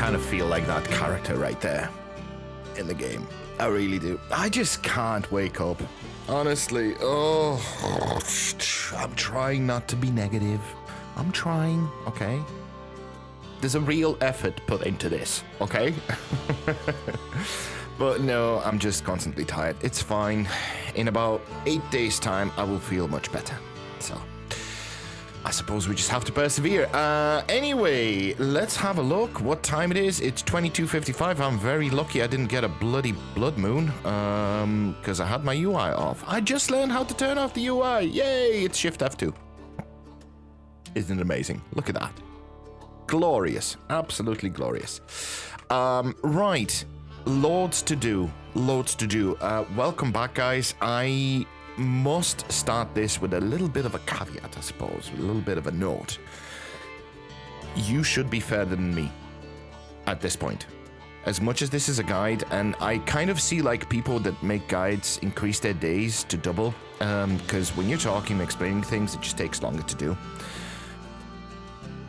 kind of feel like that character right there in the game. I really do. I just can't wake up. Honestly, oh, I'm trying not to be negative. I'm trying, okay? There's a real effort put into this, okay? But no, I'm just constantly tired. It's fine. In about 8 days' time, I will feel much better. So, I suppose we just have to persevere. Anyway, let's have a look what time it is. It's 22:55. I'm very lucky I didn't get a bloody blood moon, because I had my UI off. I just learned how to turn off the UI. Yay, it's Shift F2. Isn't it amazing? Look at that. Glorious. Absolutely glorious. Right. Loads to do. Welcome back, guys. I must start this with a little bit of a caveat, I suppose. A little bit of a note. You should be further than me at this point. As much as this is a guide, and I kind of see like people that make guides increase their days to double, because when you're talking and explaining things, it just takes longer to do.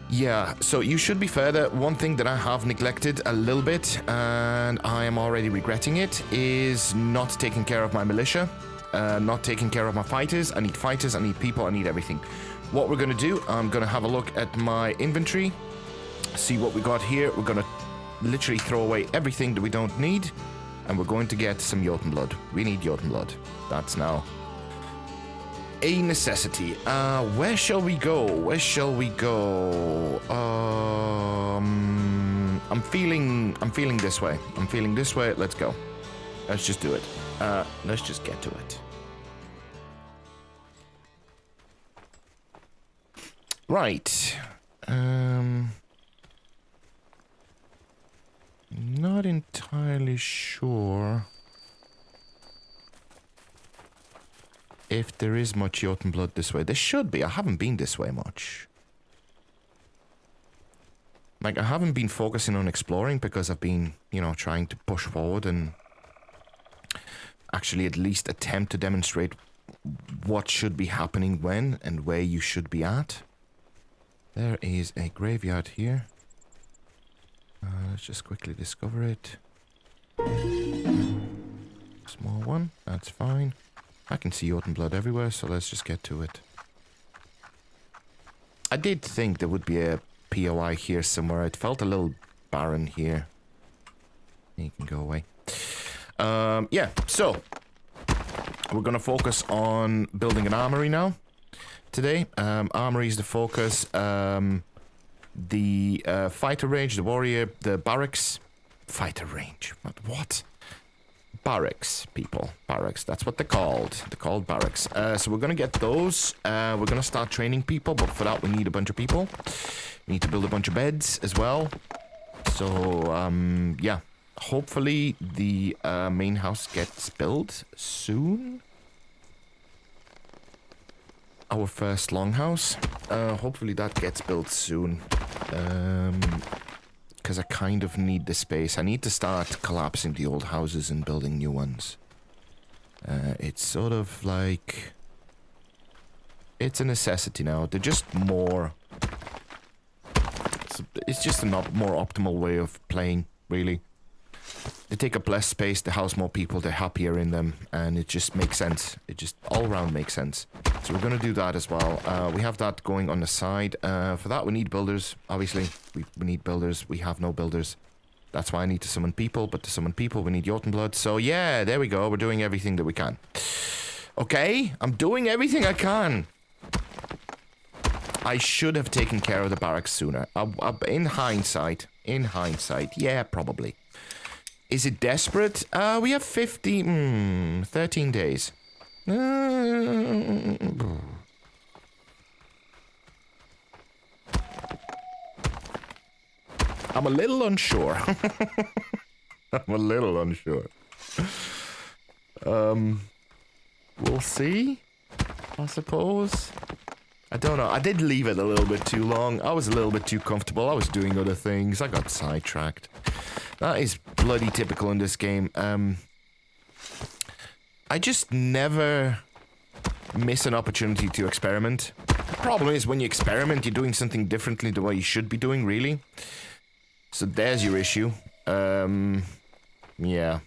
Yeah, so you should be further. One thing that I have neglected a little bit, and I am already regretting it, is not taking care of my militia, not taking care of my fighters. I need fighters, I need people, I need everything. What we're going to do, I'm going to have a look at my inventory, see what we got here. We're going to literally throw away everything that we don't need, and we're going to get some Jotun blood. We need Jotun blood. That's now a necessity. Where shall we go? Where shall we go? I'm feeling this way. I'm feeling this way. Let's go. Let's just do it. Let's just get to it. Right. Not entirely sure if there is much Jotun blood this way. There should be. I haven't been this way much. Like, I haven't been focusing on exploring because I've been, you know, trying to push forward and actually at least attempt to demonstrate what should be happening when and where you should be at. There is a graveyard here. Let's just quickly discover it. Small one. That's fine. I can see Jotun blood everywhere, so let's just get to it. I did think there would be a POI here somewhere. It felt a little barren here. You can go away. Yeah, so we're going to focus on building an armory now today. Armory is the focus. The fighter range, the warrior, the barracks. Fighter range. What? Barracks, people. Barracks. That's what they're called. They're called barracks. So we're going to get those. We're going to start training people, but for that we need a bunch of people. We need to build a bunch of beds as well. So, yeah. Hopefully the main house gets built soon. Our first longhouse. Hopefully that gets built soon. Because I kind of need the space. I need to start collapsing the old houses and building new ones. It's sort of like... It's a necessity now. They're just more... It's just a more optimal way of playing, really. They take up less space, they house more people, they're happier in them, and it just makes sense. It just all around makes sense. So we're going to do that as well. We have that going on the side. For that we need builders, obviously. We need builders. We have no builders. That's why I need to summon people, but to summon people we need Jotun blood. So yeah, there we go. We're doing everything that we can. Okay, I'm doing everything I can. I should have taken care of the barracks sooner. In hindsight, yeah, probably. Is it desperate? We have 13 days. I'm a little unsure. We'll see, I suppose. I don't know. I did leave it a little bit too long. I was a little bit too comfortable. I was doing other things. I got sidetracked. That is bloody typical in this game. I just never miss an opportunity to experiment. The problem is when you experiment, you're doing something differently than what you should be doing, really. So there's your issue. Yeah.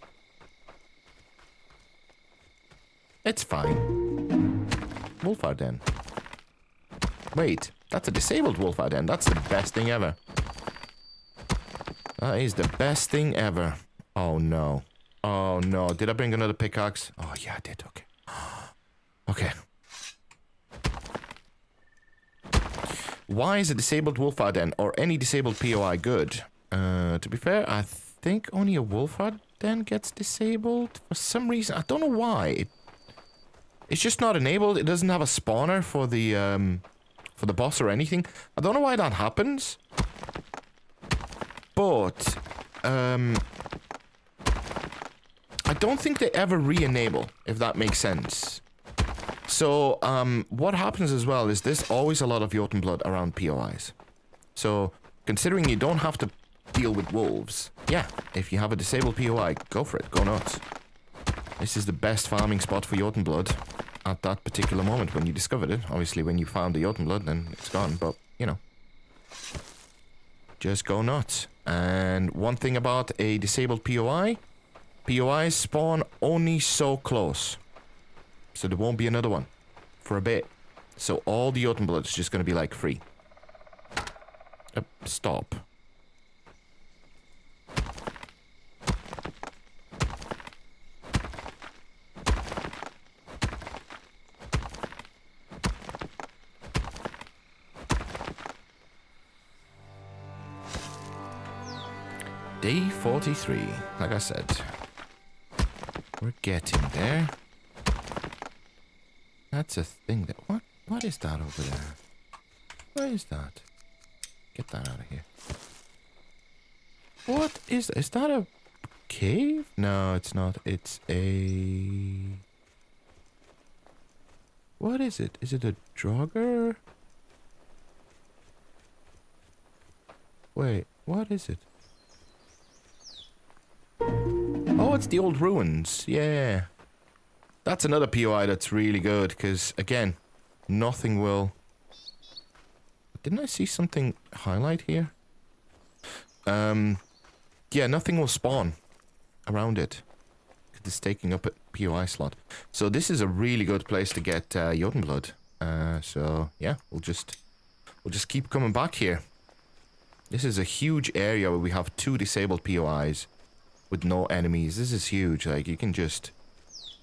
It's fine. Wolfhard Den. Wait, that's a disabled Wolfhard Den. That's the best thing ever. That is the best thing ever. Oh no. Oh no. Did I bring another pickaxe? Oh yeah, I did. Okay. Okay. Why is a disabled Wolfhard Den or any disabled POI good? To be fair, I think only a Wolfhard Den gets disabled for some reason. I don't know why. It's just not enabled. It doesn't have a spawner for the boss or anything. I don't know why that happens. But I don't think they ever re-enable, if that makes sense. So what happens as well is there's always a lot of Jotun blood around POIs. So considering you don't have to deal with wolves, yeah, if you have a disabled POI, go for it, go nuts. This is the best farming spot for Jotun blood at that particular moment when you discovered it. Obviously, when you found the Jotun blood, then it's gone, but, you know. Just go nuts. And one thing about a disabled POI, POIs spawn only so close. So there won't be another one for a bit. So all the Jotun blood is just going to be, like, free. Stop. Day 43, like I said. We're getting there. That's a thing that... What is that over there? What is that? Get that out of here. What is that? Is that a cave? No, it's not. It's a... What is it? Is it a Draugr? Wait, what is it? Oh, it's the old ruins. Yeah. That's another POI that's really good, because, again, nothing will... Didn't I see something highlight here? Yeah, nothing will spawn around it. It's taking up a POI slot. So this is a really good place to get Jotun blood. So, yeah, we'll just keep coming back here. This is a huge area where we have 2 disabled POIs. With no enemies. This is huge. Like, you can just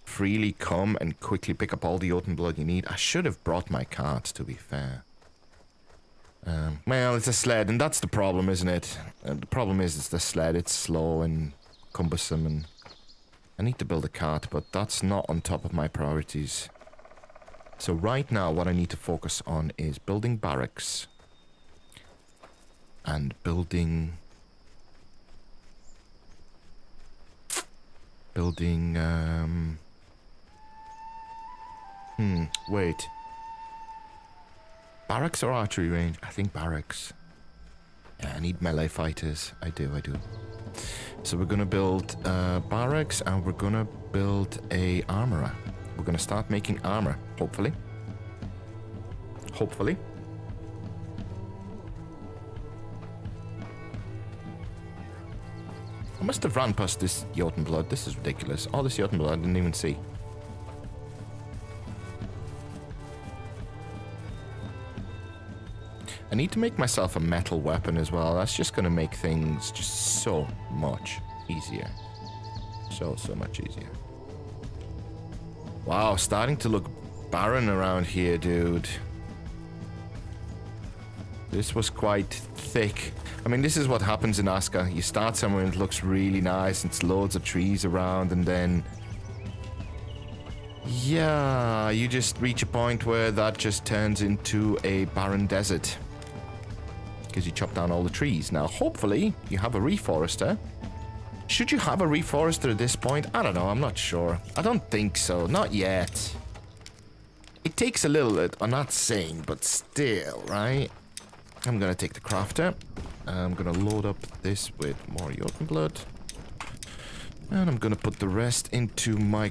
freely come and quickly pick up all the Jotun blood you need. I should have brought my cart, to be fair. Well, it's a sled, and that's the problem, isn't it? The problem is it's the sled. It's slow and cumbersome, and I need to build a cart, but that's not on top of my priorities. So right now, what I need to focus on is building barracks. And building, wait. Barracks or archery range? I think barracks. Yeah, I need melee fighters. I do. So we're gonna build barracks, and we're gonna build a armorer. We're gonna start making armor, hopefully. Hopefully. I must have ran past this Jotun blood. This is ridiculous. All this Jotun blood I didn't even see. I need to make myself a metal weapon as well. That's just going to make things just so much easier. So much easier. Wow, starting to look barren around here, dude. This was quite thick. I mean, this is what happens in Aska. You start somewhere and it looks really nice, and it's loads of trees around, and then... yeah, you just reach a point where that just turns into a barren desert. Because you chop down all the trees. Now, hopefully, you have a reforester. Should you have a reforester at this point? I don't know, I'm not sure. I don't think so, not yet. It takes a little bit, I'm not saying, but still, right? I'm gonna take the crafter. I'm gonna load up this with more Jotun blood. And I'm gonna put the rest into my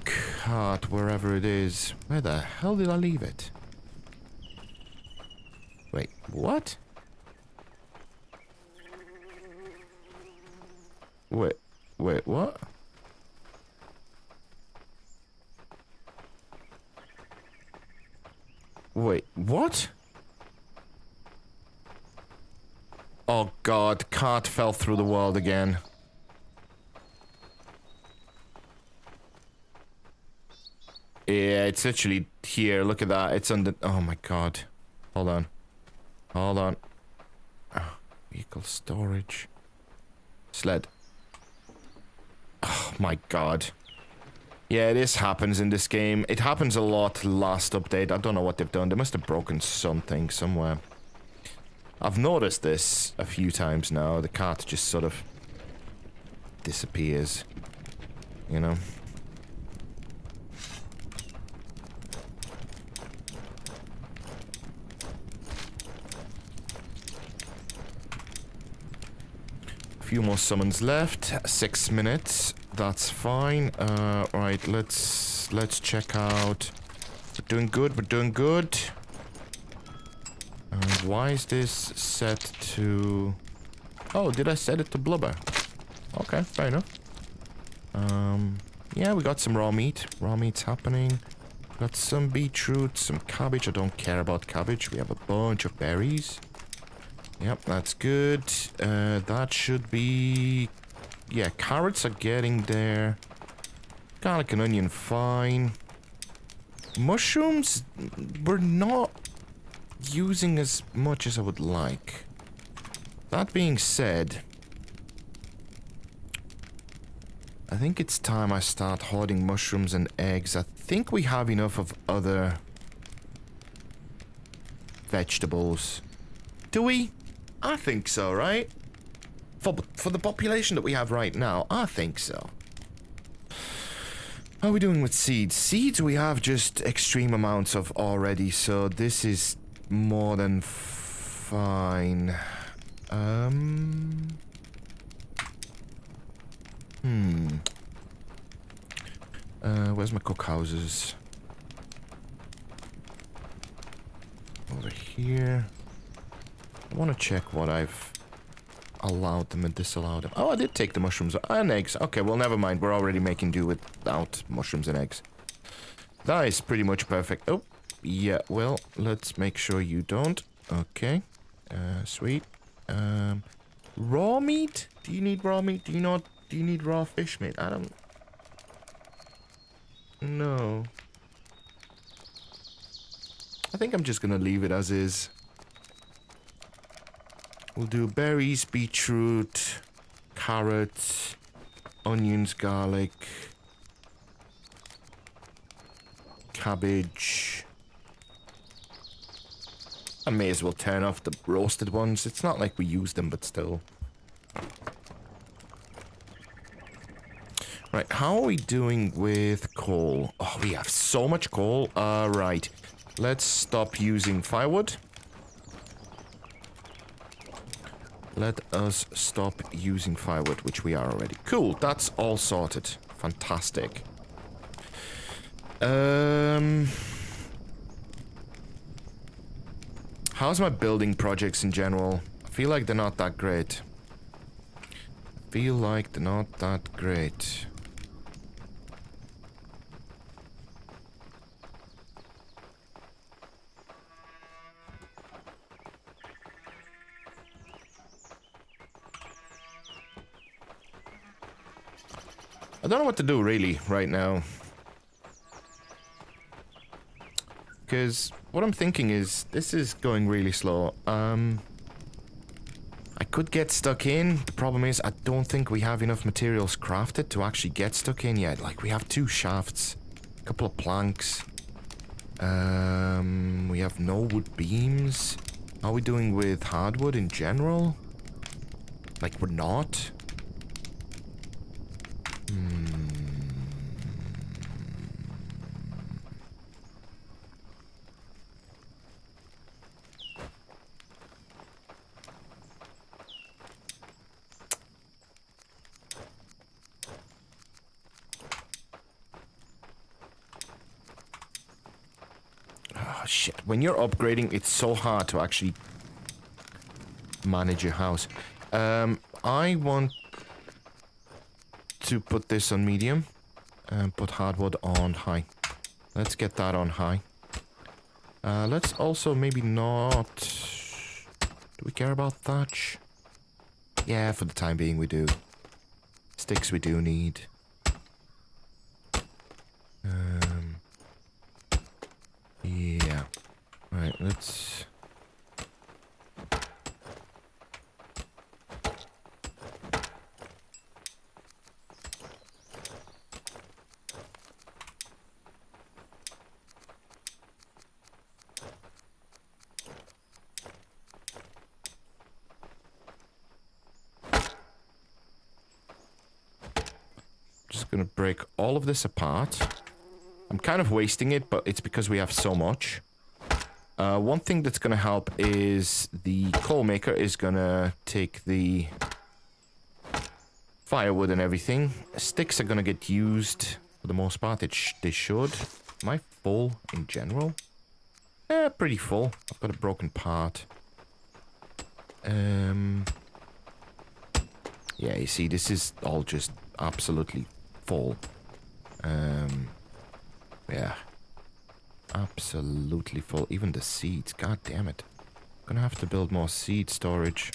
cart, wherever it is. Where the hell did I leave it? Wait, what? Wait, what? Wait, what? Oh god, cart fell through the world again. Yeah, it's literally here. Look at that. It's under... Oh my god. Hold on. Hold on. Oh, vehicle storage. Sled. Oh my god. Yeah, this happens in this game. It happens a lot last update. I don't know what they've done. They must have broken something somewhere. I've noticed this a few times now. The cart just sort of disappears. You know? Few more summons left. 6 minutes. That's fine. Right, let's check out. We're doing good. We're doing good. Why is this set to... Oh, did I set it to blubber? Okay, fair enough. Yeah, we got some raw meat. Raw meat's happening. Got some beetroot, some cabbage. I don't care about cabbage. We have a bunch of berries. Yep, that's good. That should be... Yeah, carrots are getting there. Garlic and onion, fine. Mushrooms, we're not using as much as I would like. That being said, I think it's time I start hoarding mushrooms and eggs. I think we have enough of other vegetables. Do we? I think so, right? For the population that we have right now, I think so. How are we doing with seeds? Seeds we have just extreme amounts of already, so this is more than fine. Where's my cookhouses? Over here. I want to check what I've allowed them and disallowed them. Oh, I did take the mushrooms and eggs. Okay, well, never mind. We're already making do without mushrooms and eggs. That is pretty much perfect. Oh, yeah, well, let's make sure you don't. Okay, sweet. Raw meat? Do you need raw meat? Do you not? Do you need raw fish meat? I don't... No. I think I'm just gonna leave it as is. We'll do berries, beetroot, carrots, onions, garlic, cabbage. I may as well turn off the roasted ones. It's not like we use them, but still. Right, how are we doing with coal? Oh, we have so much coal. Right. Let's stop using firewood. Let us stop using firewood, which we are already. Cool, that's all sorted. Fantastic. How's my building projects in general? I feel like they're not that great. I don't know what to do, really, right now. Because what I'm thinking is, this is going really slow. I could get stuck in. The problem is, I don't think we have enough materials crafted to actually get stuck in yet. Like, we have 2 shafts, a couple of planks. We have no wood beams. How are we doing with hardwood in general? Like, we're not. Oh, shit. When you're upgrading, it's so hard to actually manage your house. I want to put this on medium and put hardwood on high. Let's get that on high. Let's also maybe not... Do we care about thatch? Yeah, for the time being we do. Sticks we do need. Yeah. Right, let's... Just gonna break all of this apart. I'm kind of wasting it, but it's because we have so much. One thing that's gonna help is the coal maker is gonna take the firewood and everything. Sticks are gonna get used for the most part. They should. Am I full in general? Pretty full. I've got a broken part. Yeah, you see, this is all just absolutely full. Yeah. Absolutely full. Even the seeds. God damn it. Gonna have to build more seed storage.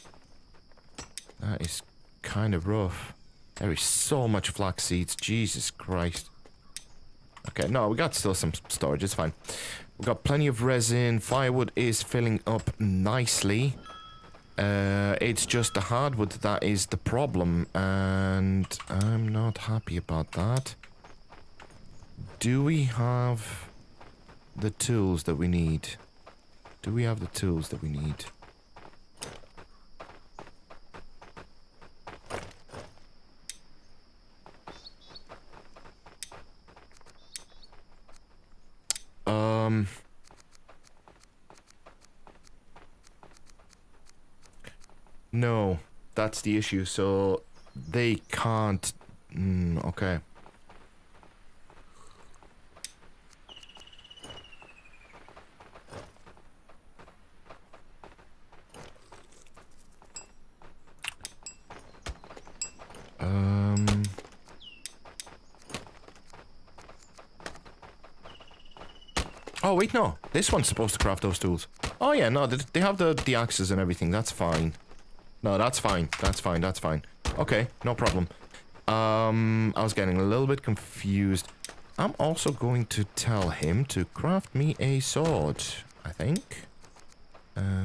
That is kind of rough. There is so much flax seeds. Jesus Christ. Okay, no, we got still some storage. It's fine. We got plenty of resin. Firewood is filling up nicely. It's just the hardwood that is the problem. And I'm not happy about that. Do we have the tools that we need? Do we have the tools that we need? No, that's the issue. So they can't. Okay. Oh, wait, no. This one's supposed to craft those tools. Oh, yeah, no, they have the axes and everything. That's fine. No, that's fine. That's fine. That's fine. Okay, no problem. I was getting a little bit confused. I'm also going to tell him to craft me a sword, I think.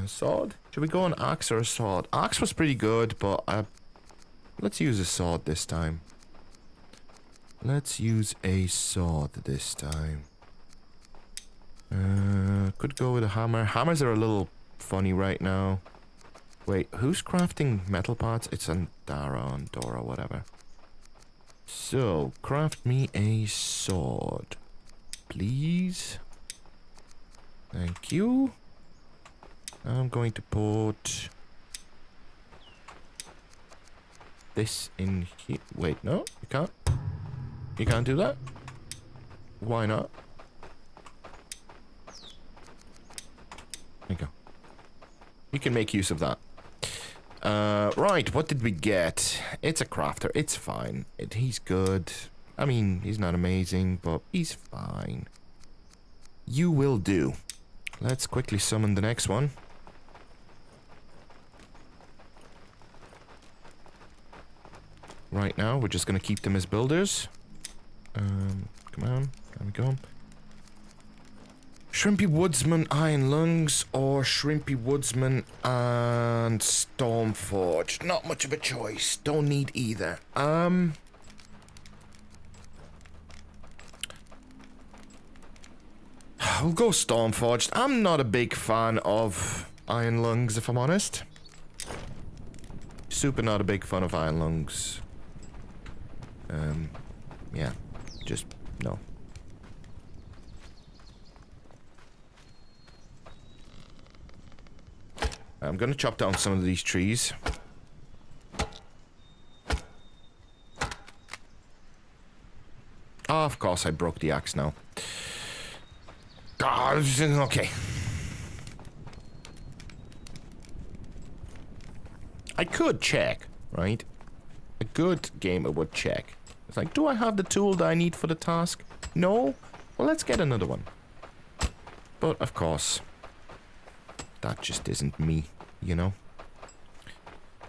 Sword? Should we go an axe or a sword? Axe was pretty good, but let's use a sword this time. Let's use a sword this time. Could go with a hammer. Hammers are a little funny right now. Wait, who's crafting metal parts? It's Dora, whatever. So, craft me a sword. Please. Thank you. I'm going to put this in here. Wait, no, you can't. You can't do that? Why not? There you go. You can make use of that. Right, what did we get? It's a crafter. It's fine. He's good. I mean, he's not amazing, but he's fine. You will do. Let's quickly summon the next one. Right now, we're just gonna keep them as builders. Come on. There we go. Shrimpy Woodsman Iron Lungs or Shrimpy Woodsman and Stormforged. Not much of a choice. Don't need either. I'll go Stormforged. I'm not a big fan of Iron Lungs, if I'm honest. Super not a big fan of Iron Lungs. Yeah. Just, no. I'm gonna chop down some of these trees. Oh, of course I broke the axe now. Okay. I could check, right? A good gamer would check. It's like, do I have the tool that I need for the task? No? Well, let's get another one. But, of course, that just isn't me, you know?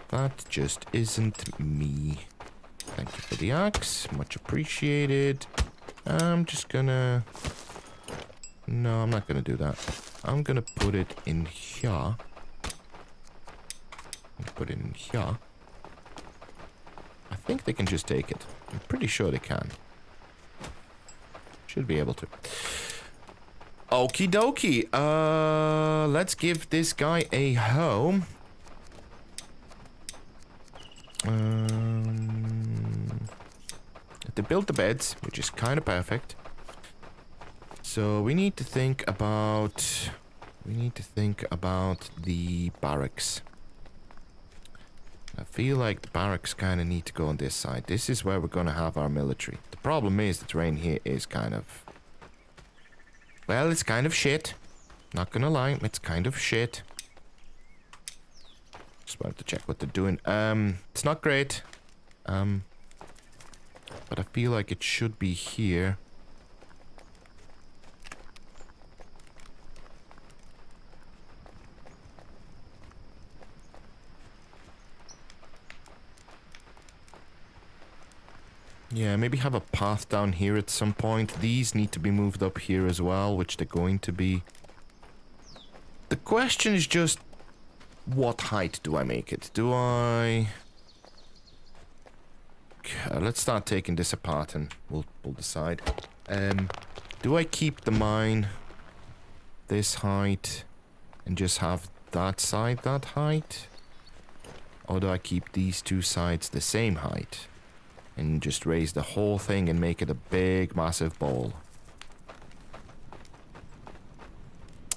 That just isn't me. Thank you for the axe. Much appreciated. I'm just gonna... No, I'm not gonna do that. I'm gonna put it in here. Put it in here. I think they can just take it. I'm pretty sure they can. Should be able to. Okie dokie. Let's give this guy a home. They built the beds, which is kind of perfect. So we need to think about... the barracks. I feel like the barracks kind of need to go on this side. This is where we're going to have our military. The problem is the terrain here is kind of... Well, it's kind of shit. Not gonna lie, it's kind of shit. Just wanted to check what they're doing. It's not great. But I feel like it should be here. Yeah, maybe have a path down here at some point. These need to be moved up here as well, which they're going to be. The question is just, what height do I make it? Do I... let's start taking this apart and we'll decide. Do I keep the mine this height and just have that side that height? Or do I keep these two sides the same height? And just raise the whole thing and make it a big, massive bowl.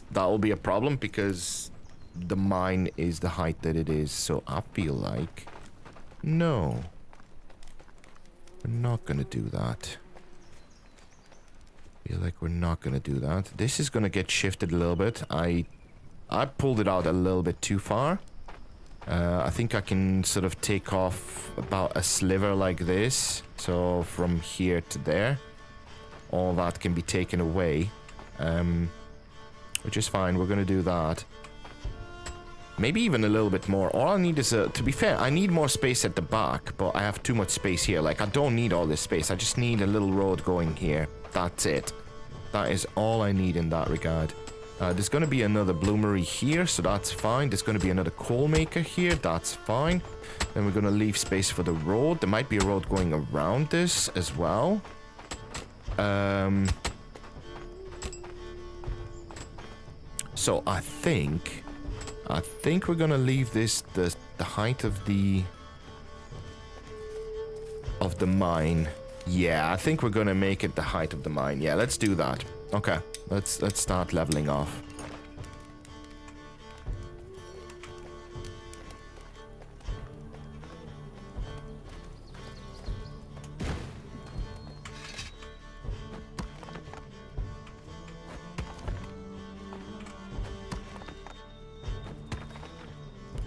That will be a problem because the mine is the height that it is. So I feel like... No. We're not going to do that. I feel like we're not going to do that. This is going to get shifted a little bit. I pulled it out a little bit too far. I think I can sort of take off about a sliver like this. So from here to there, all that can be taken away. Which is fine, we're going to do that. Maybe even a little bit more. All I need is to be fair, I need more space at the back, but I have too much space here. Like, I don't need all this space. I just need a little road going here. That's it. That is all I need in that regard. There's going to be another bloomery here, so that's fine. There's going to be another coal maker here, that's fine. Then we're going to leave space for the road. There might be a road going around this as well. So I think we're going to leave this the height of the mine. Yeah, I think we're going to make it the height of the mine. Yeah, let's do that. Okay. Let's start leveling off.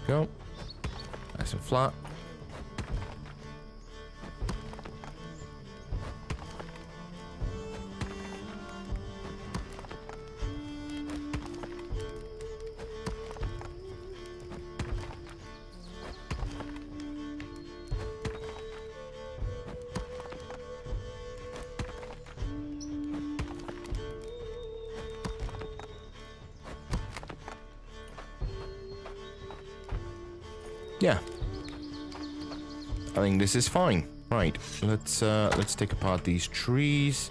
Go. Nice and flat. Yeah. I think this is fine. Right, let's take apart these trees.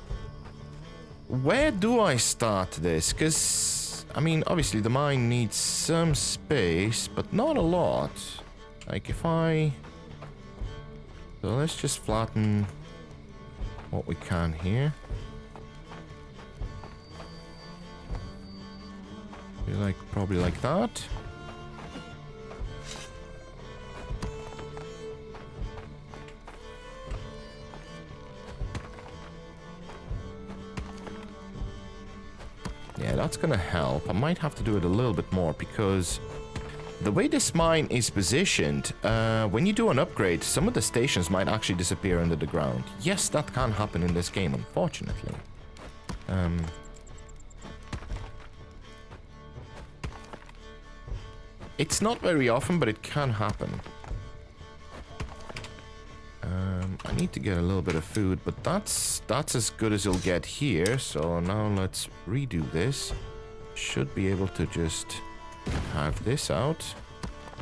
Where do I start this? Because, I mean, obviously the mine needs some space, but not a lot. Like, if I... So let's just flatten what we can here. Probably like that. Yeah, that's gonna help. I might have to do it a little bit more because the way this mine is positioned, when you do an upgrade, some of the stations might actually disappear under the ground. Yes, that can happen in this game, unfortunately. It's not very often, but it can happen. I need to get a little bit of food, but that's as good as you'll get here. So now let's redo this. Should be able to just have this out.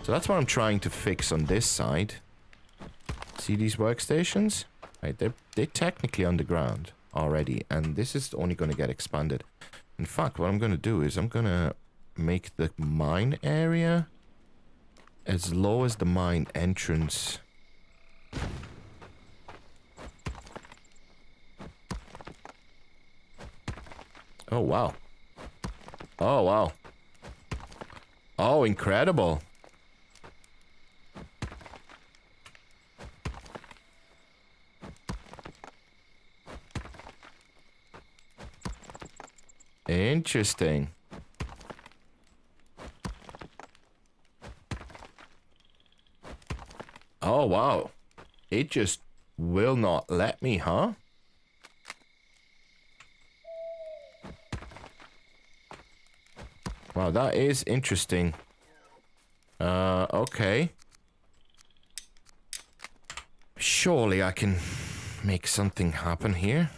So that's what I'm trying to fix on this side. See these workstations? Right, they're technically underground already, and this is only going to get expanded. In fact, what I'm going to do is I'm going to make the mine area as low as the mine entrance. Oh, wow. Oh, wow. Oh, incredible. Interesting. Oh, wow. It just will not let me, huh? Wow, that is interesting. Okay. Surely I can make something happen here.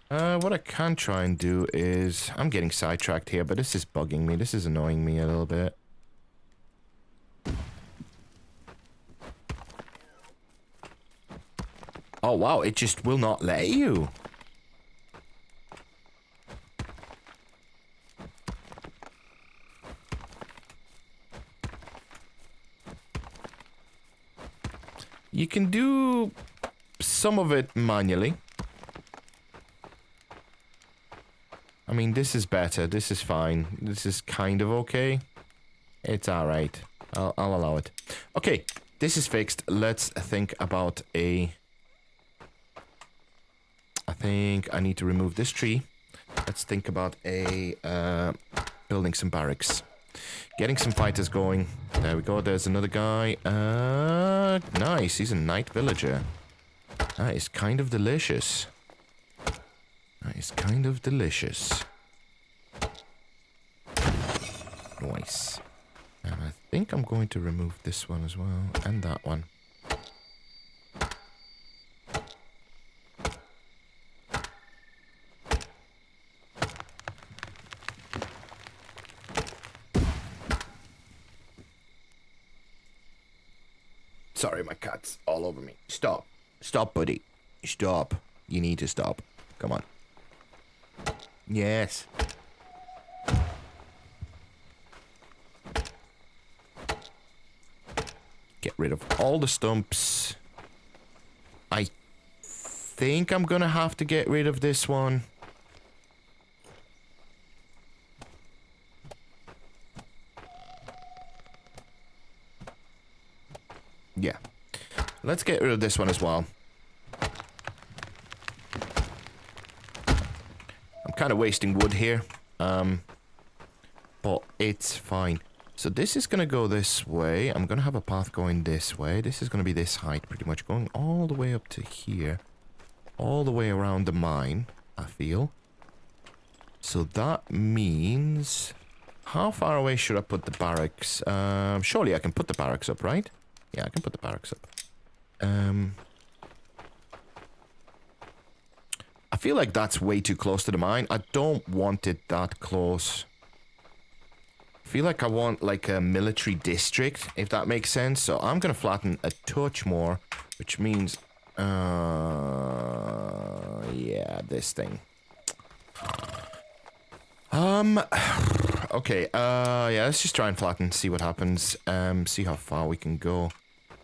What I can try and do is... I'm getting sidetracked here, but this is bugging me. This is annoying me a little bit. Oh, wow. It just will not let you. You can do some of it manually. I mean, this is better. This is fine. This is kind of okay. It's alright. I'll allow it. Okay, this is fixed. Let's think about a... I think I need to remove this tree. Let's think about a... building some barracks. Getting some fighters going. There we go. There's another guy. Nice. He's a night villager. That is kind of delicious. That is kind of delicious. Nice. And I think I'm going to remove this one as well. And that one. Sorry, my cat's all over me. Stop. Stop, buddy. Stop. You need to stop. Come on. Yes. Get rid of all the stumps. I think I'm gonna have to get rid of this one. Yeah. Let's get rid of this one as well. I'm kind of wasting wood here. But it's fine. So this is going to go this way. I'm going to have a path going this way. This is going to be this height pretty much, going all the way up to here. All the way around the mine, I feel. So that means... How far away should I put the barracks? Surely I can put the barracks up, right? Yeah, I can put the barracks up. I feel like that's way too close to the mine. I don't want it that close. I feel like I want like a military district, if that makes sense. So I'm going to flatten a touch more, which means... yeah, this thing. Okay, yeah, let's just try and flatten, see what happens. See how far we can go.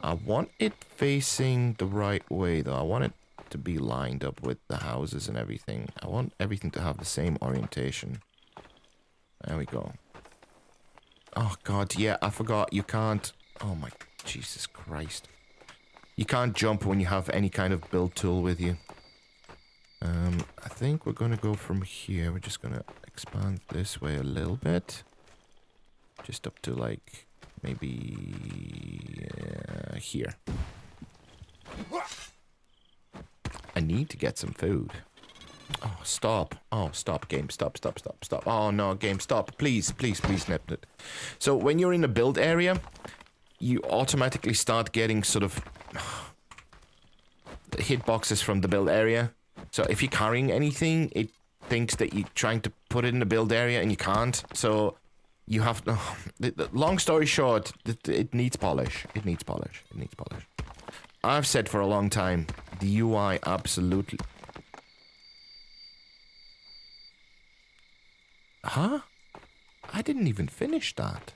I want it facing the right way, though. I want it to be lined up with the houses and everything. I want everything to have the same orientation. There we go. Oh, God, yeah, I forgot. You can't... Oh, my... Jesus Christ. You can't jump when you have any kind of build tool with you. I think we're gonna go from here. We're just gonna expand this way a little bit. Just up to like maybe here. I need to get some food. Oh, stop. Oh, stop, game. Stop, stop, stop, stop. Oh, no, game, stop. Please, please, please, nip it. So, when you're in a build area, you automatically start getting sort of hitboxes from the build area. So, if you're carrying anything, it thinks that you're trying to put it in the build area and you can't. So, you have to... long story short, it needs polish. It needs polish. It needs polish. I've said for a long time, the UI absolutely... Huh? I didn't even finish that.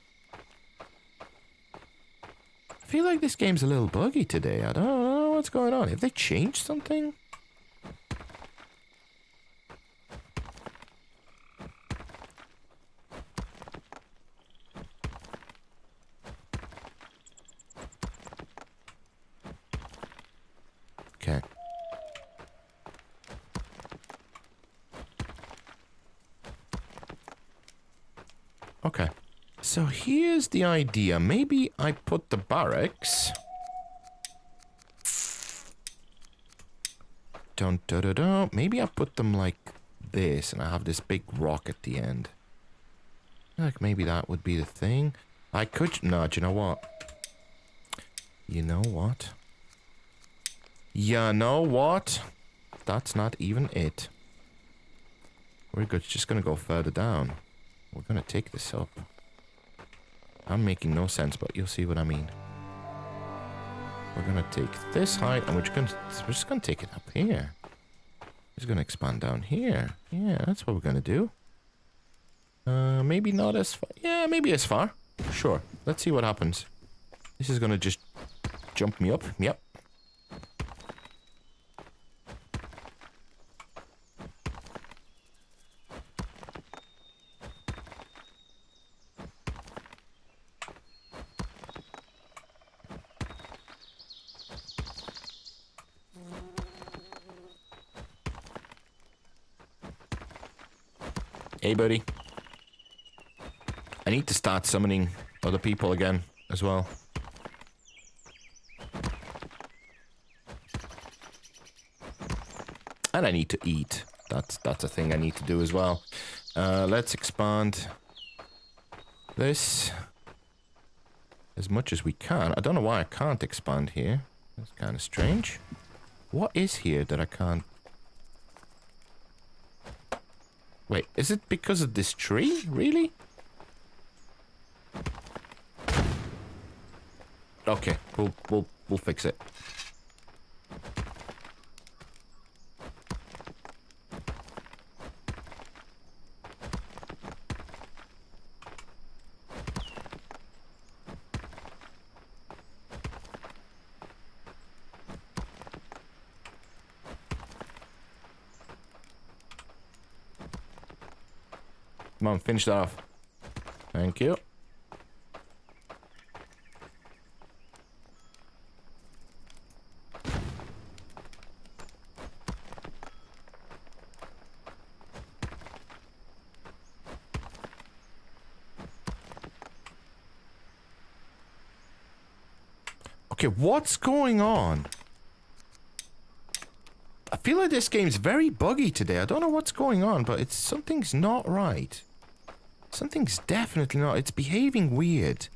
I feel like this game's a little buggy today. I don't know what's going on. Have they changed something? Okay. Okay. So here's the idea. Maybe I put the barracks... Dun, dun, dun, dun. Maybe I put them like this and I have this big rock at the end. Like maybe that would be the thing. I could... No, do you know what? You know what? You know what? That's not even it. We're good. Just gonna go further down. We're gonna take this up. I'm making no sense, but you'll see what I mean. We're gonna take this height and we're just gonna take it up here. We're just gonna expand down here. Yeah, that's what we're gonna do. Maybe not as far. Yeah, maybe as far. Sure. Let's see what happens. This is gonna just jump me up. Yep. Hey, buddy. I need to start summoning other people again, as well. And I need to eat. That's a thing I need to do as well. Let's expand this as much as we can. I don't know why I can't expand here. That's kind of strange. What is here that I can't... Wait, is it because of this tree? Really? Okay, we'll fix it. Come on, finish that off. Thank you. Okay, what's going on? I feel like this game's very buggy today. I don't know what's going on, but something's not right. Something's definitely not. It's behaving weird.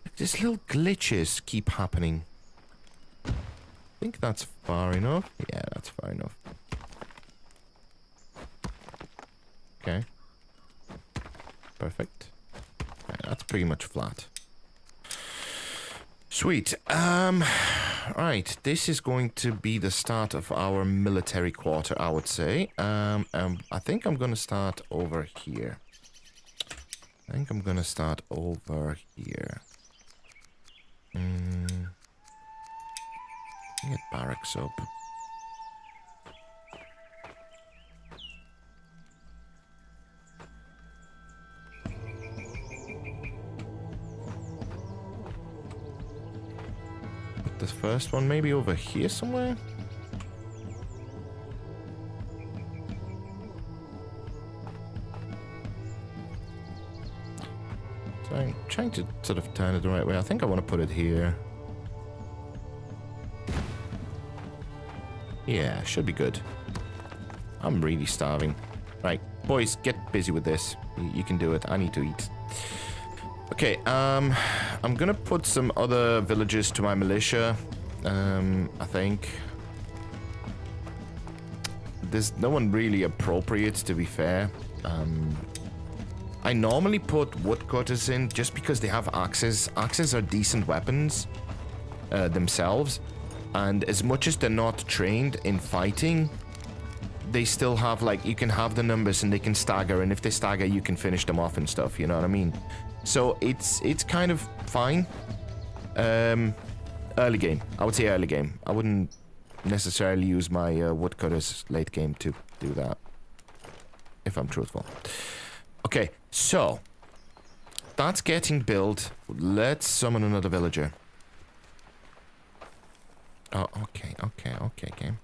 Like, these little glitches keep happening. I think that's far enough. Yeah, that's far enough. Okay. Perfect. Yeah, that's pretty much flat. Sweet. Right. This is going to be the start of our military quarter, I would say. I think I'm gonna start over here. Get barracks up. Put the first one maybe over here somewhere. So I'm trying to sort of turn it the right way. I think I want to put it here. Yeah, should be good. I'm really starving. Right, boys, get busy with this. You can do it. I need to eat. Okay, I'm gonna put some other villagers to my militia. I think. There's no one really appropriate, to be fair. I normally put woodcutters in just because they have axes. Axes are decent weapons themselves. And as much as they're not trained in fighting, they still have, like, you can have the numbers and they can stagger. And if they stagger, you can finish them off and stuff, you know what I mean? So it's kind of fine. Early game. I would say early game. I wouldn't necessarily use my woodcutters late game to do that, if I'm truthful. Okay, so that's getting built. Let's summon another villager. Oh, okay, game.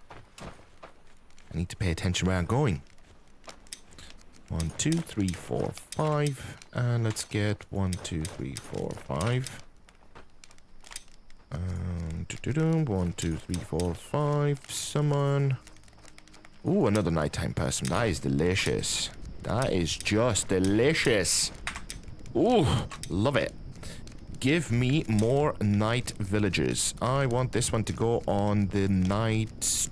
I need to pay attention where I'm going. 1, 2, 3, 4, 5. And let's get 1, 2, 3, 4, 5. 1, 2, 3, 4, 5. Summon. Ooh, another nighttime person. That is delicious. That is just delicious. Ooh, love it. Give me more night villagers. I want this one to go on the night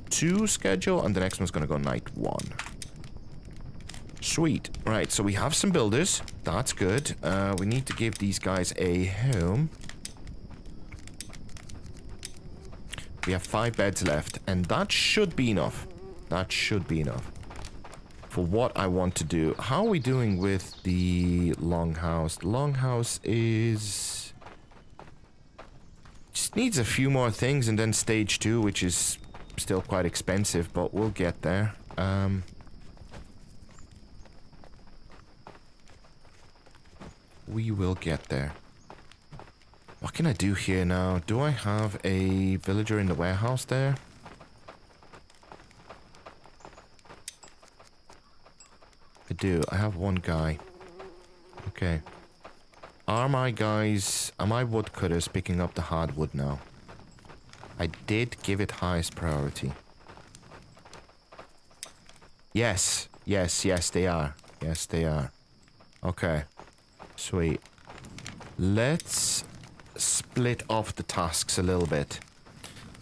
2 schedule, and the next one's gonna go night 1. Sweet. Right, so we have some builders. That's good. We need to give these guys a home. We have 5 beds left, and that should be enough. That should be enough for what I want to do. How are we doing with the longhouse? The longhouse is... just needs a few more things, and then stage 2, which is still quite expensive, but we'll get there. We will get there. What can I do here now? Do I have a villager in the warehouse there? I do. I have one guy. Okay. Are my guys... are my woodcutters picking up the hardwood now? I did give it highest priority. Yes. Yes, they are. Yes, they are. Okay. Sweet. Let's split off the tasks a little bit.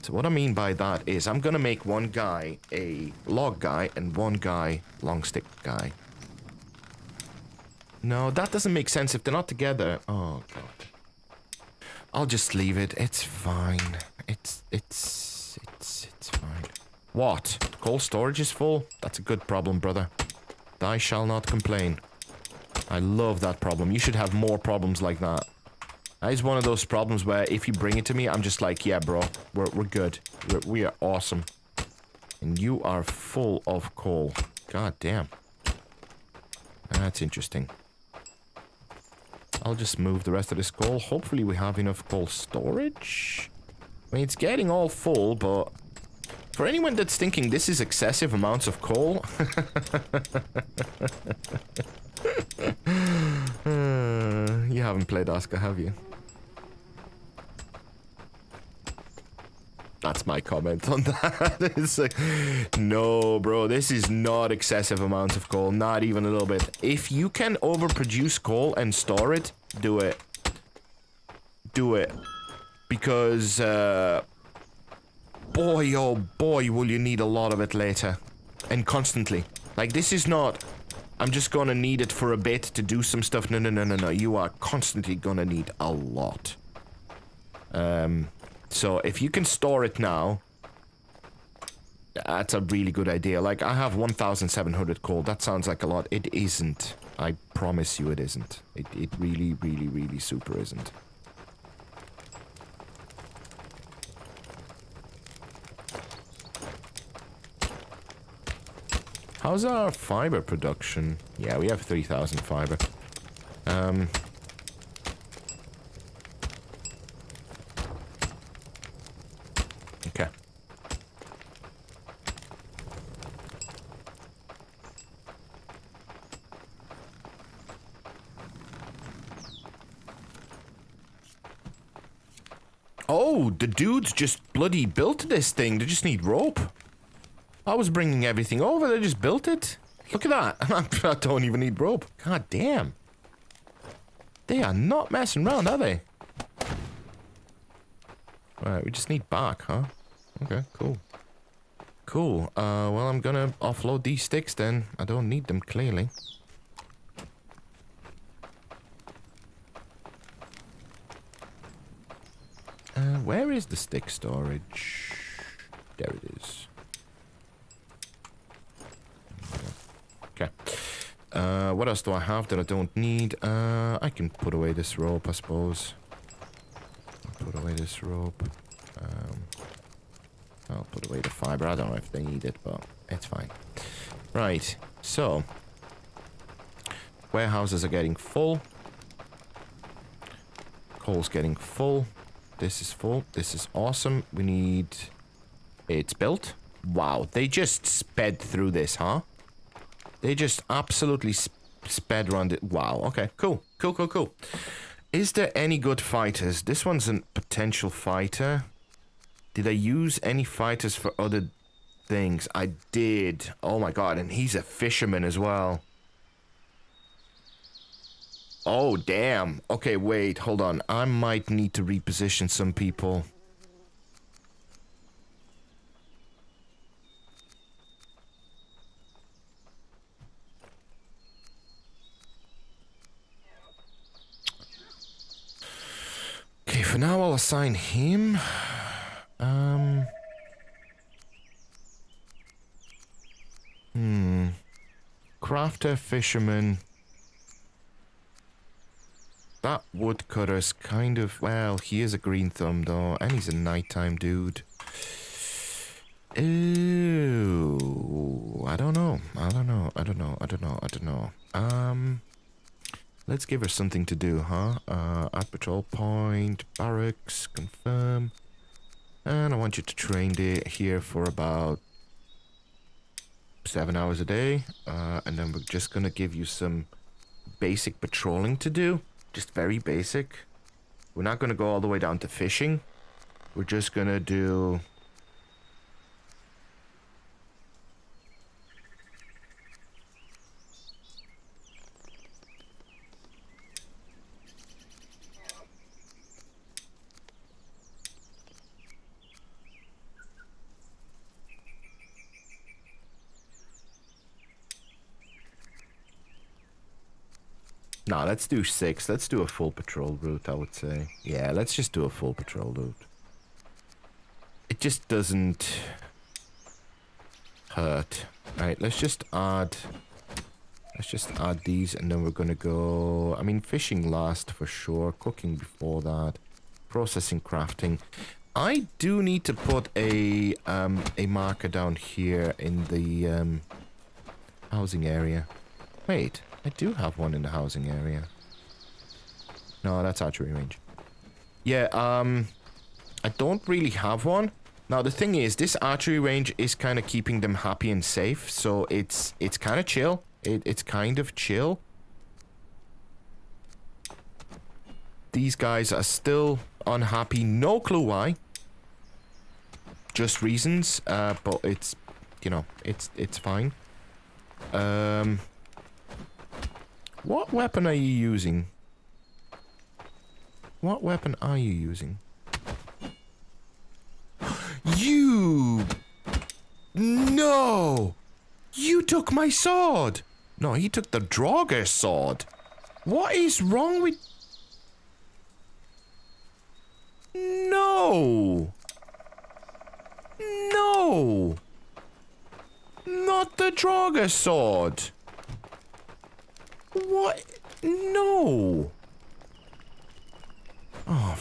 So what I mean by that is I'm gonna make one guy a log guy and one guy long stick guy. No, that doesn't make sense if they're not together. Oh god. I'll just leave it. It's fine. It's fine. What? Coal storage is full? That's a good problem, brother. I shall not complain. I love that problem. You should have more problems like that. That is one of those problems where if you bring it to me, I'm just like, yeah, bro, we're good. We are awesome. And you are full of coal. God damn. That's interesting. I'll just move the rest of this coal. Hopefully we have enough coal storage. I mean, it's getting all full, but for anyone that's thinking this is excessive amounts of coal... you haven't played Aska, have you? That's my comment on that. It's like, no, bro, this is not excessive amounts of coal. Not even a little bit. If you can overproduce coal and store it, do it. Do it. Because, boy, oh boy, will you need a lot of it later. And constantly. Like, this is not... I'm just gonna need it for a bit to do some stuff. No. You are constantly gonna need a lot. So if you can store it now, that's a really good idea. Like, I have 1,700 coal. That sounds like a lot. It isn't. I promise you it isn't. It really, really, really super isn't. How's our fiber production? Yeah, we have 3,000 fiber. Okay. Oh, the dudes just bloody built this thing. They just need rope. I was bringing everything over. They just built it. Look at that. I don't even need rope. God damn. They are not messing around, are they? Right, we just need bark, huh? Okay, cool. Cool. Well, I'm gonna offload these sticks then. I don't need them, clearly. Where is the stick storage? There it is. Okay. What else do I have that I don't need? I can put away this rope, I suppose. Put away this rope. I'll put away the fiber. I don't know if they need it, but it's fine. Right. So, warehouses are getting full. Coal's getting full. This is full. This is awesome. We need... It's built. Wow. They just sped through this, huh? They just absolutely sped around it. Wow. Okay. Cool. Cool, cool, cool. Is there any good fighters? This one's a potential fighter. Did I use any fighters for other things? I did. Oh my god. And he's a fisherman as well. Oh, damn. Okay, wait. Hold on. I might need to reposition some people. Okay, for now I'll assign him. Crafter, fisherman. That woodcutter's kind of... Well, he is a green thumb though, and he's a nighttime dude. Ooh, I don't know. Let's give her something to do, huh? At patrol point, barracks, confirm. And I want you to train here for about 7 hours a day. And then we're just gonna give you some basic patrolling to do. Just very basic. We're not gonna go all the way down to fishing. We're just gonna do... Nah, let's do 6. Let's do a full patrol route, I would say. Yeah, let's just do a full patrol route. It just doesn't hurt. Alright, let's just add these, and then we're gonna go... I mean, fishing last for sure. Cooking before that. Processing, crafting. I do need to put a marker down here in the housing area. Wait, I do have one in the housing area. No, that's archery range. Yeah, I don't really have one. Now, the thing is, this archery range is kind of keeping them happy and safe, so it's kind of chill. It's kind of chill. These guys are still unhappy. No clue why. Just reasons, but it's, you know, it's fine. What weapon are you using? What weapon are you using? You! No! You took my sword! No, he took the Draugr sword. What is wrong with... No! No! Not the Draugr sword! What? No! Oh,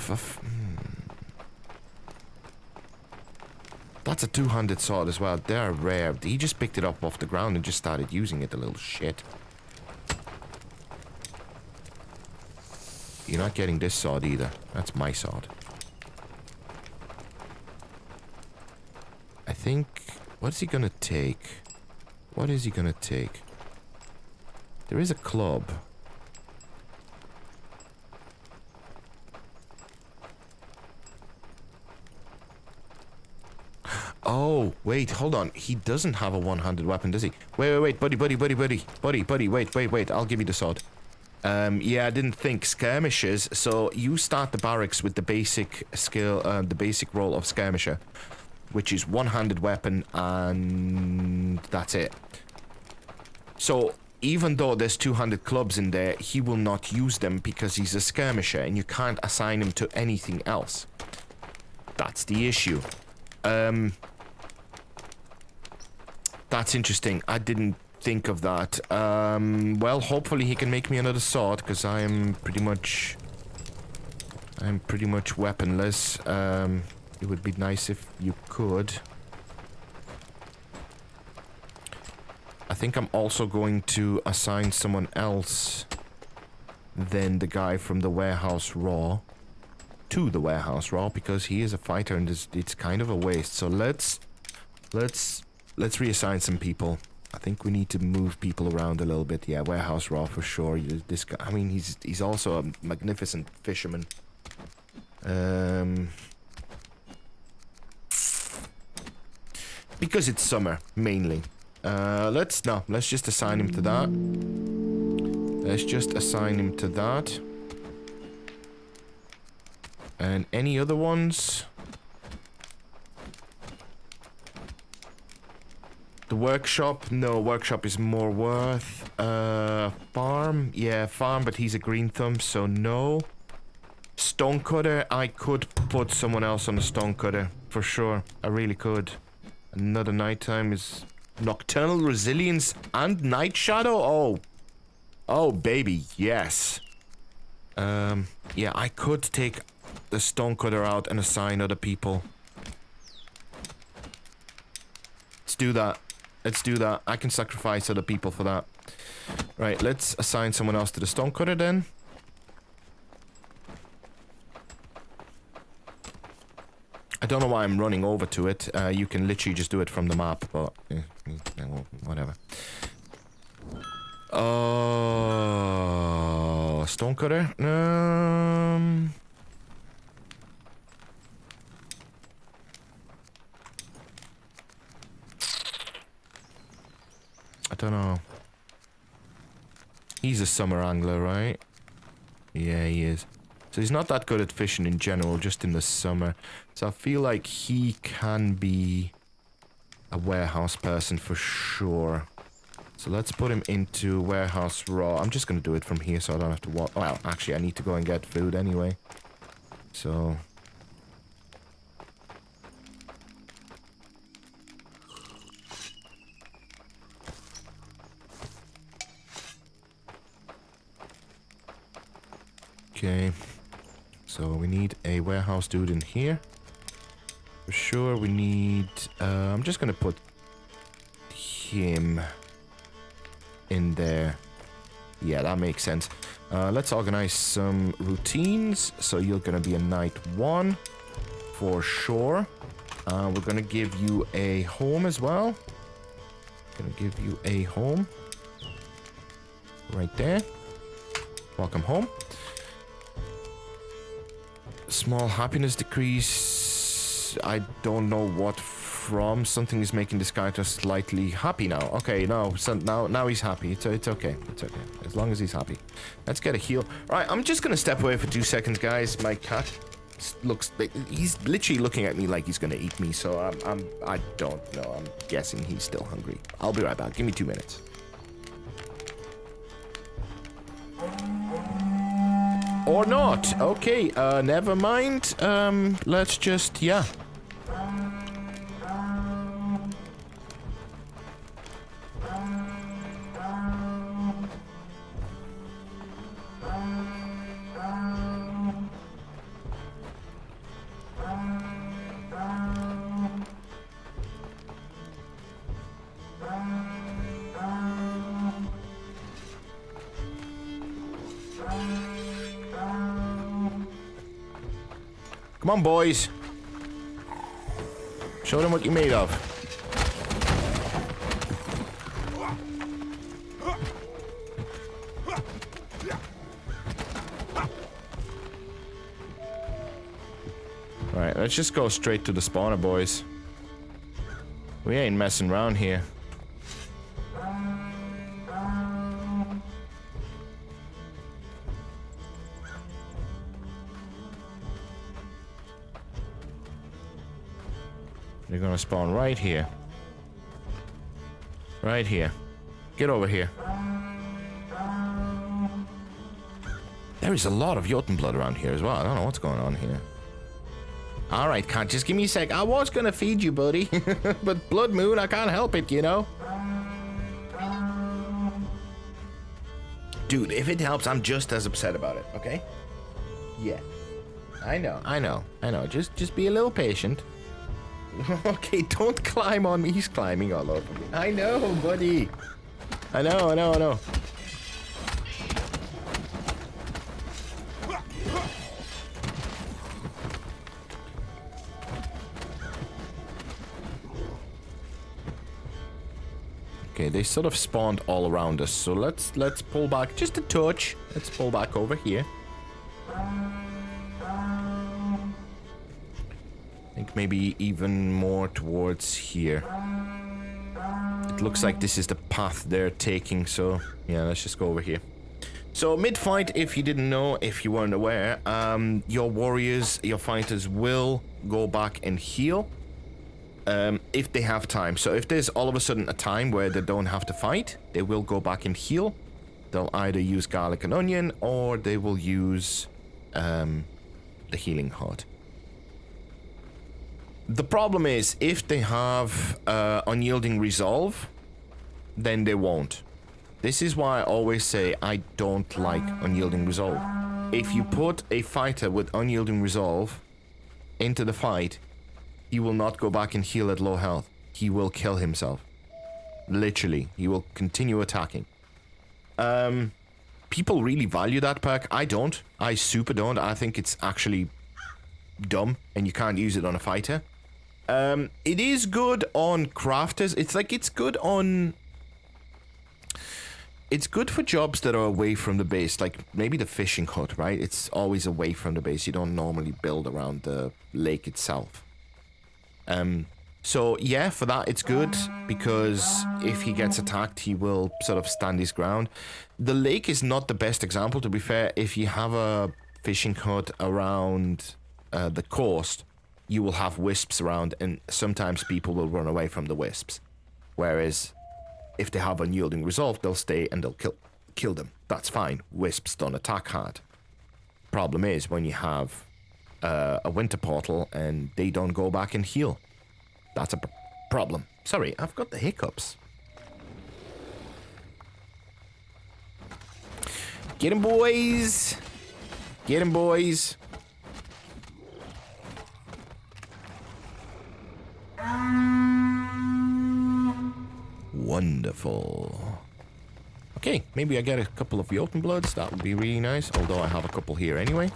That's a two-handed sword as well. They're rare. He just picked it up off the ground and just started using it, the little shit. You're not getting this sword either. That's my sword. I think... What's he gonna take? What is he gonna take? There is a club. Oh, wait, hold on. He doesn't have a one-handed weapon, does he? Wait, buddy, wait, I'll give you the sword. Yeah, I didn't think. Skirmishers, so you start the barracks with the basic skill, the basic role of skirmisher, which is one-handed weapon, and that's it. So, even though there's 200 clubs in there, he will not use them because he's a skirmisher, and you can't assign him to anything else. That's the issue. That's interesting. I didn't think of that. Well, hopefully he can make me another sword, because I am pretty much weaponless. It would be nice if you could. I think I'm also going to assign someone else than the guy from the warehouse raw to the warehouse raw, because he is a fighter and it's kind of a waste. So let's reassign some people. I think we need to move people around a little bit. Yeah, warehouse raw for sure. This guy, I mean, he's also a magnificent fisherman. Because it's summer mainly. Let's just assign him to that. Let's just assign him to that. And any other ones? The workshop? No, workshop is more worth. Farm? Yeah, farm, but he's a green thumb, so no. Stonecutter, I could put someone else on the stonecutter, for sure. I really could. Another nighttime is nocturnal resilience and night shadow? Oh. Oh, baby, yes. Yeah, I could take the stonecutter out and assign other people. Let's do that. Let's do that. I can sacrifice other people for that. Right, let's assign someone else to the stonecutter then. I don't know why I'm running over to it. You can literally just do it from the map, but well, whatever. Oh, stonecutter. I don't know. He's a summer angler, right? Yeah, he is. So he's not that good at fishing in general, just in the summer. So I feel like he can be a warehouse person for sure. So let's put him into warehouse raw. I'm just going to do it from here so I don't have to walk. Well, actually, I need to go and get food anyway. So... okay. So we need a warehouse dude in here. For sure, we need... I'm just going to put him in there. Yeah, that makes sense. Let's organize some routines. So you're going to be a night 1 for sure. We're going to give you a home as well. Going to give you a home. Right there. Welcome home. Small happiness decrease. I don't know what from. Something is making this character slightly happy now. Okay, no, so now he's happy. It's okay. It's okay. As long as he's happy. Let's get a heal. Right, I'm just gonna step away for 2 seconds, guys. My cat looks. He's literally looking at me like he's gonna eat me. So I don't know. I'm guessing he's still hungry. I'll be right back. Give me 2 minutes. Or not. Okay, never mind. Let's just, yeah. Come on, boys. Show them what you're made of. Alright, let's just go straight to the spawner, boys. We ain't messing around here. They're gonna spawn right here. Right here. Get over here. There is a lot of Jotun blood around here as well. I don't know what's going on here. Alright, can't just give me a sec. I was gonna feed you, buddy. But Blood Moon, I can't help it, you know? Dude, if it helps, I'm just as upset about it, okay? Yeah. I know. Just be a little patient. Okay, don't climb on me. He's climbing all over me. I know, buddy. I know. Okay, they sort of spawned all around us, so let's pull back just a touch. Let's pull back over here. I think maybe even more towards here. It looks like this is the path they're taking, so yeah, let's just go over here. So mid-fight, if you didn't know, if you weren't aware, your warriors, your fighters will go back and heal. If they have time. So if there's all of a sudden a time where they don't have to fight, they will go back and heal. They'll either use garlic and onion, or they will use the healing heart. The problem is, if they have unyielding resolve, then they won't. This is why I always say I don't like unyielding resolve. If you put a fighter with unyielding resolve into the fight, he will not go back and heal at low health. He will kill himself. Literally. He will continue attacking. People really value that perk. I don't. I super don't. I think it's actually dumb, and you can't use it on a fighter. It is good on crafters. It's good on... It's good for jobs that are away from the base, like maybe the fishing hut, right? It's always away from the base. You don't normally build around the lake itself. So yeah, for that it's good, because if he gets attacked, he will sort of stand his ground. The lake is not the best example, to be fair. If you have a fishing hut around the coast, you will have wisps around, and sometimes people will run away from the wisps. Whereas if they have unyielding resolve, they'll stay and they'll kill them. That's fine. Wisps don't attack hard. Problem is when you have a winter portal and they don't go back and heal. That's a problem. Sorry, I've got the hiccups. Get him, boys! Get him, boys! Wonderful. Okay, maybe I get a couple of Jotun bloods. That would be really nice. Although I have a couple here anyway.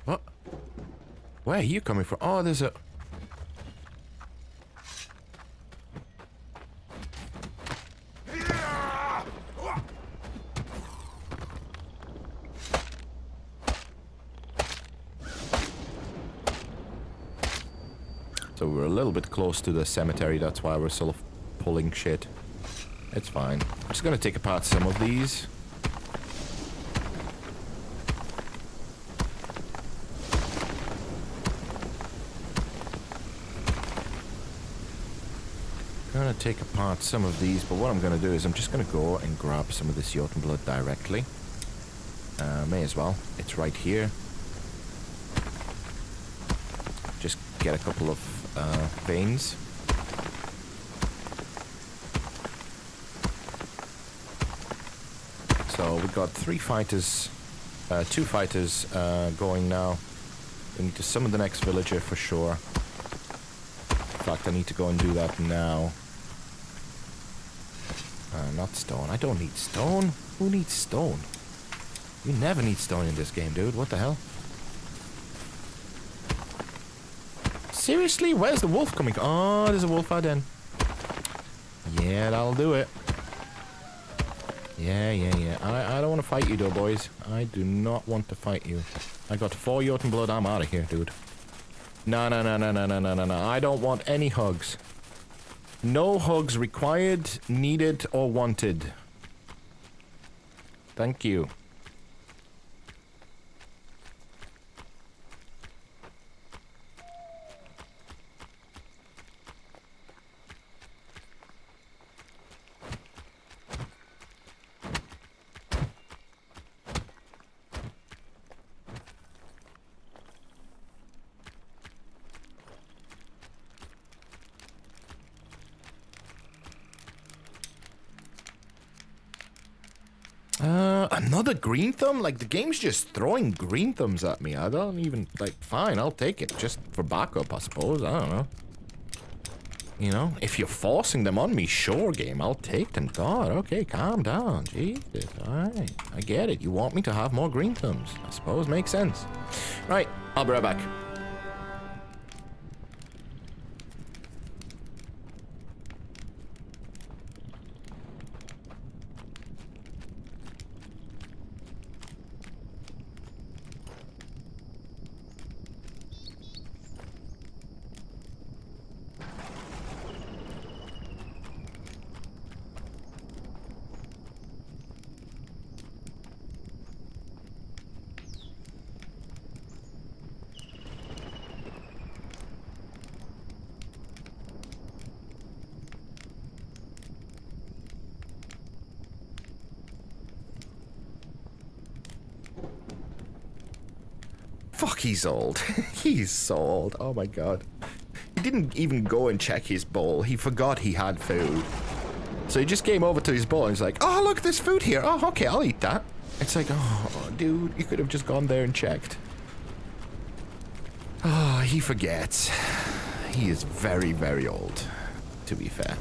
What? Where are you coming from? Oh, there's a... So we're a little bit close to the cemetery, that's why we're sort of pulling shit. It's fine. I'm just gonna take apart some of these. Gonna take apart some of these, but what I'm gonna do is I'm just gonna go and grab some of this Jotun blood directly. May as well. It's right here. Just get a couple of veins. So we got 3 fighters, 2 fighters going now. We need to summon the next villager for sure. In fact, I need to go and do that now. Not stone. I don't need stone. Who needs stone? You never need stone in this game, dude. What the hell? Seriously? Where's the wolf coming? Oh, there's a wolf out then. Yeah, that'll do it. Yeah. I don't want to fight you though, boys. I do not want to fight you. I got 4 Jotun blood. I'm out of here, dude. No. I don't want any hugs. No hugs required, needed, or wanted. Thank you. Another green thumb? Like, the game's just throwing green thumbs at me. I don't even, like, fine, I'll take it. Just for backup, I suppose. I don't know. You know, if you're forcing them on me, sure, game, I'll take them. God, okay, calm down. Jesus, alright. I get it. You want me to have more green thumbs. I suppose makes sense. Right, I'll be right back. Fuck, he's old. He's so old. Oh my god. He didn't even go and check his bowl. He forgot he had food. So he just came over to his bowl and he's like, oh, look, there's food here. Oh, okay, I'll eat that. It's like, oh, dude, you could have just gone there and checked. Oh, he forgets. He is very, very old, to be fair.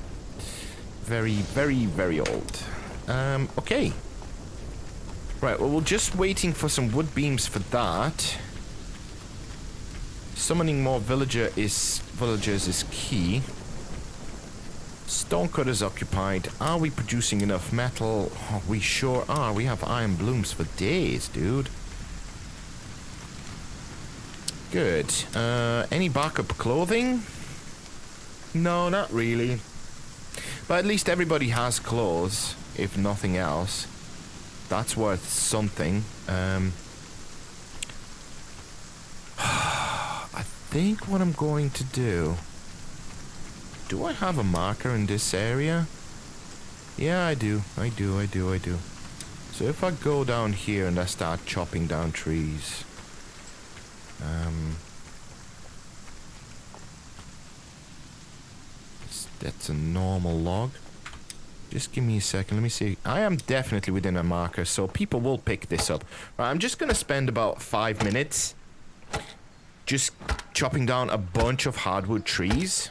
Very, very, very old. Okay. Right, well, we're just waiting for some wood beams for that. Summoning more villagers is key. Stonecutters occupied. Are we producing enough metal? Oh, we sure are. We have iron blooms for days, dude. Good. Any backup clothing? No, not really. But at least everybody has clothes, if nothing else. That's worth something. I think what I'm going to do... Do I have a marker in this area? Yeah, I do. I do. So if I go down here and I start chopping down trees... that's a normal log. Just give me a second, let me see. I am definitely within a marker, so people will pick this up. Right, I'm just gonna spend about 5 minutes just chopping down a bunch of hardwood trees.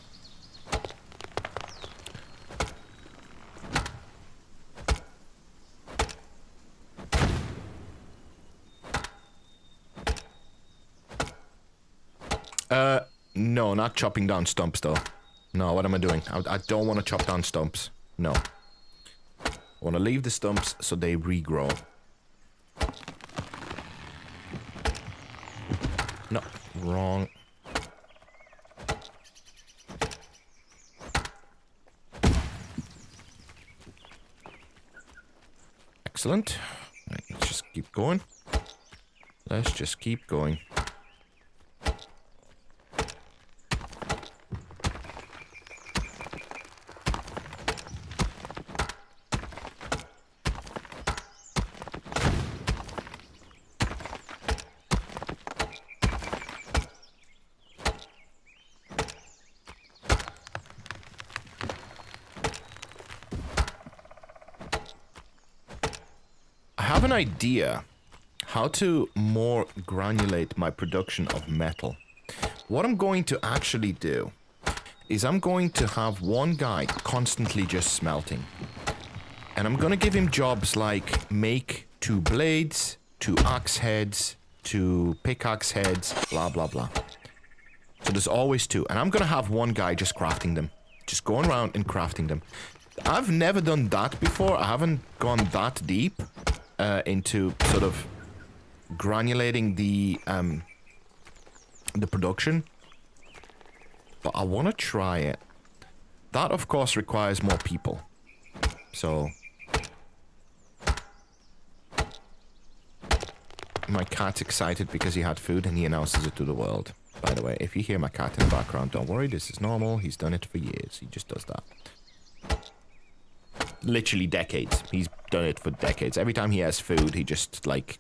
No, not chopping down stumps though. No, what am I doing? I don't want to chop down stumps. No. I want to leave the stumps so they regrow. No, wrong. Excellent. Right, let's just keep going. Let's just keep going. An idea how to more granulate my production of metal. What I'm going to actually do is I'm going to have one guy constantly just smelting, and I'm gonna give him jobs like make 2 blades, 2 axe heads, 2 pickaxe heads, blah blah blah. So there's always two. And I'm gonna have one guy just crafting them. Just going around and crafting them. I've never done that before. I haven't gone that deep into sort of granulating the production. But I want to try it. That, of course, requires more people. So... my cat's excited because he had food and he announces it to the world. By the way, if you hear my cat in the background, don't worry, this is normal. He's done it for years. He just does that. Literally decades. He's done it for decades. Every time he has food, he just, like...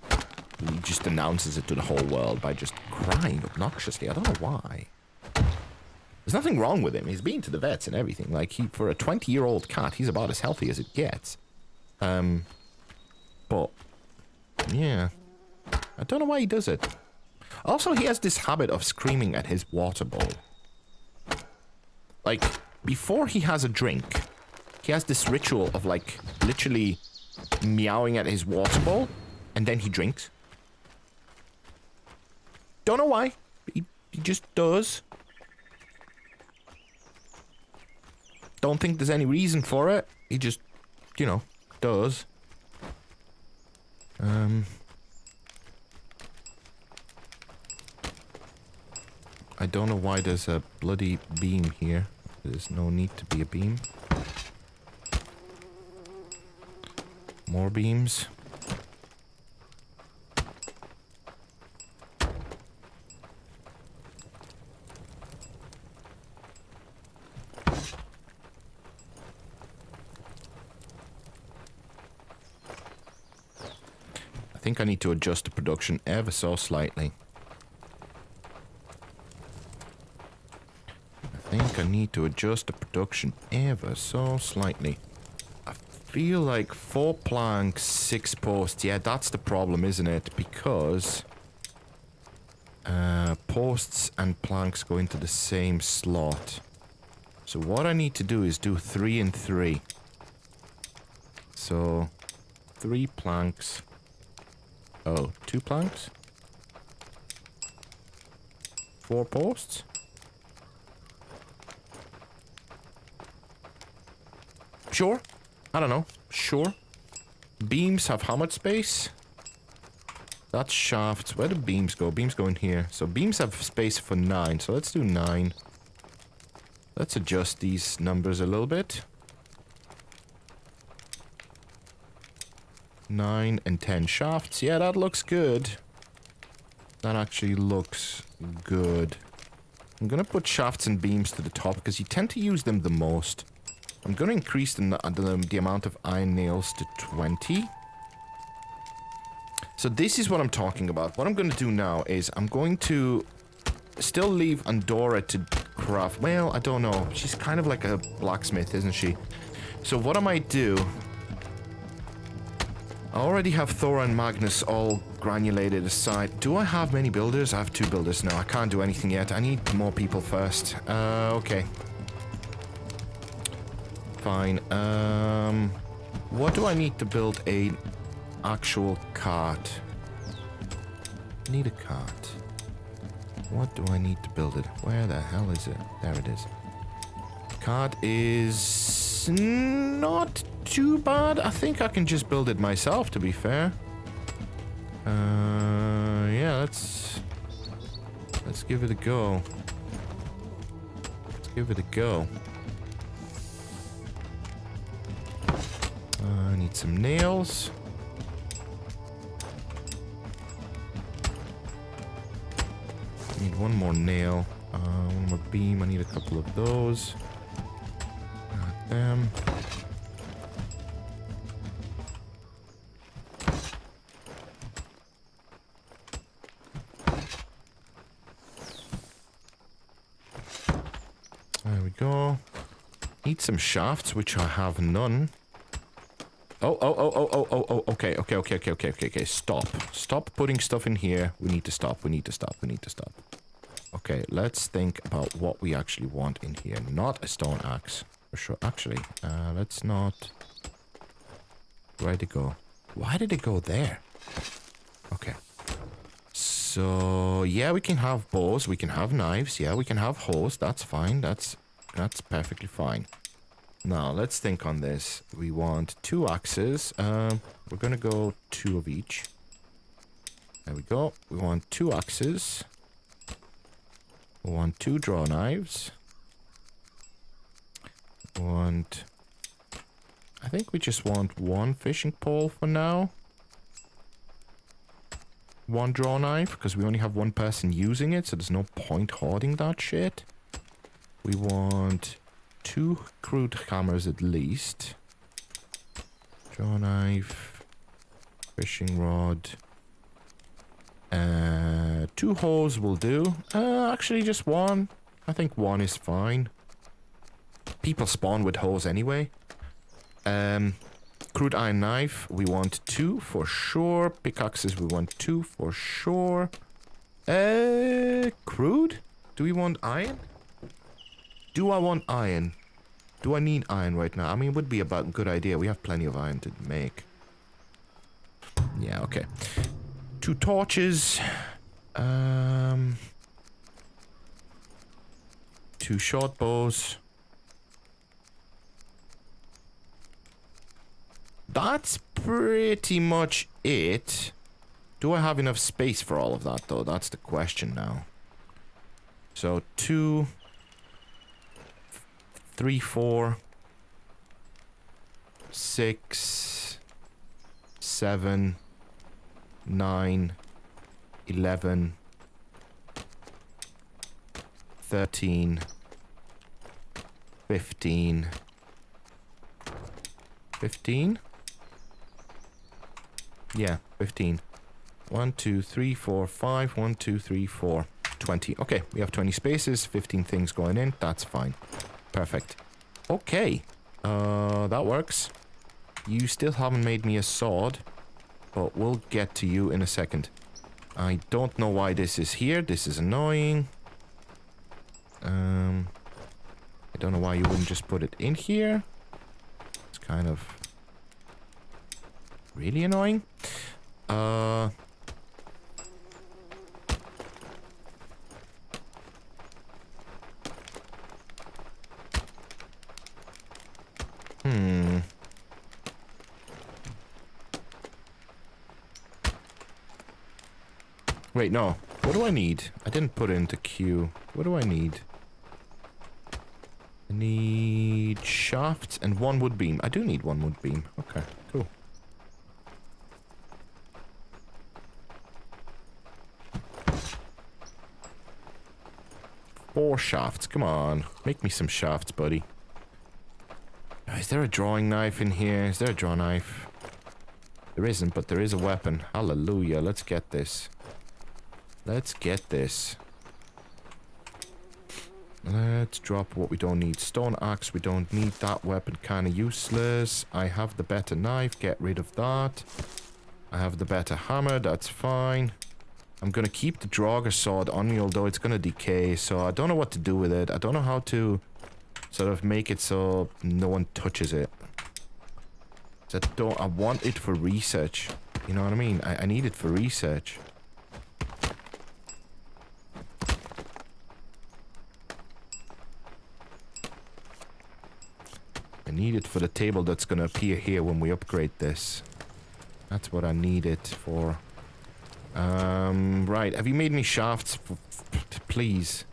he just announces it to the whole world by just crying obnoxiously. I don't know why. There's nothing wrong with him. He's been to the vets and everything. Like, for a 20-year-old cat, he's about as healthy as it gets. But... yeah... I don't know why he does it. Also, he has this habit of screaming at his water bowl. Like, before he has a drink, he has this ritual of, like, literally meowing at his water bowl, and then he drinks. Don't know why. He just does. Don't think there's any reason for it. He just, you know, does. I don't know why there's a bloody beam here. There's no need to be a beam. More beams. I think I need to adjust the production ever so slightly. I need to adjust the production ever so slightly. I feel like 4 planks, 6 posts. Yeah, that's the problem, isn't it? Because posts and planks go into the same slot. So what I need to do is do 3 and 3. So 3 planks. Oh, 2 planks? 4 posts? Sure. I don't know. Sure. Beams have how much space? That's shafts. Where do beams go? Beams go in here. So beams have space for 9. So let's do 9. Let's adjust these numbers a little bit. 9 and 10 shafts. Yeah, that looks good. That actually looks good. I'm gonna put shafts and beams to the top because you tend to use them the most. I'm going to increase the amount of iron nails to 20. So this is what I'm talking about. What I'm going to do now is I'm going to still leave Andorra to craft. Well, I don't know. She's kind of like a blacksmith, isn't she? So what I might do... I already have Thora and Magnus all granulated aside. Do I have many builders? I have 2 builders. No, I can't do anything yet. I need more people first. Okay. Fine. What do I need to build a actual cart? I need a cart. What do I need to build it? Where the hell is it? There it is. Cart is not too bad. I think I can just build it myself, to be fair. Yeah, let's give it a go. Let's give it a go. I need some nails. I need one more nail. One more beam. I need a couple of those. Got them. There we go. Need some shafts, which I have none. Oh, okay. Stop putting stuff in here. We need to stop. Okay, let's think about what we actually want in here. Not a stone axe. For sure. Actually, let's not... Where'd it go? Why did it go there? Okay. So, yeah, we can have bows, we can have knives, yeah, we can have hoes, that's fine, that's perfectly fine. Now, let's think on this. We want 2 axes, we're gonna go 2 of each. There we go, we want 2 axes. We want 2 draw knives. I think we just want 1 fishing pole for now. 1 draw knife, because we only have 1 person using it, so there's no point hoarding that shit. We want 2 crude hammers at least. Draw knife. Fishing rod. 2 hoes will do. Actually just 1. I think 1 is fine. People spawn with hoes anyway. Crude iron knife, we want 2 for sure. Pickaxes, we want 2 for sure. Crude? Do we want iron? Do I want iron? Do I need iron right now? I mean, it would be about a good idea. We have plenty of iron to make. Yeah, okay. 2 torches. 2 short bows. That's pretty much it. Do I have enough space for all of that, though? That's the question now. So, 2, 3, 4, 6, 7, 9, 11, 13, 15, 15? Yeah, 15. 1, 2, 3, 4, 5. 1, 2, 3, 4. 20. Okay, we have 20 spaces, 15 things going in. That's fine. Perfect. Okay. That works. You still haven't made me a sword, but we'll get to you in a second. I don't know why this is here. This is annoying. I don't know why you wouldn't just put it in here. It's kind of really annoying. Wait, no. What do I need? I didn't put it into queue. What do I need? I need shafts and 1 wood beam. I do need 1 wood beam. Okay, cool. Four shafts. Come on. Make me some shafts, buddy. Is there a drawing knife in here? Is there a draw knife? There isn't, but there is a weapon. Hallelujah. Let's get this. Let's get this. Let's drop what we don't need. Stone axe, we don't need that weapon. Kind of useless. I have the better knife. Get rid of that. I have the better hammer. That's fine. I'm going to keep the Draugr sword on me, although it's going to decay. So I don't know what to do with it. I don't know how to sort of make it so no one touches it. So I want it for research. You know what I mean? I need it for research. I need it for the table that's gonna appear here when we upgrade this. That's what I need it for. Right. Have you made me shafts? Please.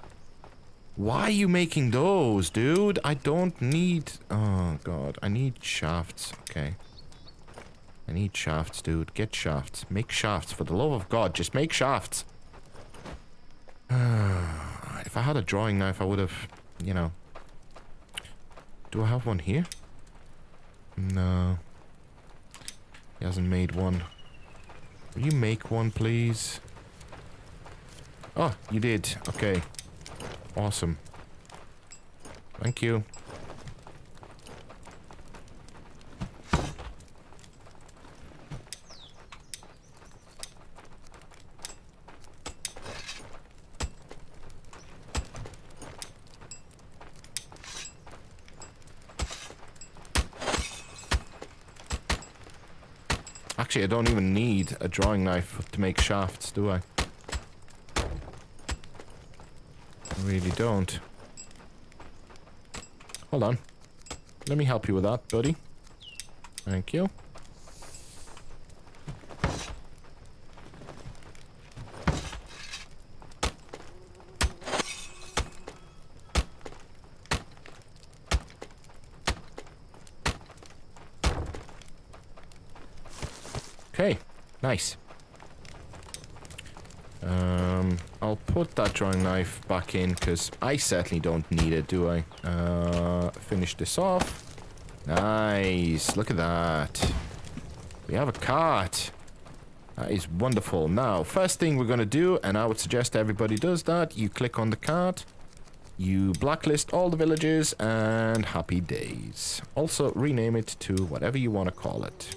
Why are you making those, dude? I don't need... Oh, God. I need shafts. Okay. I need shafts, dude. Get shafts. Make shafts. For the love of God, just make shafts. If I had a drawing knife, I would have, you know... Do I have one here? No. He hasn't made one. Will you make one, please? Oh, you did. Okay. Awesome. Thank you. Actually, I don't even need a drawing knife to make shafts, do I? really don't. Hold on. Let me help you with that, buddy. Thank you. Okay, nice. I'll put that drawing knife back in because I certainly don't need it, do I? Finish this off. Nice, look at that. We have a cart. That is wonderful. Now, first thing we're going to do, and I would suggest everybody does that, you click on the cart, you blacklist all the villages, and happy days. Also, rename it to whatever you want to call it.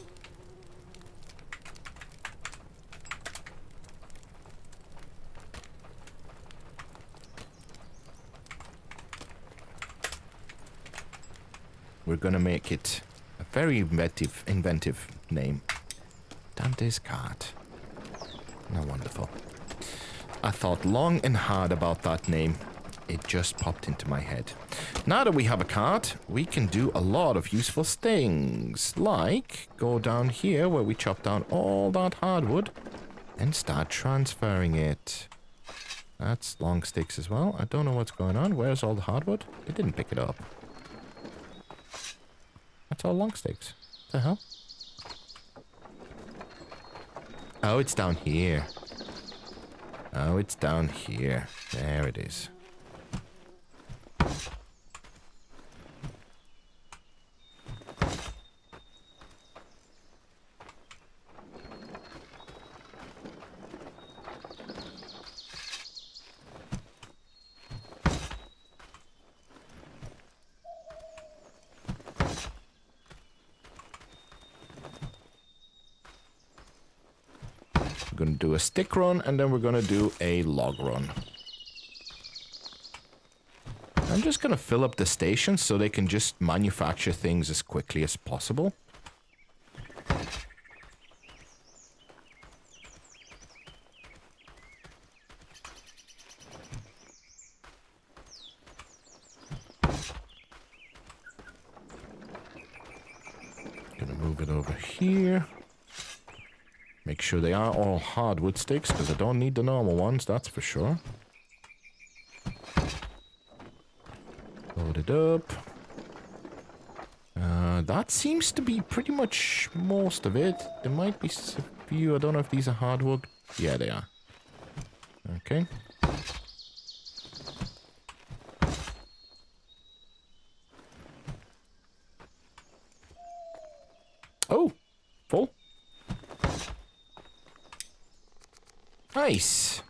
We're gonna make it a very inventive name. Dante's Cart. Now, wonderful. I thought long and hard about that name. It just popped into my head. Now that we have a cart, we can do a lot of useful things. Like, go down here where we chop down all that hardwood and start transferring it. That's long sticks as well. I don't know what's going on. Where's all the hardwood? It didn't pick it up. That's all long sticks. What the hell? Oh, it's down here. Oh, it's down here. There it is. We're going to do a stick run, and then we're going to do a log run. I'm just going to fill up the station so they can just manufacture things as quickly as possible. Gonna move it over here. Make sure they are all hardwood sticks, because I don't need the normal ones, that's for sure. Load it up. That seems to be pretty much most of it. There might be a few, I don't know if these are hardwood. Yeah, they are. Okay. Oh! Full. Nice.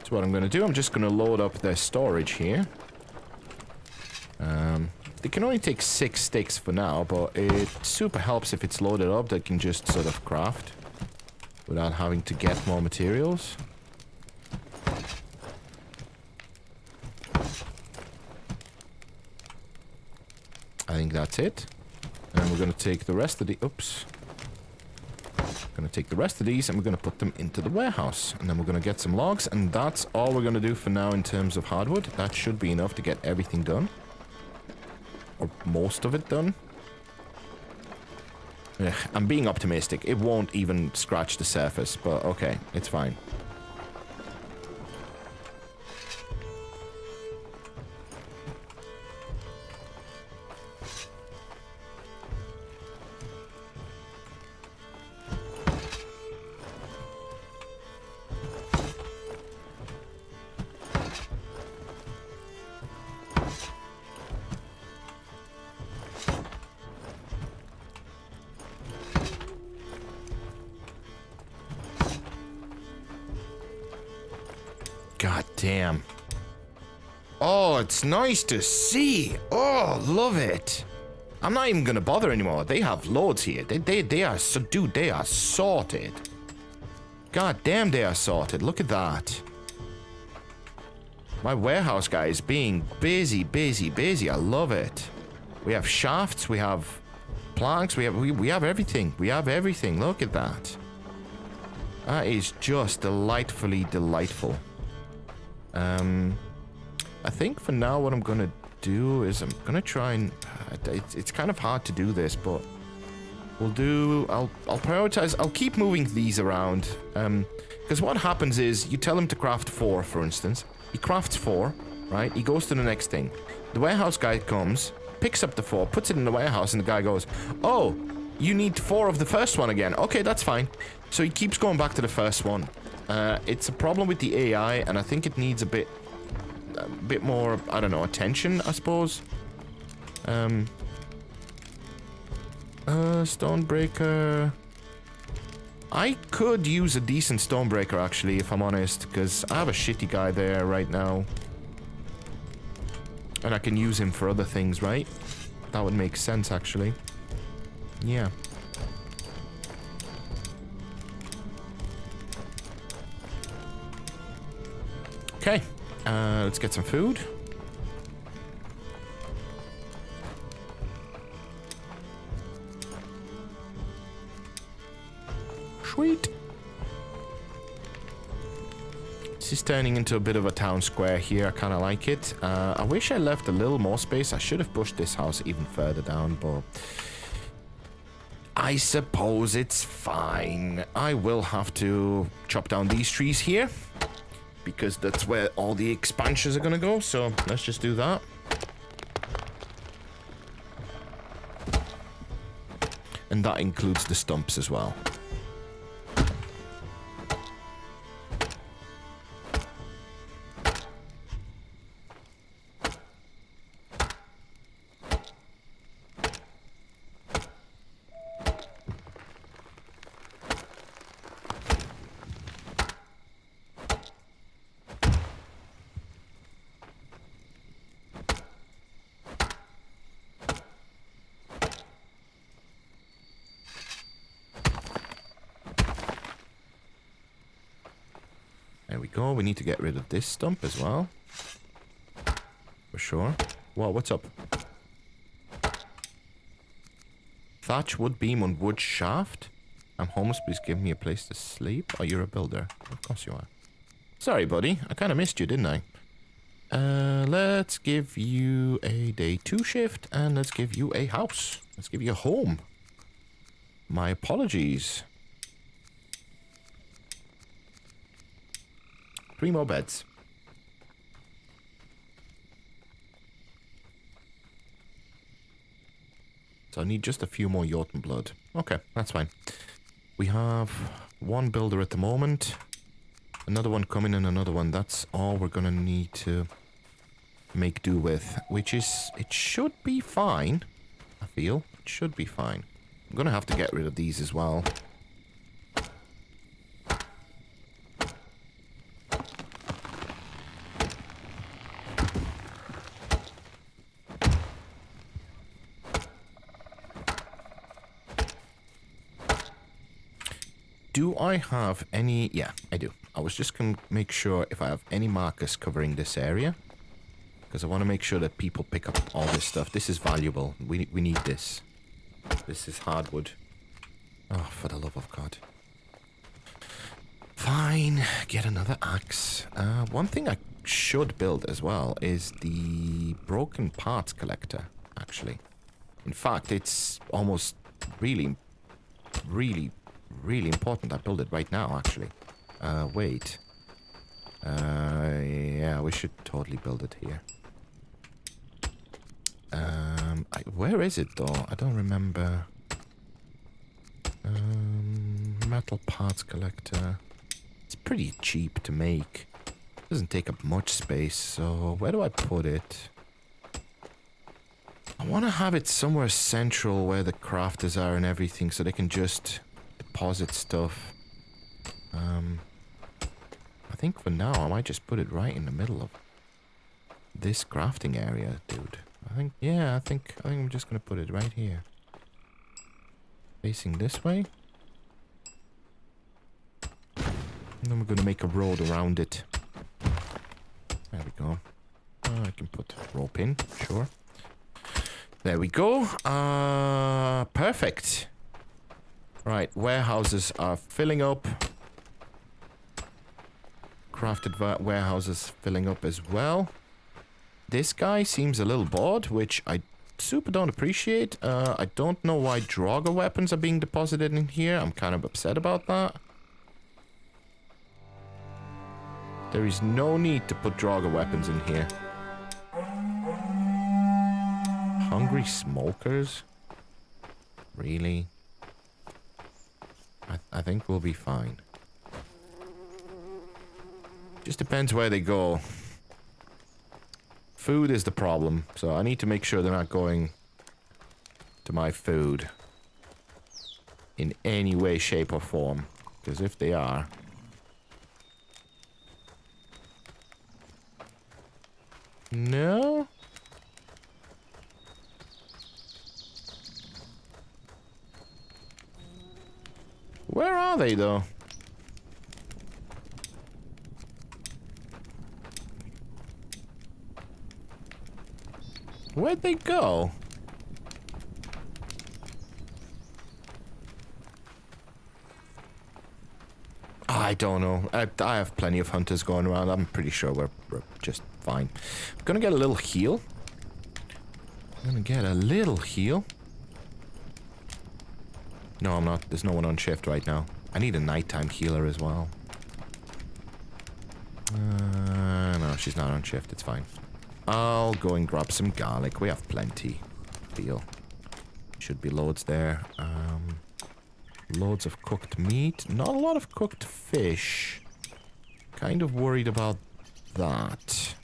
So what I'm going to do, I'm just going to load up their storage here. They can only take 6 sticks for now, but it super helps if it's loaded up. They can just sort of craft without having to get more materials. I think that's it. And we're going to take the rest of the... Oops. Going to take the rest of these and we're going to put them into the warehouse. And then we're going to get some logs. And that's all we're going to do for now in terms of hardwood. That should be enough to get everything done. Or most of it done. Ugh, I'm being optimistic. It won't even scratch the surface, but okay, it's fine. God damn. Oh, it's nice to see. Oh, love it. I'm not even gonna bother anymore. They have loads here. They are so, dude, they are sorted. God damn, they are sorted. Look at that. My warehouse guy is being busy, busy, busy. I love it. We have shafts, we have planks, we have everything. We have everything. Look at that. That is just delightfully delightful. I think for now what I'm gonna do is I'm gonna try and it's kind of hard to do this, but we'll do I'll prioritize. I'll keep moving these around, because what happens is you tell him to craft 4, for instance. He crafts 4, right? He goes to the next thing. The warehouse guy comes, picks up the 4, puts it in the warehouse, and the guy goes, "Oh, you need 4 of the first one again." Okay, that's fine. So he keeps going back to the first one. It's a problem with the AI, and I think it needs a bit more, I don't know, attention, I suppose. Stonebreaker. I could use a decent Stonebreaker, actually, if I'm honest, because I have a shitty guy there right now. And I can use him for other things, right? That would make sense, actually. Yeah. Okay. Let's get some food. Sweet. This is turning into a bit of a town square here. I kind of like it. I wish I left a little more space. I should have pushed this house even further down, but I suppose it's fine. I will have to chop down these trees here, because that's where all the expansions are going to go. So let's just do that. And that includes the stumps as well. There we go. We need to get rid of this stump as well. For sure. Whoa, what's up? Thatch, wood beam, and wood shaft. I'm homeless, please give me a place to sleep. Oh, you're a builder. Of course you are. Sorry, buddy. I kind of missed you, didn't I? Let's give you a day 2 shift, and let's give you a house. Let's give you a home. My apologies. 3 more beds. So I need just a few more Jotun blood. Okay, that's fine. We have 1 builder at the moment. Another one coming and another one. That's all we're gonna need to make do with. Which is, it should be fine. I feel it should be fine. I'm gonna have to get rid of these as well. Do I have any... Yeah, I do. I was just going to make sure if I have any markers covering this area. Because I want to make sure that people pick up all this stuff. This is valuable. We need this. This is hardwood. Oh, for the love of God. Fine. Get another axe. One thing I should build as well is the broken parts collector, actually. In fact, it's almost really important. I build it right now, actually. Wait. Yeah, we should totally build it here. Where is it, though? I don't remember. Metal parts collector. It's pretty cheap to make. Doesn't take up much space, so where do I put it? I want to have it somewhere central where the crafters are and everything, so they can just deposit stuff. I think for now I might just put it right in the middle of this crafting area, dude. I think I'm just gonna put it right here. And then we're gonna make a road around it. There we go. I can put rope in, sure. There we go. Perfect. Right, warehouses are filling up. Crafted warehouses filling up as well. This guy seems a little bored, which I super don't appreciate. I don't know why Draugr weapons are being deposited in here. I'm kind of upset about that. There is no need to put Draugr weapons in here. Hungry smokers? Really? I think we'll be fine. Just depends where they go. Food is the problem, so I need to make sure they're not going to my food in any way, shape, or form. Because if they are... No? Where are they, though? Where'd they go? I don't know. I have plenty of hunters going around. I'm pretty sure we're just fine. I'm gonna get a little heal. No, I'm not. There's no one on shift right now. I need a nighttime healer as well. No, she's not on shift. It's fine. I'll go and grab some garlic. We have plenty. Feel. Should be loads there. Loads of cooked meat. Not a lot of cooked fish. Kind of worried about that.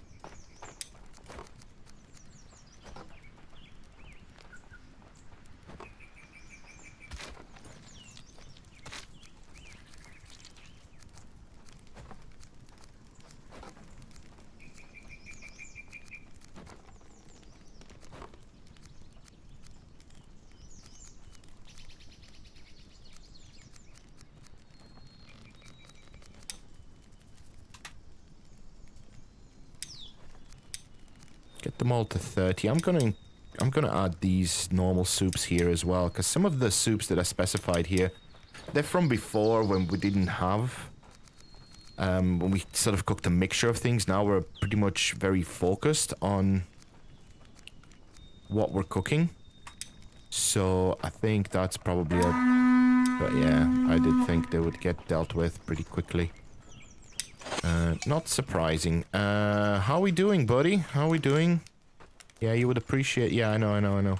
Get them all to 30. I'm gonna add these normal soups here as well, because some of the soups that are specified here, they're from before when we didn't have, when we sort of cooked a mixture of things. Now we're pretty much very focused on what we're cooking. So I think that's probably it. But yeah, I did think they would get dealt with pretty quickly. Not surprising. How we doing, buddy? How we doing? Yeah, you would appreciate... Yeah, I know.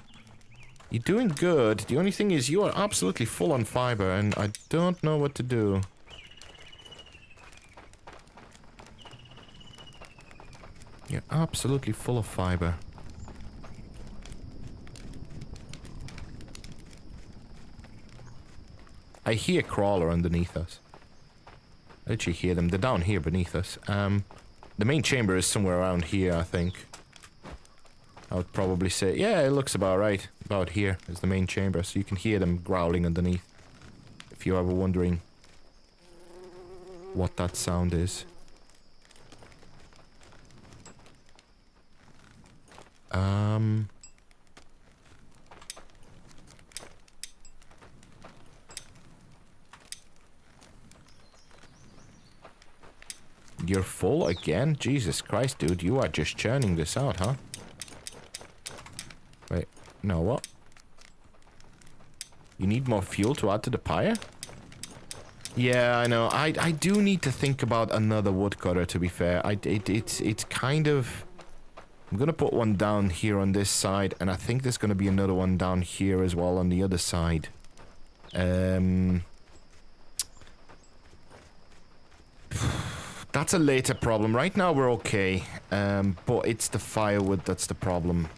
You're doing good. The only thing is you are absolutely full on fiber, and I don't know what to do. You're absolutely full of fiber. I hear crawler underneath us. I literally hear them. They're down here beneath us. The main chamber is somewhere around here, I think. I would probably say... Yeah, it looks about right. About here is the main chamber, so you can hear them growling underneath. If you're ever wondering what that sound is. You're full again? Jesus Christ, dude. You are just churning this out, huh? Wait. No, what? You need more fuel to add to the pyre? Yeah, I know. I do need to think about another woodcutter, to be fair. It's kind of... I'm gonna put one down here on this side, and I think there's gonna be another one down here as well on the other side. That's a later problem. Right now we're okay, but it's the firewood that's the problem.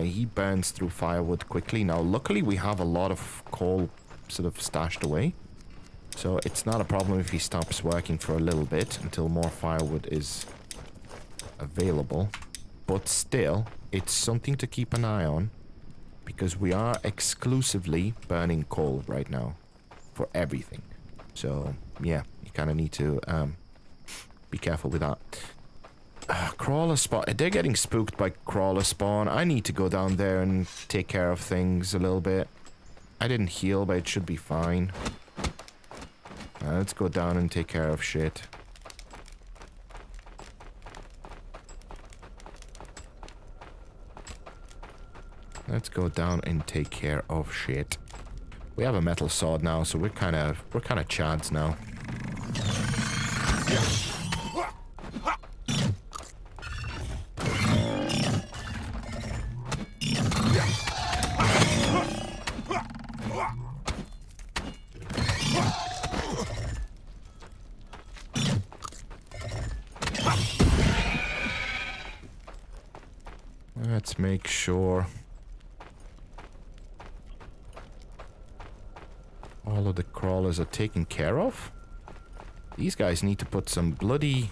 He burns through firewood quickly. Now, luckily we have a lot of coal sort of stashed away, so it's not a problem if he stops working for a little bit until more firewood is available. But still, it's something to keep an eye on, because we are exclusively burning coal right now for everything. So, yeah, you kind of need to be careful with that. Crawler spawn. They're getting spooked by crawler spawn. I need to go down there and take care of things a little bit. I didn't heal, but it should be fine. Let's go down and take care of shit. Let's go down and take care of shit. We have a metal sword now, so we're kind of chads now. Let's make sure all of the crawlers are taken care of. These guys need to put some bloody...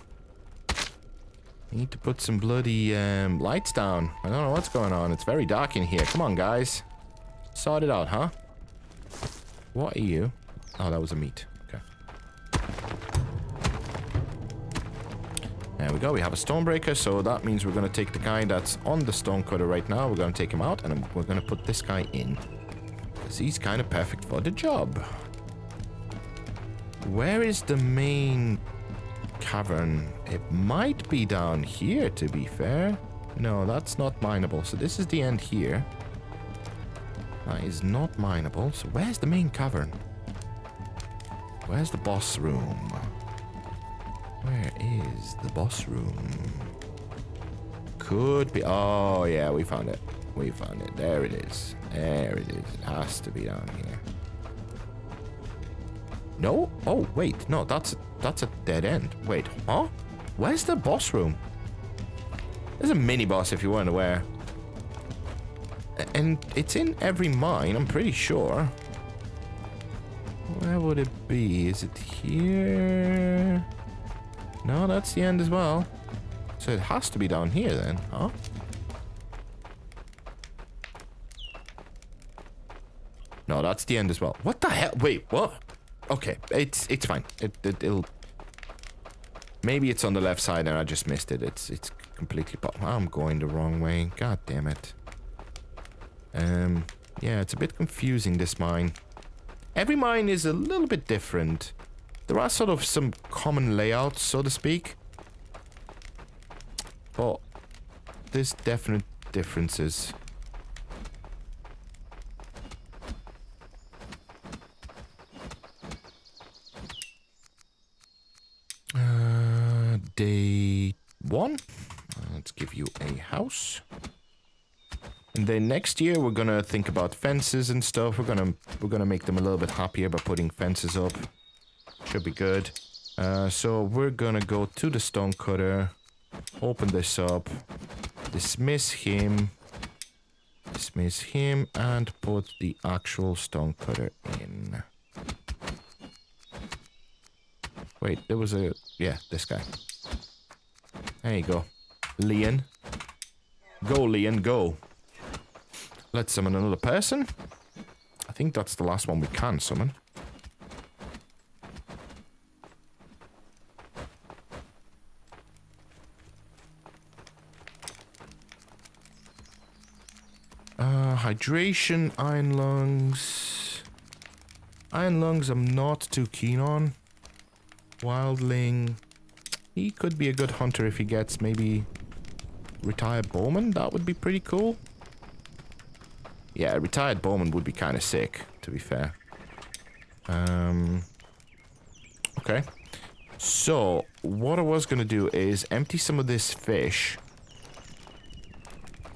lights down. I don't know what's going on. It's very dark in here. Come on, guys. Sort it out, huh? What are you? Oh, that was a meat. Okay. There we go. We have a stonebreaker, so that means we're going to take the guy that's on the stonecutter right now. We're going to take him out, and we're going to put this guy in. Because he's kind of perfect for the job. Where is the main cavern? It might be down here, to be fair. No, that's not mineable. So this is the end here. That is not mineable. So where's the main cavern? Where's the boss room? Where is the boss room? Could be... Oh, yeah, we found it. We found it. There it is. There it is. It has to be down here. No? Oh, wait. No, that's a dead end. Wait, huh? Where's the boss room? There's a mini-boss if you weren't aware. And it's in every mine, I'm pretty sure. Where would it be? Is it here? No, that's the end as well. So it has to be down here then, huh? No, that's the end as well. What the hell? Wait, what? Okay, it's fine. It'll... Maybe it's on the left side and I just missed it. It's completely... I'm going the wrong way. God damn it. Yeah, it's a bit confusing, this mine. Every mine is a little bit different. There are sort of some common layouts, so to speak. But there's definite differences. Day 1. Let's give you a house. And then next year we're gonna think about fences and stuff. We're gonna make them a little bit happier by putting fences up. Should be good. So we're gonna go to the stonecutter, open this up, dismiss him, and put the actual stonecutter in. Wait, there was a... Yeah, this guy. There you go. Leon. Go, Leon, go. Let's summon another person. I think that's the last one we can summon. Hydration, iron lungs. Iron lungs I'm not too keen on. Wildling. He could be a good hunter if he gets maybe retired bowman. That would be pretty cool. Yeah, a retired bowman would be kind of sick, to be fair. Okay. So, what I was going to do is empty some of this fish.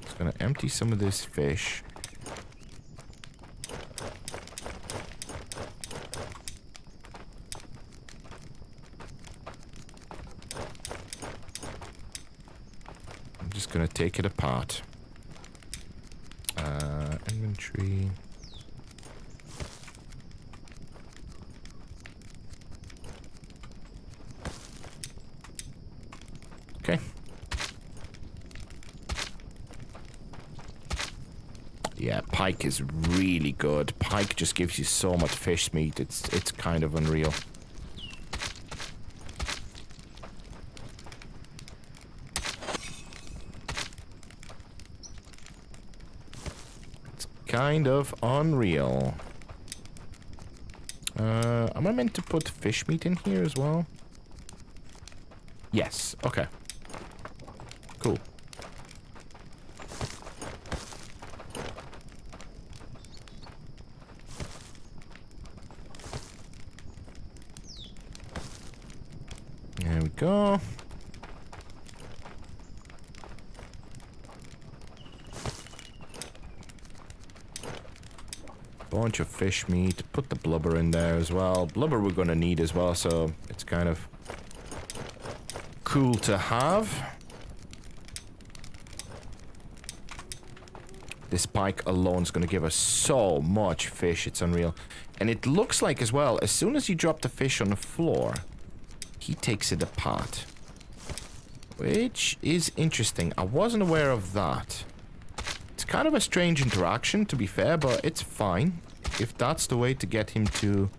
Just going to empty some of this fish. I'm just going to take it apart. Inventory. Okay. Yeah, pike is really good. Pike just gives you so much fish meat. It's kind of unreal. kind of unreal. Am I meant to put fish meat in here as well? Yes. Okay. Cool. There we go. Bunch of fish meat. Put the blubber in there as well. Blubber we're gonna need as well, so it's kind of cool to have. This pike alone is gonna give us so much fish, it's unreal. And it looks like as well, as soon as you drop the fish on the floor, he takes it apart. Which is interesting. I wasn't aware of that. It's kind of a strange interaction, to be fair, but it's fine. If that's the way to get him to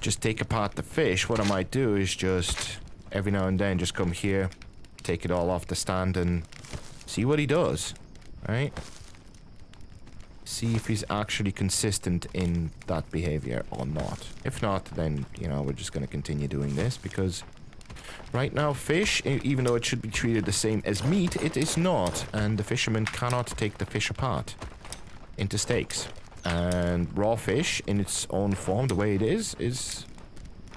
just take apart the fish, what I might do is just every now and then just come here, take it all off the stand and see what he does, right? See if he's actually consistent in that behavior or not. If not, then, you know, we're just going to continue doing this because right now fish, even though it should be treated the same as meat, it is not. And the fisherman cannot take the fish apart into steaks. And raw fish in its own form, the way it is,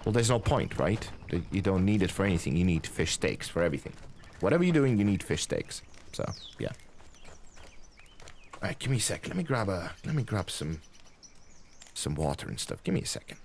well, there's no point, right? You don't need it for anything. You need fish steaks for everything. Whatever you're doing, you need fish steaks. So, yeah. Alright, give me a sec. Let me grab some water and stuff. Give me a second.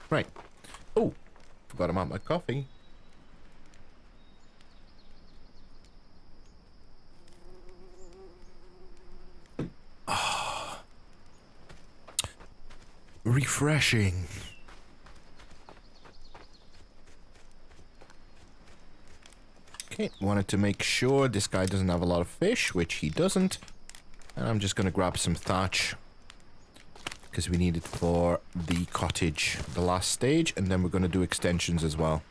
Right. Oh, forgot about my coffee. Ah, refreshing. Okay, wanted to make sure this guy doesn't have a lot of fish, which he doesn't. And I'm just gonna grab some thatch because we need it for the cottage, the last stage, and then we're going to do extensions as well.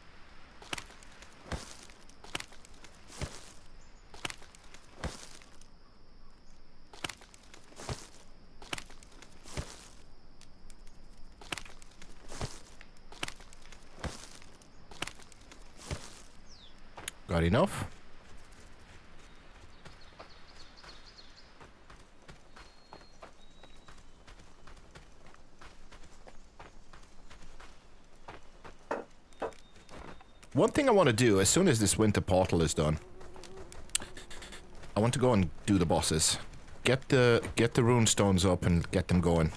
Got enough? One thing I want to do, as soon as this winter portal is done, I want to go and do the bosses. Get the rune stones up and get them going.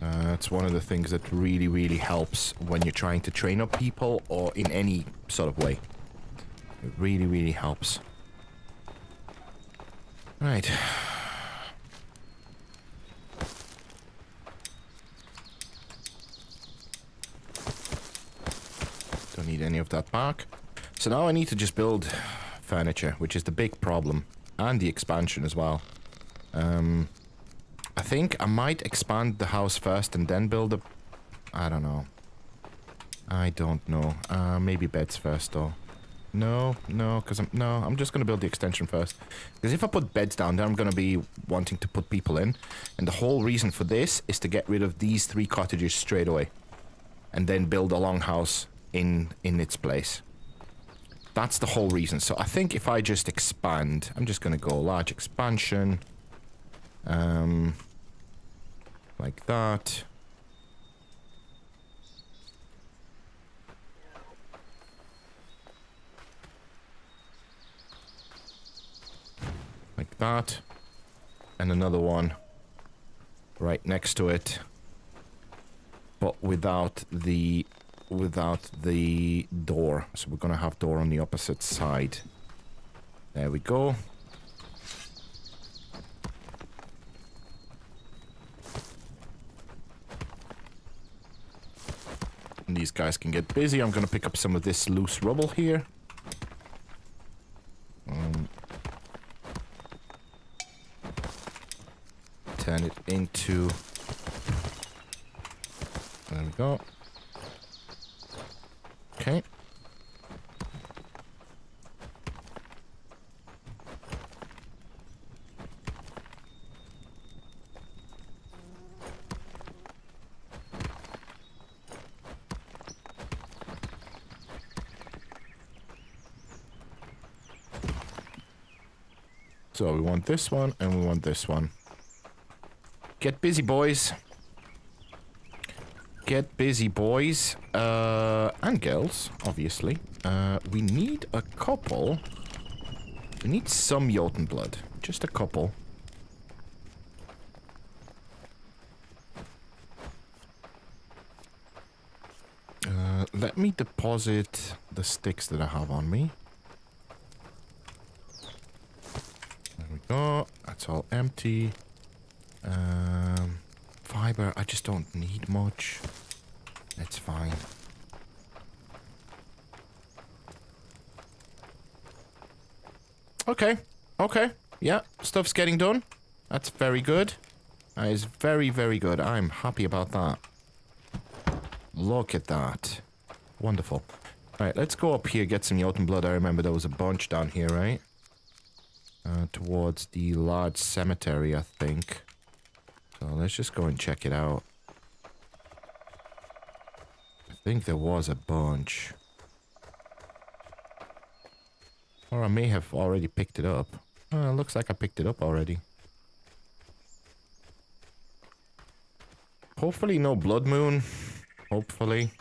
It's one of the things that really, really helps when you're trying to train up people or in any sort of way. It really, really helps. Right. Don't need any of that bark. So now I need to just build furniture, which is the big problem. And the expansion as well. I think I might expand the house first and then build a... I don't know. I don't know. Maybe beds first though. No, because I'm just going to build the extension first. Because if I put beds down, then I'm going to be wanting to put people in. And the whole reason for this is to get rid of these 3 cottages straight away. And then build a longhouse in its place. That's the whole reason. So I think if I just expand, I'm just going to go large expansion. Like that. Like that. And another one right next to it. But without the door. So we're gonna have door on the opposite side. There we go. And these guys can get busy. I'm gonna pick up some of this loose rubble here. turn it into... There we go. Okay. So we want this one, and we want this one. Get busy, boys. Get busy, boys. And girls, obviously. We need a couple. We need some Jotun blood. Just a couple. Let me deposit the sticks that I have on me. Oh, that's all empty. Fiber, I just don't need much. It's fine. Okay, okay. Yeah, stuff's getting done. That's very good. That is very, very good. I'm happy about that. Look at that. Wonderful. Alright, let's go up here, get some Jotun blood. I remember there was a bunch down here, right? Towards the large cemetery, I think. So let's just go and check it out. I think there was a bunch. Or I may have already picked it up. Looks like I picked it up already. Hopefully no blood moon. Hopefully.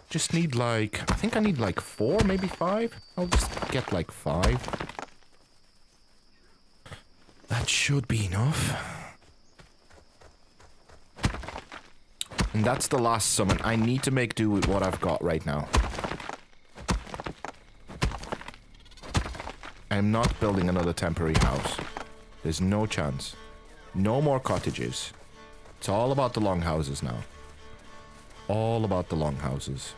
Just need like, I think I need like 4, maybe 5. I'll just get like 5. That should be enough. And that's the last summon. I need to make do with what I've got right now. I'm not building another temporary house. There's no chance. No more cottages. It's all about the longhouses now. All about the longhouses.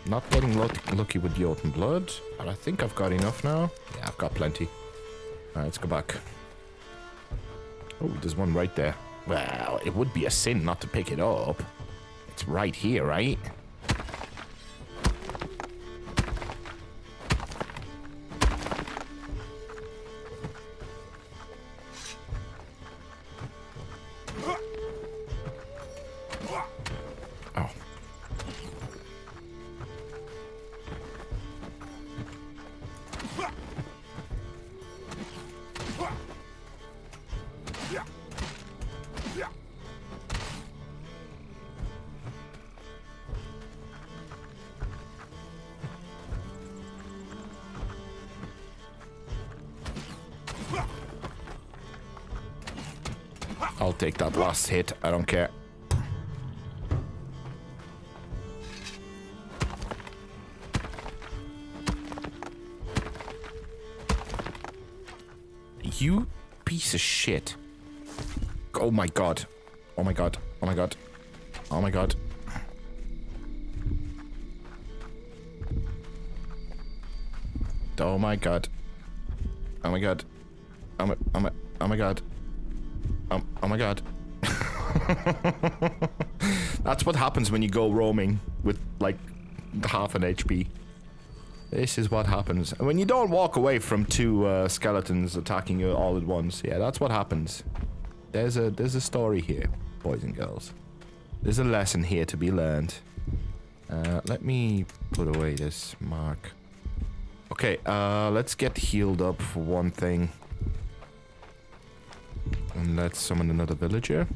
Not getting lucky with Jotun blood, but I think I've got enough now. Yeah, I've got plenty. Alright, let's go back. Oh, there's one right there. Well, it would be a sin not to pick it up. It's right here, right? I'll take that last hit. I don't care. You piece of shit. Oh my god. Oh my god. Oh my god. Oh my god. Oh my god. Oh my god. Oh my god. Oh my god. That's what happens when you go roaming with like half an HP. This is what happens. When you don't walk away from 2 skeletons attacking you all at once. Yeah, that's what happens. There's a story here, boys and girls. There's a lesson here to be learned. Let me put away this mark. Okay, let's get healed up for one thing. And let's summon another villager.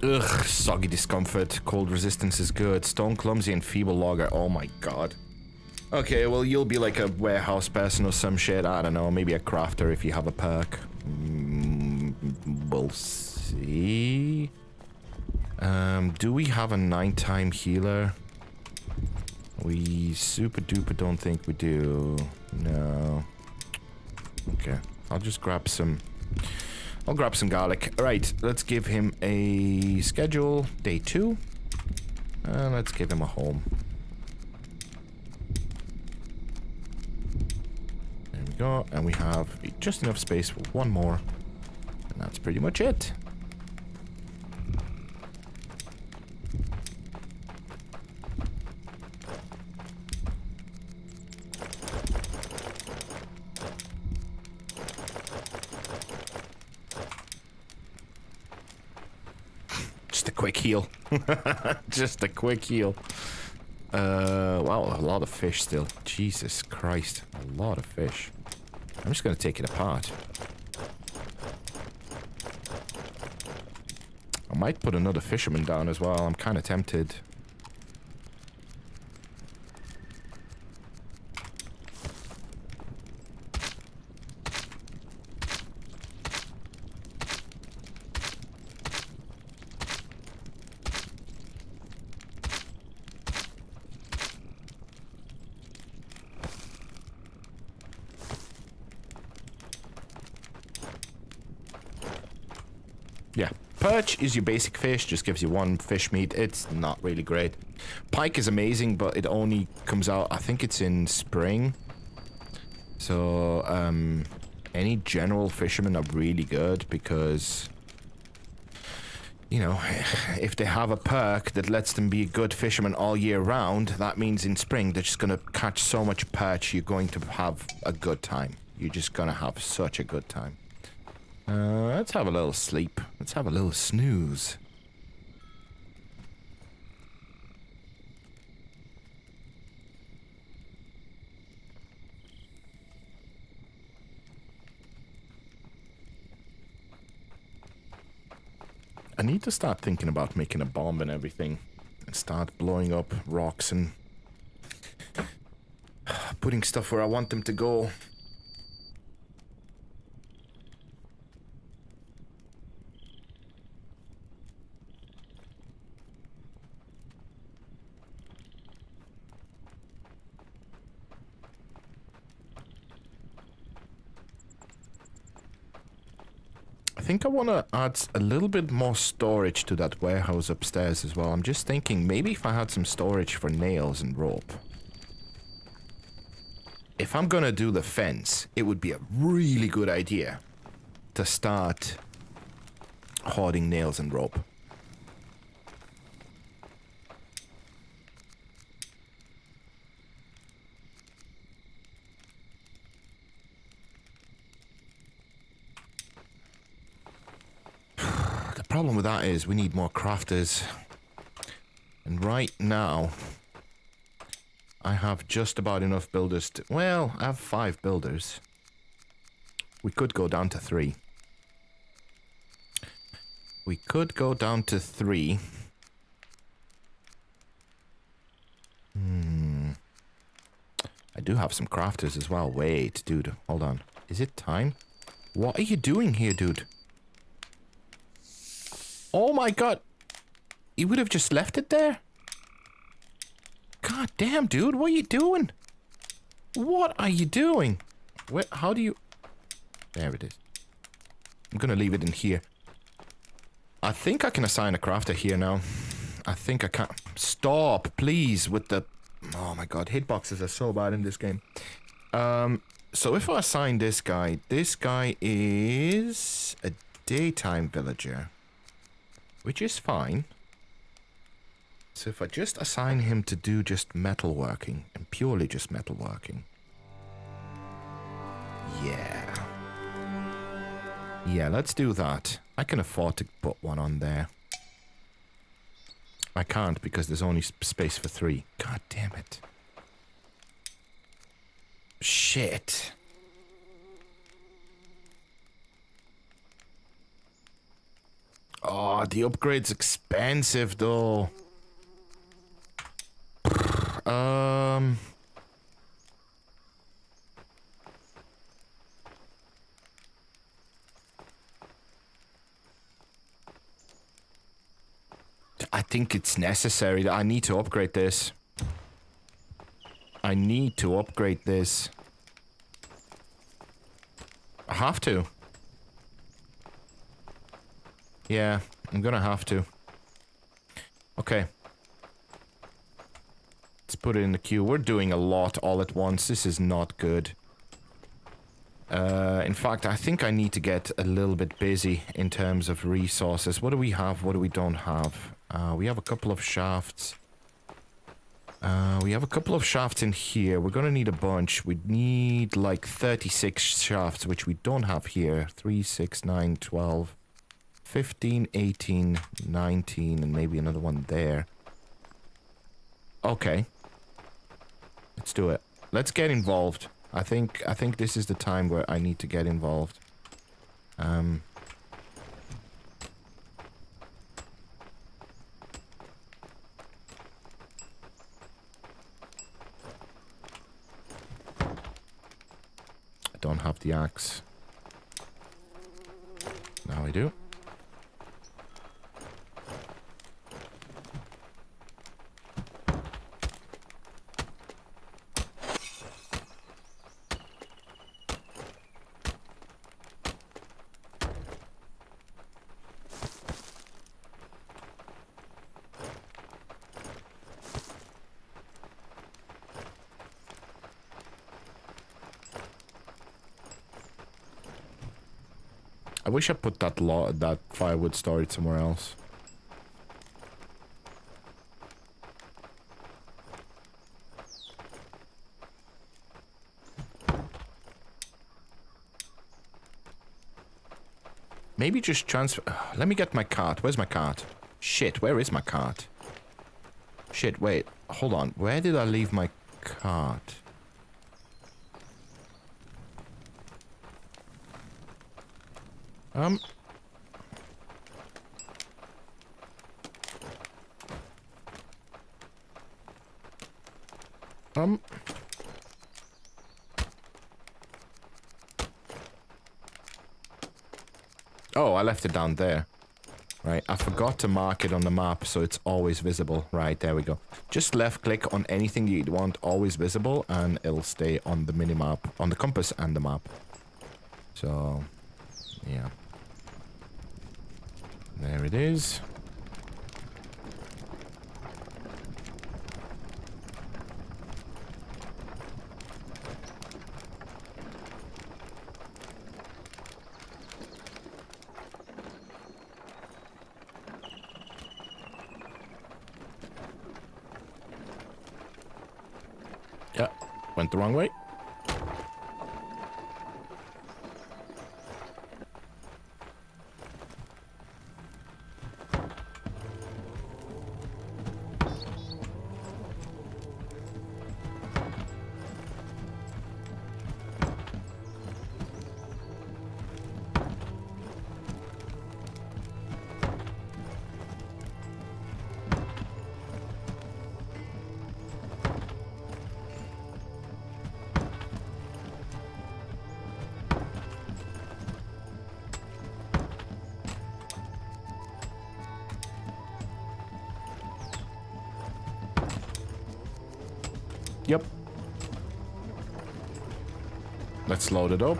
Ugh, soggy discomfort. Cold resistance is good. Stone clumsy and feeble logger. Oh my god. Okay, well, you'll be like a warehouse person or some shit. I don't know. Maybe a crafter if you have a perk. We'll see. Do we have a 9-time healer? We super duper don't think we do. No. Okay. I'll just grab some... I'll grab some garlic. Alright, let's give him a schedule. Day 2. And let's give him a home. There we go. And we have just enough space for one more. And that's pretty much it. Just a quick heal. Just a quick heal. Wow, a lot of fish still. Jesus Christ. A lot of fish. I'm just gonna take it apart. I might put another fisherman down as well. I'm kind of tempted. Yeah, perch is your basic fish, just gives you one fish meat. It's not really great. Pike is amazing, but it only comes out, I think it's in spring. So, any general fishermen are really good because, you know, if they have a perk that lets them be a good fisherman all year round, that means in spring they're just gonna catch so much perch, you're going to have a good time. You're just gonna have such a good time. Let's have a little sleep. Let's have a little snooze. I need to start thinking about making a bomb and everything. And start blowing up rocks and putting stuff where I want them to go. I think I want to add a little bit more storage to that warehouse upstairs as well. I'm just thinking maybe if I had some storage for nails and rope. If I'm gonna do the fence, it would be a really good idea to start hoarding nails and rope. The problem with that is we need more crafters. And right now, I have just about enough builders to... Well, I have 5 builders. We could go down to 3. We could go down to 3. I do have some crafters as well. Wait, dude. Hold on. Is it time? What are you doing here, dude? Oh my god. You would have just left it there? God damn, dude. What are you doing? What are you doing? Where, how do you... There it is. I'm gonna leave it in here. I think I can assign a crafter here now. I think I can. Stop, please, with the... Oh my god, hitboxes are so bad in this game. So if I assign this guy is a daytime villager, which is fine. So if I just assign him to do just metalworking, and purely just metalworking. Yeah. Yeah, let's do that. I can afford to put one on there. I can't because there's only space for 3. God damn it. Shit. Oh, the upgrade's expensive though. Um... I think it's necessary. I need to upgrade this. I need to upgrade this. I have to. Yeah, I'm gonna have to. Okay. Let's put it in the queue. We're doing a lot all at once. This is not good. In fact, I think I need to get a little bit busy in terms of resources. What do we have? What do we don't have? We have a couple of shafts. We have a couple of shafts in here. We're gonna need a bunch. We need like 36 shafts, which we don't have here. 3, 6, 9, 12, 15, 18, 19, and maybe another one there. Okay. Let's do it. Let's get involved. I think this is the time where I need to get involved. I don't have the axe. Now I do. I wish I put that firewood storage somewhere else. Maybe just transfer... Let me get my cart. Where's my cart? Shit, where is my cart? Shit, wait. Hold on. Where did I leave my cart? Oh, I left it down there. Right, I forgot to mark it on the map, so it's always visible. Right, there we go. Just left click on anything you'd want always visible, and it'll stay on the minimap, on the compass and the map. So, yeah. There it is. Yeah, went the wrong way. Yep. Let's load it up.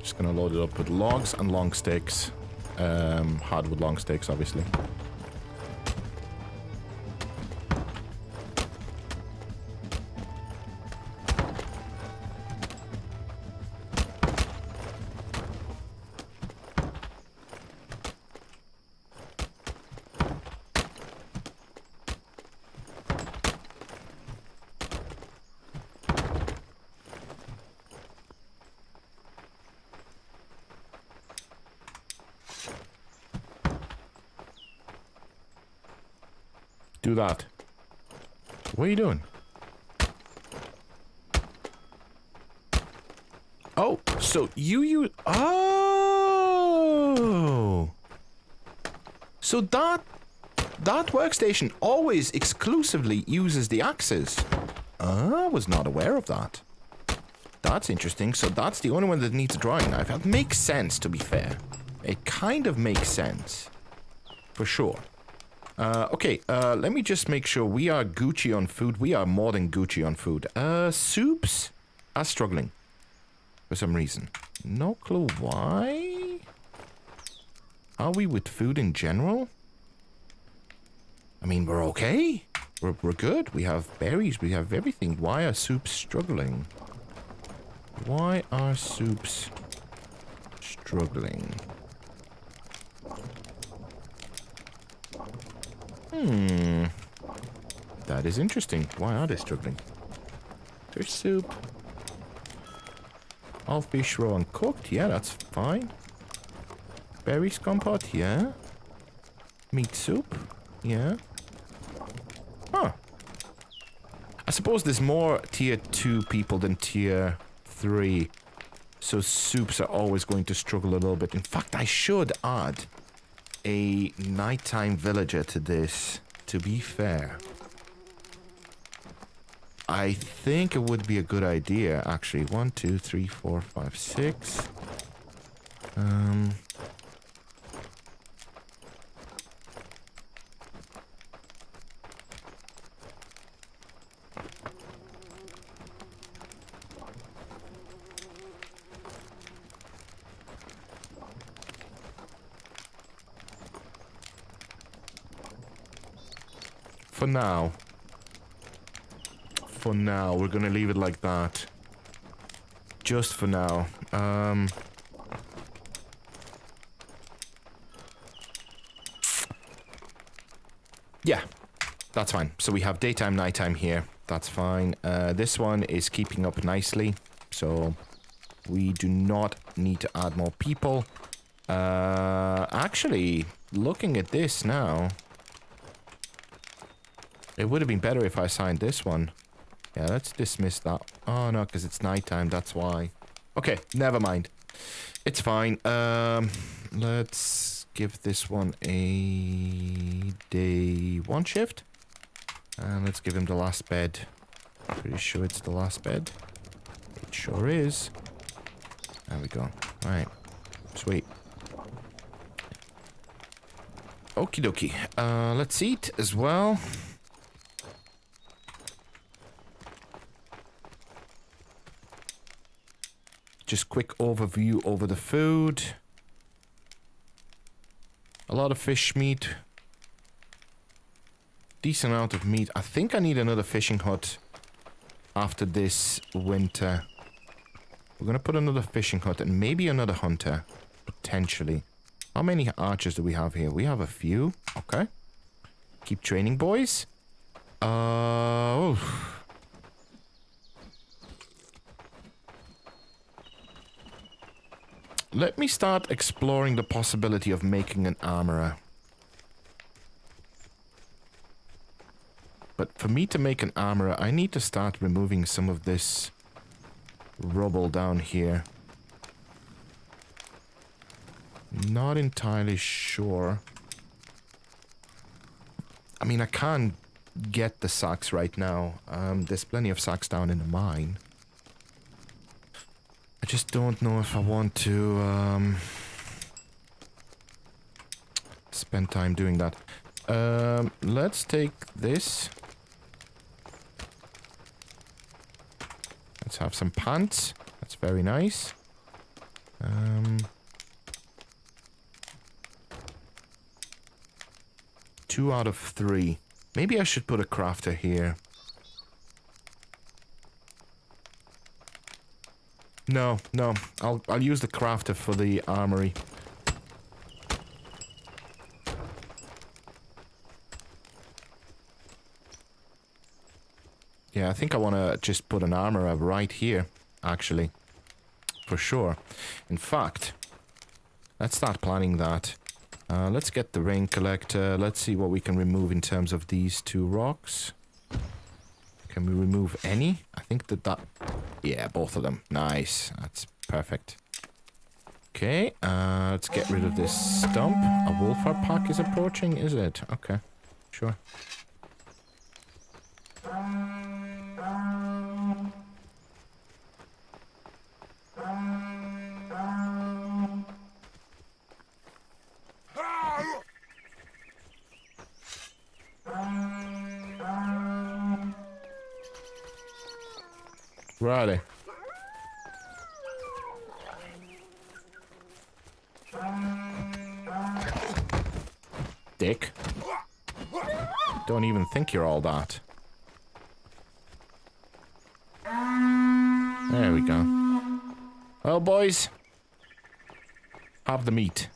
Just gonna load it up with logs and long sticks. Hardwood long sticks, obviously. Do that. What are you doing? Oh, so you... Oh! So that workstation always exclusively uses the axes. I was not aware of that. That's interesting. So that's the only one that needs a drawing knife. That makes sense, to be fair. It kind of makes sense. For sure. Okay, let me just make sure we are Gucci on food. We are more than Gucci on food. Soups are struggling. For some reason. No clue why. Are we with food in general? I mean, we're okay. We're good. We have berries. We have everything. Why are soups struggling? Why are soups struggling? That is interesting. Why are they struggling? There's soup. All fish raw and cooked. Yeah, that's fine. Berry scompot. Yeah. Meat soup. Yeah. Huh. I suppose there's more tier 2 people than tier 3. So soups are always going to struggle a little bit. In fact, I should add a nighttime villager to this, to be fair. I think it would be a good idea, actually. 1, 2, 3, 4, 5, 6. For now, we're gonna leave it like that. Just for now. Yeah, that's fine. So we have daytime, nighttime here. That's fine. This one is keeping up nicely. So we do not need to add more people. Actually, looking at this now, it would have been better if I signed this one. Yeah, let's dismiss that. Oh, no, because it's nighttime. That's why. Okay, never mind. It's fine. Let's give this one a day 1 shift. And let's give him the last bed. Pretty sure it's the last bed. It sure is. There we go. Alright. Sweet. Okie dokie. Let's eat as well. Just quick overview over the food. A lot of fish meat. Decent amount of meat. I think I need another fishing hut after this winter. We're gonna put another fishing hut and maybe another hunter. Potentially. How many archers do we have here? We have a few. Okay. Keep training, boys. Let me start exploring the possibility of making an armorer. But for me to make an armorer, I need to start removing some of this rubble down here. Not entirely sure. I mean, I can't get the sacks right now. There's plenty of sacks down in the mine. I just don't know if I want to spend time doing that. Let's take this. Let's have some pants. That's very nice. 2 out of 3. Maybe I should put a crafter here. No. I'll use the crafter for the armory. Yeah, I think I want to just put an armorer right here, actually. For sure. In fact, let's start planning that. Let's get the rain collector. Let's see what we can remove in terms of these 2 rocks. Can we remove any? I think that... Yeah, both of them. Nice. That's perfect. Okay, let's get rid of this stump. A wolfhard pack is approaching, is it? Okay, sure. Where are they? Dick. Don't even think you're all that. There we go. Well, boys. Have the meat.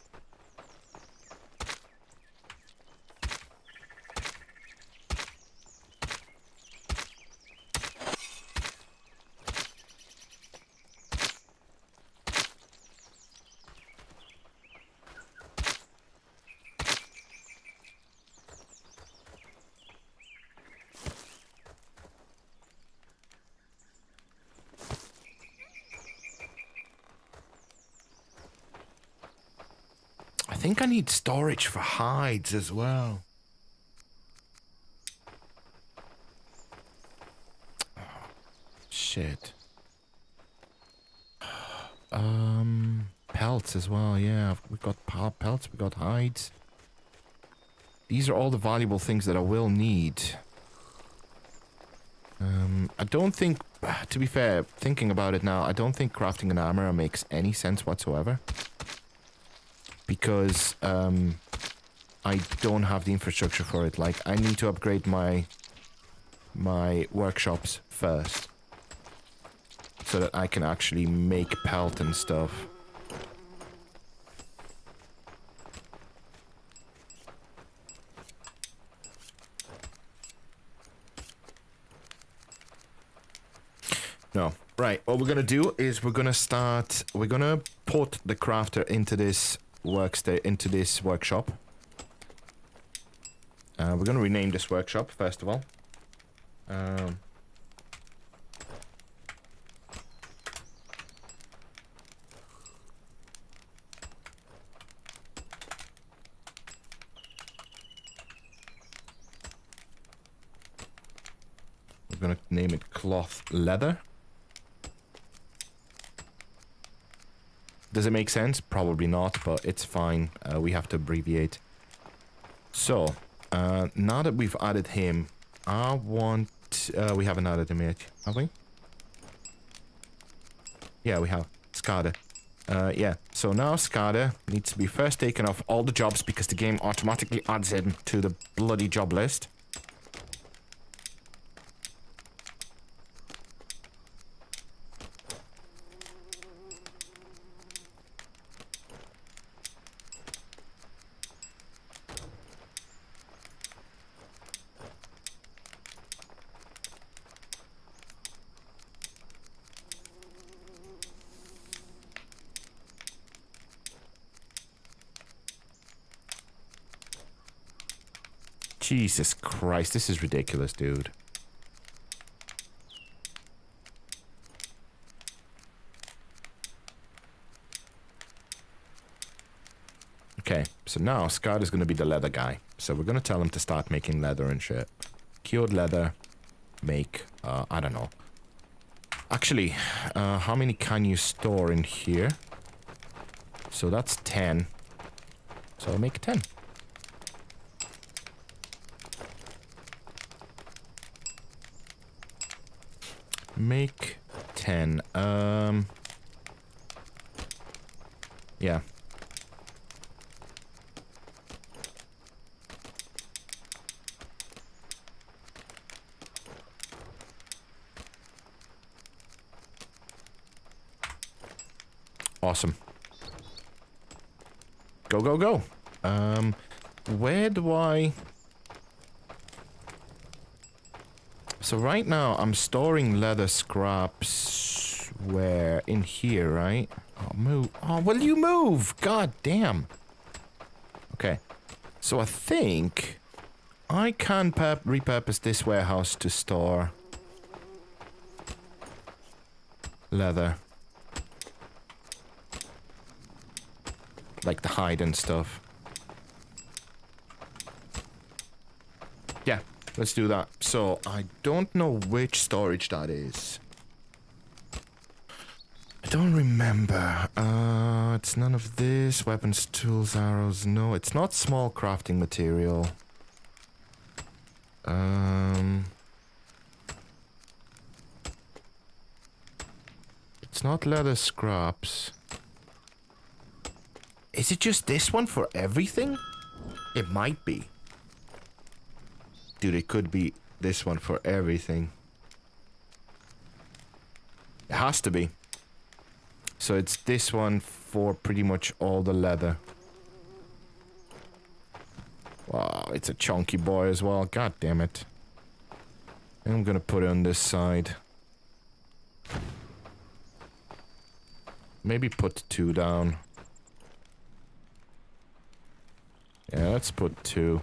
I think I need storage for hides as well. Oh, shit. Pelts as well, yeah. We've got pelts, we've got hides. These are all the valuable things that I will need. I don't think, to be fair, thinking about it now, I don't think crafting an armor makes any sense whatsoever. Because I don't have the infrastructure for it. Like, I need to upgrade my workshops first, so that I can actually make pelt and stuff. No. Right, what we're gonna do is we're gonna put the crafter into this workshop. We're gonna rename this workshop first of all. We're gonna name it cloth leather. Does it make sense? Probably not, but it's fine. We have to abbreviate. So, now that we've added him, I want... we haven't added him yet, have we? Yeah, we have. Skada. Yeah, so now Skada needs to be first taken off all the jobs because the game automatically adds him to the bloody job list. Jesus Christ, this is ridiculous, dude. Okay, so now Scott is going to be the leather guy. So we're going to tell him to start making leather and shit. Cured leather, make, I don't know. Actually, how many can you store in here? So that's 10. So I'll make 10. Make 10. Yeah. Awesome. Go, go, go. Where do I... So right now I'm storing leather scraps where? In here, right? Oh, move. Oh, will you move? God damn. Okay. So I think I can repurpose this warehouse to store leather. Like the hide and stuff. Yeah, let's do that. So, I don't know which storage that is. I don't remember. It's none of this. Weapons, tools, arrows. No, it's not small crafting material. It's not leather scraps. Is it just this one for everything? It might be. Dude, it could be this one for everything. It has to be. So it's this one for pretty much all the leather. Wow, it's a chunky boy as well. God damn it. And I'm gonna put it on this side. Maybe put 2 down. Yeah, let's put 2.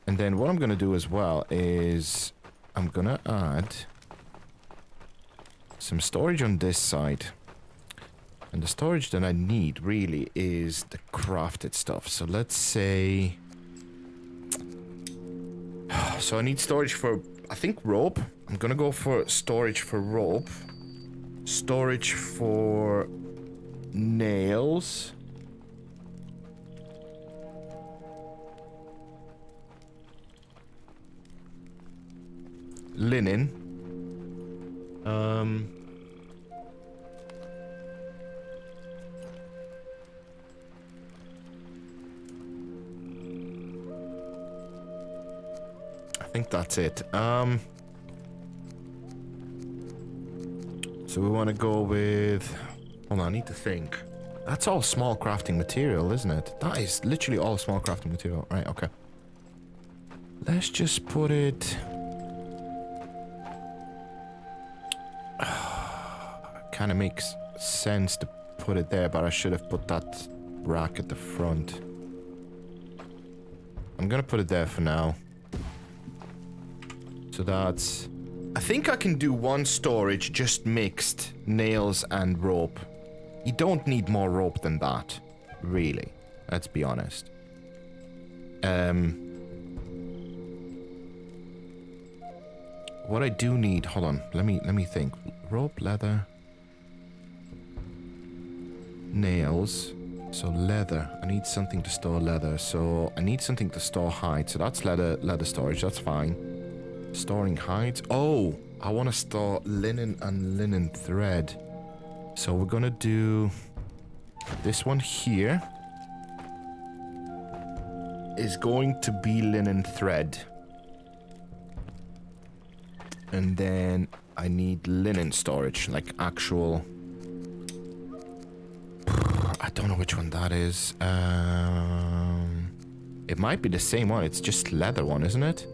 And then what I'm gonna do as well is I'm gonna add some storage on this side. And the storage that I need really is the crafted stuff. So let's say... So I need storage for, I think, rope. I'm gonna go for storage for rope. Storage for nails. Linen. I think that's it. So we want to go with... Hold on, I need to think. That's all small crafting material, isn't it? That is literally all small crafting material. Right, okay. Let's just put it... Kind of makes sense to put it there, but I should have put that rack at the front. I'm gonna put it there for now. So that's... I think I can do 1 storage, just mixed nails and rope. You don't need more rope than that, really. Let's be honest. What I do need... Hold on, let me think. Rope, leather... Nails. So leather. I need something to store leather. So I need something to store hide. So that's leather storage. That's fine. Storing hides. Oh, I want to store linen and linen thread. So we're gonna do this one here. Is going to be linen thread. And then I need linen storage, like actual... I don't know which one that is. It might be the same one. It's just leather one, isn't it?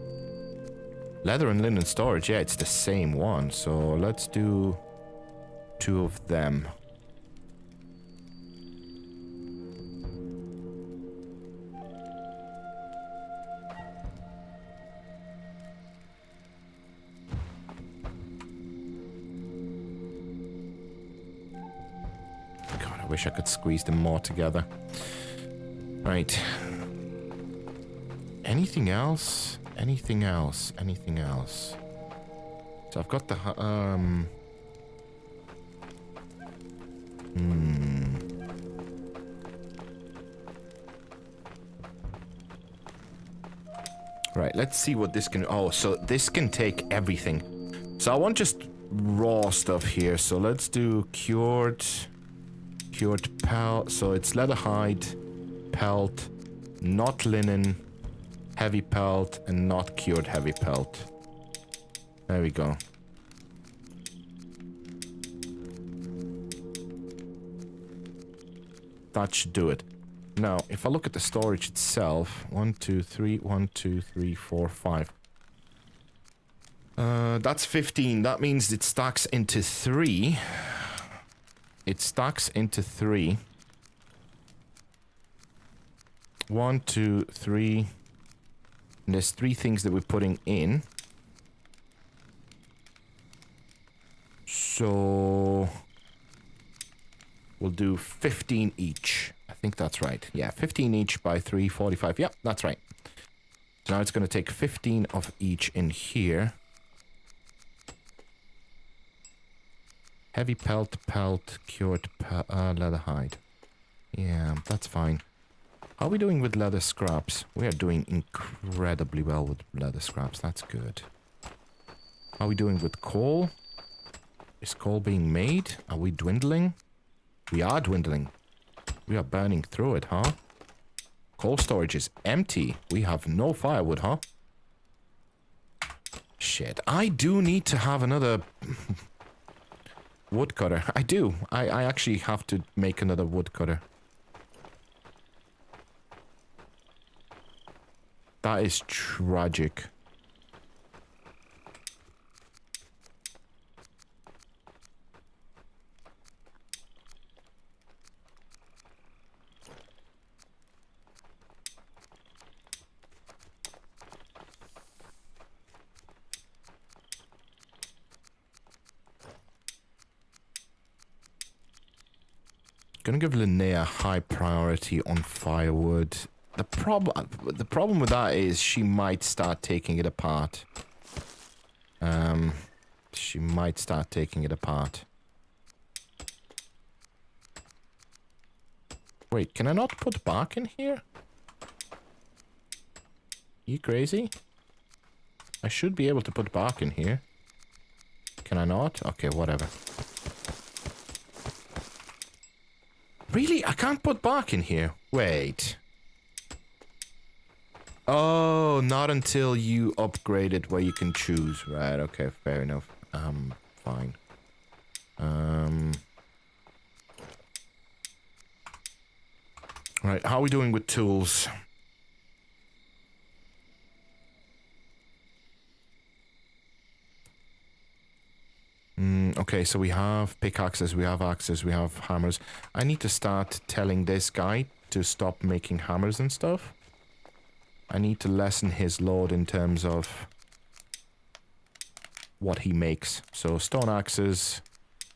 Leather and linen storage. Yeah, it's the same one. So let's do 2 of them. I wish I could squeeze them more together. Right. Anything else? Anything else? Anything else? So I've got the... Right, let's see what this can... Oh, so this can take everything. So I want just raw stuff here. So let's do cured pelt. So it's leather hide, pelt, not linen, heavy pelt, and not cured heavy pelt. There we go. That should do it. Now, if I look at the storage itself, 1, 2, 3, 1, 2, 3, 4, 5. That's 15. That means it stacks into 3. It stacks into 3. 1, 2, 3. And there's 3 things that we're putting in. So We'll do 15 each. I think that's right. Yeah, 15 each by 3, 45. Yep, that's right. So now it's going to take 15 of each in here. Heavy pelt, cured leather hide. Yeah, that's fine. How are we doing with leather scraps? We are doing incredibly well with leather scraps. That's good. How are we doing with coal? Is coal being made? Are we dwindling? We are dwindling. We are burning through it, huh? Coal storage is empty. We have no firewood, huh? Shit. I do need to have another woodcutter. I do. I actually have to make another woodcutter. That is tragic. Gonna give Linnea high priority on firewood. The problem with that is she might start taking it apart. She might start taking it apart. Wait, can I not put bark in here? You crazy? I should be able to put bark in here. Can I not? Okay, whatever. Really? I can't put bark in here. Wait. Oh, not until you upgrade it where you can choose. Right, okay, fair enough. Fine. Right, how are we doing with tools? Okay, so we have pickaxes, we have axes, we have hammers. I need to start telling this guy to stop making hammers and stuff. I need to lessen his load in terms of what he makes. So stone axes,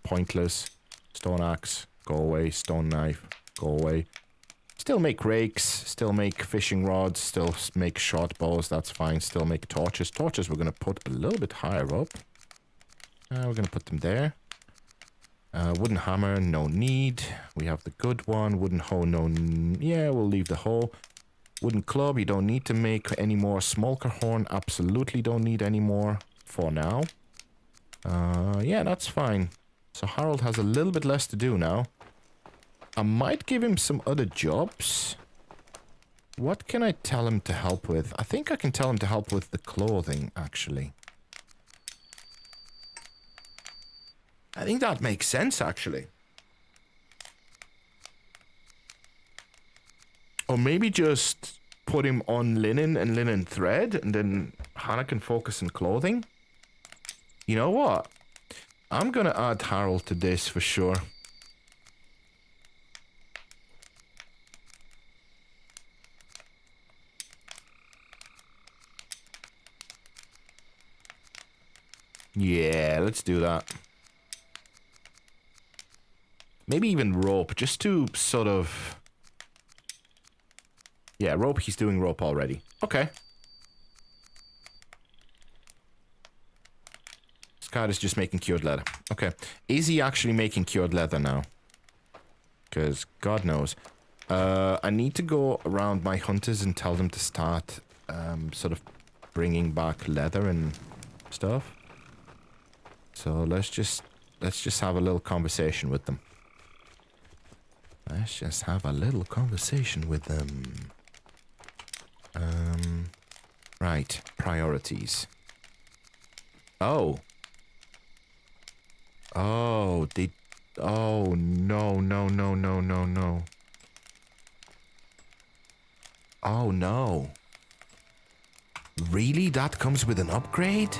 pointless. Stone axe, go away. Stone knife, go away. Still make rakes, still make fishing rods, still make short bows, that's fine. Still make torches. Torches we're going to put a little bit higher up. We're going to put them there. Wooden hammer, no need. We have the good one. Wooden hoe, yeah, we'll leave the hoe. Wooden club, you don't need to make any more. Smoker horn, absolutely don't need any more for now. Yeah, that's fine. So Harold has a little bit less to do now. I might give him some other jobs. What can I tell him to help with? I think I can tell him to help with the clothing, actually. I think that makes sense, actually. Or maybe just put him on linen and linen thread, and then Hannah can focus on clothing. You know what? I'm gonna add Harold to this for sure. Yeah, let's do that. Maybe even rope, just to sort of... Yeah, rope, he's doing rope already. Okay. Scott is just making cured leather. Okay. Is he actually making cured leather now? Because God knows. I need to go around my hunters and tell them to start sort of bringing back leather and stuff. So let's just have a little conversation with them. Let's just have a little conversation with them. Right. Priorities. Oh. Oh, they... Oh, no, no, no, no, no, no. Oh, no. Really? That comes with an upgrade?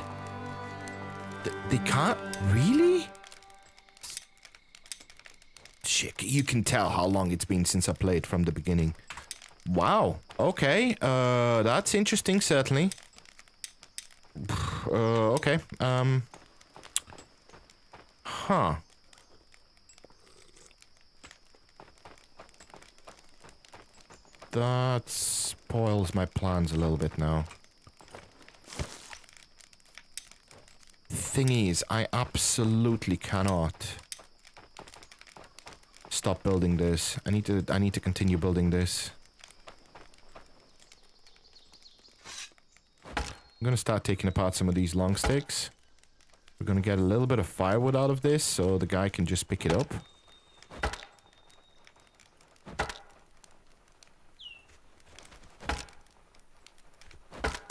They can't... Really? Shit, you can tell how long it's been since I played from the beginning. Wow. Okay. That's interesting, certainly. Okay. Huh. that spoils my plans a little bit now. Thing is, I absolutely cannot stop building this. I need to continue building this. I'm gonna start taking apart some of these long sticks. We're gonna get a little bit of firewood out of this so the guy can just pick it up.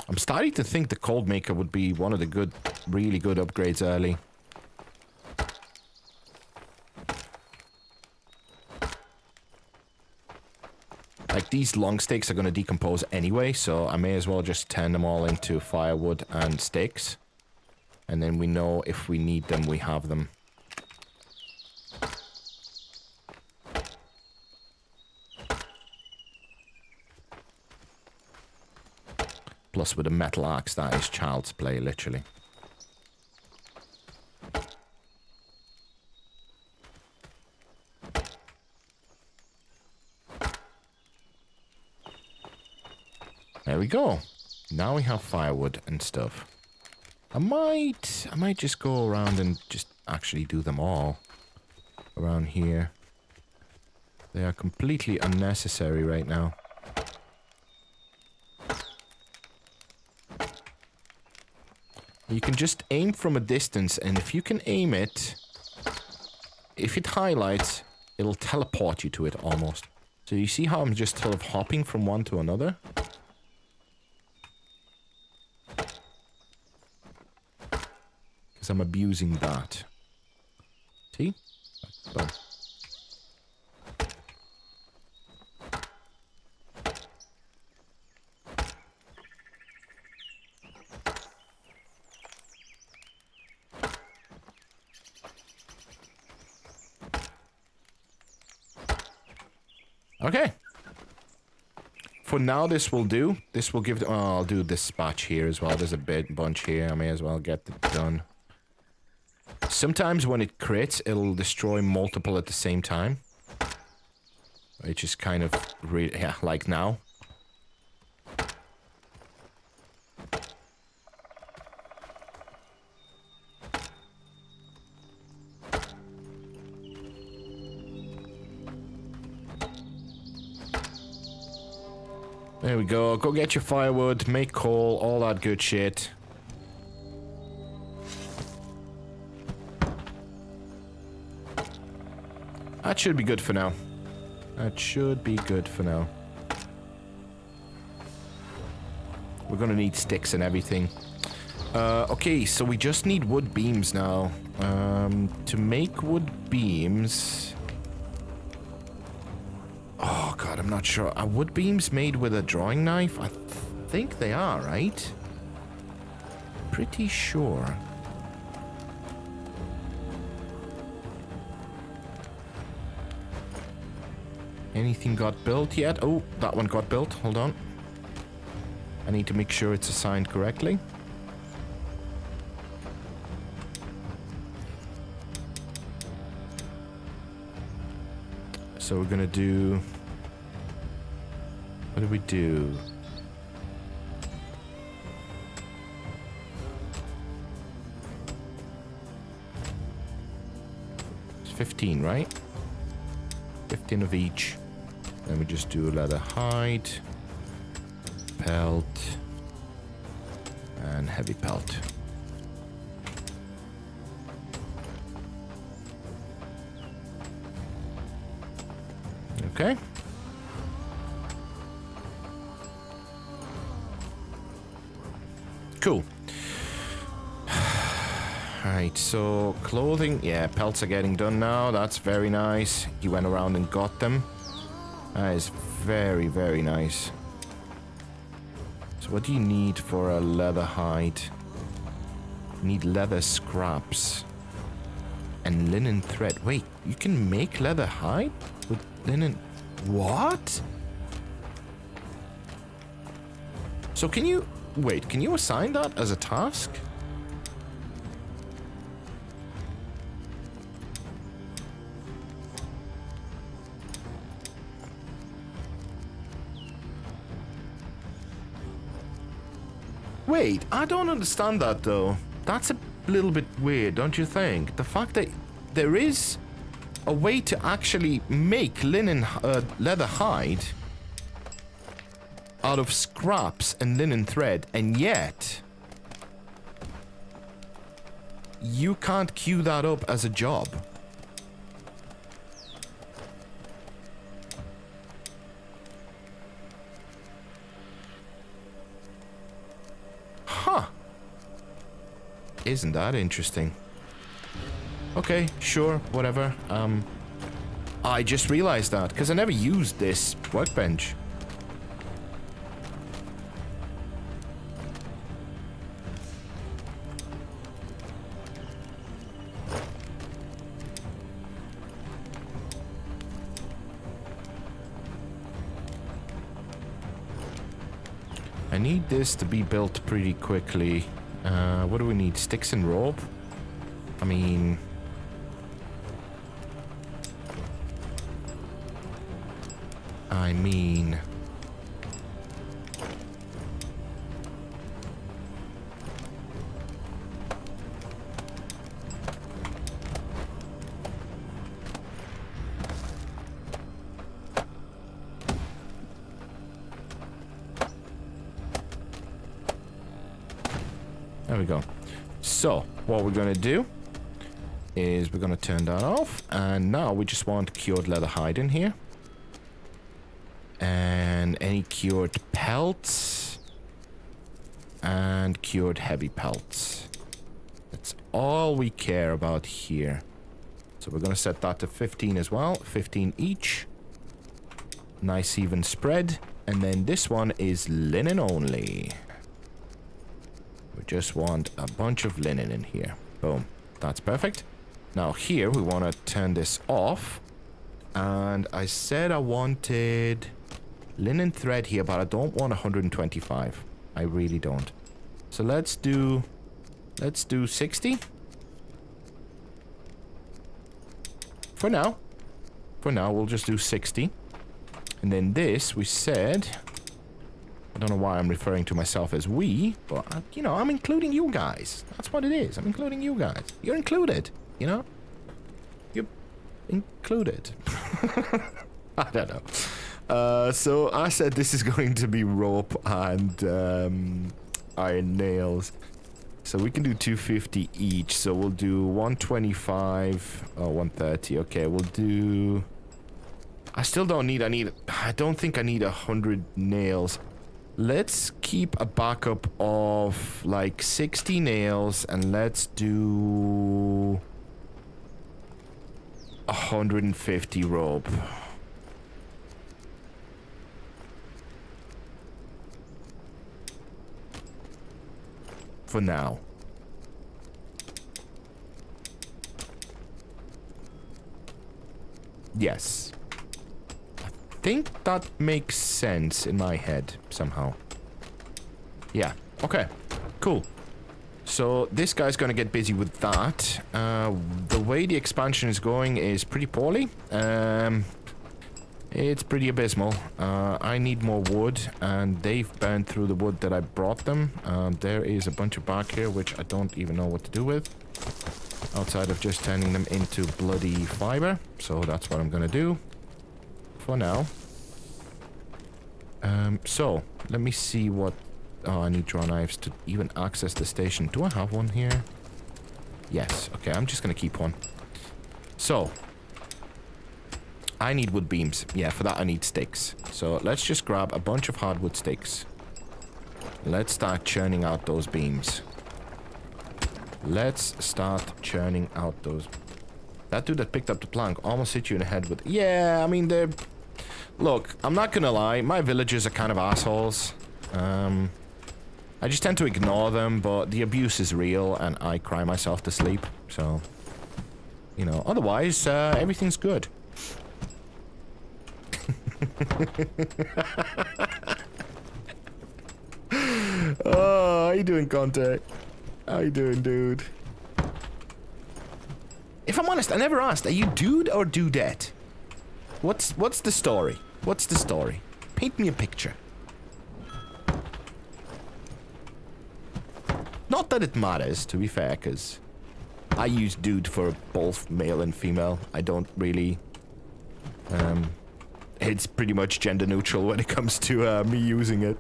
I'm starting to think the cold maker would be one of the really good upgrades early. Like, these long sticks are going to decompose anyway, so I may as well just turn them all into firewood and sticks. And then we know if we need them, we have them. Plus, with a metal axe, that is child's play, literally. There we go. Now we have firewood and stuff. I might just go around and just actually do them all around here. They are completely unnecessary right now. You can just aim from a distance, and if you can aim it, if it highlights, it'll teleport you to it almost. So you see how I'm just sort of hopping from one to another? Because I'm abusing that. See? Boom. Okay. For now, this will do. This will give... Oh, I'll do this batch here as well. There's a bunch here. I may as well get it done. Sometimes when it crits, it'll destroy multiple at the same time. Which is kind of... yeah, like now. There we go. Go get your firewood, make coal, all that good shit. That should be good for now. That should be good for now. We're gonna need sticks and everything. Okay, so we just need wood beams now. To make wood beams... Oh god, I'm not sure. Are wood beams made with a drawing knife? I think they are, right? Pretty sure. Anything got built yet? Oh, that one got built. Hold on. I need to make sure it's assigned correctly. So we're gonna do... What do we do? It's 15, right? 15 of each. Then we just do leather hide, pelt, and heavy pelt. Okay. Cool. Alright, so clothing. Yeah, pelts are getting done now. That's very nice. He went around and got them. That is very, very nice. So what do you need for a leather hide? You need leather scraps. And linen thread. Wait, you can make leather hide with linen... What? So can you... Wait, can you assign that as a task? Wait, I don't understand that though. That's a little bit weird, don't you think? The fact that there is a way to actually make linen leather hide out of scraps and linen thread, and yet you can't queue that up as a job. Huh. Isn't that interesting? Okay, sure, whatever. I just realized that, because I never used this workbench. I need this to be built pretty quickly. What do we need? Sticks and rope? I mean... There we go. So, what we're going to do is we're going to turn that off. And now we just want cured leather hide in here. And any cured pelts. And cured heavy pelts. That's all we care about here. So we're going to set that to 15 as well. 15 each. Nice even spread. And then this one is linen only. We just want a bunch of linen in here. Boom. That's perfect. Now here we want to turn this off. And I said I wanted linen thread here, but I don't want 125. I really don't. So let's do 60. For now. For now, we'll just do 60. And then this, we said... I don't know why I'm referring to myself as we, but, you know, I'm including you guys. That's what it is. I'm including you guys. You're included, you know? You're included. I don't know. So I said this is going to be rope and iron nails. So we can do 250 each. So we'll do 125. Oh, 130. Okay, we'll do... I still don't need... I don't think I need 100 nails. Let's keep a backup of like 60 nails and let's do 150 rope. For now. Yes. I think that makes sense in my head somehow. Yeah, okay, cool. So this guy's gonna get busy with that. The way the expansion is going is pretty poorly. It's pretty abysmal. I need more wood, and they've burned through the wood that I brought them. There is a bunch of bark here, which I don't even know what to do with. Outside of just turning them into bloody fiber. So that's what I'm gonna do. For now. So, let me see what... Oh, I need draw knives to even access the station. Do I have one here? Yes. Okay, I'm just gonna keep one. So. I need wood beams. Yeah, for that I need sticks. So, let's just grab a bunch of hardwood sticks. Let's start churning out those beams. Let's start churning out those... That dude that picked up the plank almost hit you in the head with... Yeah, I mean, they're... Look, I'm not gonna lie, my villagers are kind of assholes. I just tend to ignore them, but the abuse is real, and I cry myself to sleep, so... You know, otherwise, everything's good. Oh, how you doing, Conte? How you doing, dude? If I'm honest, I never asked, are you dude or dudette? What's the story? What's the story? Paint me a picture. that it matters, to be fair, because I use dude for both male and female. I don't really... it's pretty much gender neutral when it comes to me using it.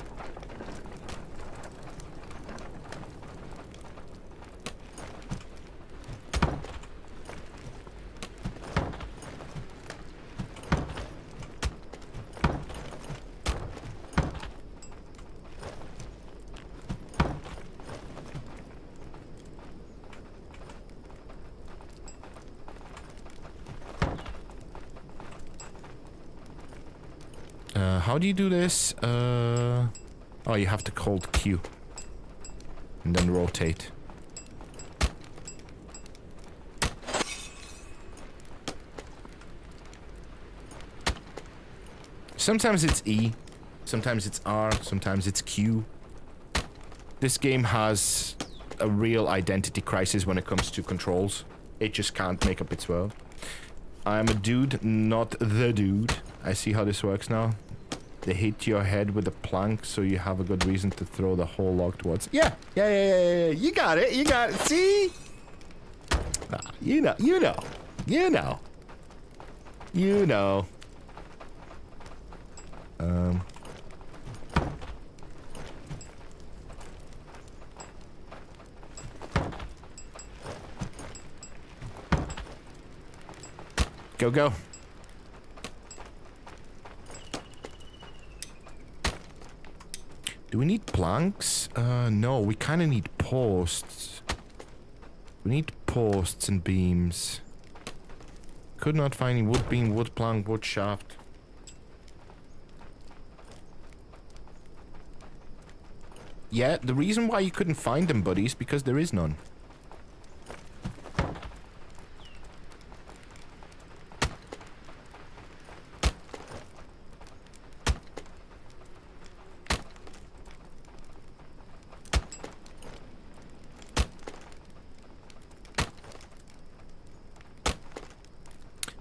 How do you do this? Oh, you have to hold Q. And then rotate. Sometimes it's E. Sometimes it's R. Sometimes it's Q. This game has a real identity crisis when it comes to controls. It just can't make up its world. I'm a dude, not the dude. I see how this works now. They hit your head with a plank, so you have a good reason to throw the whole log towards... Yeah. You got it. You got it. See? You know. Go. Do we need planks? No, we kind of need posts. We need posts and beams. Could not find any wood beam, wood plank, wood shaft. Yeah, the reason why you couldn't find them, buddy, is because there is none.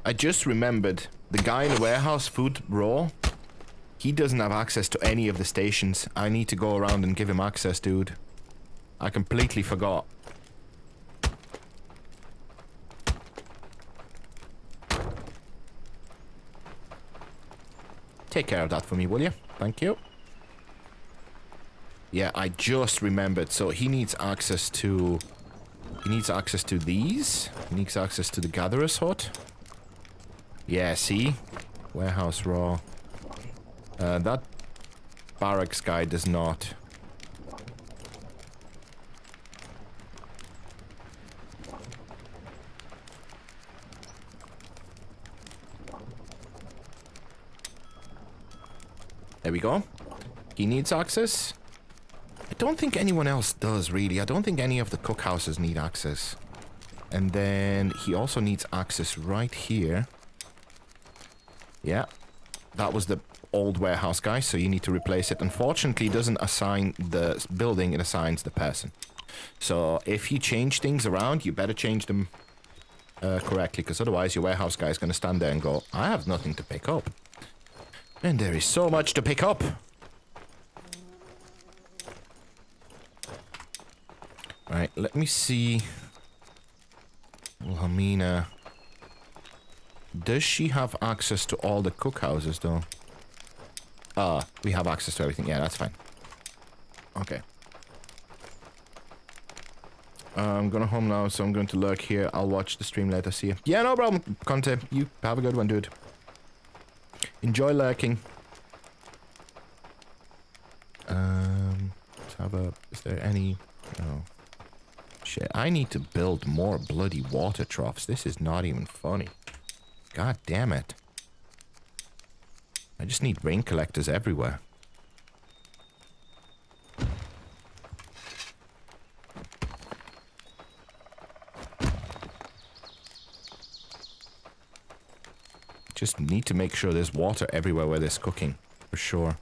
I just remembered, the guy in the warehouse, food raw, he doesn't have access to any of the stations. I need to go around and give him access, dude. I completely forgot. Take care of that for me, will you? Thank you. Yeah, I just remembered. So he needs access to... He needs access to these. He needs access to the gatherer's hut. Yeah, see? Warehouse raw. That barracks guy does not. There we go. He needs access. I don't think anyone else does, really. I don't think any of the cookhouses need access. And then he also needs access right here. Yeah, that was the old warehouse guy, so you need to replace it. Unfortunately, it doesn't assign the building, it assigns the person. So if you change things around, you better change them correctly, because otherwise your warehouse guy is going to stand there and go, I have nothing to pick up. And there is so much to pick up. Right, let me see. Wilhelmina. Does she have access to all the cookhouses, though? We have access to everything. Yeah, that's fine. Okay. I'm gonna home now, so I'm going to lurk here. I'll watch the stream later. See you. Yeah, no problem, Conte. You have a good one, dude. Enjoy lurking. Let's have a... Is there any... No. Shit, I need to build more bloody water troughs. This is not even funny. God damn it. I just need rain collectors everywhere. Just need to make sure there's water everywhere where there's cooking, for sure.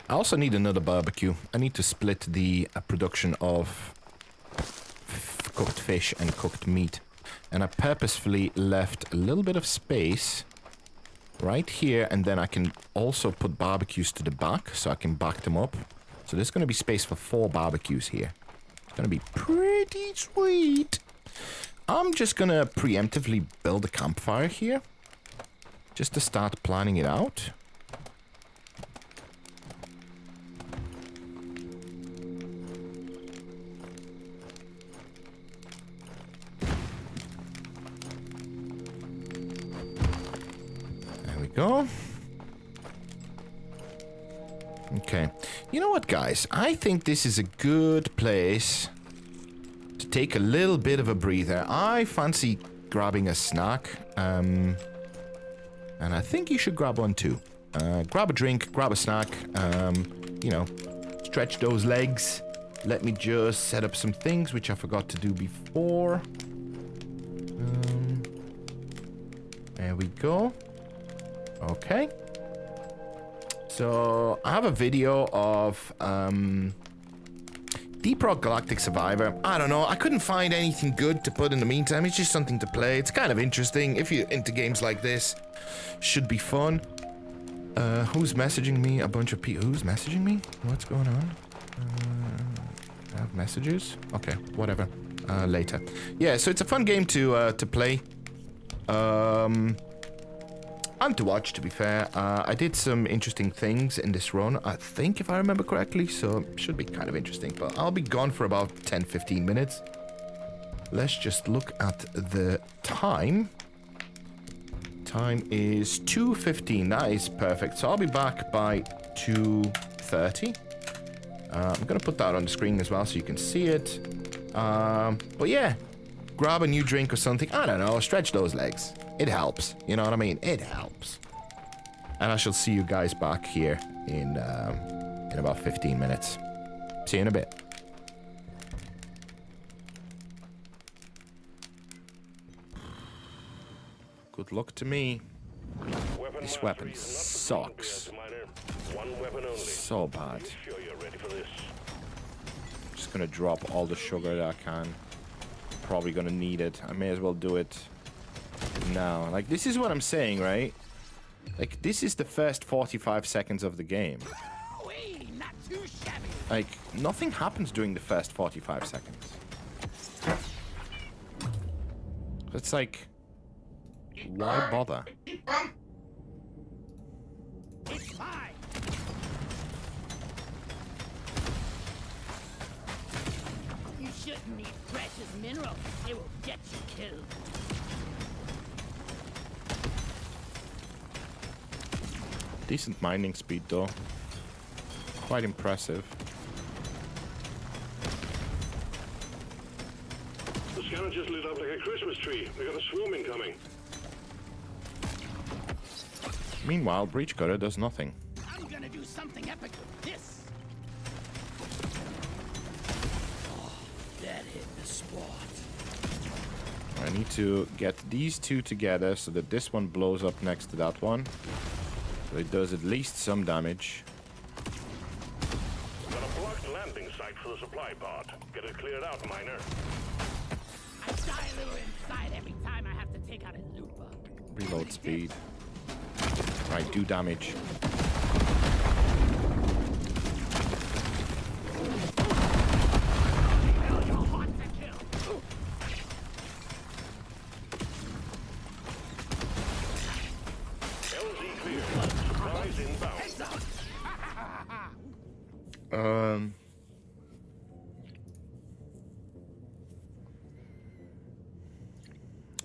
I also need another barbecue. I need to split the production of cooked fish and cooked meat. And I purposefully left a little bit of space right here, and then I can also put barbecues to the back, so I can back them up. So there's going to be space for 4 barbecues here. It's going to be pretty sweet. I'm just going to preemptively build a campfire here, just to start planning it out. Go. Okay. You know what, guys? I think this is a good place to take a little bit of a breather. I fancy grabbing a snack. And I think you should grab one too. Grab a drink, grab a snack. You know, stretch those legs. Let me just set up some things which I forgot to do before. There we go. Okay. So, I have a video of Deep Rock Galactic Survivor. I don't know, I couldn't find anything good to put in the meantime. It's just something to play. It's kind of interesting. If you're into games like this, should be fun. Who's messaging me? A bunch of people. Who's messaging me? What's going on? I have messages? Okay, whatever. Later. Yeah, so it's a fun game to play. And to watch, to be fair. I did some interesting things in this run, I think, if I remember correctly, so it should be kind of interesting. But I'll be gone for about 10-15 minutes. Let's just look at the time. Time is 2:15. That is perfect. So I'll be back by 2:30. I'm going to put that on the screen as well so you can see it. But yeah, grab a new drink or something. I don't know, stretch those legs. It helps, you know what I mean? It helps. And I shall see you guys back here in about 15 minutes. See you in a bit. Good luck to me. This weapon sucks. So bad. Just gonna drop all the sugar that I can. Probably gonna need it. I may as well do it now. Like, this is what I'm saying, right? Like, this is the first 45 seconds of the game. Like, nothing happens during the first 45 seconds. It's like, why bother? It's fine. You shouldn't eat precious minerals. It will get you killed. Decent mining speed, though. Quite impressive. The scanner just lit up like a Christmas tree. We got a swarm incoming. Meanwhile, Breach Cutter does nothing. I'm gonna do something epic with this. Oh, that hit the spot. I need to get these two together so that this one blows up next to that one. So it does at least some damage. Got a blocked landing site for the supply pod. Get it cleared out, miner. I die a little inside every time I have to take out a loot bug. Reload speed. Right, do damage.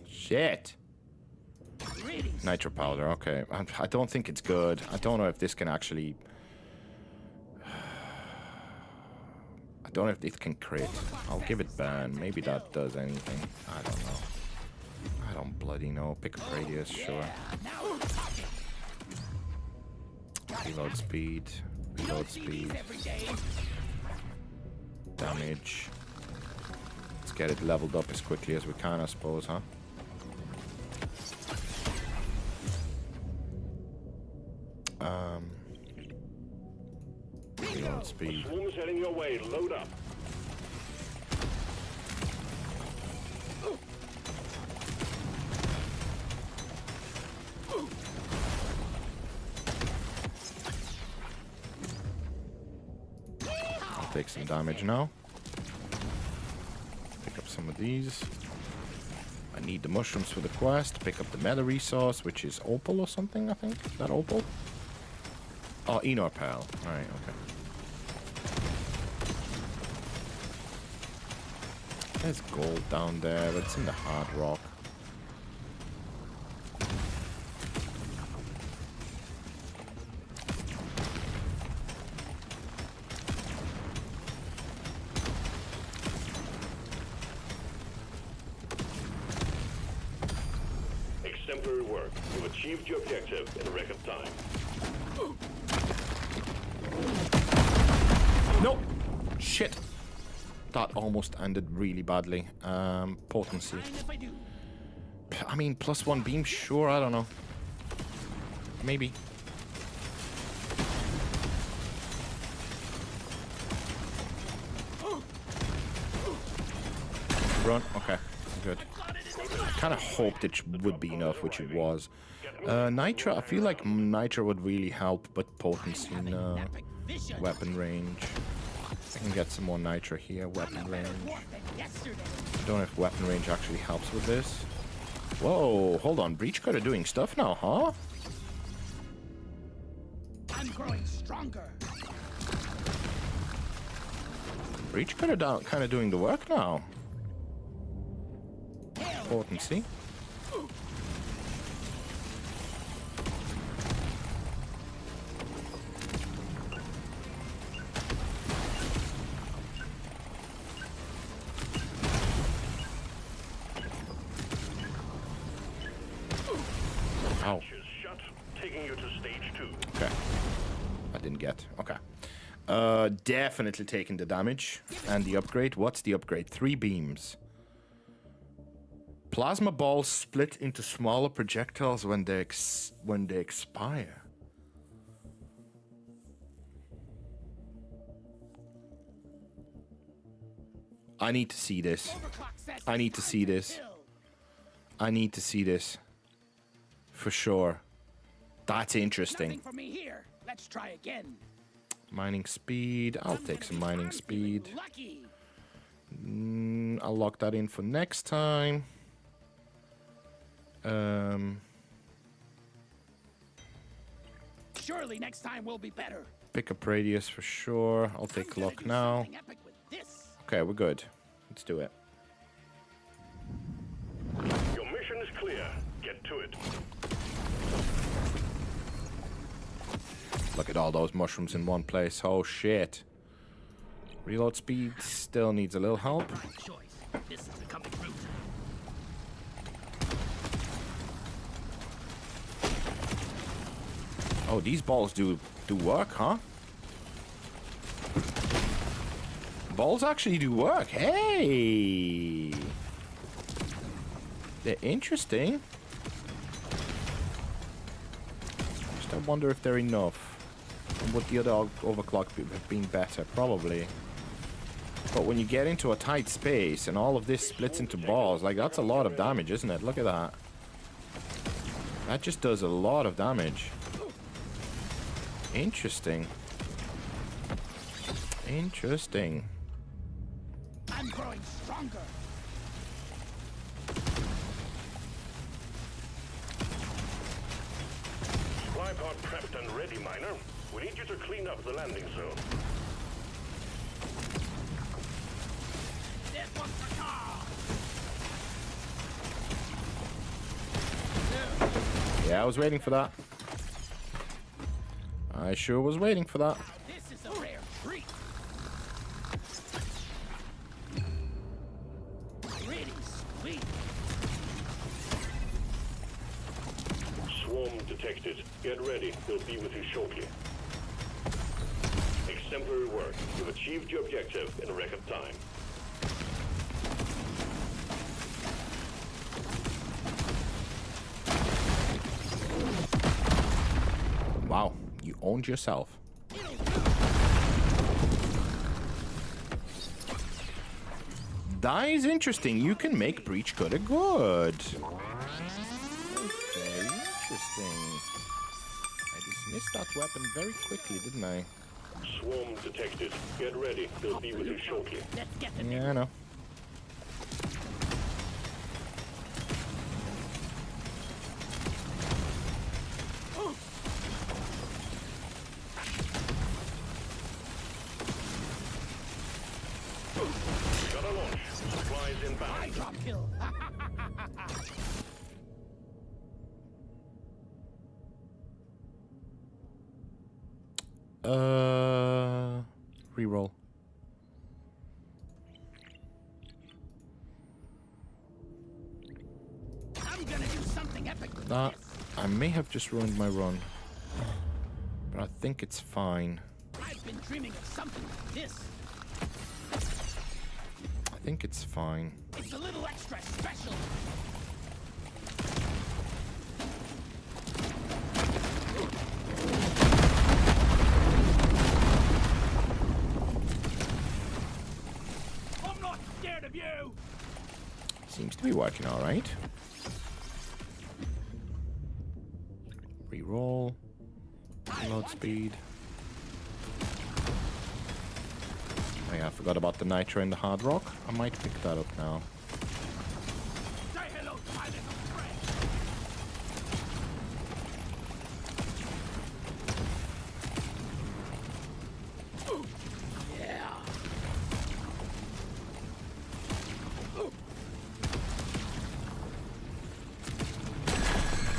Shit. Nitro powder, okay. I don't think it's good. I don't know if this can actually... I don't know if it can crit. I'll give it burn. Maybe that does anything. I don't know. I don't bloody know. Pick up radius, sure. Reload speed. Reload speed. Damage. Let's get it leveled up as quickly as we can, I suppose, huh? Reload speed. Swarm is heading your way. Load up. take some damage now. Pick up some of these. I need the mushrooms for the quest. Pick up the meta resource, which is opal or something, I think. Is that opal? Oh, Enor Pearl. Alright, okay. There's gold down there, but it's in the hard rock. Exemplary work. You've achieved your objective in record time. Nope. Shit. That almost ended really badly. Potency. I mean, +1 beam, sure, I don't know. Maybe. Run. Okay, good. I kind of hoped it would be enough, which it was. Nitra, I feel like Nitra would really help, but potency, no. Weapon range. I can get some more Nitra here, weapon range. I don't know if weapon range actually helps with this. Whoa, hold on, Breach Cutter doing stuff now, huh? I'm growing stronger. Breach Cutter kind of doing the work now. Potency. Ow. Shut, taking you to stage 2. Okay. I didn't get. Okay. Definitely taking the damage and the upgrade. What's the upgrade? 3 beams. Plasma balls split into smaller projectiles when they expire. I need to see this. I need to see this. I need to see this. For sure. That's interesting. Nothing for me here. Let's try again. Mining speed. I'll take some mining speed. Lucky. I'll lock that in for next time. Surely next time will be better. Pick up radius for sure. I'll take luck now. Okay, we're good. Let's do it. Your mission is clear. Get to it. Look at all those mushrooms in one place. Oh shit. Reload speed still needs a little help. This is becoming rude. Oh, these balls do work, huh? Balls actually do work. Hey! They're interesting. Just I wonder if they're enough. And would the other overclock have been better? Probably. But when you get into a tight space and all of this splits into balls, like that's a lot of damage, isn't it? Look at that. That just does a lot of damage. Interesting. Interesting. I'm growing stronger. Supply pod prepped and ready, miner. We need you to clean up the landing zone. This one's for Carl. Yeah, I was waiting for that. I sure was waiting for that. This is a rare treat. Pretty sweet. Swarm detected. Get ready. They'll be with you shortly. Exemplary work. You've achieved your objective in record time. Wow, you owned yourself. That is interesting. You can make Breach Cutter good. Very interesting. I dismissed that weapon very quickly, didn't I? Swarm detected. Get ready. They'll be with you shortly. Let's get them. Yeah, I know. Got a launch. Supplies inbound. Drop kill. Reroll. I'm gonna do something epic with That this. I may have just ruined my run, but I think it's fine. I've been dreaming of something like this. I think it's fine. It's a little extra special. I'm not scared of you. Seems to be working all right. Reroll. Reload speed. Oh yeah, I forgot about the nitro and the hard rock. I might pick that up now. Say hello to my little friend. Yeah.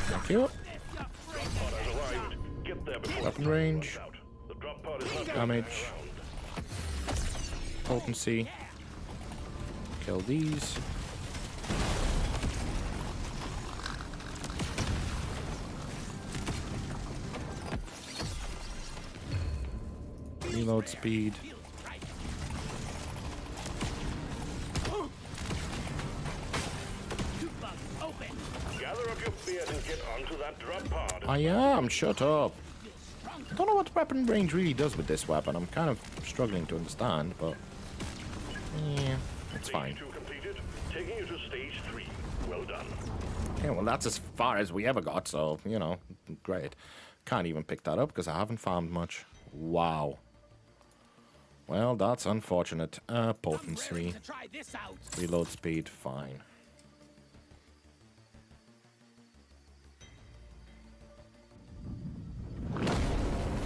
Thank you. Pod has arrived. Get there before Weapon the time range. runs out. The drop pod is not Damage. around. Potency. Kill these. Reload speed. Gather up your beard and get onto that drop pod. I am. Shut up. I don't know what weapon range really does with this weapon. I'm kind of struggling to understand, but yeah, it's fine. Stage 2 completed. Taking you to stage 3. Well done. Yeah, well, that's as far as we ever got, so, you know, great. Can't even pick that up because I haven't farmed much. Wow. Well, that's unfortunate. Potency. To try this out. Reload speed, fine.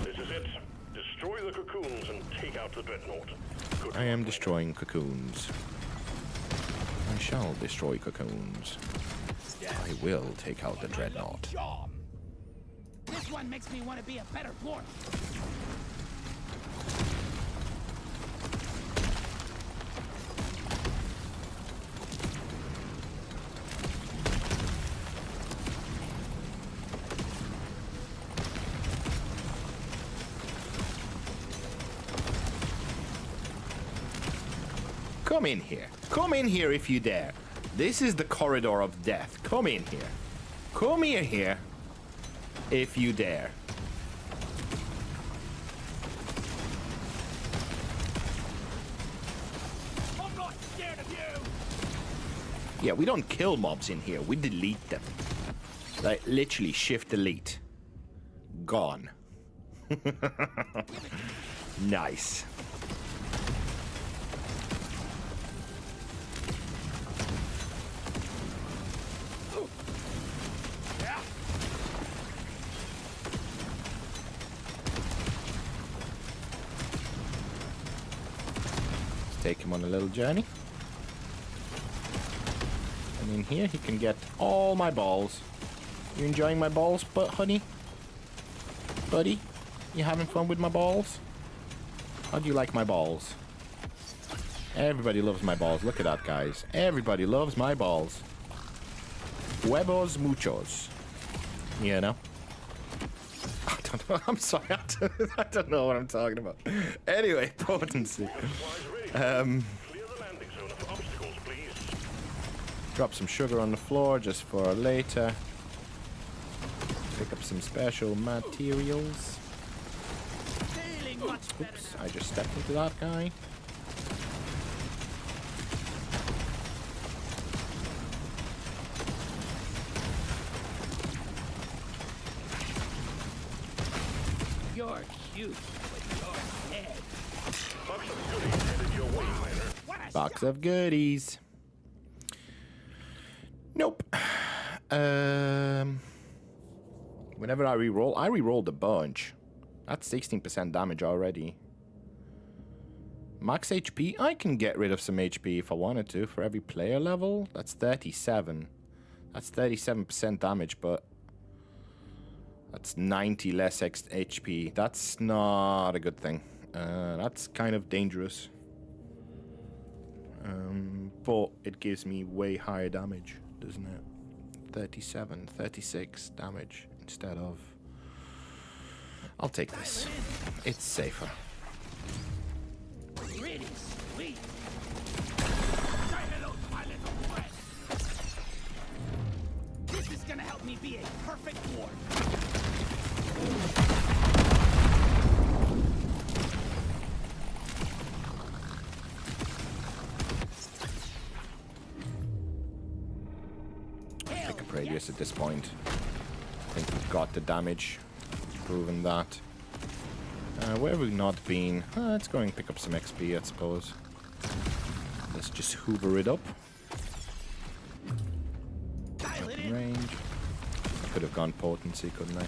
This is it. Destroy the cocoons and take out the dreadnought. Good I am luck. destroying cocoons. I shall destroy cocoons. I will take out the dreadnought. Charm. This one makes me want to be a better dwarf. Come in here. Come in here if you dare. This is the corridor of death. Come in here. Come here if you dare. I'm not scared of you. Yeah, we don't kill mobs in here. We delete them. Like, literally, shift delete. Gone. Nice. Let's take him on a little journey. And in here, he can get all my balls. You enjoying my balls, honey? Buddy? You having fun with my balls? How do you like my balls? Everybody loves my balls. Look at that, guys. Everybody loves my balls. Huevos muchos. You know? I don't know. I'm sorry. I don't know what I'm talking about. Anyway, potency. Supplies ready. Clear the landing zone of obstacles, please. Drop some sugar on the floor just for later. Pick up some special materials. Feeling much better Oops, now. I just stepped into that guy. You're cute, but you're dead. Box of goodies headed your way, miner. What a Box of goodies. Nope. Whenever I rerolled a bunch. That's 16% damage already. Max HP, I can get rid of some HP if I wanted to for every player level. That's 37. That's 37% damage, but that's 90 less HP. That's not a good thing. That's kind of dangerous. But it gives me way higher damage, doesn't it? 37, 36 damage instead of... I'll take this. It's safer. pretty sweet. Say hello to my little friend. This is gonna help me be a perfect ward. Pick up radius at this point. I think we've got the damage. Proven that. Where have we not been? Let's go and pick up some XP, I suppose. Let's just hoover it up. Weapon range. I could have gone potency, couldn't I?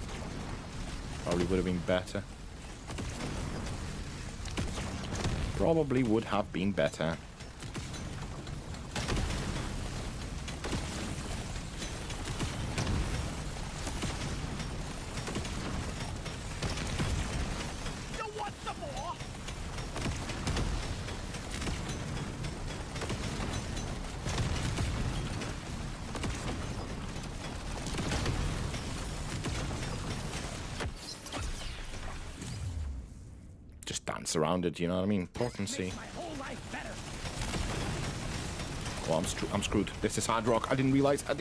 Probably would have been better. Probably would have been better. Surrounded, you know what I mean? Potency. Oh, I'm screwed. This is hard rock. I didn't realize. Ow!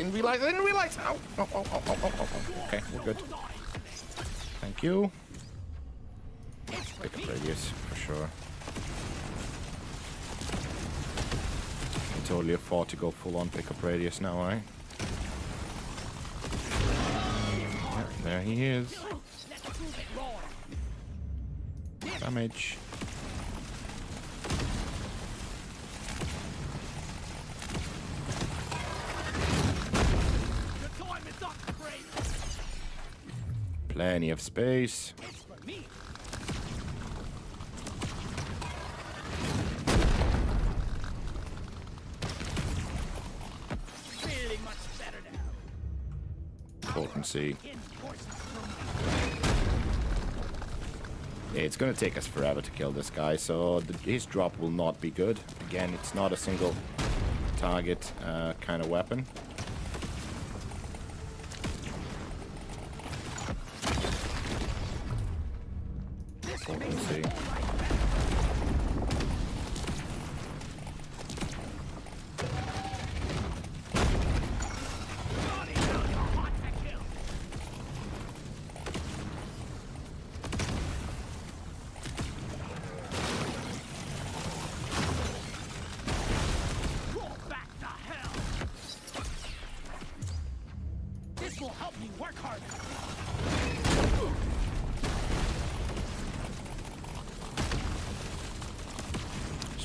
Oh. Okay, we're good. Thank you. Pick up radius, for sure. Can totally afford to go full on pick up radius now, right? Yeah, there he is. Damage. Plenty of space. Potency. It's going to take us forever to kill this guy, so his drop will not be good. Again, it's not a single target kind of weapon. Potency.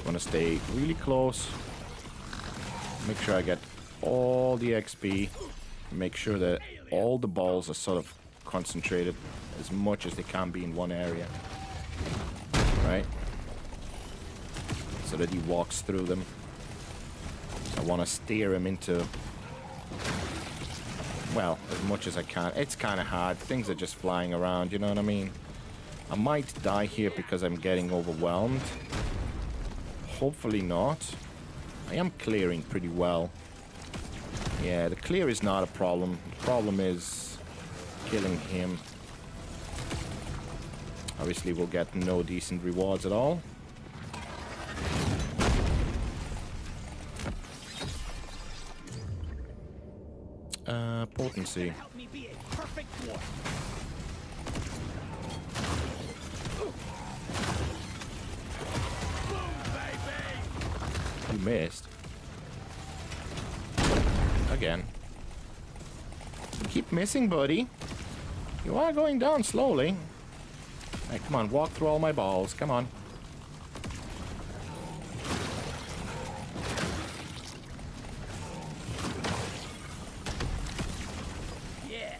Want to stay really close, make sure I get all the XP, make sure that all the balls are sort of concentrated as much as they can be in one area, right, so that he walks through them. I want to steer him into, well, as much as I can. It's kind of hard, things are just flying around, you know what I mean? I might die here because I'm getting overwhelmed. Hopefully not. I am clearing pretty well. Yeah, the clear is not a problem. The problem is killing him. Obviously, we'll get no decent rewards at all. Potency. You missed. Again. You keep missing, buddy. You are going down slowly. Hey, come on, walk through all my balls. Come on. Yeah.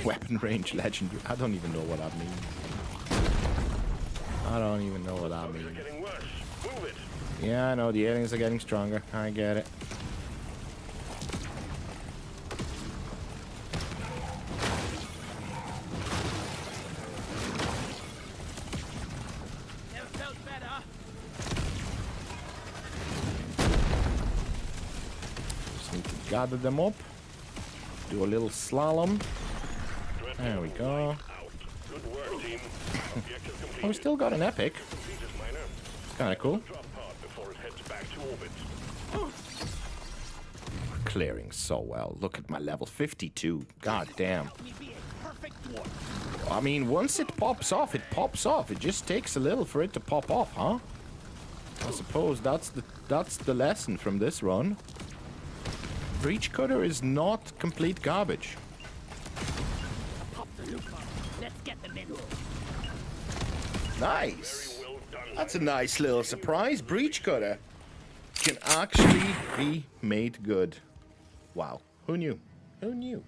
Weapon range legendary. I don't even know what that means. I don't even know what that means. Getting worse. Move it. Yeah, I know. The aliens are getting stronger. I get it. Never felt better. Just need to gather them up. Do a little slalom. There we go. Out. Good work, team. Objective Oh, we completed. still got an epic. Completed, miner. It's kind of cool. Drop pod before it heads back to orbit. Clearing so well. Look at my level 52. God damn. Help me be a perfect dwarf. I mean, once it pops off, it pops off. It just takes a little for it to pop off, huh? I suppose that's the lesson from this run. Breach cutter is not complete garbage. Pop the loop up. Let's get the mineral. Nice. Well done. That's a nice little surprise. Breach cutter can actually be made good. Wow. Who knew? Who knew?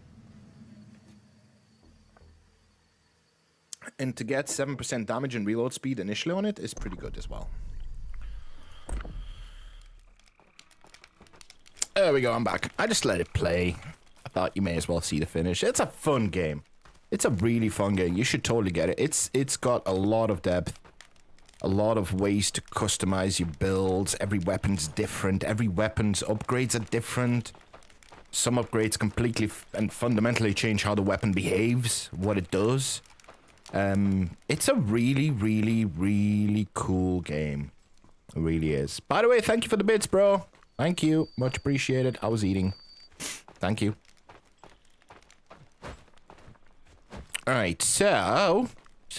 And to get 7% damage and reload speed initially on it is pretty good as well. There we go, I'm back. I just let it play. I thought you may as well see the finish. It's a fun game. It's a really fun game. You should totally get it. It's got a lot of depth. A lot of ways to customize your builds. Every weapon's different. Every weapon's upgrades are different. Some upgrades completely and fundamentally change how the weapon behaves, what it does. It's a really, really, really cool game. It really is. By the way, thank you for the bits, bro. Thank you. Much appreciated. I was eating. Thank you. Alright, so...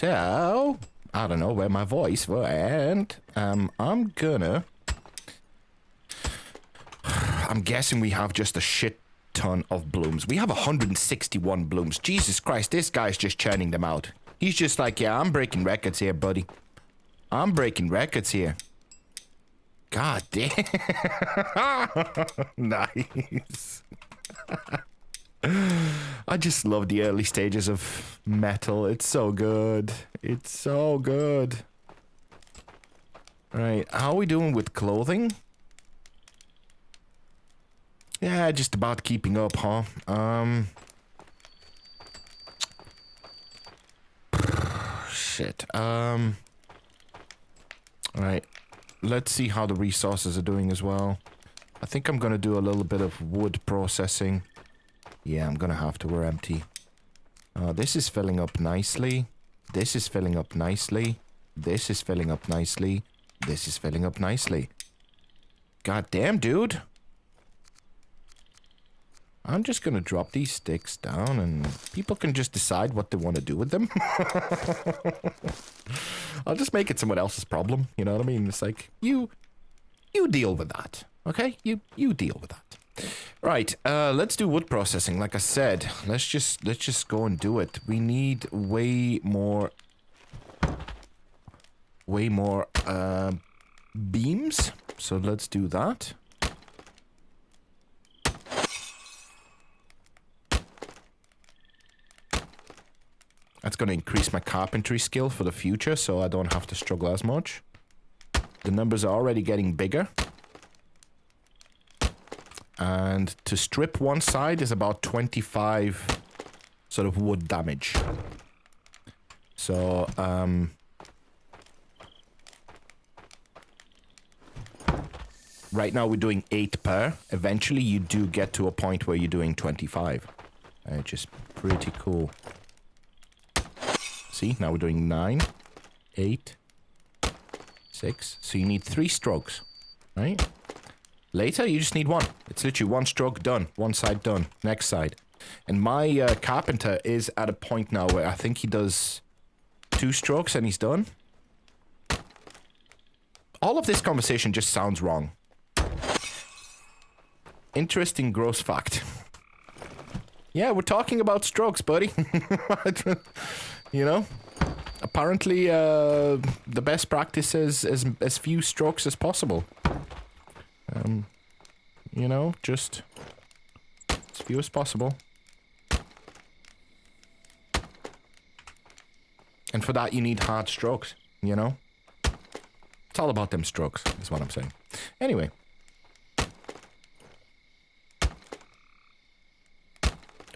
I don't know where my voice went. I'm guessing we have just a shit ton of blooms. We have 161 blooms. Jesus Christ, this guy's just churning them out. He's just like, yeah, I'm breaking records here, buddy. I'm breaking records here. God damn. Nice. I just love the early stages of metal. It's so good. It's so good. Right, how are we doing with clothing? Yeah, just about keeping up, huh? Shit. Alright. Let's see how the resources are doing as well. I think I'm gonna do a little bit of wood processing. Yeah, I'm gonna have to. We're empty. This is filling up nicely. This is filling up nicely. This is filling up nicely. This is filling up nicely. God damn, dude. I'm just gonna drop these sticks down and people can just decide what they want to do with them. I'll just make it someone else's problem, you know what I mean? It's like, you deal with that, okay? You deal with that. Right, let's do wood processing. Like I said, let's just go and do it. We need way more beams. So let's do that. That's going to increase my carpentry skill for the future, so I don't have to struggle as much. The numbers are already getting bigger. And to strip one side is about 25 sort of wood damage. So, right now we're doing 8 per. Eventually you do get to a point where you're doing 25. Which is pretty cool. See, now we're doing 9, 8, 6. So you need 3 strokes, right? Later, you just need 1. It's literally 1 stroke, done. 1 side done. Next side. And my carpenter is at a point now where I think he does 2 strokes and he's done. All of this conversation just sounds wrong. Interesting gross fact. Yeah, we're talking about strokes, buddy. You know? Apparently, the best practice is as few strokes as possible. You know, just as few as possible. And for that, you need hard strokes, you know? It's all about them strokes, is what I'm saying. Anyway.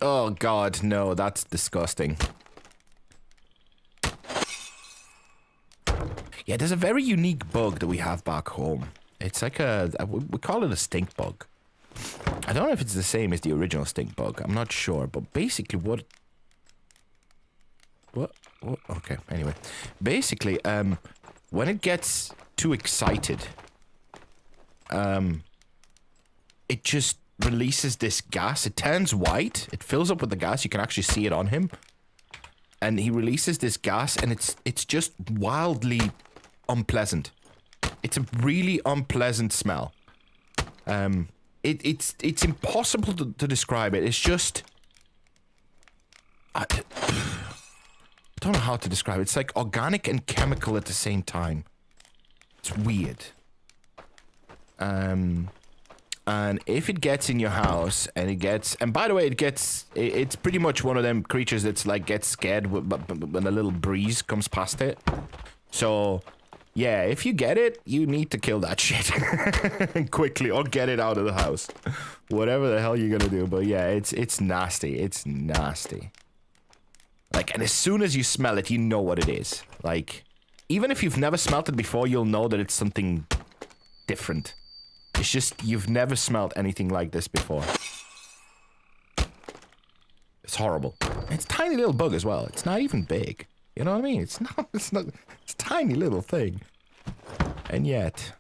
Oh, God, no, that's disgusting. Yeah, there's a very unique bug that we have back home. It's like we call it a stink bug. I don't know if it's the same as the original stink bug. I'm not sure, but basically what? Okay, anyway. Basically, when it gets too excited, it just releases this gas. It turns white. It fills up with the gas. You can actually see it on him. And he releases this gas, and it's just wildly unpleasant. It's a really unpleasant smell. It's impossible to describe it. It's just... I don't know how to describe it. It's like organic and chemical at the same time. It's weird. And if it gets in your house and it gets... And by the way, it's pretty much one of them creatures that's like gets scared when a little breeze comes past it. So... yeah, if you get it, you need to kill that shit quickly or get it out of the house. Whatever the hell you're gonna do. But yeah, it's nasty. It's nasty. Like, and as soon as you smell it, you know what it is. Like, even if you've never smelled it before, you'll know that it's something different. It's just, you've never smelled anything like this before. It's horrible. And it's a tiny little bug as well. It's not even big. You know what I mean? It's not, it's a tiny little thing. And yet.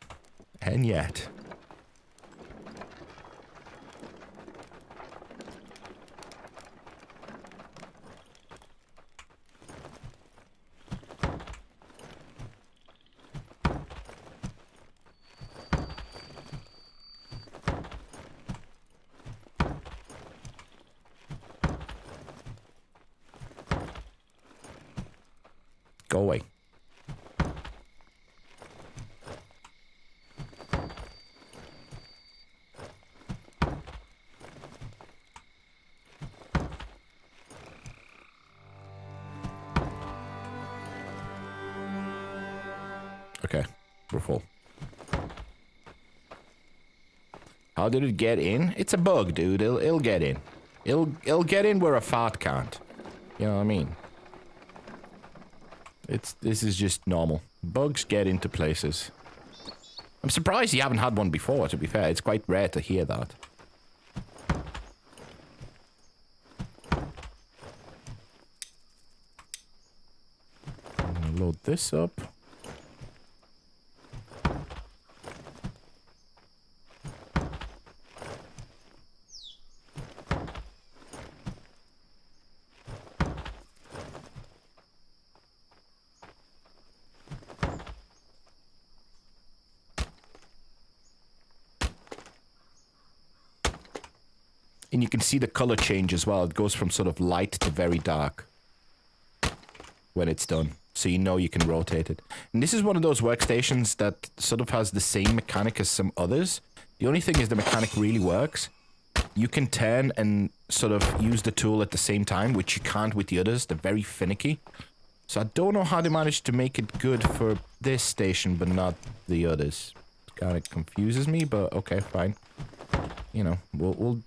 Go away. Okay, we're full. How did it get in? It's a bug, dude. It'll get in. It'll get in where a fart can't. You know what I mean? This is just normal. Bugs get into places. I'm surprised you haven't had one before, to be fair. It's quite rare to hear that. I'm gonna load this up. And you can see the color change as well. It goes from sort of light to very dark when it's done. So you know you can rotate it. And this is one of those workstations that sort of has the same mechanic as some others. The only thing is the mechanic really works. You can turn and sort of use the tool at the same time, which you can't with the others. They're very finicky. So I don't know how they managed to make it good for this station, but not the others. It kind of confuses me, but okay, fine. You know, we'll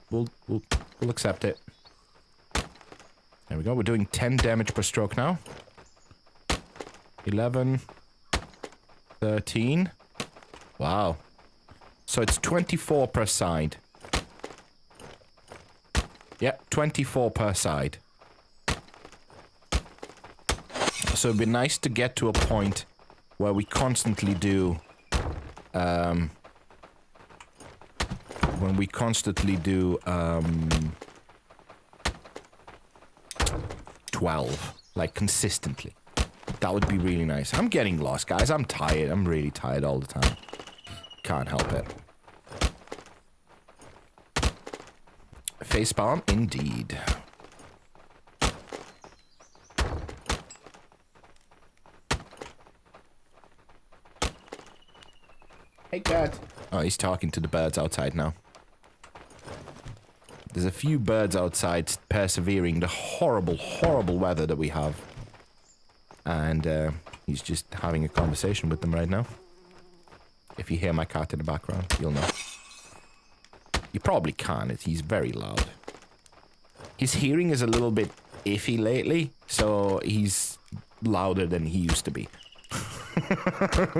accept it. There we go. We're doing 10 damage per stroke now. 11. 13. Wow. So it's 24 per side. Yeah, 24 per side. So it'd be nice to get to a point where we constantly do... when we constantly do 12, like consistently. That would be really nice. I'm getting lost, guys. I'm tired. I'm really tired all the time. Can't help it. Facepalm, indeed. Hey, cat. Oh, he's talking to the birds outside now. There's a few birds outside persevering the horrible, horrible weather that we have. And he's just having a conversation with them right now. If you hear my cat in the background, you'll know. You probably can't. He's very loud. His hearing is a little bit iffy lately, so he's louder than he used to be.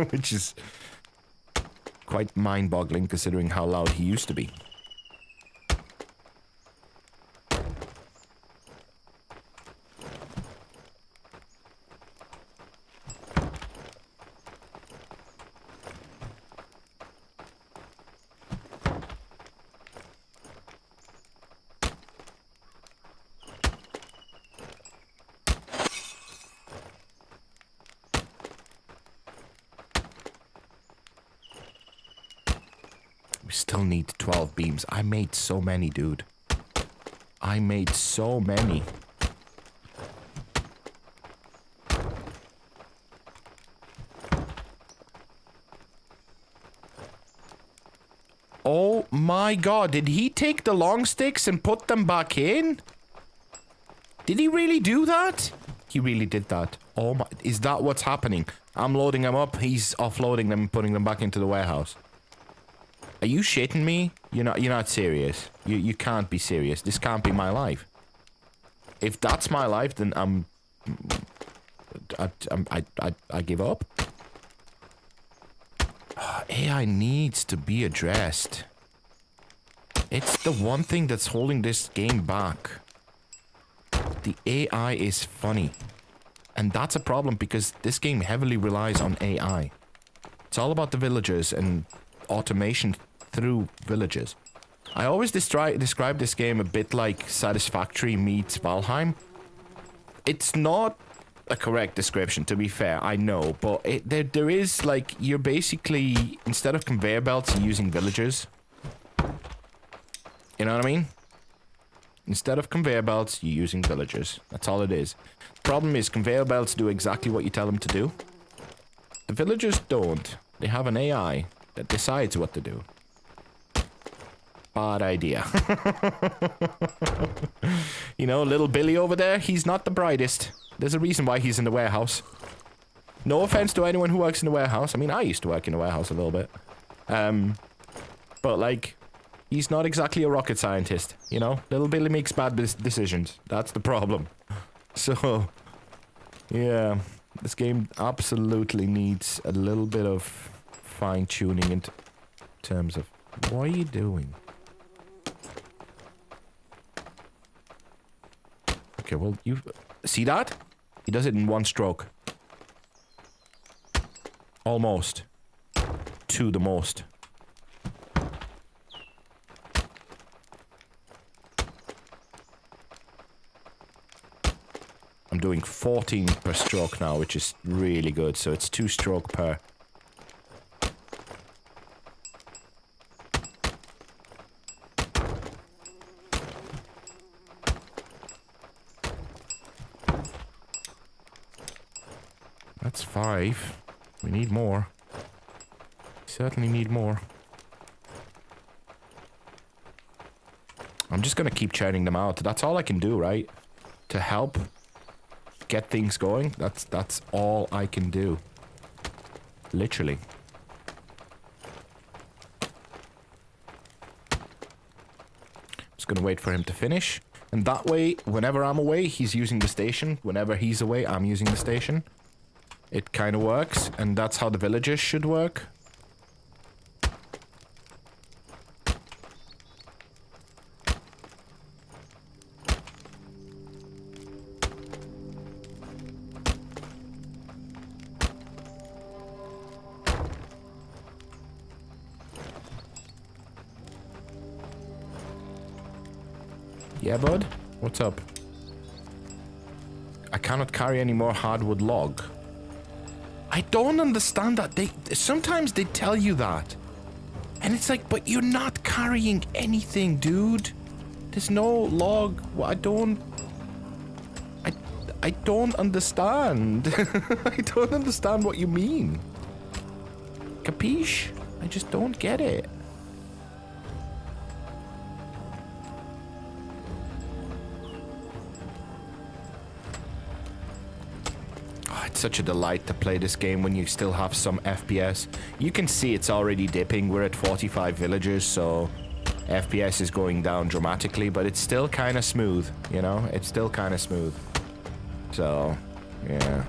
Which is quite mind-boggling considering how loud he used to be. We still need 12 beams. I made so many, dude. I made so many. Oh my god, did he take the long sticks and put them back in? Did he really do that? He really did that. Oh my, is that what's happening? I'm loading them up, he's offloading them and putting them back into the warehouse. Are you shitting me? You're not serious. You can't be serious. This can't be my life. If that's my life, then I give up. AI needs to be addressed. It's the one thing that's holding this game back. The AI is funny. And that's a problem because this game heavily relies on AI. It's all about the villagers and automation through villagers. I always describe this game a bit like Satisfactory meets Valheim. It's not a correct description, to be fair, I know, but there is, like, you're basically, instead of conveyor belts, you're using villagers. You know what I mean? Instead of conveyor belts, you're using villagers. That's all it is. Problem is, conveyor belts do exactly what you tell them to do. The villagers don't. They have an AI that decides what to do. Bad idea. You know, little Billy over there, he's not the brightest. There's a reason why he's in the warehouse. No offense to anyone who works in the warehouse. I mean, I used to work in the warehouse a little bit. But, like, he's not exactly a rocket scientist, you know? Little Billy makes bad decisions. That's the problem. So, yeah. This game absolutely needs a little bit of fine-tuning in terms of... What are you doing? Okay, well, you... See that? He does it in one stroke. Almost. To the most. I'm doing 14 per stroke now, which is really good. So it's 2 stroke per. That's 5. We need more. Certainly need more. I'm just gonna keep churning them out. That's all I can do, right? To help get things going. That's all I can do. Literally. Just gonna wait for him to finish. And that way, whenever I'm away, he's using the station. Whenever he's away, I'm using the station. It kind of works, and that's how the villagers should work. Yeah, bud? What's up? I cannot carry any more hardwood log. I don't understand that. Sometimes they tell you that. And it's like, but you're not carrying anything, dude. There's no log. Well, I don't understand. I don't understand what you mean. Capiche? I just don't get it. Oh, it's such a delight to play this game when you still have some FPS. You can see it's already dipping. We're at 45 villagers, so FPS is going down dramatically, but it's still kind of smooth, you know? It's still kind of smooth. So, yeah.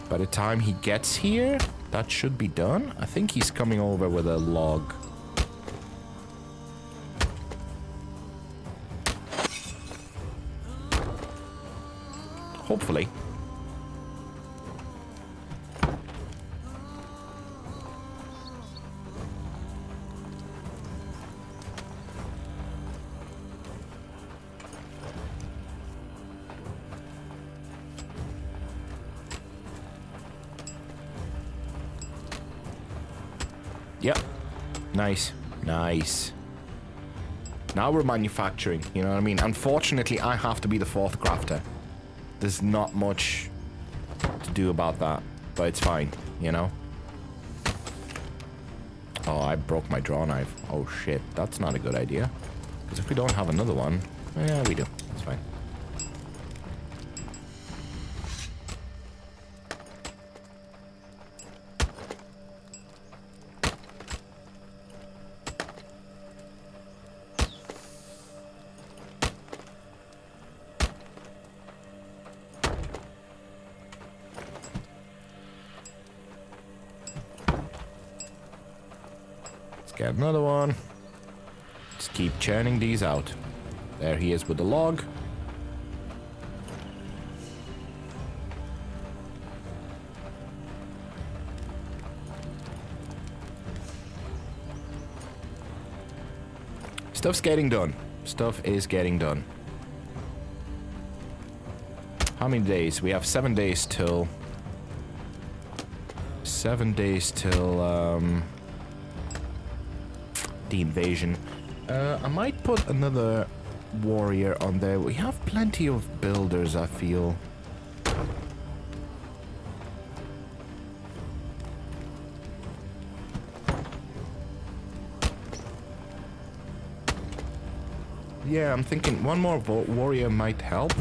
By the time he gets here, that should be done. I think he's coming over with a log. Hopefully. Yep. Nice. Nice. Now we're manufacturing, you know what I mean? Unfortunately, I have to be the fourth crafter. There's not much to do about that, but it's fine, you know? Oh, I broke my draw knife. Oh shit, that's not a good idea. Because if we don't have another one, yeah, we do. It's fine. Get another one. Just keep churning these out. There he is with the log. Stuff's getting done. Stuff is getting done. How many days? We have 7 days till... 7 days till, the invasion. I might put another warrior on there. We have plenty of builders, I feel. Yeah, I'm thinking one more warrior might help.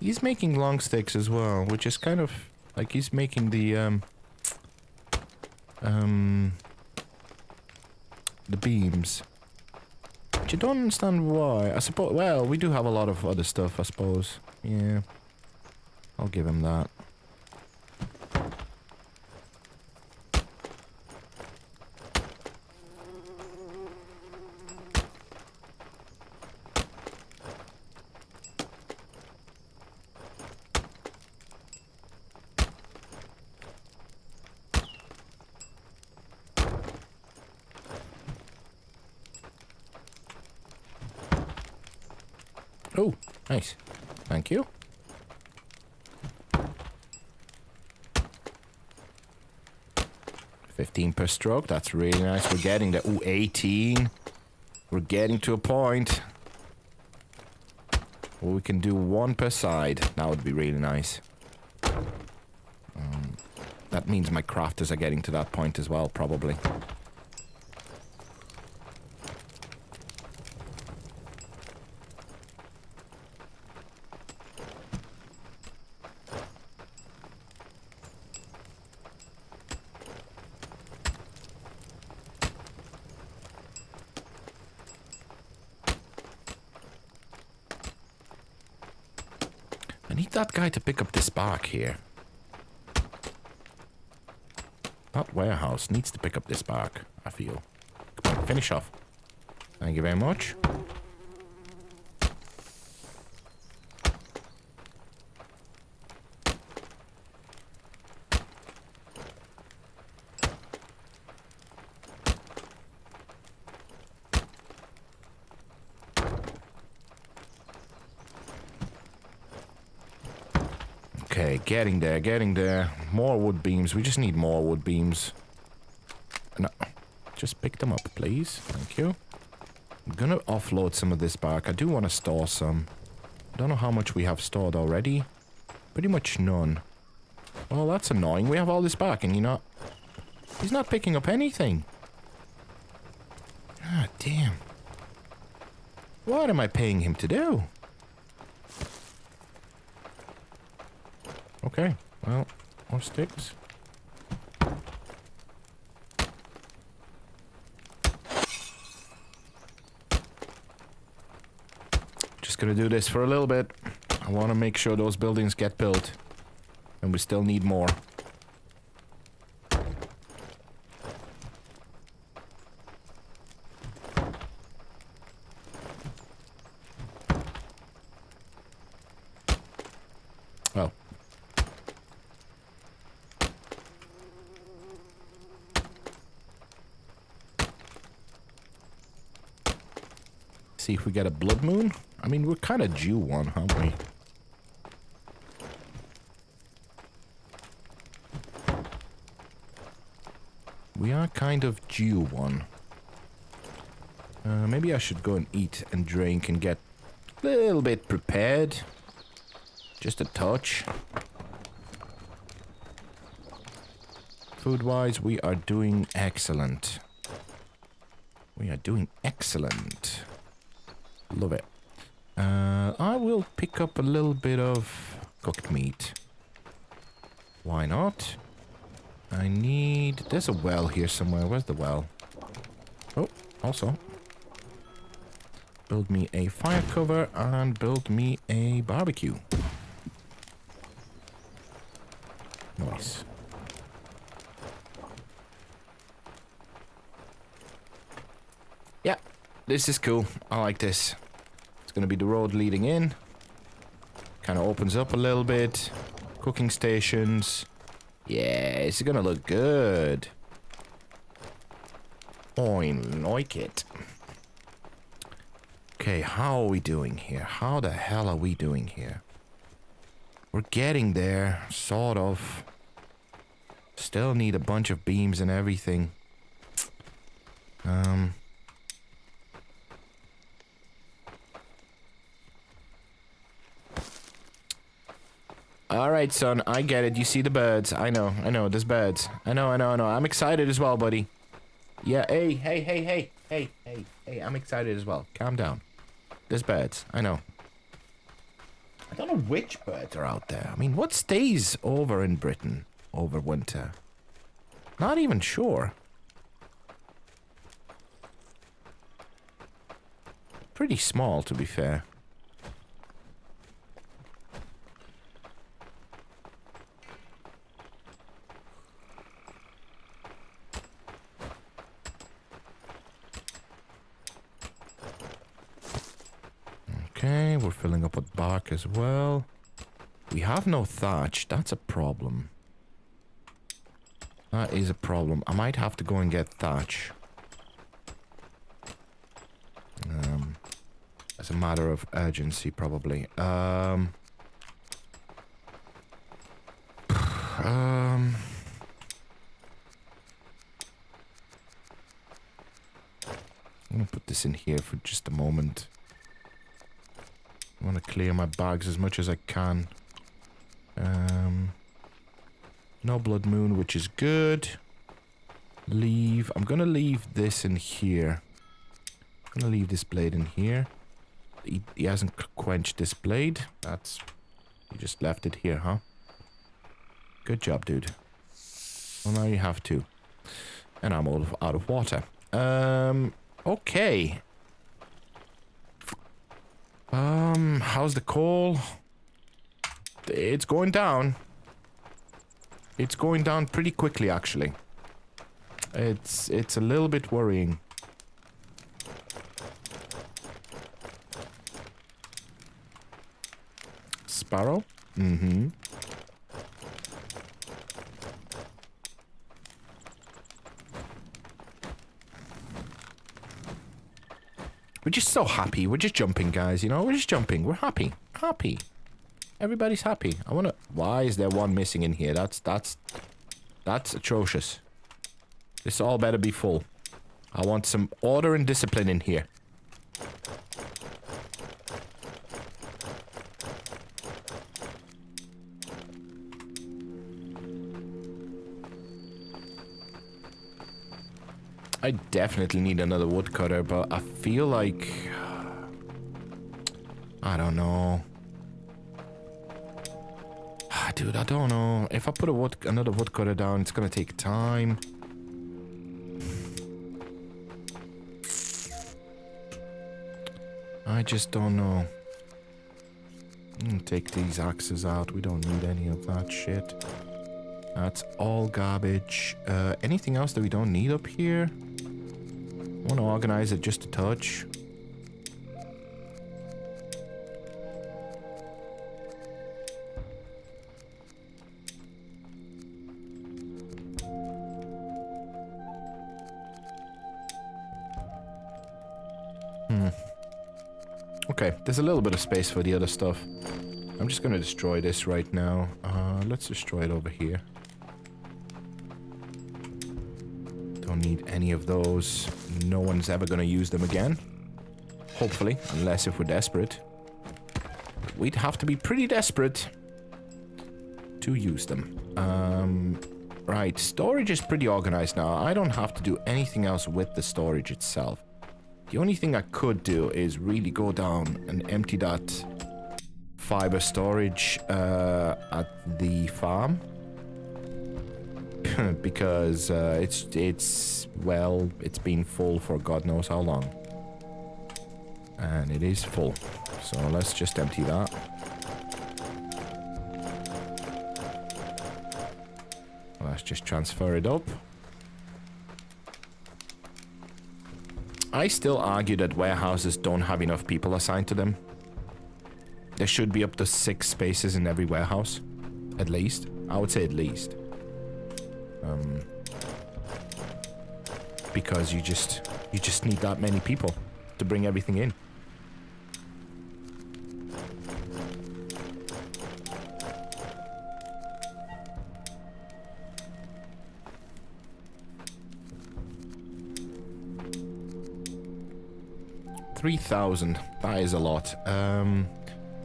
He's making long sticks as well, which is kind of like he's making the beams. Which I don't understand why. I suppose, well, we do have a lot of other stuff, I suppose. Yeah. I'll give him that. Oh, nice. Thank you. $15 per stroke. That's really nice. We're getting there. Ooh, 18. We're getting to a point. Or we can do one per side. That would be really nice. That means my crafters are getting to that point as well, probably. I need that guy to pick up this bark here. That warehouse needs to pick up this bark, I feel. Come on, finish off. Thank you very much. Okay, getting there, getting there. More wood beams. We just need more wood beams. No, just pick them up, please. Thank you. I'm gonna offload some of this bark. I do want to store some. I don't know how much we have stored already. Pretty much none. Well, that's annoying. We have all this bark and he's not picking up anything. Ah, damn. What am I paying him to do? Okay, well, more sticks. Just gonna do this for a little bit. I want to make sure those buildings get built. And we still need more. Oh. See if we get a blood moon. I mean, we're kind of due one, aren't we? We are kind of due one. Maybe I should go and eat and drink and get a little bit prepared. Just a touch. Food-wise, we are doing excellent. We are doing excellent. Love it. I will pick up a little bit of cooked meat. Why not? I need... There's a well here somewhere. Where's the well? Oh, also. Build me a fire cover and build me a barbecue. Nice. Yeah, this is cool. I like this. It's gonna be the road leading in. Kind of opens up a little bit. Cooking stations. Yeah, it's gonna look good. I like it. Okay, how are we doing here? How the hell are we doing here? We're getting there, sort of. Still need a bunch of beams and everything. Alright, son, I get it. You see the birds. I know, there's birds. I know. I'm excited as well, buddy. Yeah, hey, I'm excited as well. Calm down. There's birds. I know. I don't know which birds are out there. I mean, what stays over in Britain over winter? Not even sure. Pretty small, to be fair. Okay, we're filling up with bark as well. We have no thatch. That's a problem. That is a problem. I might have to go and get thatch. As a matter of urgency, probably. I'm gonna put this in here for just a moment. I want to clear my bags as much as I can. No blood moon, which is good. Leave. I'm gonna leave this in here. I'm gonna leave this blade in here. He hasn't quenched this blade. That's... You just left it here, huh? Good job, dude. Well, now you have to. And I'm out of water. Okay. How's the coal? It's going down. It's going down pretty quickly, actually. It's a little bit worrying. Sparrow? Mm-hmm. We're just so happy. We're just jumping, guys, you know? We're just jumping. We're happy. Happy. Everybody's happy. I wanna... Why is there one missing in here? That's atrocious. This all better be full. I want some order and discipline in here. I definitely need another woodcutter, but I feel like... I don't know. Dude, I don't know. If I put another woodcutter down, it's gonna take time. I just don't know. Take these axes out. We don't need any of that shit. That's all garbage. Anything else that we don't need up here? I want to organize it just a touch. Okay, there's a little bit of space for the other stuff. I'm just gonna destroy this right now. Let's destroy it over here. Don't need any of those. No one's ever gonna use them again. Hopefully, unless if we're desperate. We'd have to be pretty desperate to use them. Right, storage is pretty organized now. I don't have to do anything else with the storage itself. The only thing I could do is really go down and empty that fiber storage at the farm. Because it's been full for God knows how long. And it is full. So let's just empty that. Let's just transfer it up. I still argue that warehouses don't have enough people assigned to them. There should be up to 6 spaces in every warehouse. At least. I would say at least. Because you just need that many people to bring everything in. $3,000. That is a lot. How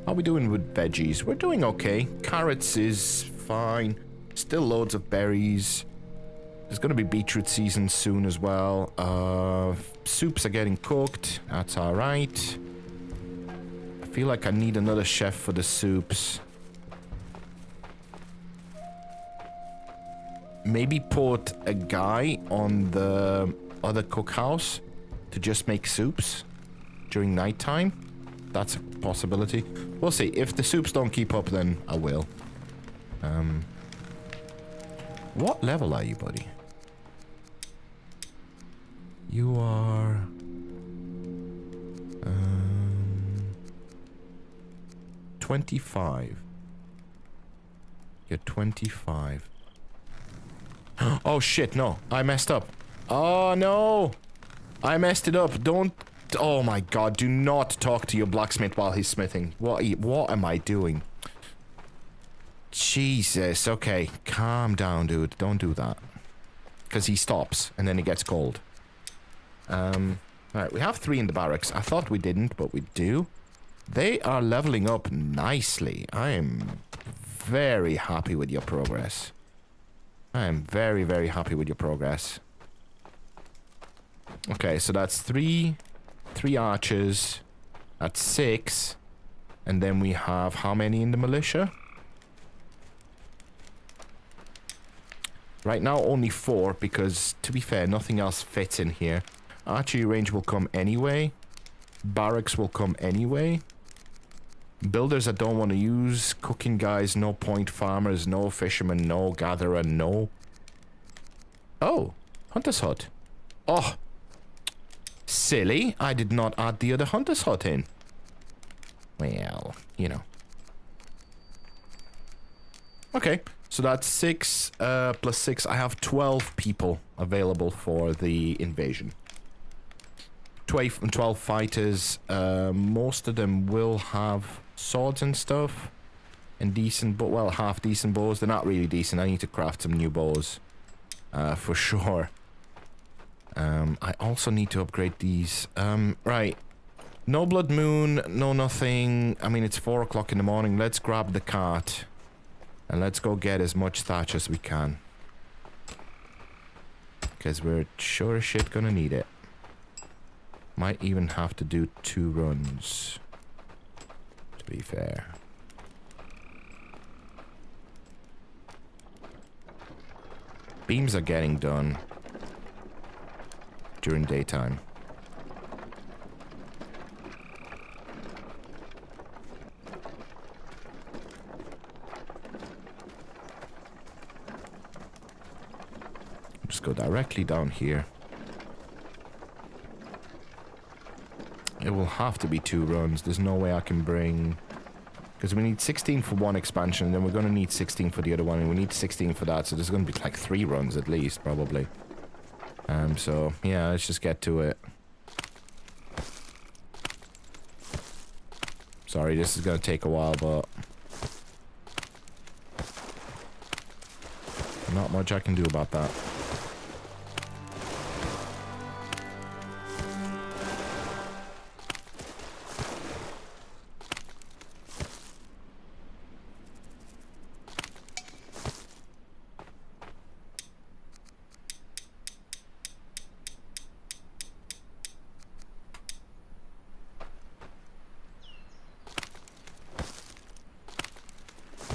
are we doing with veggies? We're doing okay. Carrots is fine. Still loads of berries. There's going to be beetroot season soon as well. Soups are getting cooked. That's alright. I feel like I need another chef for the soups. Maybe put a guy on the other cookhouse to just make soups during nighttime. That's a possibility. We'll see. If the soups don't keep up, then I will. What level are you, buddy? You are... 25. You're 25. Oh shit, no. I messed up. Oh no! I messed it up. Don't... Oh my god, do not talk to your blacksmith while he's smithing. What am I doing? Jesus, okay. Calm down, dude. Don't do that. Because he stops, and then he gets cold. Alright, we have 3 in the barracks. I thought we didn't, but we do. They are leveling up nicely. I am very happy with your progress. I am very, very happy with your progress. Okay, so that's three archers. That's 6. And then we have how many in the militia? Right now only 4 because, to be fair, nothing else fits in here. Archery range will come anyway. Barracks will come anyway. Builders I don't want to use. Cooking guys, no point. Farmers, no. Fishermen, no. Gatherer, no. Oh, Hunter's Hut. Oh, silly. I did not add the other Hunter's Hut in. Well, you know. Okay, so that's 6 plus 6. I have 12 people available for the invasion. 12 fighters. Most of them will have swords and stuff. And decent, but well, half decent bows. They're not really decent. I need to craft some new bows. For sure. I also need to upgrade these. Right. No blood moon, no nothing. I mean, it's 4 o'clock in the morning. Let's grab the cart. And let's go get as much thatch as we can. Because we're sure as shit gonna need it. Might even have to do 2 runs. To be fair. Beams are getting done. During daytime. Just go directly down here. It will have to be 2 runs. There's no way I can bring... Because we need 16 for one expansion, and then we're going to need 16 for the other one, and we need 16 for that, so there's going to be like 3 runs at least, probably. So, yeah, let's just get to it. Sorry, this is going to take a while, but... not much I can do about that.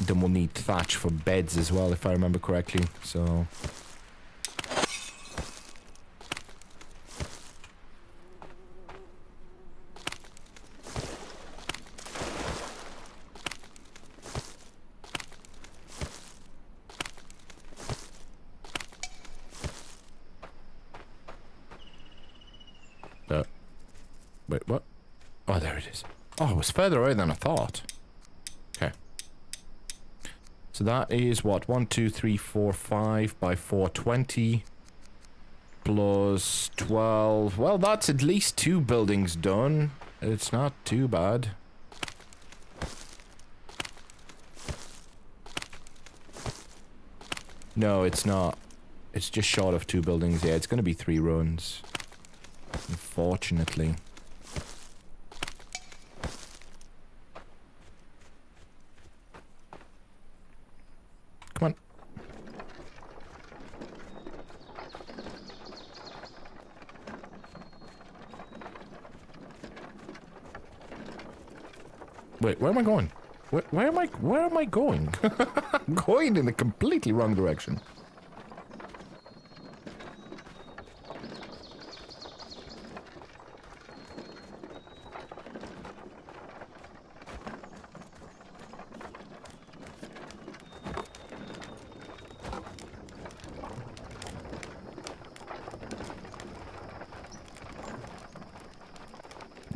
Then we'll need thatch for beds as well, if I remember correctly, so... Wait, what? Oh, there it is. Oh, it was further away than I thought. Okay. So that is what? 1, 2, 3, 4, 5 by 420 plus 12. Well, that's at least 2 buildings done. It's not too bad. No, it's not. It's just short of 2 buildings. Yeah, it's going to be 3 runs. Unfortunately. Come on. Wait, where am I going? Where am I going? I'm going in a completely wrong direction.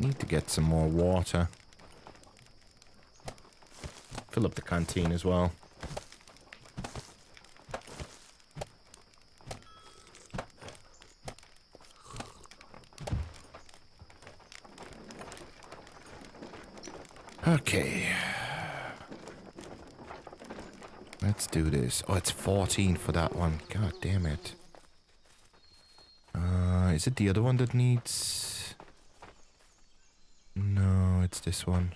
Need to get some more water. Fill up the canteen as well. Okay. Let's do this. Oh, it's 14 for that one. God damn it. Is it the other one that needs... No, it's this one.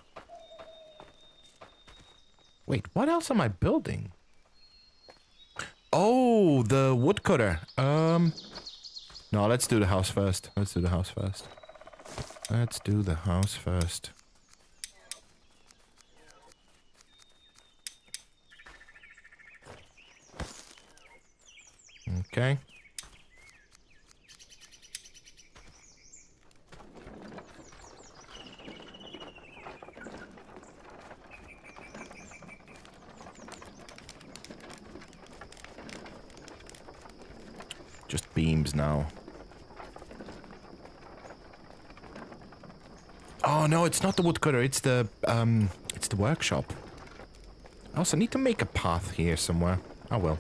Wait, what else am I building? Oh, the woodcutter. No, let's do the house first. Let's do the house first. Let's do the house first. Okay. Just beams now. Oh no, it's not the woodcutter, it's the workshop. I also need to make a path here somewhere. I will.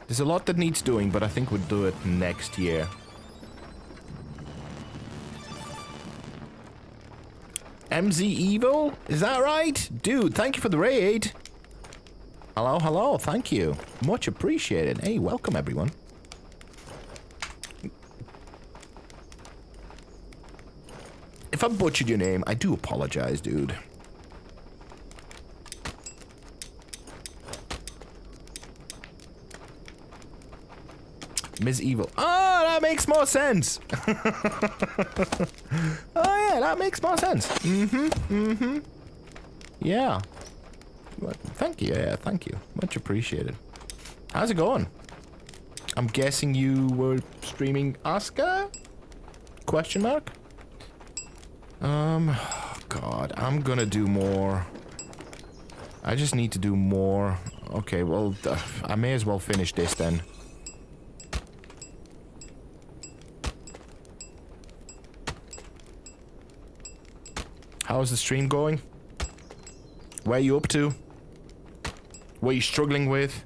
There's a lot that needs doing, but I think we'll do it next year. MZ Evil? Is that right? Dude, thank you for the raid. Hello, hello, thank you. Much appreciated. Hey, welcome everyone. If I butchered your name, I do apologize, dude. Ms. Evil. Oh, that makes more sense. Oh, yeah, that makes more sense. Yeah. Well, thank you, yeah, thank you. Much appreciated. How's it going? I'm guessing you were streaming Aska? Question mark? God, I'm gonna do more. I just need to do more. Okay, well, I may as well finish this then. How's the stream going? Where are you up to? What are you struggling with?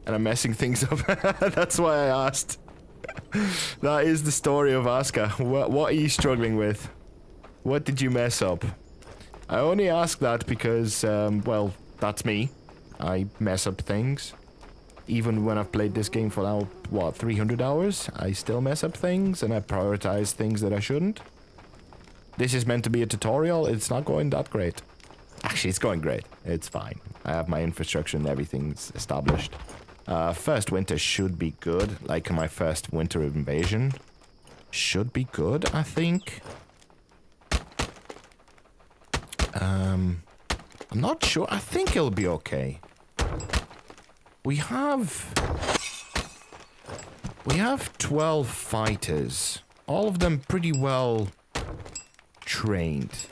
And I'm messing things up. That's why I asked. That is the story of Aska. What are you struggling with? What did you mess up? I only ask that because, well, that's me. I mess up things. Even when I've played this game for now, what, 300 hours? I still mess up things and I prioritize things that I shouldn't. This is meant to be a tutorial. It's not going that great. Actually, it's going great. It's fine. I have my infrastructure and everything's established. First winter should be good. Like my first winter invasion. Should be good, I think. I'm not sure. I think it'll be okay. We have 12 fighters. All of them pretty well trained.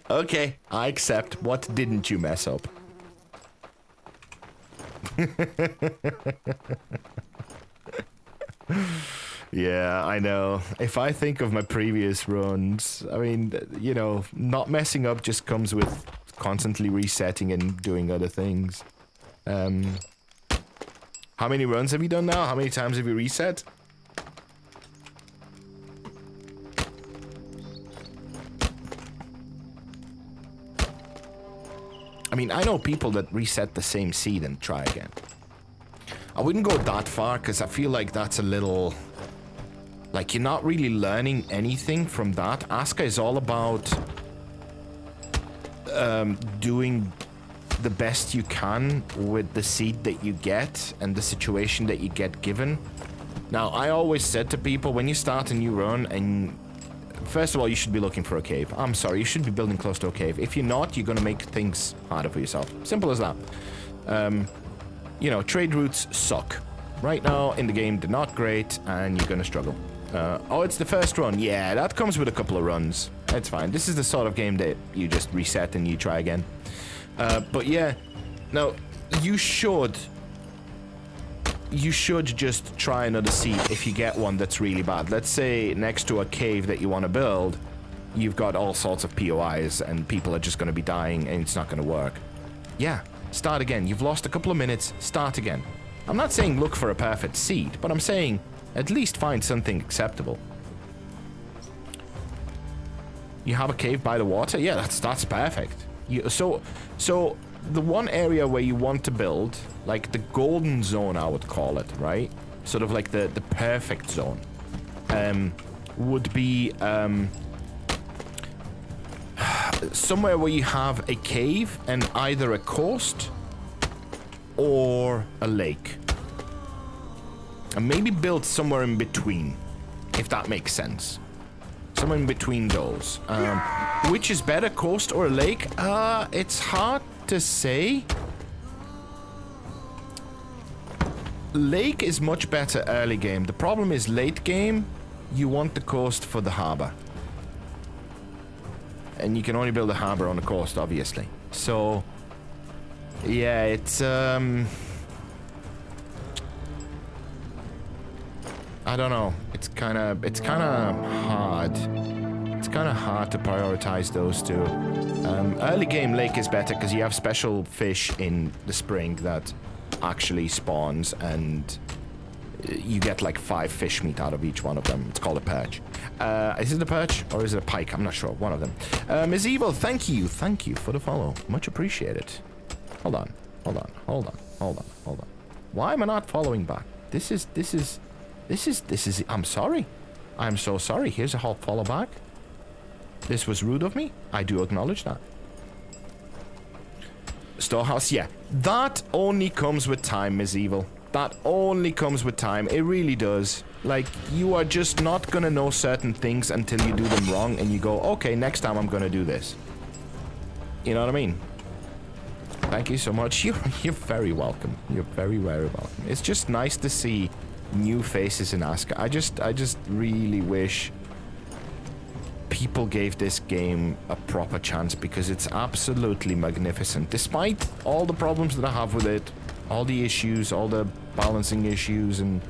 Okay, I accept. What didn't you mess up? Yeah, I know. If I think of my previous runs, I mean, you know, not messing up just comes with constantly resetting and doing other things. How many runs have you done now? How many times have you reset? I mean, I know people that reset the same seed and try again. I wouldn't go that far because I feel like that's a little... Like, you're not really learning anything from that. Aska is all about doing the best you can with the seed that you get and the situation that you get given. Now, I always said to people, when you start a new run, and first of all, you should be looking for a cave. I'm sorry, you should be building close to a cave. If you're not, you're gonna make things harder for yourself. Simple as that. You know, trade routes suck. Right now, in the game, they're not great, and you're gonna struggle. Oh, it's the first run. Yeah, that comes with a couple of runs. It's fine. This is the sort of game that you just reset and you try again. But yeah, now, you should just try another seed if you get one that's really bad. Let's say next to a cave that you want to build, you've got all sorts of POIs and people are just going to be dying and it's not going to work. Yeah, start again. You've lost a couple of minutes, start again. I'm not saying look for a perfect seed, but I'm saying at least find something acceptable. You have a cave by the water? Yeah, that's perfect. So the one area where you want to build, like the golden zone, I would call it, right? Sort of like the perfect zone, would be somewhere where you have a cave and either a coast or a lake. And maybe build somewhere in between, if that makes sense. Somewhere in between those. Which is better, coast or a lake? It's hard to say. Lake is much better early game. The problem is late game, you want the coast for the harbor. And you can only build a harbor on the coast, obviously. So, yeah, it's, I don't know. It's kind of hard. It's kind of hard to prioritize those two. Early game lake is better because you have special fish in the spring that actually spawns, and you get like 5 fish meat out of each one of them. It's called a perch. Is it a perch or is it a pike? I'm not sure. One of them. Ms. Evil, thank you for the follow. Much appreciated. Hold on. Why am I not following back? This is. I'm sorry. I'm so sorry. Here's a hot follow back. This was rude of me. I do acknowledge that. Storehouse, yeah. That only comes with time, Ms. Evil. That only comes with time. It really does. Like, you are just not gonna know certain things until you do them wrong and you go, okay, next time I'm gonna do this. You know what I mean? Thank you so much. You're very welcome. You're very, very welcome. It's just nice to see new faces in Aska. I just really wish people gave this game a proper chance because it's absolutely magnificent. Despite all the problems that I have with it, all the issues, all the balancing issues and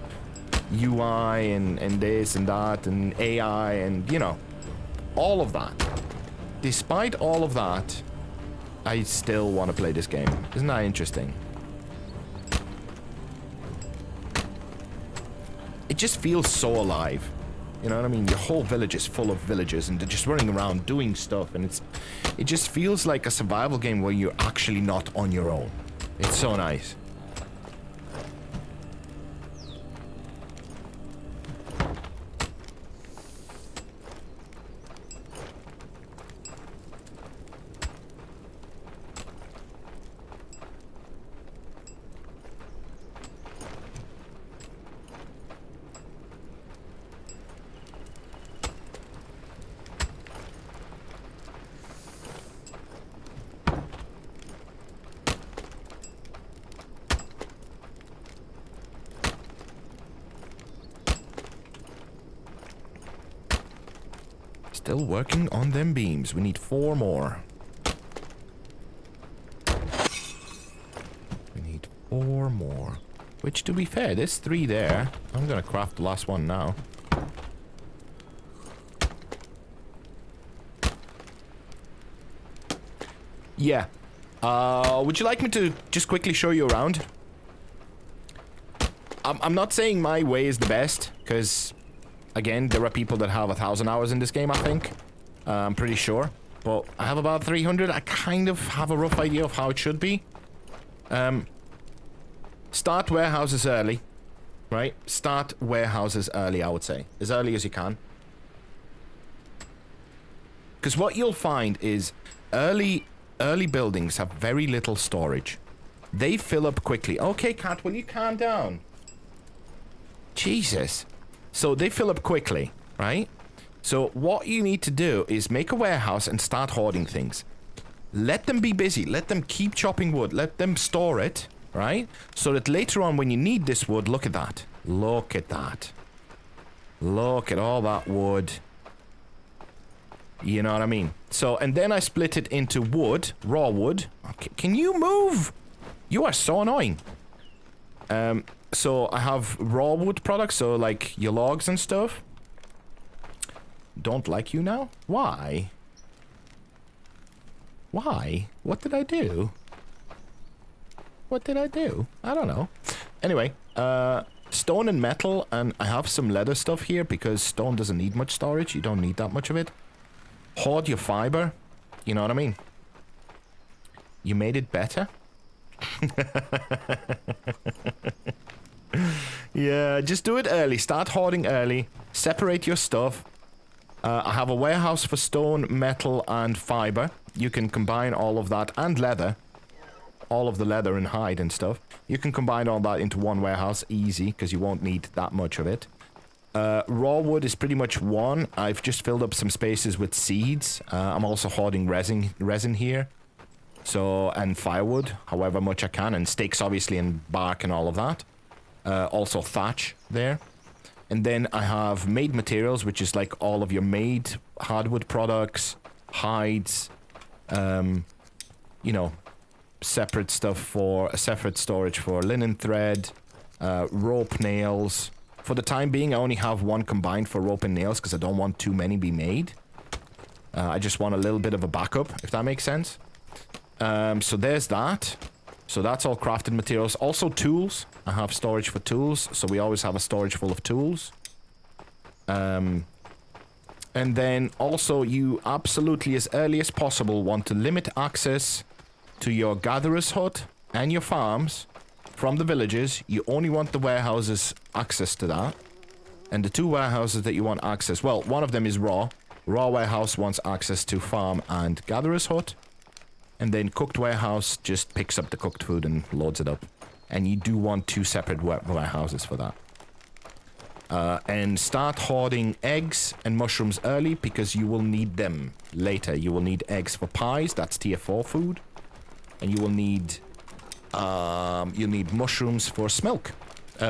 UI and this and that and AI and, you know, all of that. Despite all of that, I still want to play this game. Isn't that interesting? It just feels so alive. You know what I mean? Your whole village is full of villagers and they're just running around doing stuff, and it just feels like a survival game where you're actually not on your own. It's so nice. Still working on them beams. We need 4 more. We need 4 more. Which, to be fair, there's 3 there. I'm gonna craft the last one now. Yeah. Would you like me to just quickly show you around? I'm not saying my way is the best, because again, there are people that have 1,000 hours in this game, I think. I'm pretty sure. But I have about 300. I kind of have a rough idea of how it should be. Start warehouses early. Right? Start warehouses early, I would say. As early as you can. Because what you'll find is early buildings have very little storage. They fill up quickly. Okay, cat, will you calm down? Jesus. So they fill up quickly, right? So what you need to do is make a warehouse and start hoarding things. Let them be busy. Let them keep chopping wood. Let them store it, right? So that later on when you need this wood, look at that. Look at that. Look at all that wood. You know what I mean? So, and then I split it into wood, raw wood. Okay, can you move? You are so annoying. So I have raw wood products, so like your logs and stuff. Don't like you now? Why? Why? What did I do? What did I do? I don't know. Anyway, stone and metal, and I have some leather stuff here because stone doesn't need much storage. You don't need that much of it. Hoard your fiber. You know what I mean? You made it better? Yeah, just do it early. Start hoarding early. Separate your stuff. I have a warehouse for stone, metal, and fiber. You can combine all of that, and leather. All of the leather and hide and stuff. You can combine all that into one warehouse, easy, because you won't need that much of it. Raw wood is pretty much one. I've just filled up some spaces with seeds. I'm also hoarding resin here. So, and firewood, however much I can, and sticks obviously, and bark and all of that. Also thatch there. And then I have made materials, which is like all of your made hardwood products, hides, you know, separate stuff for separate storage for linen thread, rope nails. For the time being, I only have one combined for rope and nails because I don't want too many be made. I just want a little bit of a backup, if that makes sense. So there's that. So that's all crafted materials. Also tools. I have storage for tools, so we always have a storage full of tools. And then also you absolutely, as early as possible, want to limit access to your gatherer's hut and your farms from the villages. You only want the warehouses access to that. And the two warehouses that you want access, well, one of them is raw. Raw warehouse wants access to farm and gatherer's hut. And then cooked warehouse just picks up the cooked food and loads it up. And you do want two separate warehouses for that. And start hoarding eggs and mushrooms early because you will need them later. You will need eggs for pies, that's tier 4 food. And you will need mushrooms for smilk,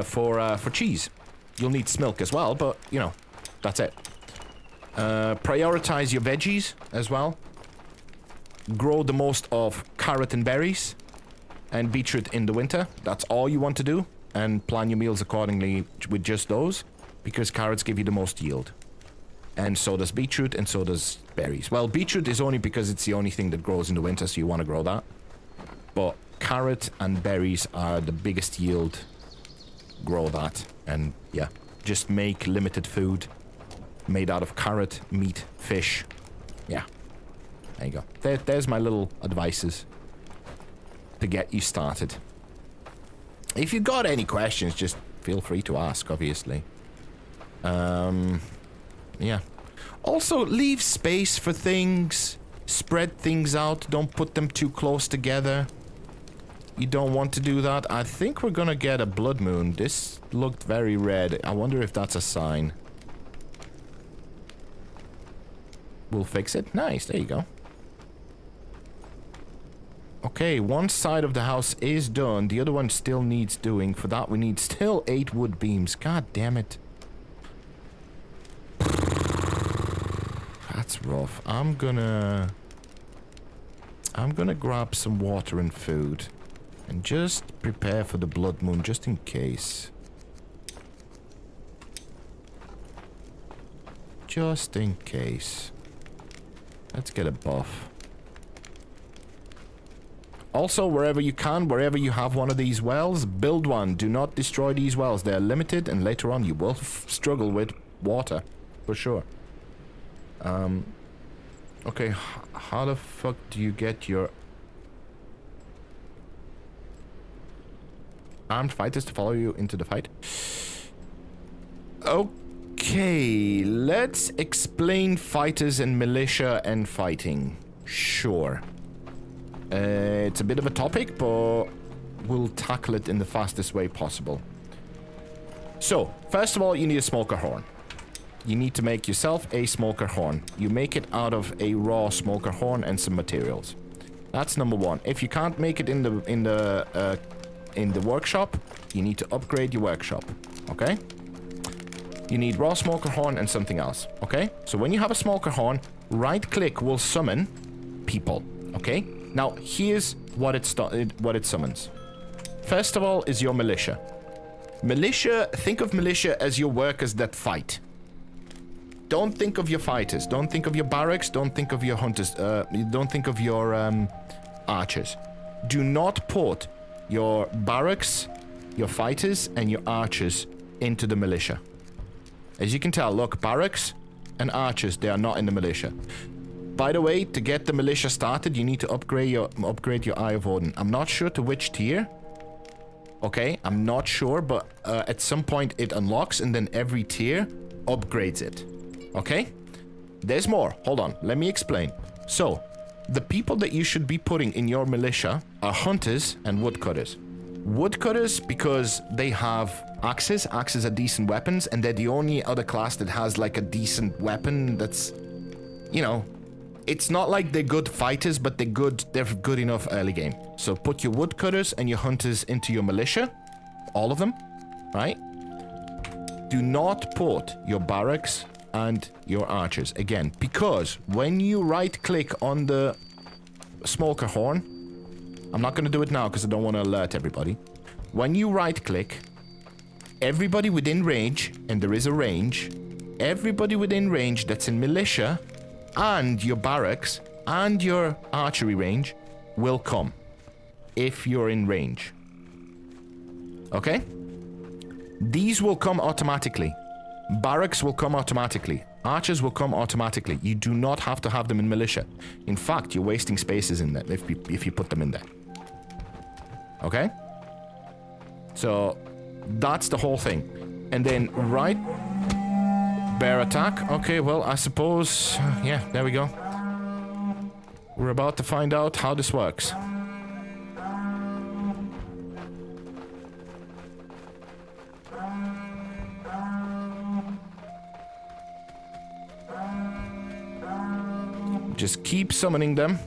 for cheese. You'll need smilk as well, but you know, that's it. Prioritize your veggies as well. Grow the most of carrot and berries and beetroot in the winter. That's all you want to do, and plan your meals accordingly with just those, because carrots give you the most yield. And so does beetroot, and so does berries. Well, beetroot is only because it's the only thing that grows in the winter, so you want to grow that. But carrot and berries are the biggest yield. Grow that, and yeah, just make limited food made out of carrot, meat, fish. Yeah. There you go. There's my little advices to get you started. If you've got any questions, just feel free to ask, obviously. Yeah. Also, leave space for things. Spread things out. Don't put them too close together. You don't want to do that. I think we're gonna get a blood moon. This looked very red. I wonder if that's a sign. We'll fix it. Nice. There you go. Okay, one side of the house is done. The other one still needs doing. For that, we need still 8 wood beams. God damn it. That's rough. I'm gonna grab some water and food. And just prepare for the blood moon, just in case. Just in case. Let's get a buff. Also, wherever you can, wherever you have one of these wells, build one. Do not destroy these wells. They're limited, and later on you will struggle with water. For sure. Okay, how the fuck do you get your armed fighters to follow you into the fight? Okay, let's explain fighters and militia and fighting. Sure. It's a bit of a topic, but we'll tackle it in the fastest way possible. So, first of all, you need a smoker horn. You need to make yourself a smoker horn. You make it out of a raw smoker horn and some materials. That's number one. If you can't make it in the workshop, you need to upgrade your workshop. Okay? You need raw smoker horn and something else. Okay? So when you have a smoker horn, right-click will summon people. Okay? Now, here's what it summons. First of all is your militia. Militia, think of militia as your workers that fight. Don't think of your fighters. Don't think of your barracks. Don't think of your hunters. Don't think of your archers. Do not put your barracks, your fighters, and your archers into the militia. As you can tell, look, barracks and archers, they are not in the militia. By the way, to get the militia started, you need to upgrade your Eye of Odin. I'm not sure to which tier. Okay, I'm not sure, but at some point it unlocks, and then every tier upgrades it. Okay? There's more. Hold on. Let me explain. So, the people that you should be putting in your militia are hunters and woodcutters. Woodcutters because they have axes. Axes are decent weapons, and they're the only other class that has like a decent weapon that's, you know, it's not like they're good fighters, but they're good enough early game. So put your woodcutters and your hunters into your militia. All of them, right? Do not put your barracks and your archers again, because when you right click on the smoker horn, I'm not going to do it now because I don't want to alert everybody. When you right click, everybody within range, and there is a range, everybody within range that's in militia and your barracks and your archery range will come if you're in range. Okay? These will come automatically. Barracks will come automatically. Archers will come automatically. You do not have to have them in militia. In fact, you're wasting spaces in there if you put them in there. Okay? So, that's the whole thing. And then, right... bear attack. Okay, well, I suppose... yeah, there we go. We're about to find out how this works. Just keep summoning them.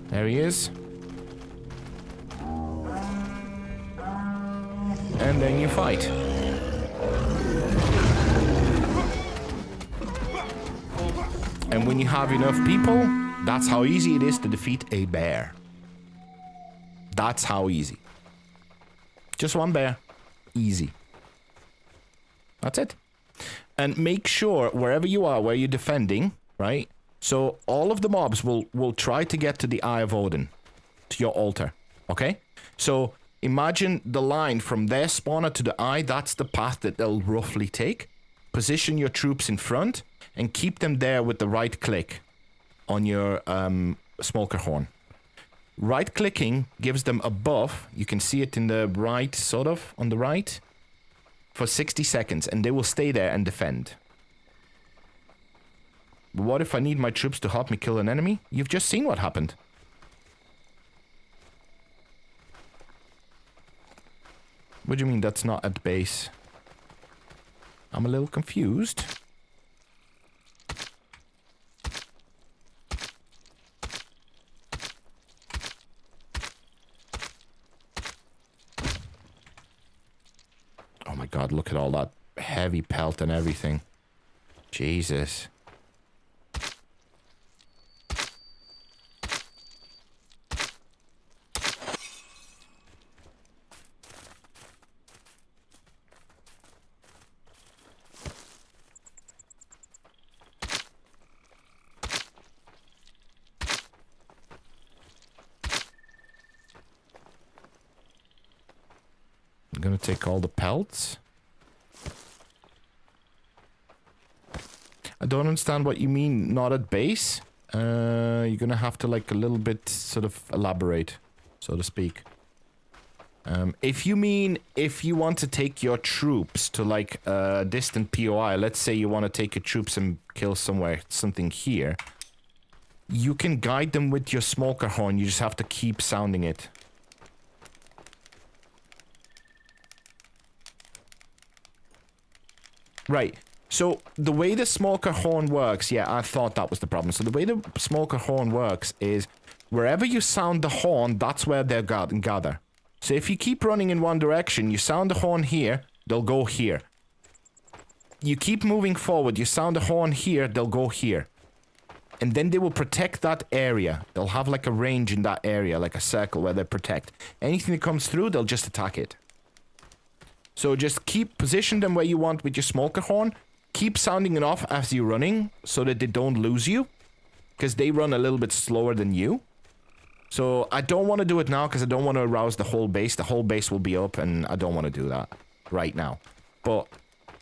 There he is. And then you fight. And when you have enough people, that's how easy it is to defeat a bear. That's how easy. Just one bear. Easy. That's it. And make sure, wherever you are, where you're defending, right? So all of the mobs will try to get to the Eye of Odin, to your altar, okay? So imagine the line from their spawner to the eye, that's the path that they'll roughly take. Position your troops in front and keep them there with the right click on your smoker horn. Right clicking gives them a buff. You can see it in the right, sort of, on the right, for 60 seconds, and they will stay there and defend. But what if I need my troops to help me kill an enemy? You've just seen what happened. What do you mean that's not at base? I'm a little confused. Oh my god, look at all that heavy pelt and everything. Jesus. I'm gonna take all the pelts. I don't understand what you mean, not at base. You're gonna have to, like, a little bit sort of elaborate, so to speak. If you mean, if you want to take your troops to, like, a distant POI, let's say you want to take your troops and kill something here, you can guide them with your smoker horn, you just have to keep sounding it. Right, so the way the smoker horn works, yeah, I thought that was the problem. So the way the smoker horn works is, wherever you sound the horn, that's where they'll gather. So if you keep running in one direction, you sound the horn here, they'll go here. You keep moving forward, you sound the horn here, they'll go here. And then they will protect that area. They'll have like a range in that area, like a circle where they protect. Anything that comes through, they'll just attack it. So just position them where you want with your smoker horn. Keep sounding it off as you're running so that they don't lose you. Because they run a little bit slower than you. So I don't want to do it now because I don't want to arouse the whole base. The whole base will be up and I don't want to do that right now. But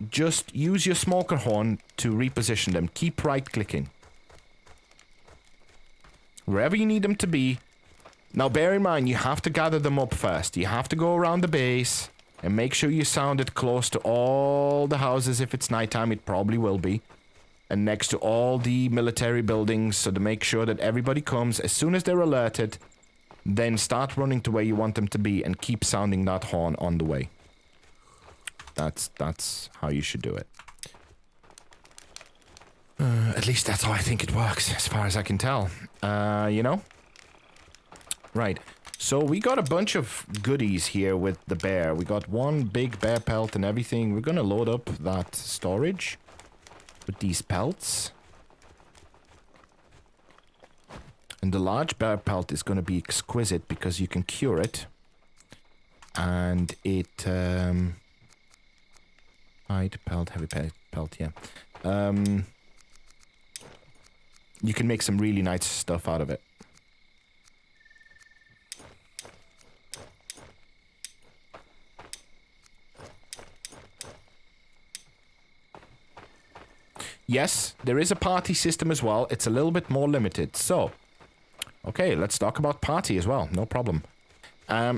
just use your smoker horn to reposition them. Keep right clicking. Wherever you need them to be. Now bear in mind, you have to gather them up first. You have to go around the base. And make sure you sound it close to all the houses if it's nighttime. It probably will be. And next to all the military buildings, so to make sure that everybody comes as soon as they're alerted. Then start running to where you want them to be and keep sounding that horn on the way. That's how you should do it. At least that's how I think it works, as far as I can tell. You know? Right. So we got a bunch of goodies here with the bear. We got one big bear pelt and everything. We're gonna load up that storage with these pelts. And the large bear pelt is gonna be exquisite because you can cure it. And it, light pelt, heavy pelt, yeah. You can make some really nice stuff out of it. Yes, there is a party system as well. It's a little bit more limited. So, okay, let's talk about party as well. No problem.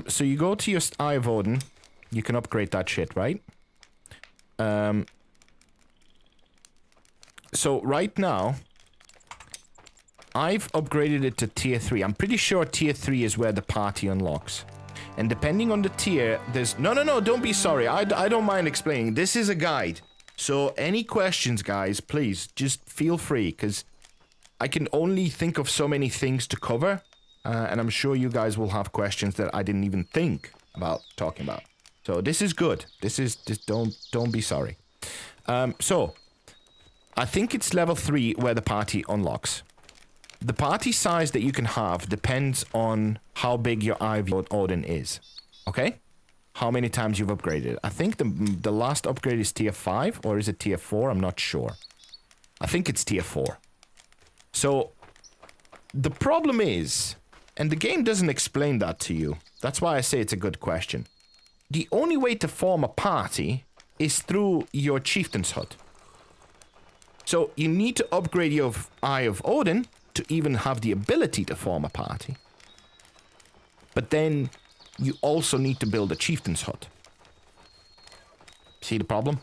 So you go to your Eye of Odin. You can upgrade that shit, right? So right now, I've upgraded it to tier 3. I'm pretty sure tier 3 is where the party unlocks. And depending on the tier, there's... No, don't be sorry. I don't mind explaining. This is a guide. So any questions, guys, please, just feel free, because I can only think of so many things to cover, and I'm sure you guys will have questions that I didn't even think about talking about. So this is good. This is just don't be sorry. So I think it's level 3 where the party unlocks. The party size that you can have depends on how big your Eye of Odin is. Okay? How many times you've upgraded. I think the last upgrade is tier 5, or is it tier 4? I'm not sure. I think it's tier 4. So, the problem is, and the game doesn't explain that to you. That's why I say it's a good question. The only way to form a party is through your chieftain's hut. So, you need to upgrade your Eye of Odin to even have the ability to form a party. But then you also need to build a chieftain's hut. See the problem?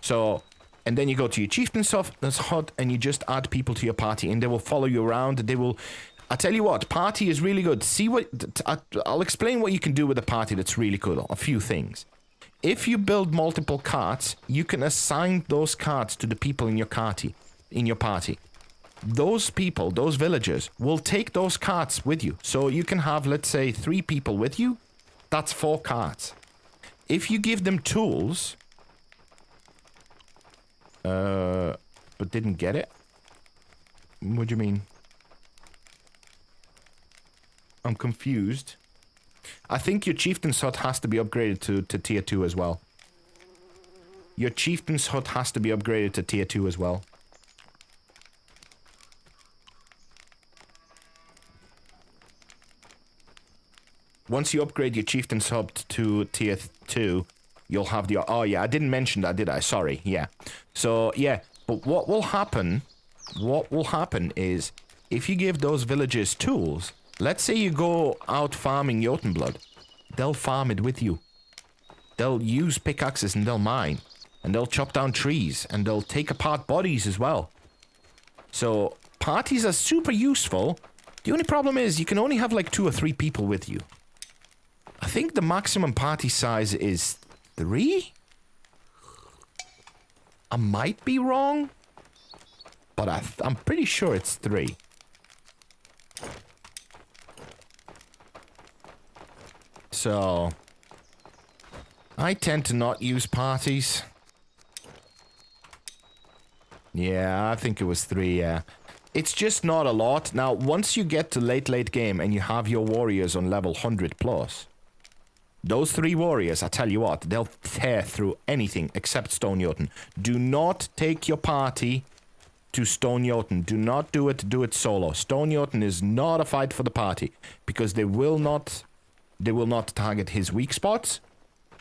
So, and then you go to your chieftain's hut and you just add people to your party and they will follow you around. They will... I tell you what, party is really good. See what... I'll explain what you can do with a party that's really cool. A few things. If you build multiple carts, you can assign those carts to the people in your party. Those people, those villagers, will take those carts with you. So you can have, let's say, 3 people with you. That's 4 carts. If you give them tools... but didn't get it? What do you mean? I'm confused. I think your chieftain's hut has to be upgraded to tier 2 as well. Your chieftain's hut has to be upgraded to tier 2 as well. Once you upgrade your chieftain's hut to tier 2, you'll have the... Oh, yeah, I didn't mention that, did I? Sorry, yeah. So, yeah, but what will happen is, if you give those villagers tools, let's say you go out farming Jotunblood, they'll farm it with you. They'll use pickaxes and they'll mine, and they'll chop down trees, and they'll take apart bodies as well. So, parties are super useful. The only problem is, you can only have like 2 or 3 people with you. I think the maximum party size is 3? I might be wrong, but I'm pretty sure it's 3. So, I tend to not use parties. Yeah, I think it was 3, yeah. It's just not a lot. Now, once you get to late game and you have your warriors on level 100 plus, those 3 warriors, I tell you what, they'll tear through anything except Stone Jotun. Do not take your party to Stone Jotun. Do not do it solo. Stone Jotun is not a fight for the party, because they will not target his weak spots,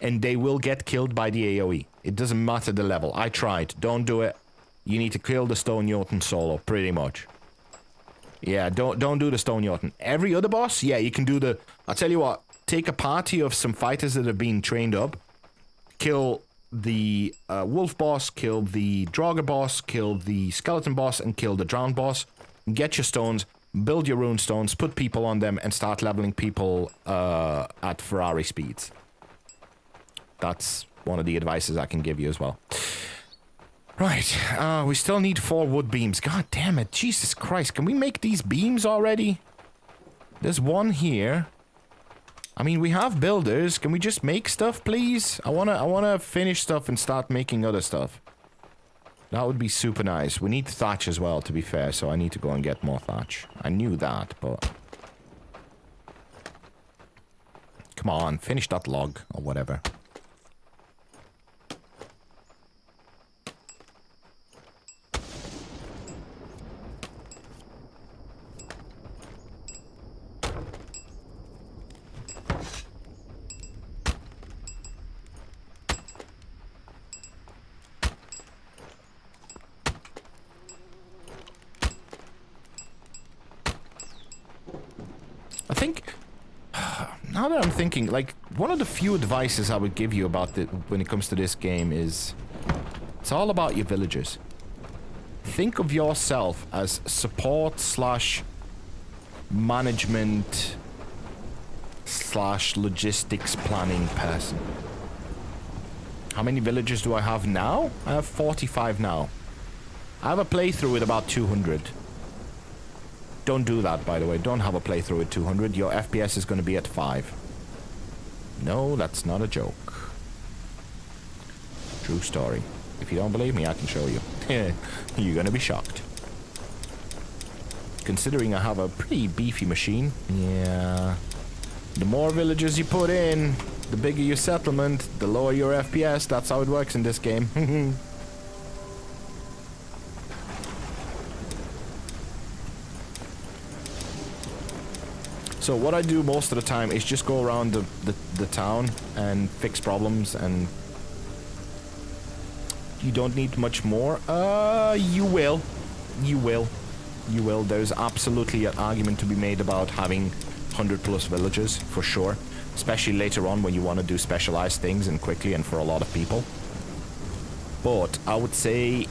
and they will get killed by the AoE. It doesn't matter the level. I tried. Don't do it. You need to kill the Stone Jotun solo, pretty much. Yeah, don't do the Stone Jotun. Every other boss, yeah, you can do the... I'll tell you what, take a party of some fighters that have been trained up, kill the wolf boss, kill the Draugr boss, kill the skeleton boss, and kill the drowned boss. Get your stones, build your rune stones, put people on them, and start leveling people at Ferrari speeds. That's one of the advices I can give you as well. Right, we still need 4 wood beams. God damn it, Jesus Christ, can we make these beams already? There's one here. I mean, we have builders. Can we just make stuff, please? I wanna finish stuff and start making other stuff. That would be super nice. We need thatch as well, to be fair, so I need to go and get more thatch. I knew that, but... Come on, finish that log, or whatever. Now that I'm thinking, like, one of the few advices I would give you about when it comes to this game is, it's all about your villagers. Think of yourself as support slash management slash logistics planning person. How many villagers do I have now? I have 45 now. I have a playthrough with about 200. Don't do that, by the way. Don't have a playthrough with 200. Your FPS is going to be at 5. No, that's not a joke. True story. If you don't believe me, I can show you. You're going to be shocked. Considering I have a pretty beefy machine. Yeah. The more villagers you put in, the bigger your settlement, the lower your FPS. That's how it works in this game. So what I do most of the time is just go around the town and fix problems, and you don't need much more. You will. There's absolutely an argument to be made about having 100 plus villagers, for sure. Especially later on when you want to do specialized things and quickly and for a lot of people. But I would say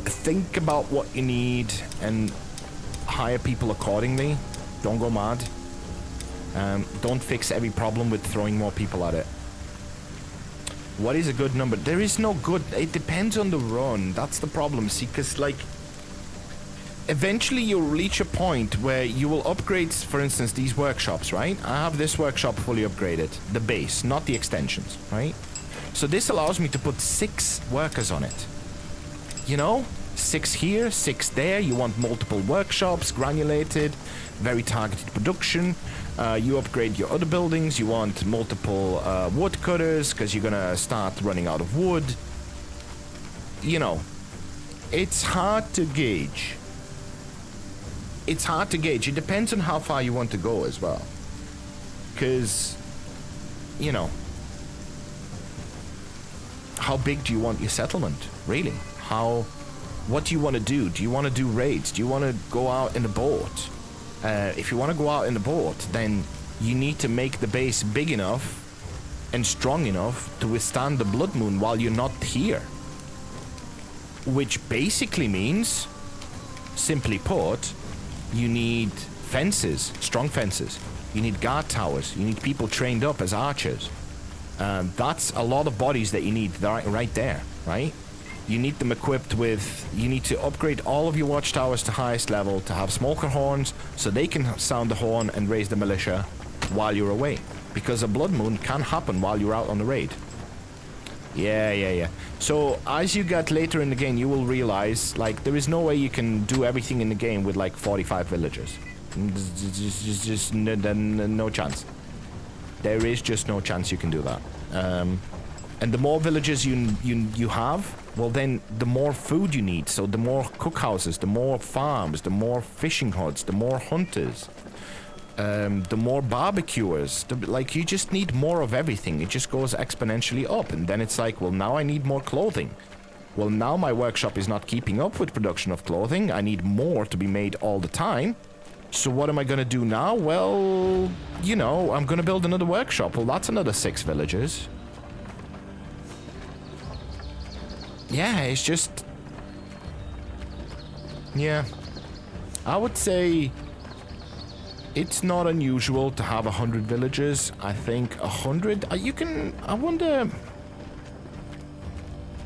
think about what you need and hire people accordingly. Don't go mad. Don't fix every problem with throwing more people at it. What is a good number? There is no good... It depends on the run. That's the problem. See, because, like... Eventually you'll reach a point where you will upgrade, for instance, these workshops, right? I have this workshop fully upgraded. The base, not the extensions, right? So this allows me to put 6 workers on it. You know? 6 here, 6 there. You want multiple workshops, granulated, very targeted production. You upgrade your other buildings. You want multiple wood cutters because you're gonna start running out of wood. You know, it's hard to gauge. It's hard to gauge. It depends on how far you want to go as well. Because, you know, how big do you want your settlement, really? What do you want to do? Do you want to do raids? Do you want to go out in a boat? If you want to go out in a boat, then you need to make the base big enough and strong enough to withstand the blood moon while you're not here. Which basically means, simply put, you need fences, strong fences. You need guard towers. You need people trained up as archers. That's a lot of bodies that you need right there, right? You need them equipped with... You need to upgrade all of your watchtowers to highest level to have smoker horns so they can sound the horn and raise the militia while you're away. Because a blood moon can happen while you're out on the raid. Yeah. So, as you get later in the game, you will realize, like, there is no way you can do everything in the game with, like, 45 villagers. Just no chance. There is just no chance you can do that. And the more villagers you have, well, then the more food you need. So the more cookhouses, the more farms, the more fishing huts, the more hunters, the more barbecuers. Like, you just need more of everything. It just goes exponentially up. And then it's like, well, now I need more clothing. Well, now my workshop is not keeping up with production of clothing. I need more to be made all the time. So what am I gonna do now? Well, you know, I'm gonna build another workshop. Well, that's another 6 villagers. Yeah, it's just... Yeah. I would say... It's not unusual to have 100 villagers. I think 100... you can... I wonder...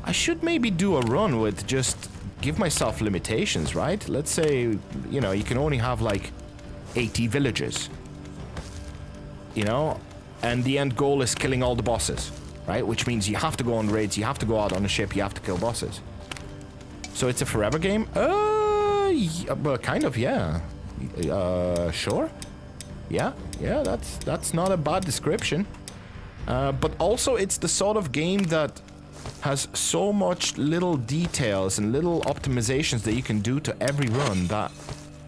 I should maybe do a run with just... Give myself limitations, right? Let's say, you know, you can only have like 80 villagers. You know? And the end goal is killing all the bosses, right? Which means you have to go on raids, you have to go out on a ship, you have to kill bosses. So it's a forever game? Yeah, well, kind of, yeah. Sure. Yeah, that's not a bad description. But also it's the sort of game that has so much little details and little optimizations that you can do to every run that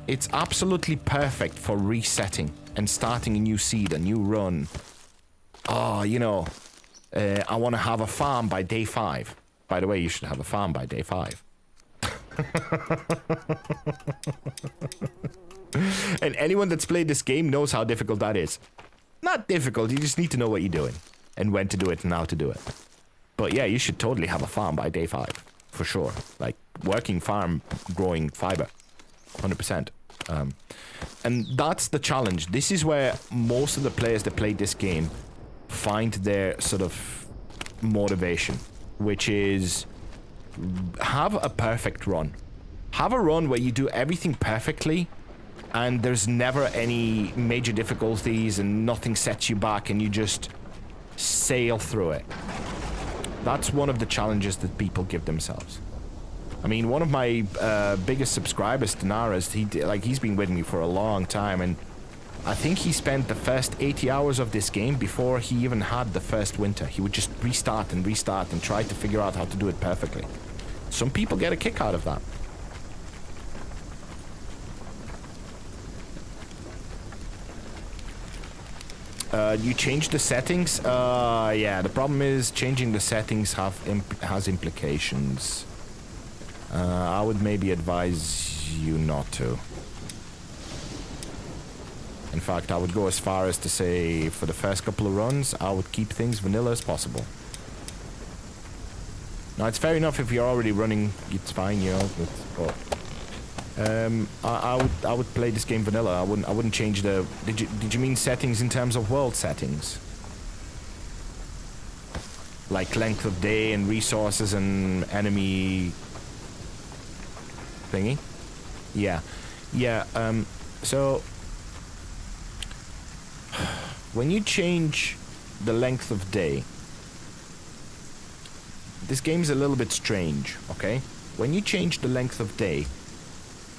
it's absolutely perfect for resetting and starting a new seed, a new run. Oh, you know, I want to have a farm by day 5. By the way, you should have a farm by day 5. And anyone that's played this game knows how difficult that is. Not difficult, you just need to know what you're doing and when to do it and how to do it. But yeah, you should totally have a farm by day 5, for sure. Like, working farm, growing fiber, 100%. And that's the challenge. This is where most of the players that play this game find their sort of motivation, which is have a perfect run. Have a run where you do everything perfectly and there's never any major difficulties and nothing sets you back and you just sail through it. That's one of the challenges that people give themselves. I mean, one of my biggest subscribers, Daenerys, he's been with me for a long time, and I think he spent the first 80 hours of this game before he even had the first winter. He would just restart and try to figure out how to do it perfectly. Some people get a kick out of that. You change the settings? Yeah, the problem is changing the settings has implications. I would maybe advise you not to. In fact, I would go as far as to say for the first couple of runs, I would keep things vanilla as possible. Now, it's fair enough if you're already running, it's fine, you know, but I would play this game vanilla. I wouldn't change the... Did you mean settings in terms of world settings? Like length of day and resources and enemy thingy? Yeah. So when you change the length of day, this game's a little bit strange, okay? When you change the length of day,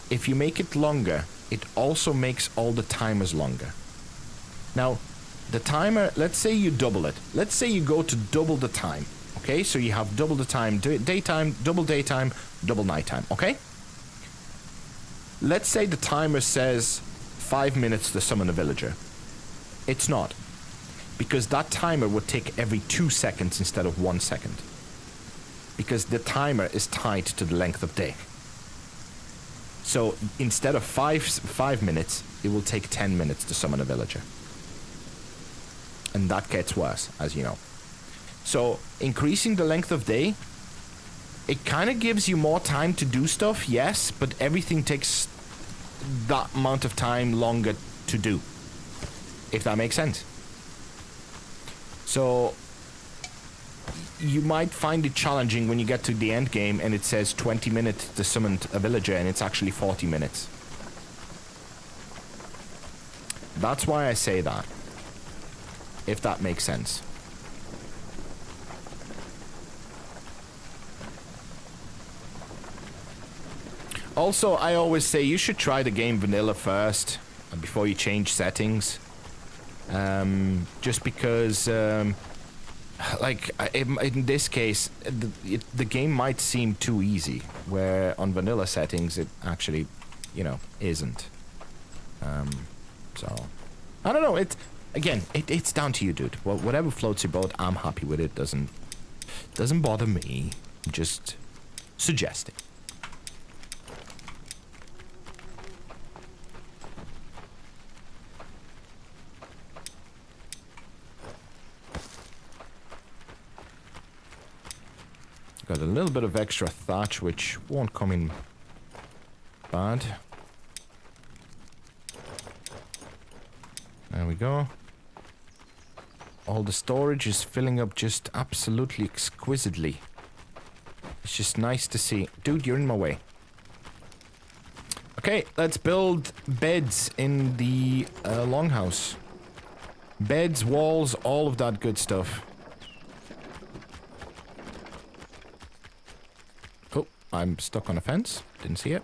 if you make it longer, it also makes all the timers longer. Now, the timer, let's say you double it. Let's say you go to double the time, okay? So you have double the time, daytime, double nighttime, okay? Let's say the timer says 5 minutes to summon a villager. It's not, because that timer would tick every 2 seconds instead of 1 second. Because the timer is tied to the length of day. So instead of 5 minutes, it will take 10 minutes to summon a villager. And that gets worse, as you know. So increasing the length of day, it kind of gives you more time to do stuff, yes, but everything takes that amount of time longer to do. If that makes sense. So you might find it challenging when you get to the end game and it says 20 minutes to summon a villager and it's actually 40 minutes. That's why I say that. If that makes sense. Also, I always say you should try the game vanilla first before you change settings. Just because, like, in this case, the game might seem too easy, where on vanilla settings it actually, you know, isn't. So, I don't know, it's down to you, dude. Well, whatever floats your boat, I'm happy with it. Doesn't bother me. I'm just suggesting. Got a little bit of extra thatch, which won't come in bad. There we go. All the storage is filling up just absolutely exquisitely. It's just nice to see. Dude, you're in my way. Okay, let's build beds in the longhouse. Beds, walls, all of that good stuff. Oh, I'm stuck on a fence. Didn't see it.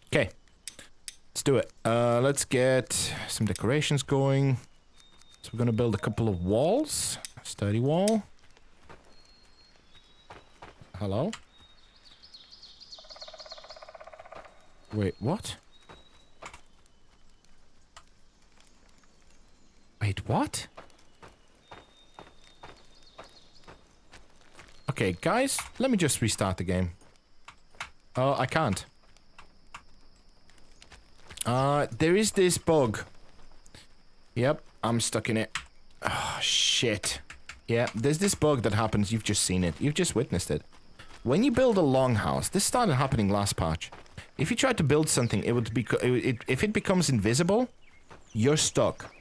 Okay. Let's do it. Let's get some decorations going. So we're gonna build a couple of walls. Sturdy wall. Hello? Wait, what? Wait, what? Okay, guys, let me just restart the game. Oh, I can't. There is this bug. Yep, I'm stuck in it. Oh, shit. Yeah, there's this bug that happens. You've just seen it. You've just witnessed it. When you build a longhouse, this started happening last patch. If you try to build something, it would be if it becomes invisible, you're stuck.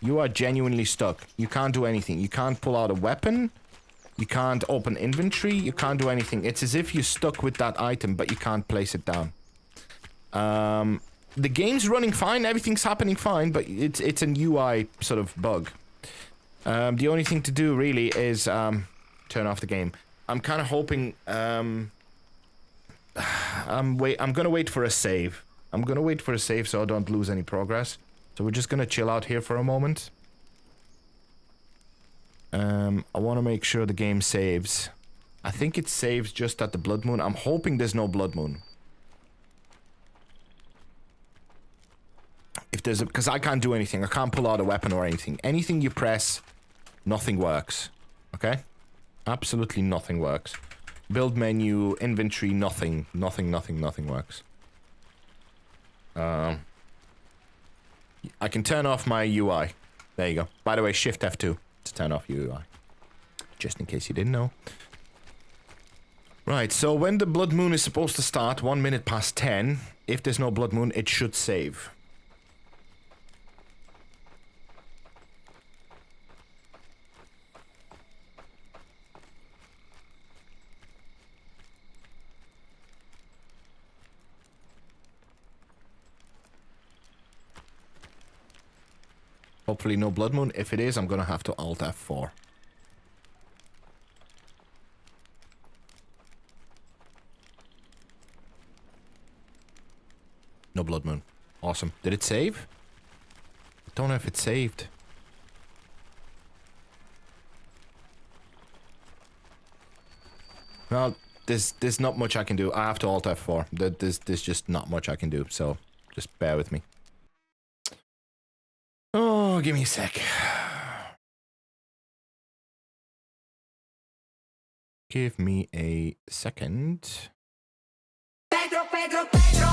You are genuinely stuck. You can't do anything. You can't pull out a weapon. You can't open inventory. You can't do anything. It's as if you're stuck with that item, but you can't place it down. The game's running fine. Everything's happening fine, but it's an UI sort of bug. The only thing to do really is turn off the game. I'm kind of hoping. I'm gonna wait for a save. I'm gonna wait for a save so I don't lose any progress. So we're just gonna chill out here for a moment. I want to make sure the game saves. I think it saves just at the blood moon. I'm hoping there's no blood moon. If there's a... Because I can't do anything. I can't pull out a weapon or anything. Anything you press, nothing works. Okay? Absolutely nothing works. Build menu, inventory, nothing. Nothing works. I can turn off my UI. There you go. By the way, Shift F2 to turn off UI. Just in case you didn't know. Right, so when the blood moon is supposed to start, 1 minute past 10, if there's no blood moon, it should save. Hopefully no blood moon. If it is, I'm gonna have to Alt F4. No blood moon. Awesome. Did it save? I don't know if it saved. Well, there's not much I can do. I have to Alt F4. There's just not much I can do, so just bear with me. Oh, give me a sec. Give me a second. Pedro.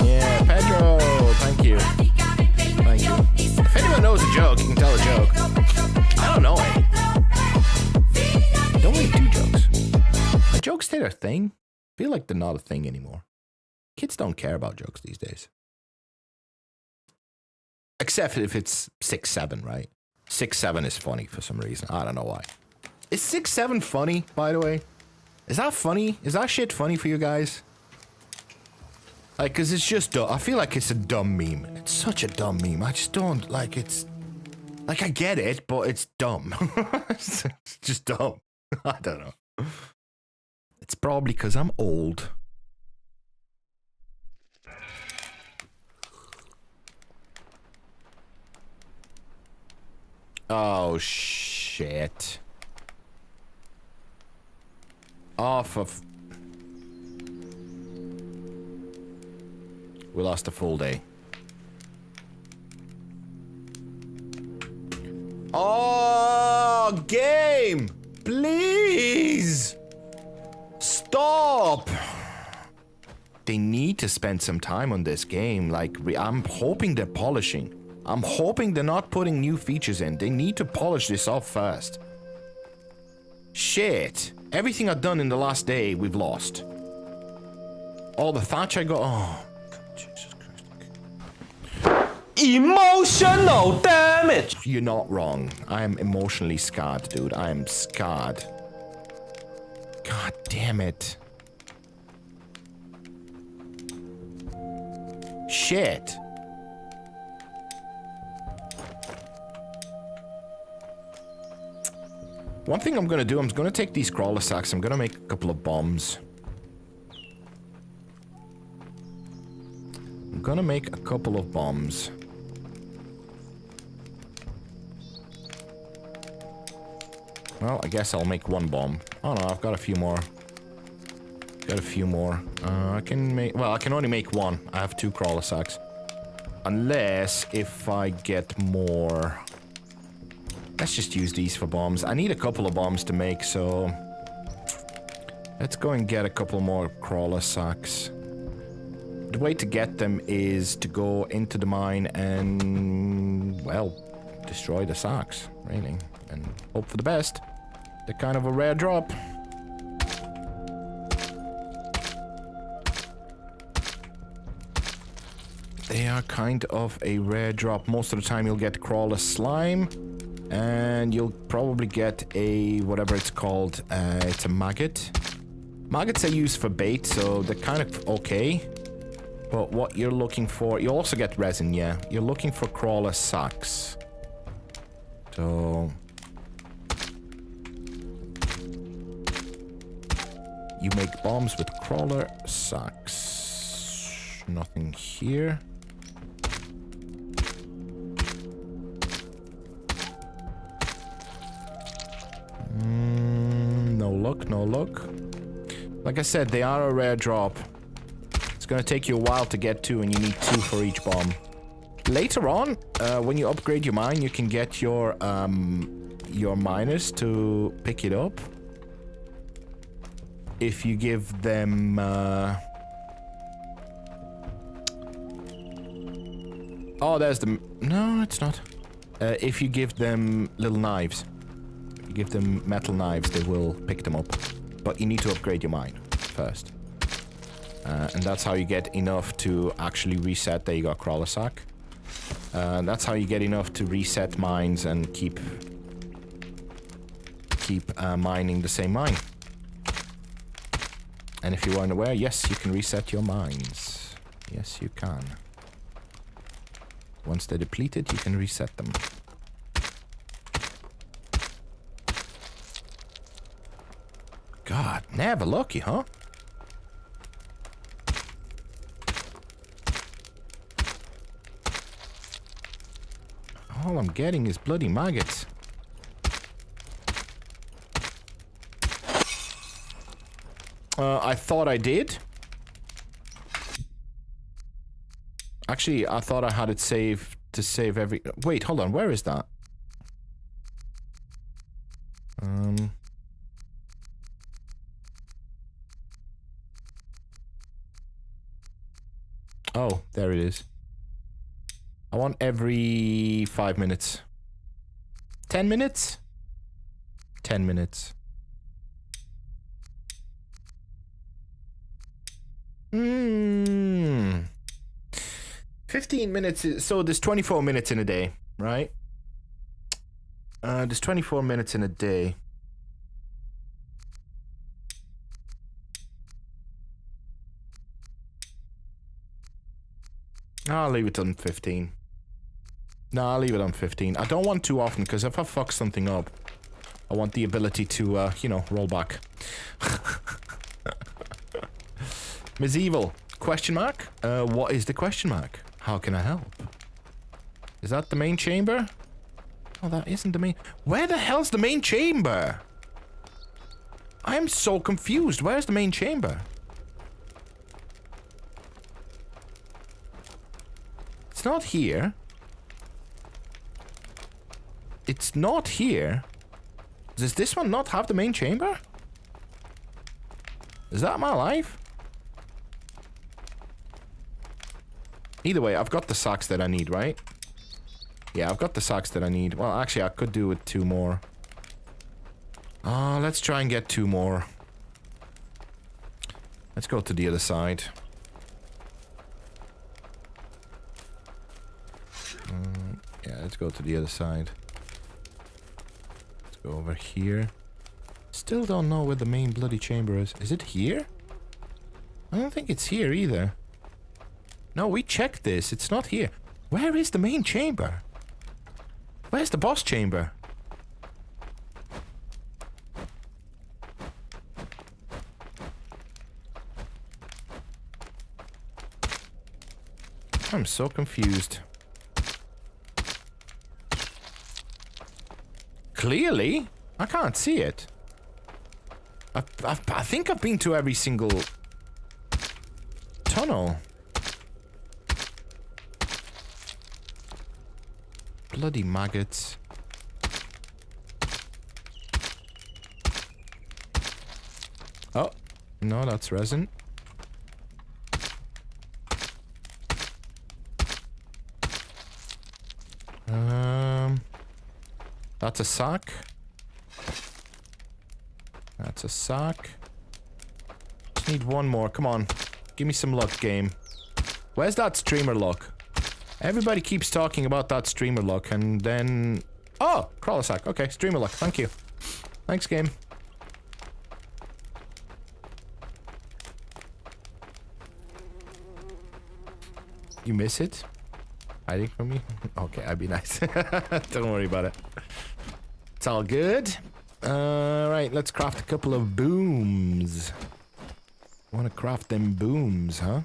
Yeah, Pedro. Thank you. Thank you. If anyone knows a joke, you can tell a joke. I don't know any. Don't really do jokes. Are jokes still a thing? I feel like they're not a thing anymore. Kids don't care about jokes these days. Except if it's 6-7, right? 6-7 is funny for some reason. I don't know why. Is 6-7 funny, by the way? Is that funny? Is that shit funny for you guys? Like, cause it's just dumb. I feel like it's a dumb meme. It's such a dumb meme. I just don't, like, it's... Like, I get it, but it's dumb. It's just dumb. I don't know. It's probably because I'm old. Oh, shit. Off of... We lost a full day. Oh, game! Please! Stop! they need to spend some time on this game. Like, I'm hoping they're polishing. I'm hoping they're not putting new features in. They need to polish this off first. Shit. Everything I've done in the last day, we've lost. All the thatch I got... Oh, Jesus Christ. Emotional damage! You're not wrong. I am emotionally scarred, dude. I am scarred. God damn it. Shit. One thing I'm gonna do, I'm gonna take these crawler sacks, I'm gonna make a couple of bombs. I'm gonna make a couple of bombs. Well, I guess I'll make one bomb. Oh no, I've got a few more. Got a few more. I can make... Well, I can only make one. I have 2 crawler sacks. Unless if I get more... Let's just use these for bombs. I need a couple of bombs to make, so... Let's go and get a couple more crawler sacks. The way to get them is to go into the mine and... Well, destroy the sacks, really. And hope for the best. They're kind of a rare drop. They are kind of a rare drop. Most of the time you'll get crawler slime. And you'll probably get a... whatever it's called. It's a maggot. Maggots are used for bait, so they're kind of okay. But what you're looking for... You also get resin, yeah. You're looking for crawler sacks. So... You make bombs with crawler sacks. Nothing here. No luck, no luck. Like I said, they are a rare drop. It's gonna take you a while to get to, and you need 2 for each bomb. Later on, when you upgrade your mine, you can get your miners to pick it up. If you give them... Oh, there's the... No, it's not. If you give them little knives. If you give them metal knives, they will pick them up. But you need to upgrade your mine first. And that's how you get enough to actually reset. There you go, crawler sack. That's how you get enough to reset mines and keep mining the same mine. And if you weren't aware, yes, you can reset your mines. Yes, you can. Once they're depleted, you can reset them. God, never lucky, huh? All I'm getting is bloody maggots. I thought I did. Actually, I thought I had it saved to save every... Wait, hold on. Where is that? Oh, there it is. I want every 5 minutes. 10 minutes? 10 minutes. 15 minutes is, so there's 24 minutes in a day, right? There's 24 minutes in a day. I'll leave it on 15. No, I'll leave it on 15. I don't want too often, because if I fuck something up, I want the ability to, you know, roll back. Medieval. Question mark? What is the question mark? How can I help? Is that the main chamber? Oh, that isn't the main... Where the hell's the main chamber? I'm so confused. Where's the main chamber? It's not here. It's not here. Does this one not have the main chamber? Is that my life? Either way, I've got the socks that I need, right? Yeah, I've got the socks that I need. Well, actually, I could do with 2 more. Let's try and get 2 more. Let's go to the other side. Yeah, let's go to the other side. Let's go over here. Still don't know where the main bloody chamber is. Is it here? I don't think it's here either. No, we checked this. It's not here. Where is the main chamber? Where's the boss chamber? I'm so confused. Clearly, I can't see it. I think I've been to every single tunnel. Bloody maggots. Oh, no, that's resin. That's a sock. That's a sock. Just need 1 more. Come on. Give me some luck, game. Where's that streamer lock? Everybody keeps talking about that streamer lock and then... Oh! Crawler sack. Okay, streamer lock. Thank you. Thanks, game. You miss it? Hiding from me? Okay, I'd be nice. Don't worry about it. It's all good. Right, let's craft a couple of booms. Wanna craft them booms, huh?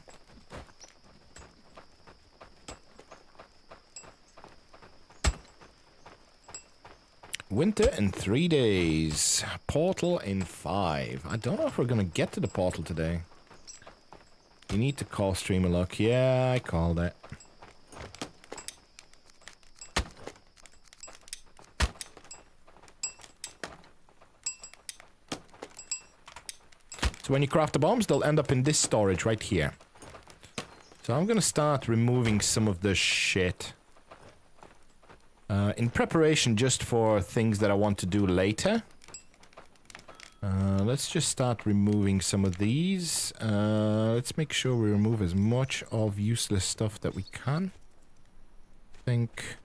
Winter in 3 days. Portal in 5. I don't know if we're gonna get to the portal today. You need to call streamer lock. Yeah, I called it. So when you craft the bombs, they'll end up in this storage right here. So I'm gonna start removing some of the shit. In preparation just for things that I want to do later. Let's just start removing some of these. Let's make sure we remove as much of useless stuff that we can. I think...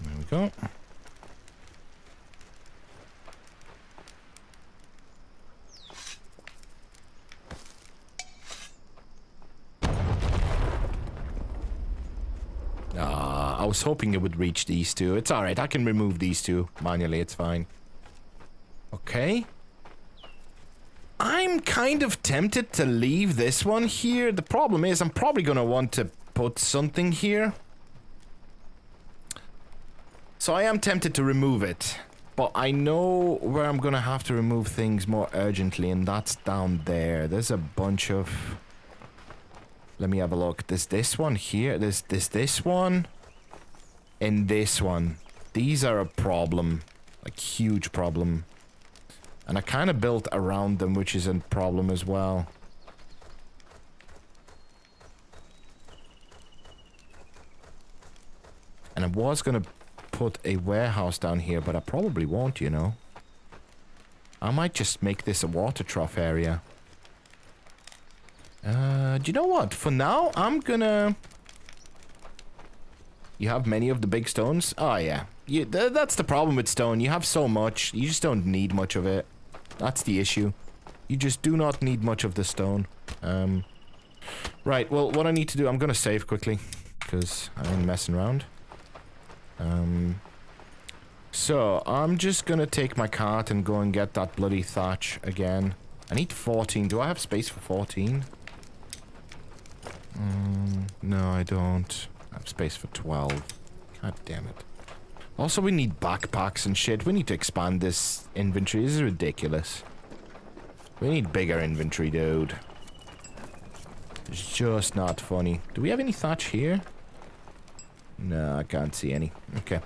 There we go. I was hoping it would reach these 2. It's alright, I can remove these 2 manually, it's fine. Okay. I'm kind of tempted to leave this one here. The problem is I'm probably gonna want to put something here. So I am tempted to remove it. But I know where I'm gonna have to remove things more urgently, and that's down there. There's a bunch of... Let me have a look. There's this one here. There's this one. And this one. These are a problem. Like, huge problem. And I kind of built around them, which is a problem as well. And I was gonna put a warehouse down here, but I probably won't, you know. I might just make this a water trough area. Do you know what? For now, I'm gonna... You have many of the big stones? Oh, yeah. That's the problem with stone. You have so much. You just don't need much of it. That's the issue. You just do not need much of the stone. Right, well, what I need to do... I'm gonna save quickly. Because I ain't messing around. So, I'm just gonna take my cart and go and get that bloody thatch again. I need 14. Do I have space for 14? No, I don't. I have space for 12. God damn it. Also, we need backpacks and shit. We need to expand this inventory. This is ridiculous. We need bigger inventory, dude. It's just not funny. Do we have any thatch here? No, I can't see any. Okay.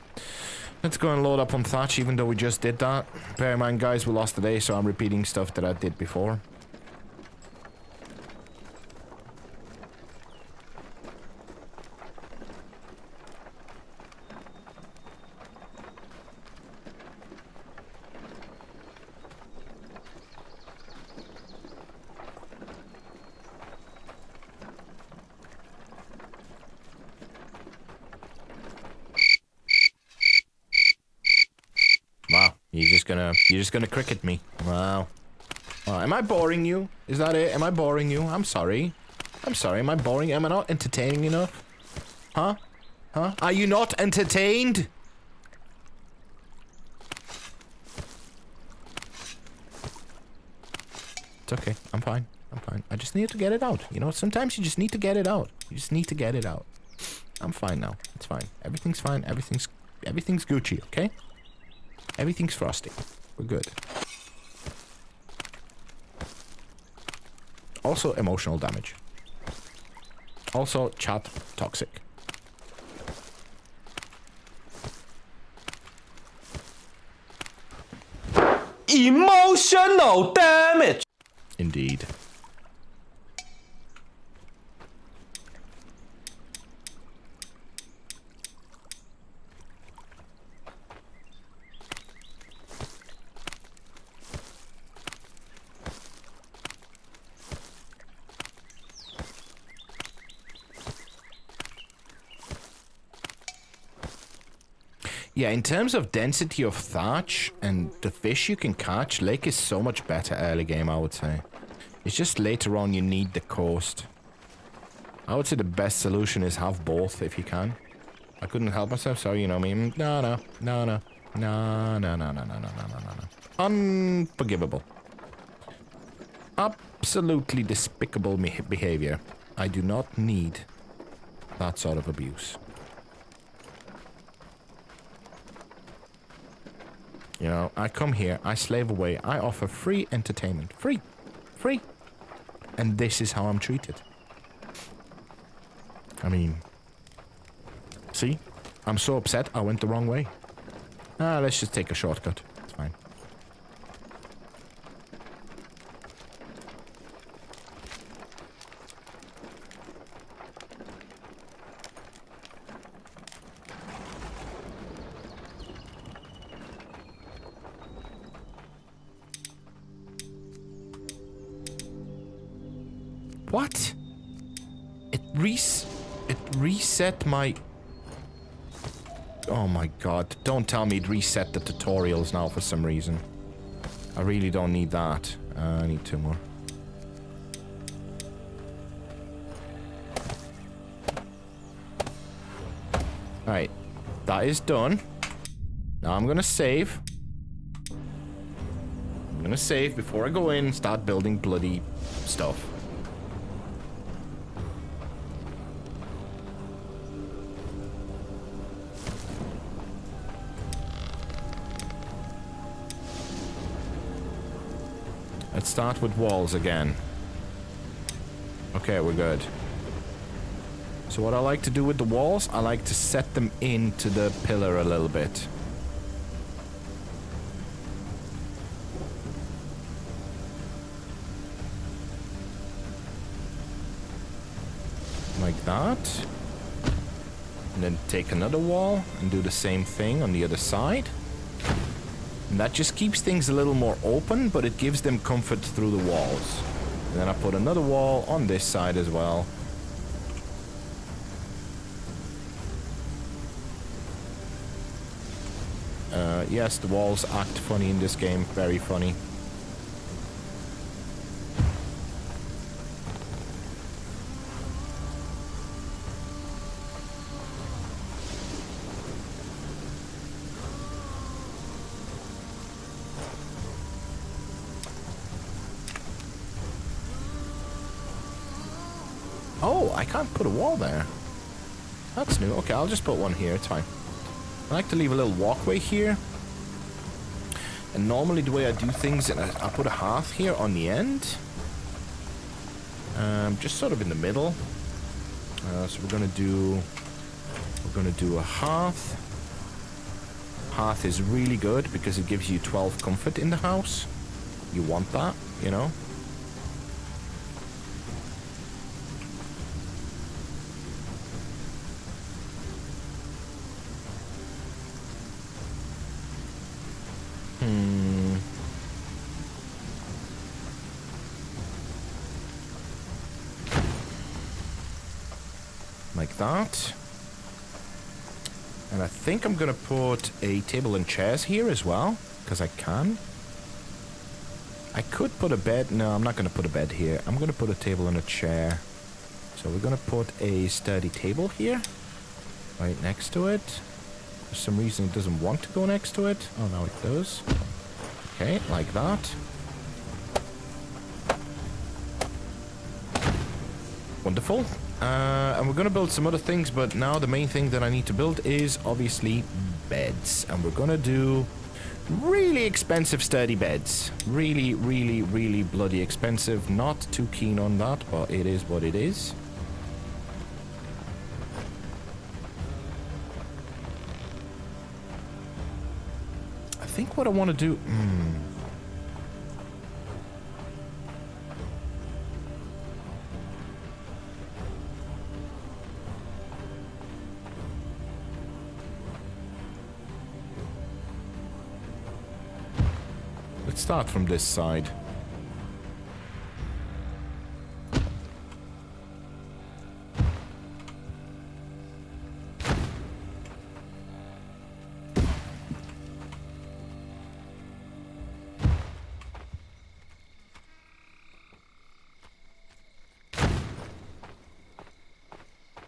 Let's go and load up on thatch, even though we just did that. Bear in mind, guys, we lost the day, so I'm repeating stuff that I did before. You're just gonna cricket me. Wow. Am I boring you? Is that it? Am I boring you? I'm sorry. I'm sorry. Am I boring? Am I not entertaining enough? Huh? Huh? Are you not entertained? It's okay. I'm fine. I'm fine. I just need to get it out. You know, sometimes you just need to get it out. You just need to get it out. I'm fine now. It's fine. Everything's fine. Everything's Gucci, okay? Everything's frosty. We're good. Also, emotional damage. Also, chat toxic. Emotional damage. Indeed. Yeah, in terms of density of thatch and the fish you can catch, lake is so much better early game, I would say. It's just later on you need the coast. I would say the best solution is have both if you can. I couldn't help myself, sorry, you know me. No. Unforgivable. Absolutely despicable behavior. I do not need that sort of abuse. You know, I come here, I slave away, I offer free entertainment. Free. Free. And this is how I'm treated. I mean... See? I'm so upset I went the wrong way. Let's just take a shortcut. It's fine. What? It reset my... Oh my god. Don't tell me it reset the tutorials now for some reason. I really don't need that. I need 2 more. Alright. That is done. Now I'm gonna save. I'm gonna save before I go in and start building bloody stuff. Let's start with walls again. Okay, we're good. So what I like to do with the walls, I like to set them into the pillar a little bit. Like that. And then take another wall and do the same thing on the other side. And that just keeps things a little more open, but it gives them comfort through the walls. And then I put another wall on this side as well. Yes, the walls act funny in this game. Very funny. Oh, I can't put a wall there. That's new. Okay, I'll just put one here. It's fine. I like to leave a little walkway here. And normally the way I do things, I put a hearth here on the end. Just sort of in the middle. So we're gonna do a hearth. Hearth is really good because it gives you 12 comfort in the house. You want that, you know? Like that. And I think I'm gonna put a table and chairs here as well. Because I can. I could put a bed. No, I'm not going to put a bed here. I'm going to put a table and a chair. So we're going to put a sturdy table here. Right next to it. For some reason it doesn't want to go next to it. Oh, now it does. Okay, like that. Wonderful. And we're going to build some other things, but now the main thing that I need to build is obviously beds. And we're going to do really expensive sturdy beds. Really, really, really bloody expensive. Not too keen on that, but it is what it is. I think what I want to do... Let's start from this side.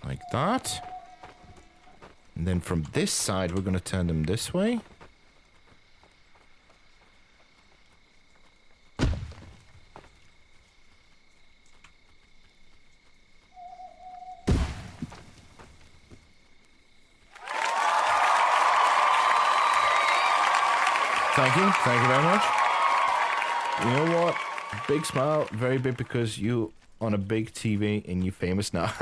Like that. And then from this side, we're going to turn them this way. Thank you very much. You know what? Big smile, very big because you on a big TV and you famous now.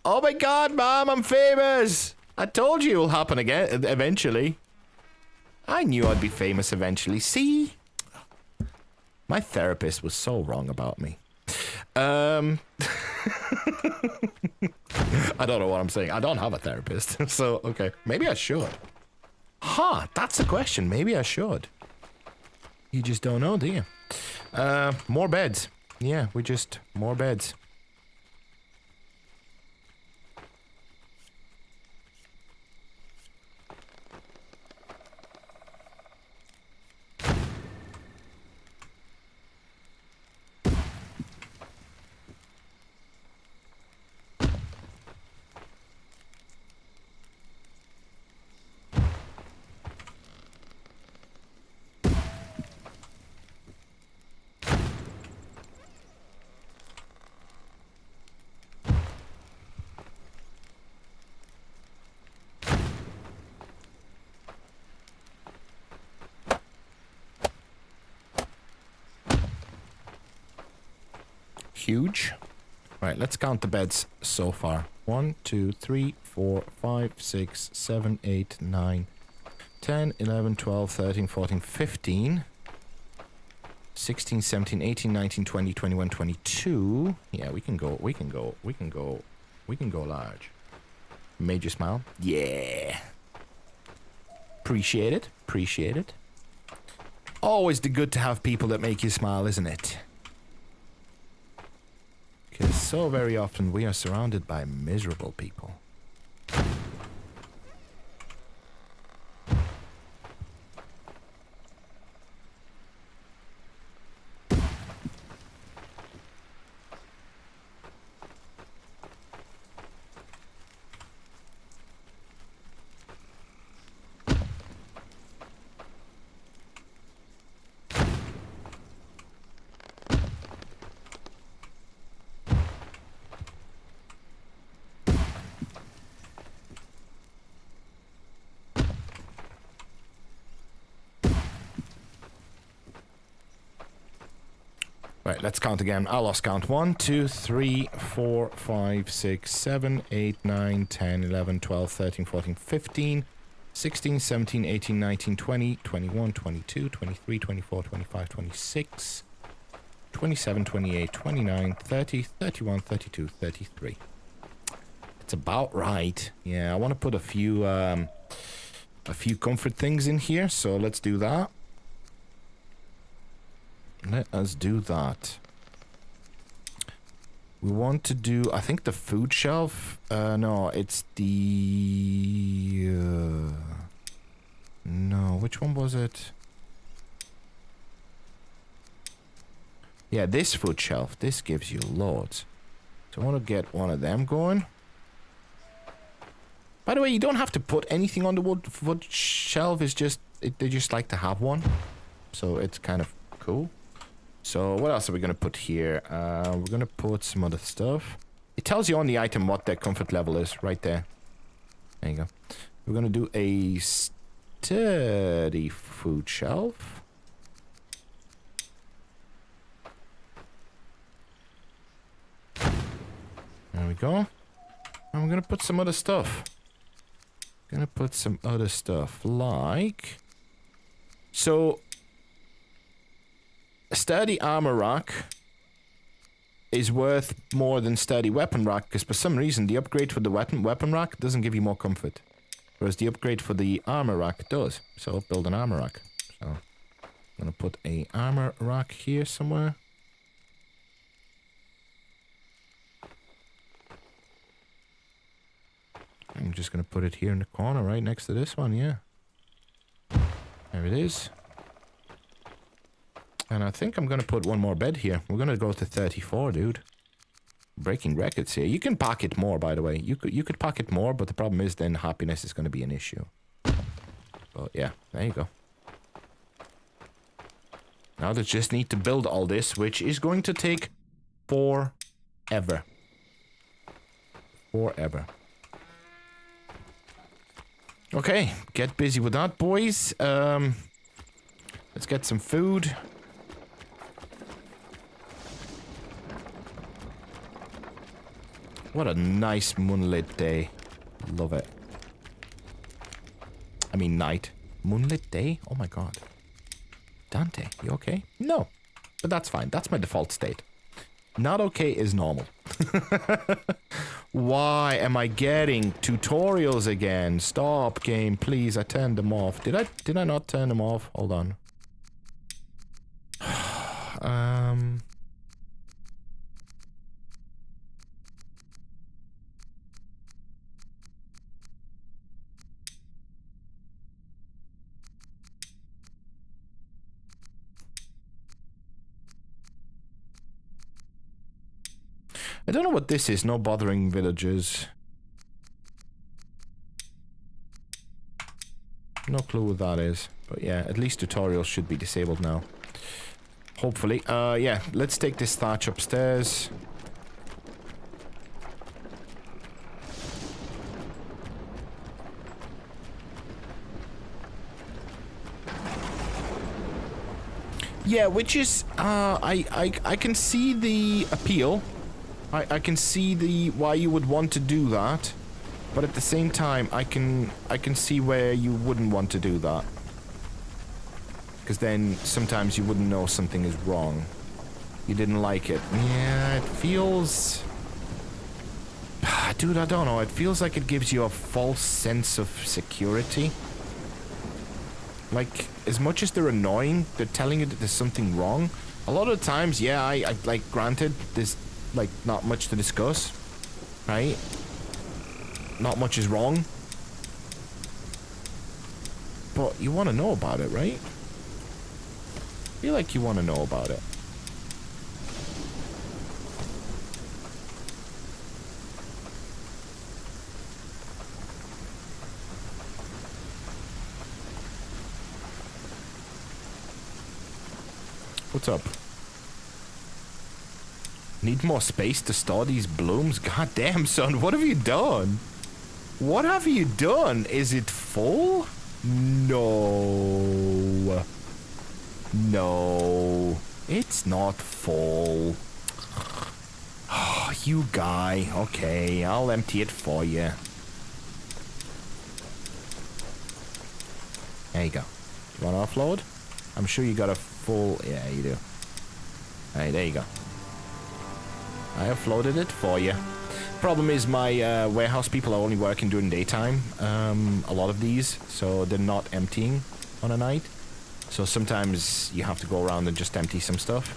Oh my god, Mom, I'm famous! I told you it will happen again, eventually. I knew I'd be famous eventually. See? My therapist was so wrong about me. I don't know what I'm saying. I don't have a therapist. So, okay. Maybe I should. Huh, that's the question. Maybe I should. You just don't know, do you? More beds. Yeah, we just... more beds. Huge. Right, let's count the beds so far. 1, 2, 3, 4, 5, 6, 7, 8, 9, 10, 11, 12, 13, 14, 15, 16, 17, 18, 19, 20, 21, 22. Yeah, we can go large. Major smile. Yeah. Appreciate it. Appreciate it. Always good to have people that make you smile, isn't it? Because so very often we are surrounded by miserable people. Right, let's count again. I lost count. 1, 2, 3, 4, 5, 6, 7, 8, 9, 10, 11, 12, 13, 14, 15, 16, 17, 18, 19, 20, 21, 22, 23, 24, 25, 26, 27, 28, 29, 30, 31, 32, 33. It's about right. Yeah, I want to put a few comfort things in here, so let's do that. Let us do that. We want to do, I think, the food shelf. No, it's the... No, which one was it? Yeah, this food shelf. This gives you loads. So I want to get one of them going. By the way, you don't have to put anything on the wood shelf. It's just, they just like to have one. So it's kind of cool. So what else are we going to put here? We're going to put some other stuff. It tells you on the item what their comfort level is right there. There you go. We're going to do a sturdy food shelf. There we go. And we're going to put some other stuff. Gonna put some other stuff like... So... A sturdy armor rack is worth more than sturdy weapon rack because for some reason the upgrade for the weapon rack doesn't give you more comfort. Whereas the upgrade for the armor rack does. So build an armor rack. So I'm gonna put a armor rack here somewhere. I'm just gonna put it here in the corner right next to this one, yeah. There it is. And I think I'm gonna put one more bed here. We're gonna go to 34, dude. Breaking records here. You can pack it more, by the way. You could pack it more, but the problem is then happiness is gonna be an issue. But yeah, there you go. Now they just need to build all this, which is going to take forever. Forever. Okay, get busy with that, boys. Let's get some food. What a nice moonlit day. Love it. I mean night. Moonlit day? Oh my god. Dante, you okay? No. But that's fine. That's my default state. Not okay is normal. Why am I getting tutorials again? Stop, game, please. I turned them off. Did I not turn them off? Hold on. I don't know what this is. No bothering villagers. No clue what that is. But yeah, at least tutorials should be disabled now. Hopefully. Yeah, let's take this thatch upstairs. Yeah, which is, I can see the appeal. I can see the why you would want to do that, but at the same time, I can see where you wouldn't want to do that, because then sometimes you wouldn't know something is wrong. You didn't like it. Yeah, it feels, dude, I don't know. It feels like it gives you a false sense of security. Like, as much as they're annoying, they're telling you that there's something wrong. A lot of the times, yeah, I like, granted, there's like not much to discuss, right? Not much is wrong, but you want to know about it, right? I feel like you want to know about it. What's up? Need more space to store these blooms? God damn, son, what have you done? What have you done? Is it full? No. No. It's not full. Oh, you guy. Okay, I'll empty it for you. There you go. You want to offload? I'm sure you got a full... Yeah, you do. Alright, there you go. I offloaded it for you. Problem is my warehouse people are only working during daytime. A lot of these, so they're not emptying on a night. So sometimes you have to go around and just empty some stuff.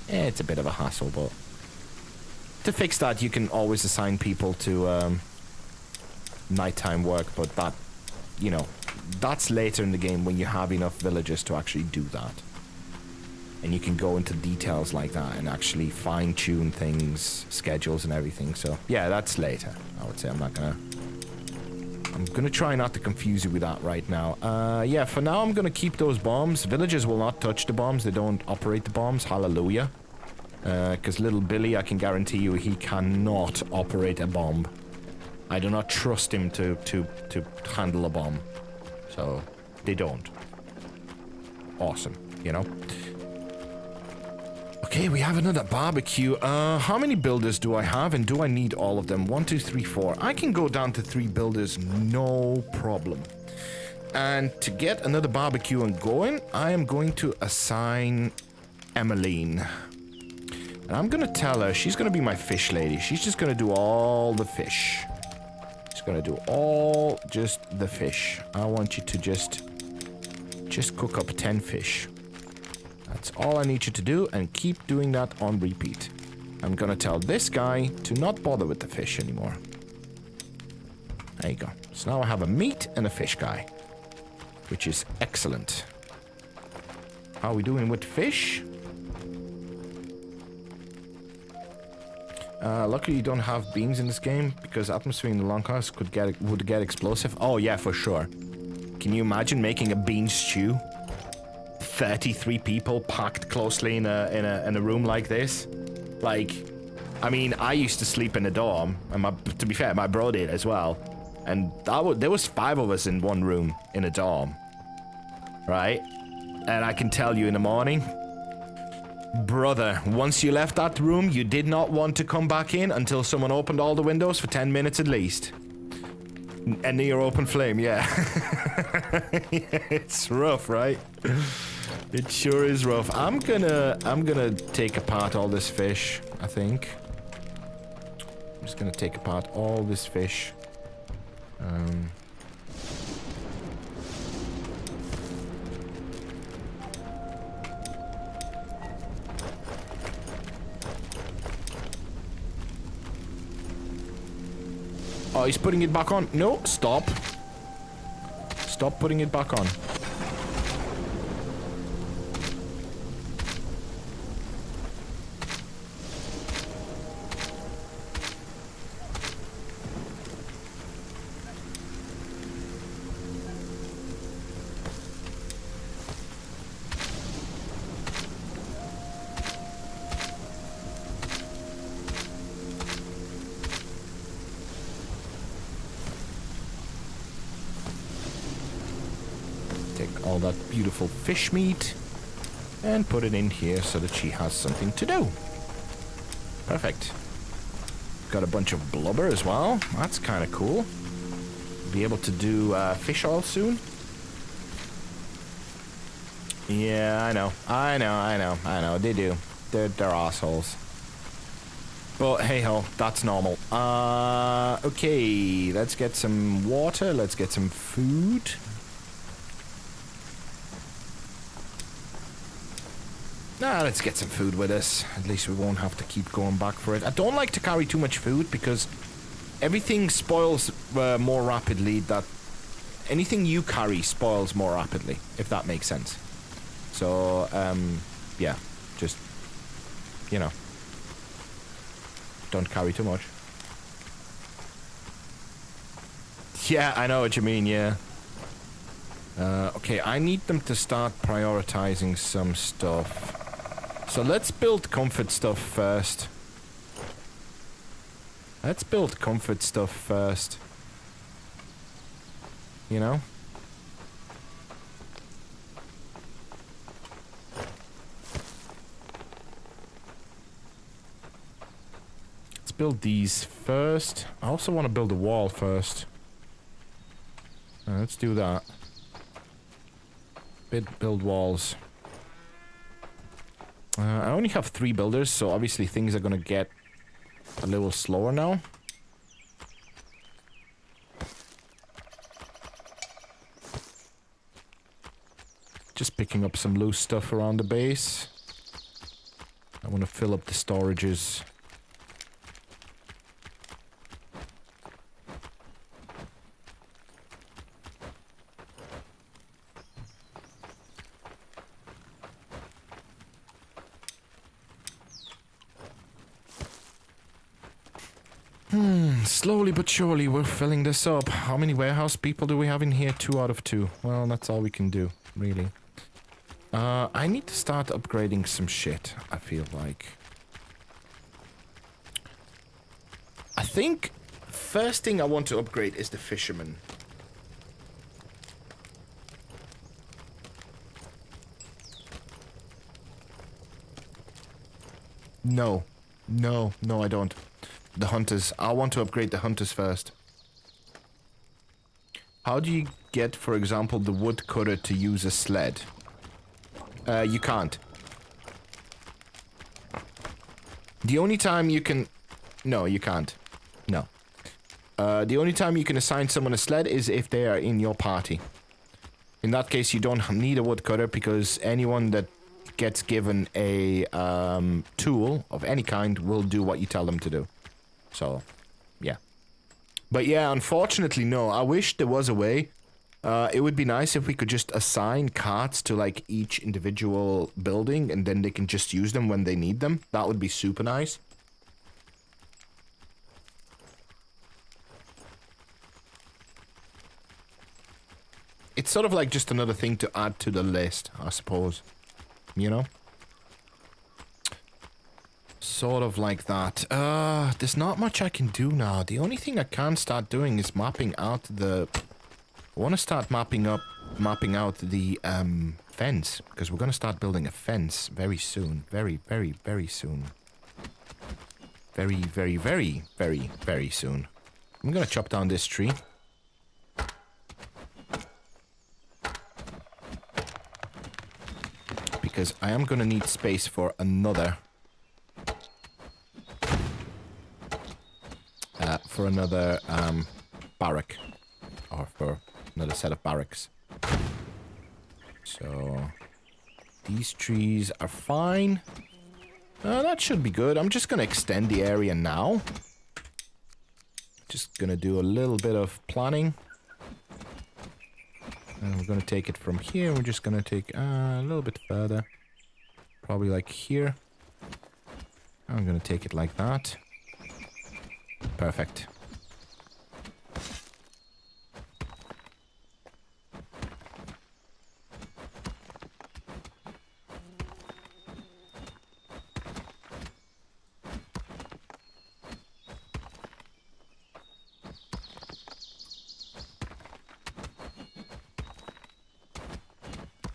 It's a bit of a hassle, but to fix that, you can always assign people to nighttime work. But that you know, that's later in the game when you have enough villagers to actually do that. And you can go into details like that and actually fine-tune things, schedules and everything. So, yeah, that's later. I would say I'm gonna try not to confuse you with that right now. Yeah, for now I'm gonna keep those bombs. Villagers will not touch the bombs. They don't operate the bombs. Hallelujah. Because little Billy, I can guarantee you, he cannot operate a bomb. I do not trust him to handle a bomb. So, they don't. Awesome, you know? Okay, we have another barbecue. How many builders do I have, and do I need all of them? 1, 2, 3, 4. I can go down to 3 builders, no problem. And to get another barbecue and going, I am going to assign Emmeline. And I'm gonna tell her she's gonna be my fish lady. She's just gonna do all the fish. She's gonna do all just the fish. I want you to just cook up 10 fish. That's all I need you to do, and keep doing that on repeat. I'm gonna tell this guy to not bother with the fish anymore. There you go. So now I have a meat and a fish guy, which is excellent. How are we doing with fish? Luckily you don't have beans in this game, because atmosphere in the longhouse would get explosive. Oh yeah, for sure. Can you imagine making a bean stew? 33 people packed closely in a room like this. Like, I mean, I used to sleep in a dorm, and to be fair, my bro did as well. And there was 5 of us in one room in a dorm, right? And I can tell you in the morning, brother, once you left that room, you did not want to come back in until someone opened all the windows for 10 minutes at least. A near open flame, yeah. It's rough, right? It sure is rough. I'm gonna take apart all this fish, I think. I'm just gonna take apart all this fish. Oh, he's putting it back on. No, stop. Stop putting it back on. All that beautiful fish meat and put it in here so that she has something to do. Perfect. Got a bunch of blubber as well. That's kind of cool. Be able to do fish oil soon. Yeah, I know. They do. They're assholes. But hey ho, that's normal. Okay, let's get some water. Let's get some food. Nah, let's get some food with us. At least we won't have to keep going back for it. I don't like to carry too much food because everything spoils more rapidly. That anything you carry spoils more rapidly, if that makes sense. So, yeah, just, you know, don't carry too much. Yeah, I know what you mean, yeah. Okay, I need them to start prioritizing some stuff. So let's build comfort stuff first. Let's build comfort stuff first. You know? Let's build these first. I also want to build a wall first. Let's do that. Build walls. I only have 3 builders, so obviously things are gonna get a little slower now. Just picking up some loose stuff around the base. I want to fill up the storages. Slowly but surely we're filling this up. How many warehouse people do we have in here? 2 out of 2. Well, that's all we can do, really. I need to start upgrading some shit, I feel like. I think first thing I want to upgrade is the fisherman. No. No, I don't. The hunters. I want to upgrade the hunters first. How do you get, for example, the woodcutter to use a sled? You can't. The only time you can... No, you can't. No. The only time you can assign someone a sled is if they are in your party. In that case, you don't need a woodcutter because anyone that gets given a tool of any kind will do what you tell them to do. So, yeah. But yeah, unfortunately, no. I wish there was a way. It would be nice if we could just assign carts to, like, each individual building, and then they can just use them when they need them. That would be super nice. It's sort of like just another thing to add to the list, I suppose. You know? Sort of like that. There's not much I can do now. The only thing I can start doing is mapping out the... I want to start mapping out the fence, because we're going to start building a fence very soon. Very, very, very soon. Very, very, very, very, very soon. I'm going to chop down this tree. Because I am going to need space for another... barrack. Or for another set of barracks. So... these trees are fine. That should be good. I'm just going to extend the area now. Just going to do a little bit of planning. And we're going to take it from here. We're just going to take a little bit further. Probably like here. I'm going to take it like that. Perfect.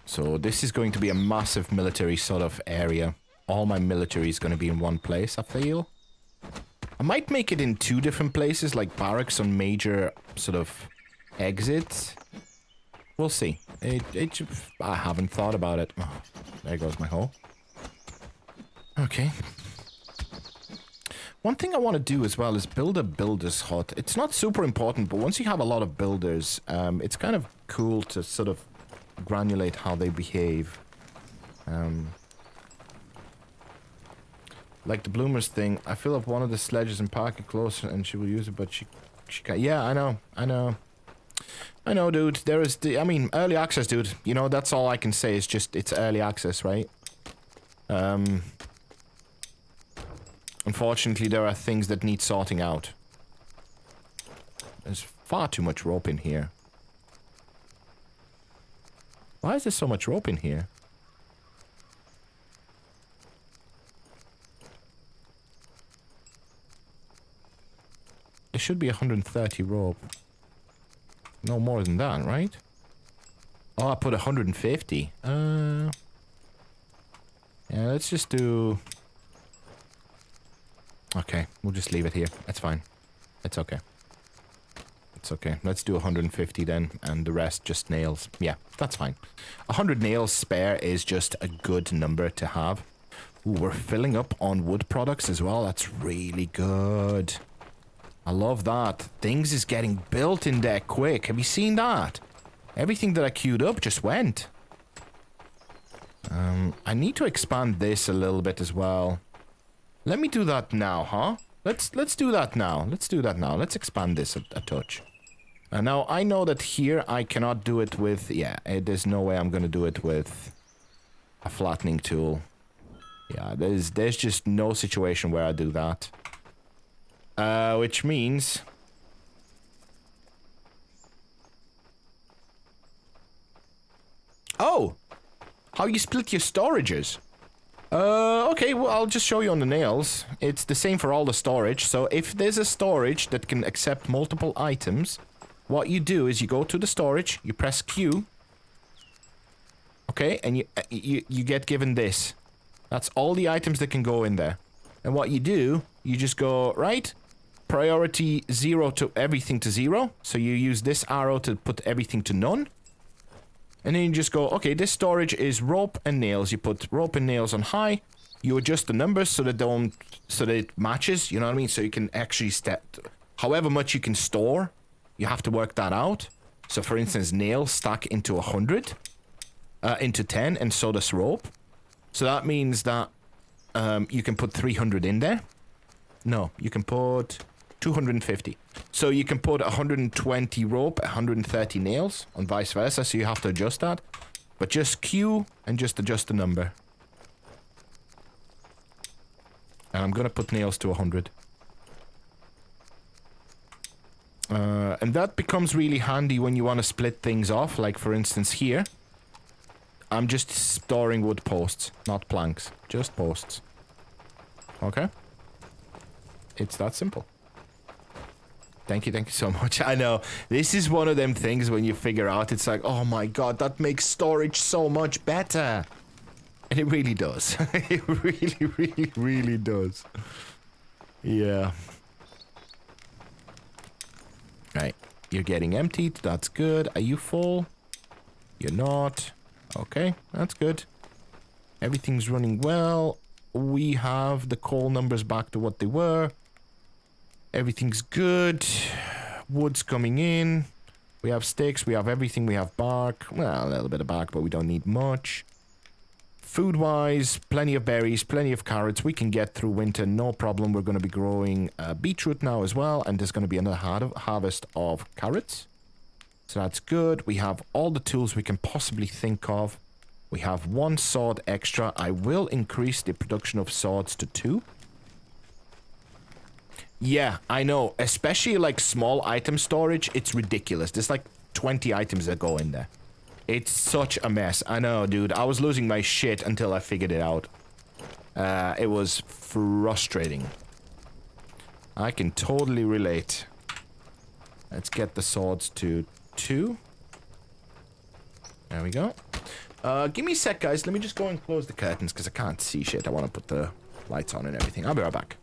So this is going to be a massive military sort of area. All my military is going to be in one place, I feel. I might make it in 2 different places, like barracks on major sort of exits. We'll see. I haven't thought about it. Oh, there goes my hole. Okay. One thing I want to do as well is build a builder's hut. It's not super important, but once you have a lot of builders, it's kind of cool to sort of granulate how they behave. Like the bloomers thing, I fill up one of the sledges and park it closer and she will use it, but she can't. Yeah, I know, dude. There is the, I mean, early access, dude. You know, that's all I can say is just, it's early access, right? Unfortunately, there are things that need sorting out. There's far too much rope in here. Why is there so much rope in here? There should be 130 rope. No more than that, right? Oh, I put 150. Yeah, let's just do... Okay, we'll just leave it here. That's fine. It's okay. It's okay. Let's do 150 then, and the rest just nails. Yeah, that's fine. 100 nails spare is just a good number to have. Ooh, we're filling up on wood products as well. That's really good. I love that. Things is getting built in there quick. Have you seen that? Everything that I queued up just went. I need to expand this a little bit as well. Let me do that now, huh? Let's do that now. Let's do that now. Let's expand this a touch. Now, I know that here I cannot do it with... Yeah, there's no way I'm going to do it with a flattening tool. Yeah, there's just no situation where I do that. Which means... Oh! How you split your storages? Okay, well, I'll just show you on the nails. It's the same for all the storage. So if there's a storage that can accept multiple items, what you do is you go to the storage, you press Q, okay, and you get given this. That's all the items that can go in there. And what you do, you just go, right, priority 0 to everything to 0. So you use this arrow to put everything to none. And then you just go, okay, this storage is rope and nails. You put rope and nails on high. You adjust the numbers so that it matches, you know what I mean? So you can actually however much you can store, you have to work that out. So for instance, nails stack into 100, into 10, and so does rope. So that means that you can put 300 in there. No, you can put 250. So you can put 120 rope, 130 nails, and vice versa, so you have to adjust that. But just Q and just adjust the number. And I'm gonna put nails to 100. And that becomes really handy when you want to split things off, like for instance here. I'm just storing wood posts, not planks, just posts. Okay? It's that simple. Thank you so much. I know, this is one of them things when you figure out, it's like, oh my god, that makes storage so much better. And it really does. It really does. Yeah. Right, you're getting emptied, that's good. Are you full? You're not. Okay, that's good. Everything's running well. We have the coal numbers back to what they were. Everything's good. Wood's coming in. We have sticks, we have everything, we have bark. Well, a little bit of bark, but we don't need much. Food-wise, plenty of berries, plenty of carrots. We can get through winter, no problem. We're going to be growing beetroot now as well, and there's going to be another harvest of carrots. So that's good. We have all the tools we can possibly think of. We have 1 sword extra. I will increase the production of swords to 2. Yeah, I know. Especially like small item storage, it's ridiculous. There's like 20 items that go in there. It's such a mess. I know, dude. I was losing my shit until I figured it out. It was frustrating. I can totally relate. Let's get the swords to 2. There we go. Give me a sec, guys. Let me just go and close the curtains because I can't see shit. I want to put the lights on and everything. I'll be right back.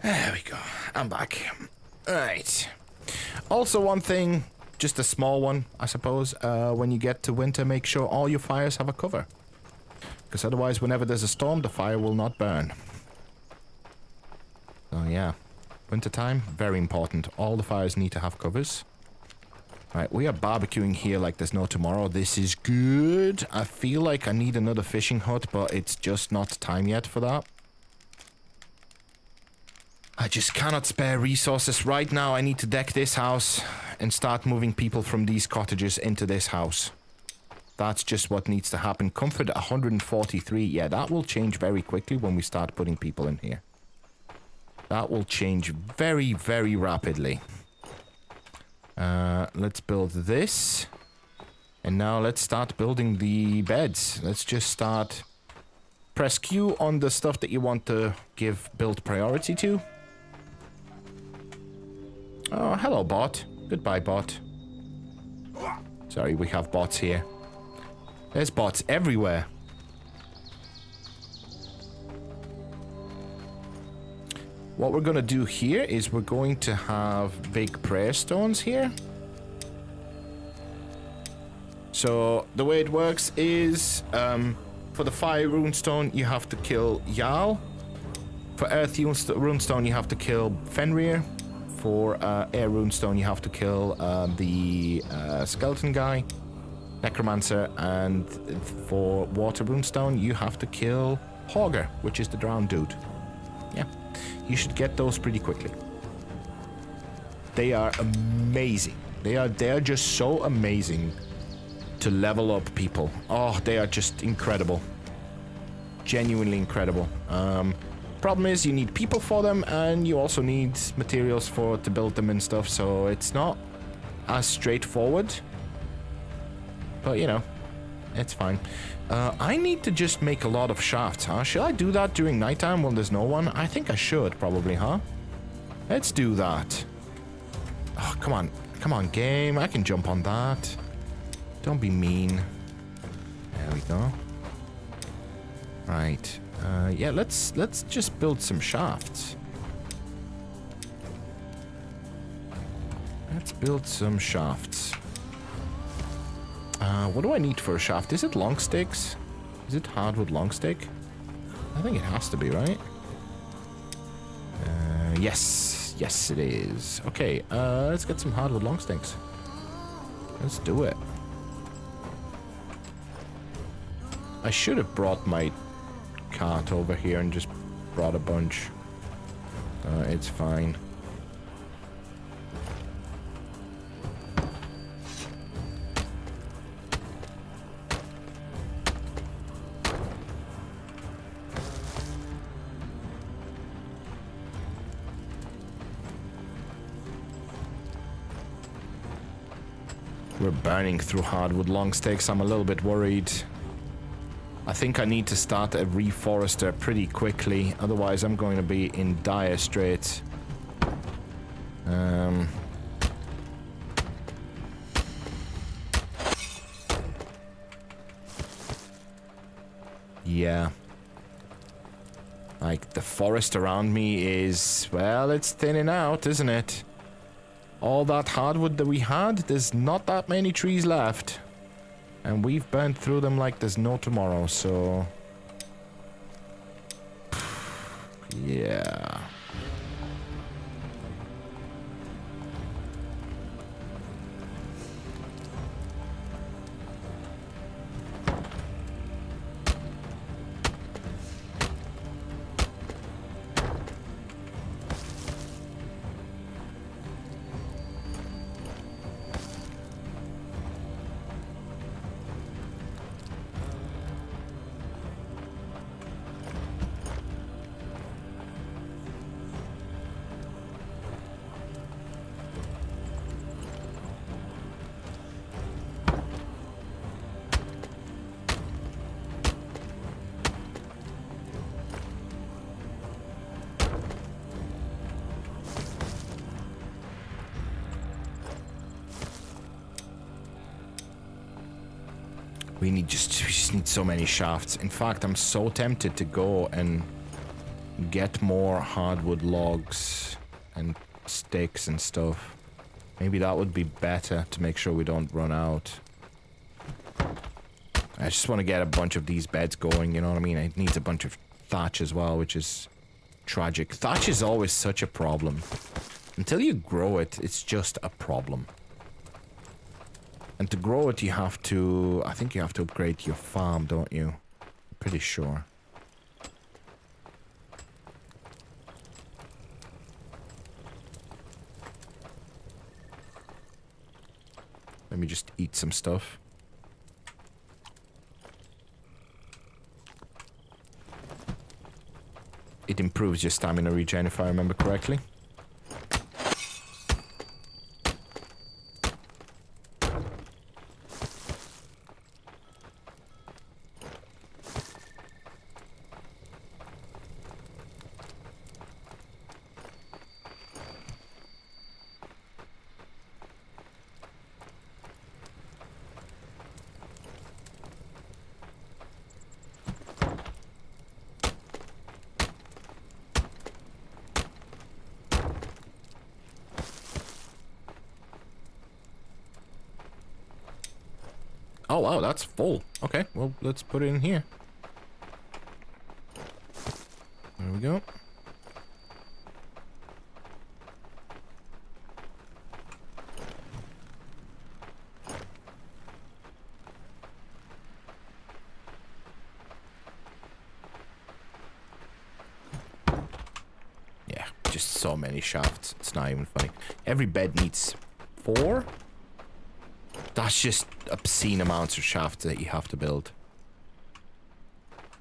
There we go. I'm back. Alright. Also one thing, just a small one, I suppose. When you get to winter, make sure all your fires have a cover. Because otherwise, whenever there's a storm, the fire will not burn. So yeah. Wintertime, very important. All the fires need to have covers. Right, we are barbecuing here like there's no tomorrow. This is good. I feel like I need another fishing hut, but it's just not time yet for that. I just cannot spare resources right now. I need to deck this house and start moving people from these cottages into this house. That's just what needs to happen. Comfort 143. Yeah, that will change very quickly when we start putting people in here. That will change very, very rapidly. Let's build this. And now let's start building the beds. Let's just start. Press Q on the stuff that you want to give build priority to. Oh, hello, bot. Goodbye, bot. Sorry, we have bots here. There's bots everywhere. What we're gonna do here is we're going to have big prayer stones here. So, the way it works is, For the fire runestone, you have to kill Jarl. For earth runestone, you have to kill Fenrir. For air runestone, you have to kill the skeleton guy, necromancer, and for water runestone, you have to kill Hogger, which is the drowned dude. Yeah, you should get those pretty quickly. They are amazing. They are just so amazing to level up people. Oh, they are just incredible. Genuinely incredible. Problem is you need people for them, and you also need materials to build them and stuff, so it's not as straightforward. But, you know, it's fine. I need to just make a lot of shafts, huh? Should I do that during nighttime when there's no one? I think I should, probably, huh? Let's do that. Oh, come on. Come on, game. I can jump on that. Don't be mean. There we go. Right. Yeah, let's just build some shafts. Let's build some shafts. What do I need for a shaft? Is it long sticks? Is it hardwood long stick? I think it has to be, right? Yes. Yes, it is. Okay, let's get some hardwood long sticks. Let's do it. I should have brought my cart over here and just brought a bunch. It's fine. We're burning through hardwood long sticks. I'm a little bit worried. I think I need to start a reforester pretty quickly, otherwise I'm going to be in dire straits. Yeah. Like, the forest around me is, well, it's thinning out, isn't it? All that hardwood that we had, there's not that many trees left. And we've burned through them like there's no tomorrow, so... yeah. We just need so many shafts. In fact, I'm so tempted to go and get more hardwood logs and sticks and stuff. Maybe that would be better to make sure we don't run out. I just want to get a bunch of these beds going, you know what I mean? It needs a bunch of thatch as well, which is tragic. Thatch is always such a problem. Until you grow it, it's just a problem. And to grow it, you have to... I think you have to upgrade your farm, don't you? I'm pretty sure. Let me just eat some stuff. It improves your stamina regen, if I remember correctly. Oh, wow, that's full. Okay, well, let's put it in here. There we go. Yeah, just so many shafts. It's not even funny. Every bed needs 4. That's just obscene amounts of shafts that you have to build.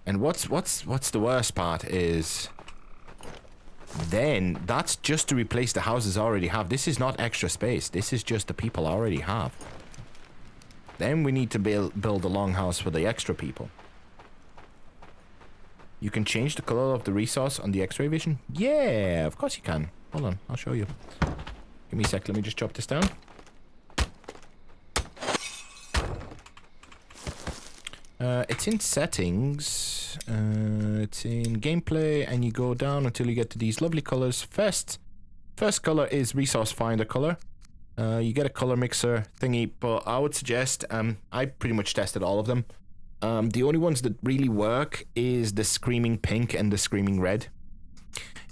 And what's the worst part is, then that's just to replace the houses I already have. This is not extra space. This is just the people I already have. Then we need to build a longhouse for the extra people. You can change the color of the resource on the X-ray vision? Yeah, of course you can. Hold on, I'll show you. Give me a sec, let me just chop this down. It's in settings, it's in gameplay, and you go down until you get to these lovely colors. First color is resource finder color. You get a color mixer thingy, but I would suggest, I pretty much tested all of them. The only ones that really work is the screaming pink and the screaming red.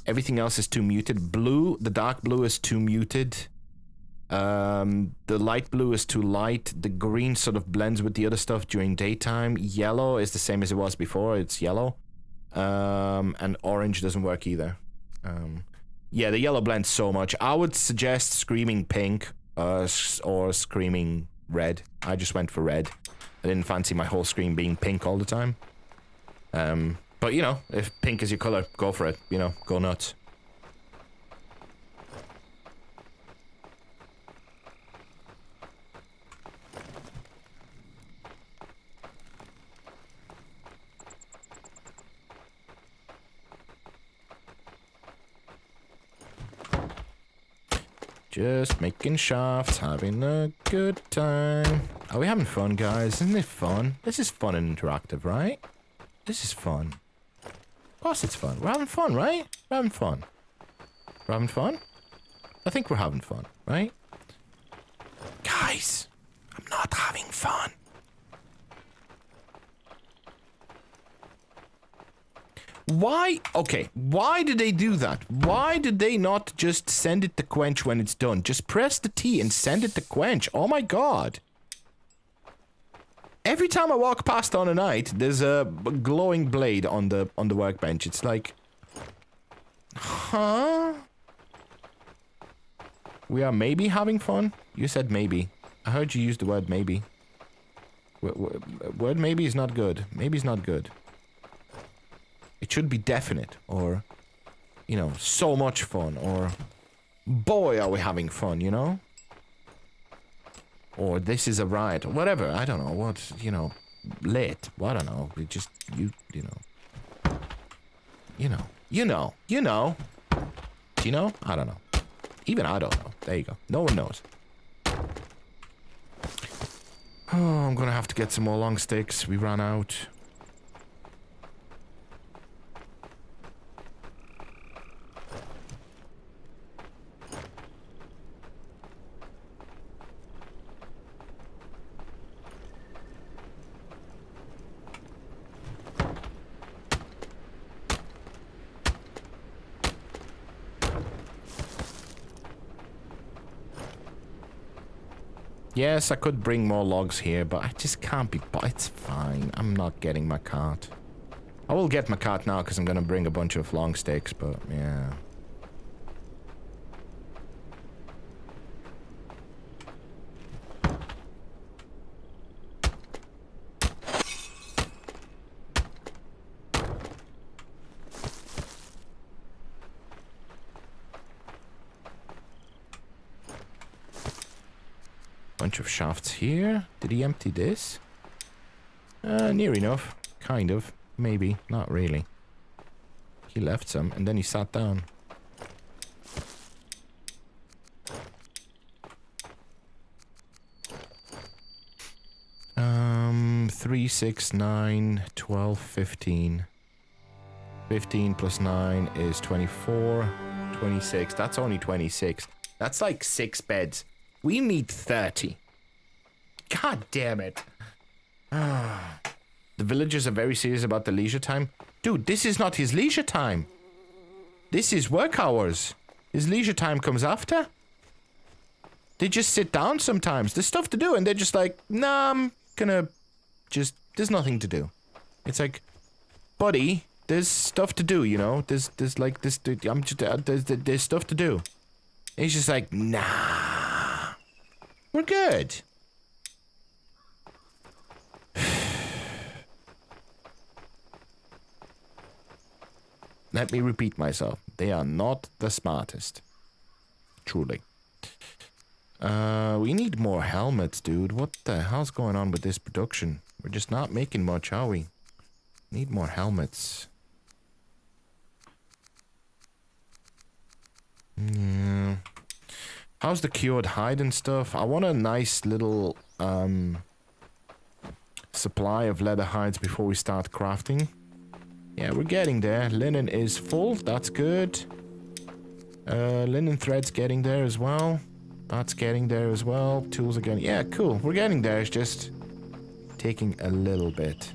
Everything else is too muted. Blue, the dark blue is too muted. The light blue is too light. The green sort of blends with the other stuff during daytime. Yellow is the same as it was before. It's yellow. And orange doesn't work either. Yeah, the yellow blends so much. I would suggest screaming pink or screaming red. I just went for red. I didn't fancy my whole screen being pink all the time. But you know, if pink is your color, go for it. You know, go nuts. Just making shafts, having a good time. Are we having fun, guys? Isn't it fun? This is fun and interactive, right? This is fun. Of course it's fun. We're having fun, right? We're having fun. We're having fun? I think we're having fun, right? Guys, I'm not having fun. Why? Okay, why did they do that? Why did they not just send it to quench when it's done? Just press the T and send it to quench. Oh my god. Every time I walk past on a night, there's a glowing blade on the workbench. It's like, huh? We are maybe having fun? You said maybe. I heard you use the word maybe. Word maybe is not good. Maybe is not good. It should be definite, or, you know, so much fun, or, boy, are we having fun, you know? Or this is a riot, or whatever, I don't know, what, you know, lit, well, I don't know, we just, you know. Do you know? I don't know. Even I don't know. There you go. No one knows. Oh, I'm gonna have to get some more long sticks, we ran out. Yes, I could bring more logs here, but I just can't be... It's fine. I'm not getting my cart. I will get my cart now because I'm going to bring a bunch of long sticks, but yeah. Bunch of shafts here. Did he empty this? Near enough. Kind of. Maybe. Not really. He left some and then he sat down. Um, 3, 6, 9, 12, 15. 15 plus 9 is 24. 26. That's only 26. That's like 6 beds. We need 30. God damn it. The villagers are very serious about the leisure time. Dude, this is not his leisure time. This is work hours. His leisure time comes after. They just sit down sometimes. There's stuff to do, and they're just like, nah, I'm gonna just... There's nothing to do. It's like, buddy, there's stuff to do, you know? There's like this... I'm just... there's stuff to do. And he's just like, nah. We're good. Let me repeat myself. They are not the smartest. Truly. We need more helmets, dude. What the hell's going on with this production? We're just not making much, are we? Need more helmets. Yeah. How's the cured hide and stuff? I want a nice little, supply of leather hides before we start crafting. Yeah, we're getting there. Linen is full. That's good. Linen thread's getting there as well. That's getting there as well. Tools are getting... Yeah, cool. We're getting there. It's just taking a little bit.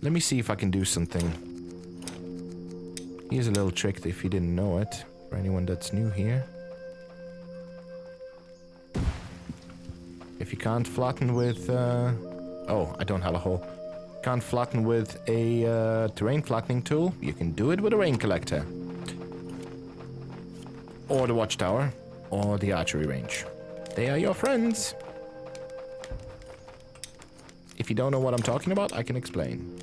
Let me see if I can do something. Here's a little trick if you didn't know it. For anyone that's new here. If you can't flatten with... Oh, I don't have a hole. Can't flatten with a terrain flattening tool, you can do it with a rain collector. Or the watchtower. Or the archery range. They are your friends. If you don't know what I'm talking about, I can explain.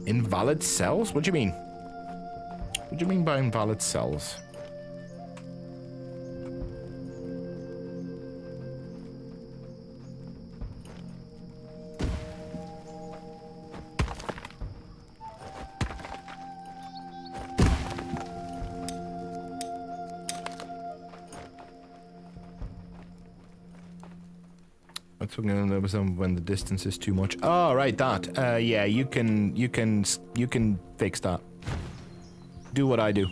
Invalid cells? What do you mean? What do you mean by invalid cells? When the distance is too much. Oh, right, that. Yeah, you can fix that. Do what I do.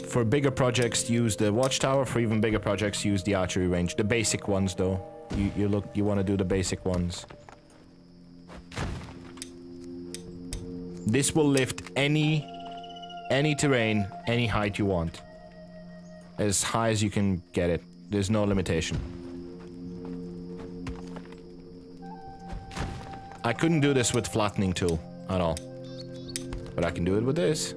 For bigger projects, use the watchtower. For even bigger projects, use the archery range. The basic ones, though. You want to do the basic ones. This will lift any terrain, any height you want. As high as you can get it. There's no limitation. I couldn't do this with flattening tool at all. But I can do it with this.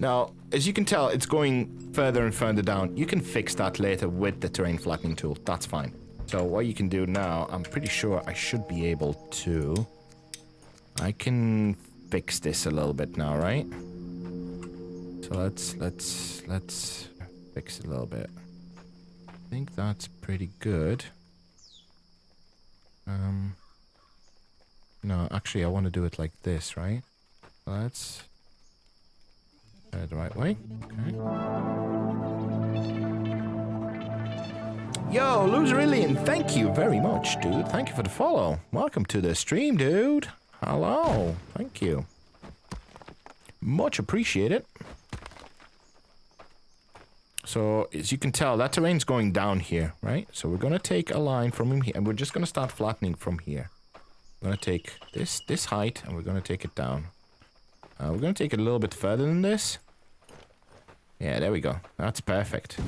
Now, as you can tell, it's going further and further down. You can fix that later with the terrain flattening tool. That's fine. So what you can do now, I'm pretty sure I should be able to... I can fix this a little bit now, right? So let's fix it a little bit. I think that's pretty good. No, actually, I want to do it like this, right? Let's... the right way. Okay. Yo, Loserillion, thank you very much, dude. Thank you for the follow. Welcome to the stream, dude. Hello. Thank you. Much appreciated. So, as you can tell, that terrain's going down here, right? So we're going to take a line from here, and we're just going to start flattening from here. We're going to take this height, and we're going to take it down. We're going to take it a little bit further than this. Yeah, there we go. That's perfect.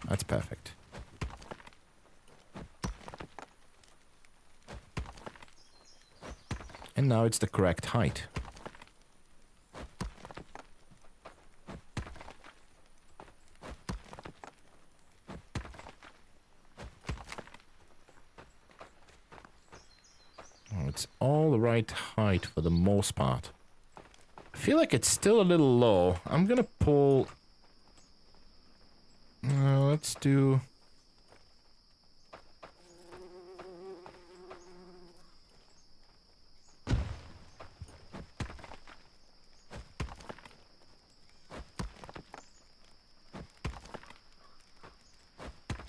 That's perfect. And now it's the correct height. Oh, it's all the right height for the most part. I feel like it's still a little low. I'm gonna pull... let's do...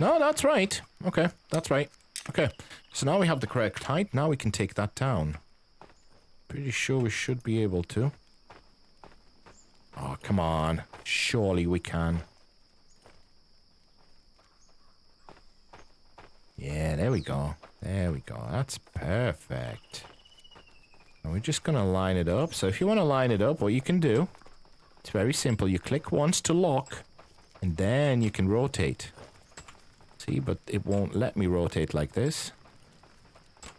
No, that's right. Okay, that's right. Okay, so now we have the correct height. Now we can take that down. Pretty sure we should be able to. Oh, come on. Surely we can. Yeah, there we go. There we go. That's perfect. And we're just going to line it up. So if you want to line it up, what you can do, it's very simple. You click once to lock, and then you can rotate. See, but it won't let me rotate like this.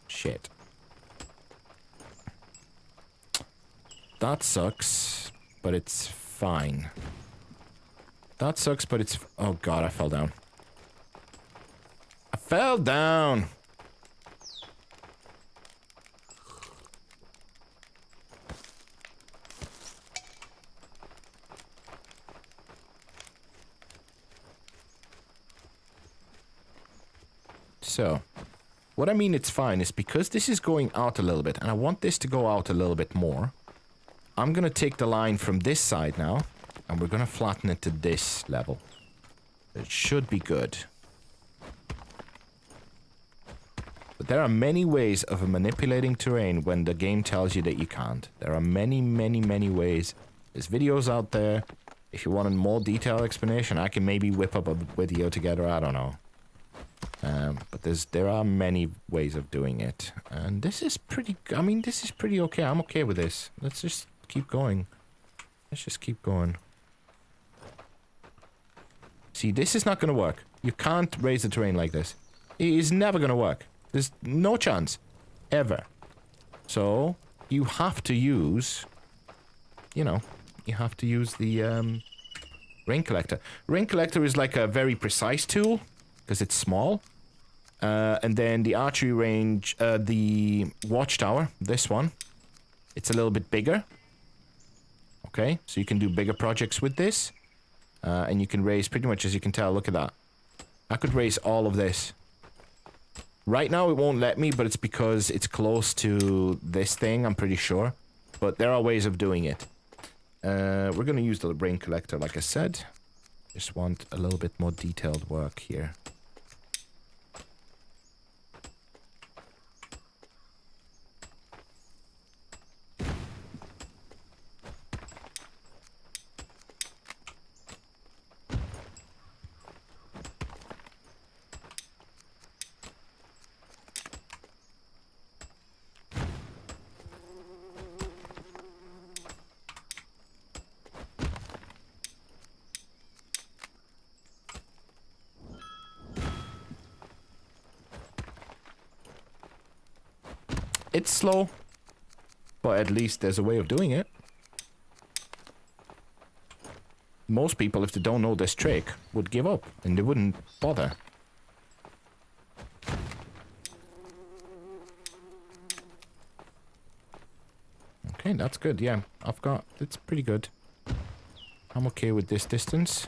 Shit. That sucks, but it's fine. That sucks, but it's... Oh god, I fell down. I fell down! So, what I mean it's fine is because this is going out a little bit, and I want this to go out a little bit more, I'm gonna take the line from this side now, and we're gonna flatten it to this level. It should be good. But there are many ways of manipulating terrain when the game tells you that you can't. There are many, many, many ways. There's videos out there. If you want a more detailed explanation, I can maybe whip up a video together, I don't know. But there are many ways of doing it. And this is pretty... I mean, this is pretty okay. I'm okay with this. Let's just keep going. Let's just keep going. See, this is not going to work. You can't raise the terrain like this. It is never going to work. There's no chance. Ever. So, you have to use... You know, you have to use the rain collector. Rain collector is like a very precise tool, because it's small. And then the archery range, the watchtower, this one, it's a little bit bigger. Okay, so you can do bigger projects with this. And you can raise pretty much, as you can tell, look at that. I could raise all of this. Right now it won't let me, but it's because it's close to this thing, I'm pretty sure. But there are ways of doing it. We're going to use the rain collector, like I said. Just want a little bit more detailed work here. It's slow, but at least there's a way of doing it. Most people, if they don't know this trick, would give up, and they wouldn't bother. Okay, that's good, yeah. It's pretty good. I'm okay with this distance.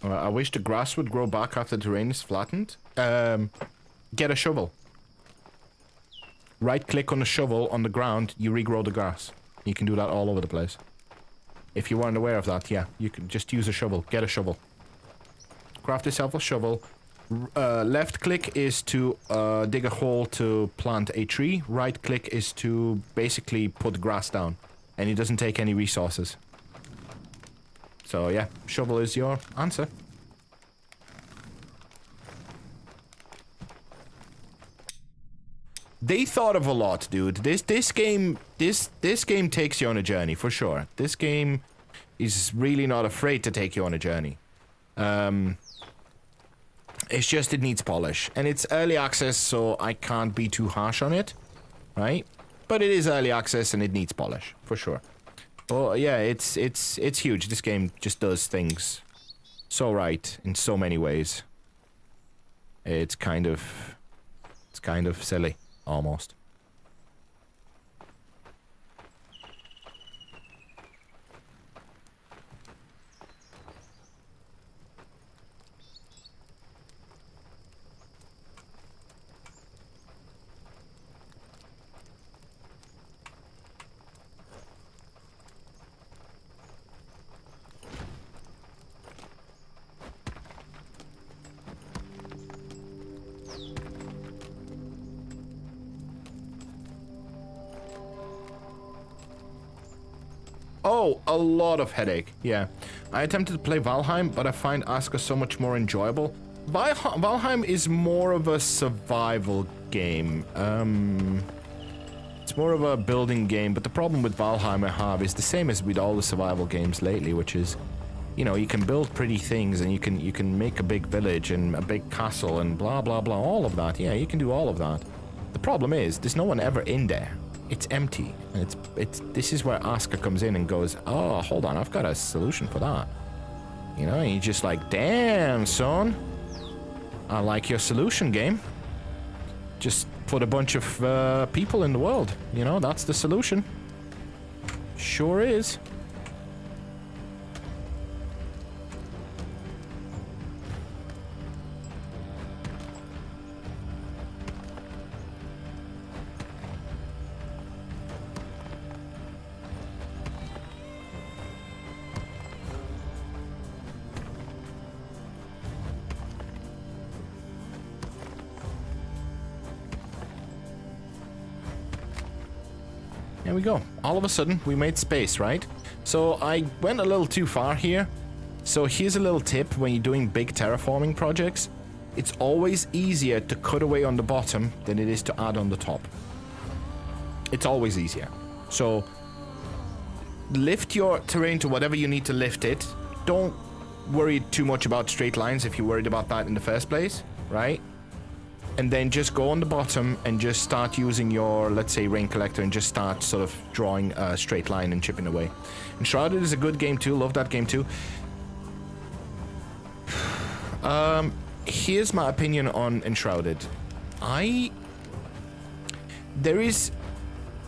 I wish the grass would grow back after the terrain is flattened. Get a shovel. Right click on the shovel on the ground, you regrow the grass. You can do that all over the place. If you weren't aware of that, yeah, you can just use a shovel. Get a shovel. craft yourself a shovel. Left click is to dig a hole to plant a tree. Right click is to basically put grass down. And it doesn't take any resources. So yeah, shovel is your answer. They thought of a lot, dude. This game takes you on a journey for sure. This game is really not afraid to take you on a journey. It's just it needs polish, and it's early access, so I can't be too harsh on it, right? But it is early access, and it needs polish for sure. Oh yeah, it's huge. This game just does things so right in so many ways. It's kind of silly, almost. Oh, a lot of headache, yeah. I attempted to play Valheim, but I find Aska so much more enjoyable. Valheim is more of a survival game. It's more of a building game, but the problem with Valheim I have is the same as with all the survival games lately, which is, you know, you can build pretty things and you can make a big village and a big castle and blah blah blah, all of that. Yeah, you can do all of that. The problem is, there's no one ever in there. It's empty, and this is where Aska comes in and goes, oh, hold on, I've got a solution for that. You know, and you're just like, damn, son. I like your solution, game. Just put a bunch of people in the world. You know, that's the solution. Sure is. There we go. All of a sudden, we made space, right? So I went a little too far here. So here's a little tip when you're doing big terraforming projects. It's always easier to cut away on the bottom than it is to add on the top. It's always easier. So lift your terrain to whatever you need to lift it. Don't worry too much about straight lines if you're worried about that in the first place, right? And then just go on the bottom and just start using your, let's say, rain collector and just start sort of drawing a straight line and chipping away. Enshrouded is a good game too. Love that game too. Here's my opinion on Enshrouded. There is,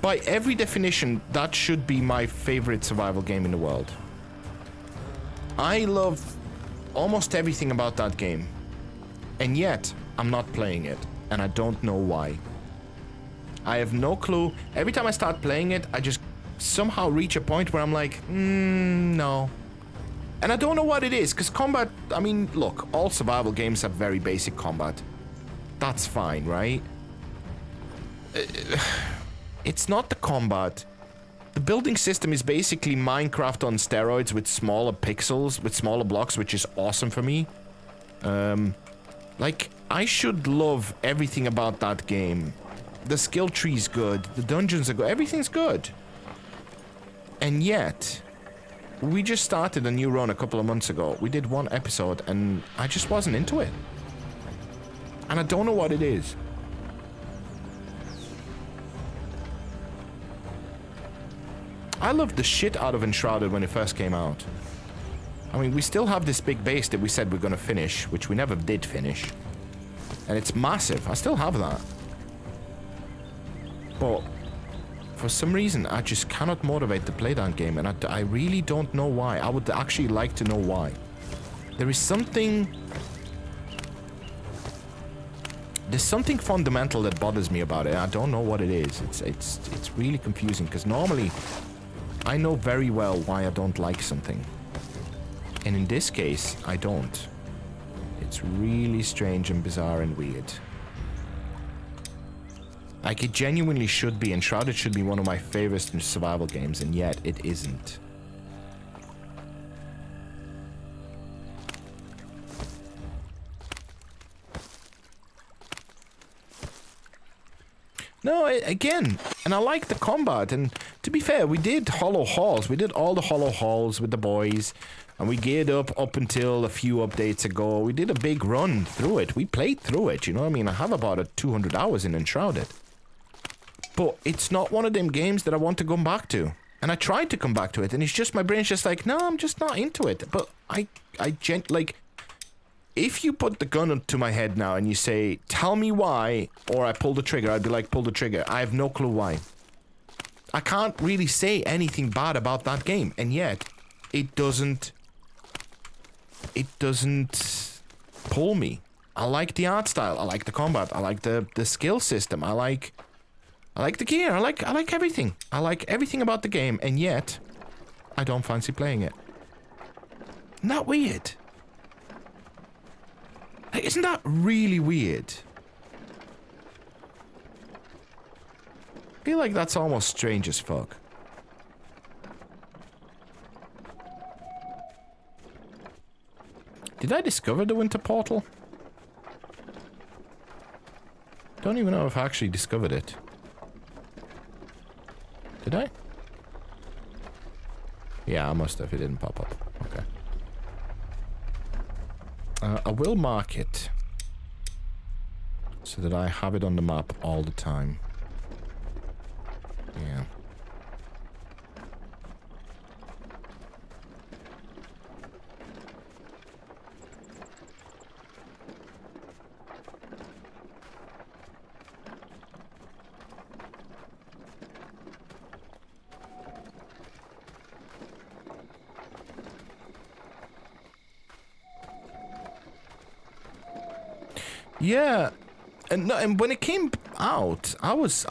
by every definition, that should be my favorite survival game in the world. I love almost everything about that game. And yet, I'm not playing it, and I don't know why. I have no clue. Every time I start playing it, I just somehow reach a point where I'm like, no. And I don't know what it is, because combat, I mean, look, all survival games have very basic combat. That's fine, right? It's not the combat. The building system is basically Minecraft on steroids with smaller pixels, with smaller blocks, which is awesome for me. Like, I should love everything about that game. The skill tree's good, the dungeons are good, everything's good. And yet, we just started a new run a couple of months ago. We did one episode, and I just wasn't into it. And I don't know what it is. I loved the shit out of Enshrouded when it first came out. I mean, we still have this big base that we said we're gonna finish, which we never did finish. And it's massive. I still have that. But for some reason, I just cannot motivate to play that game, and I really don't know why. I would actually like to know why. There is something... There's something fundamental that bothers me about it. I don't know what it is. It's really confusing, because normally I know very well why I don't like something. And in this case, I don't. It's really strange and bizarre and weird. Like, it genuinely should be, Enshrouded should be one of my favorite survival games, and yet it isn't. No, again, and I like the combat, and to be fair, we did hollow halls. We did all the hollow halls with the boys, and we geared up until a few updates ago. We did a big run through it. We played through it, you know what I mean? I have about 200 hours in Enshrouded. But it's not one of them games that I want to come back to. And I tried to come back to it, and it's just, my brain's just like, no, I'm just not into it. But like, if you put the gun to my head now and you say, tell me why, or I pull the trigger, I'd be like, pull the trigger. I have no clue why. I can't really say anything bad about that game, and yet it doesn't pull me. I like the art style, I like the combat, I like the skill system, I like the gear, I like everything. I like everything about the game, and yet I don't fancy playing it. Isn't that weird? Like, isn't that really weird? I feel like that's almost strange as fuck. Did I discover the winter portal? Don't even know if I actually discovered it. Did I? Yeah, I must have. It didn't pop up. Okay. I will mark it so that I have it on the map all the time. Yeah. Yeah, and when it came out, I was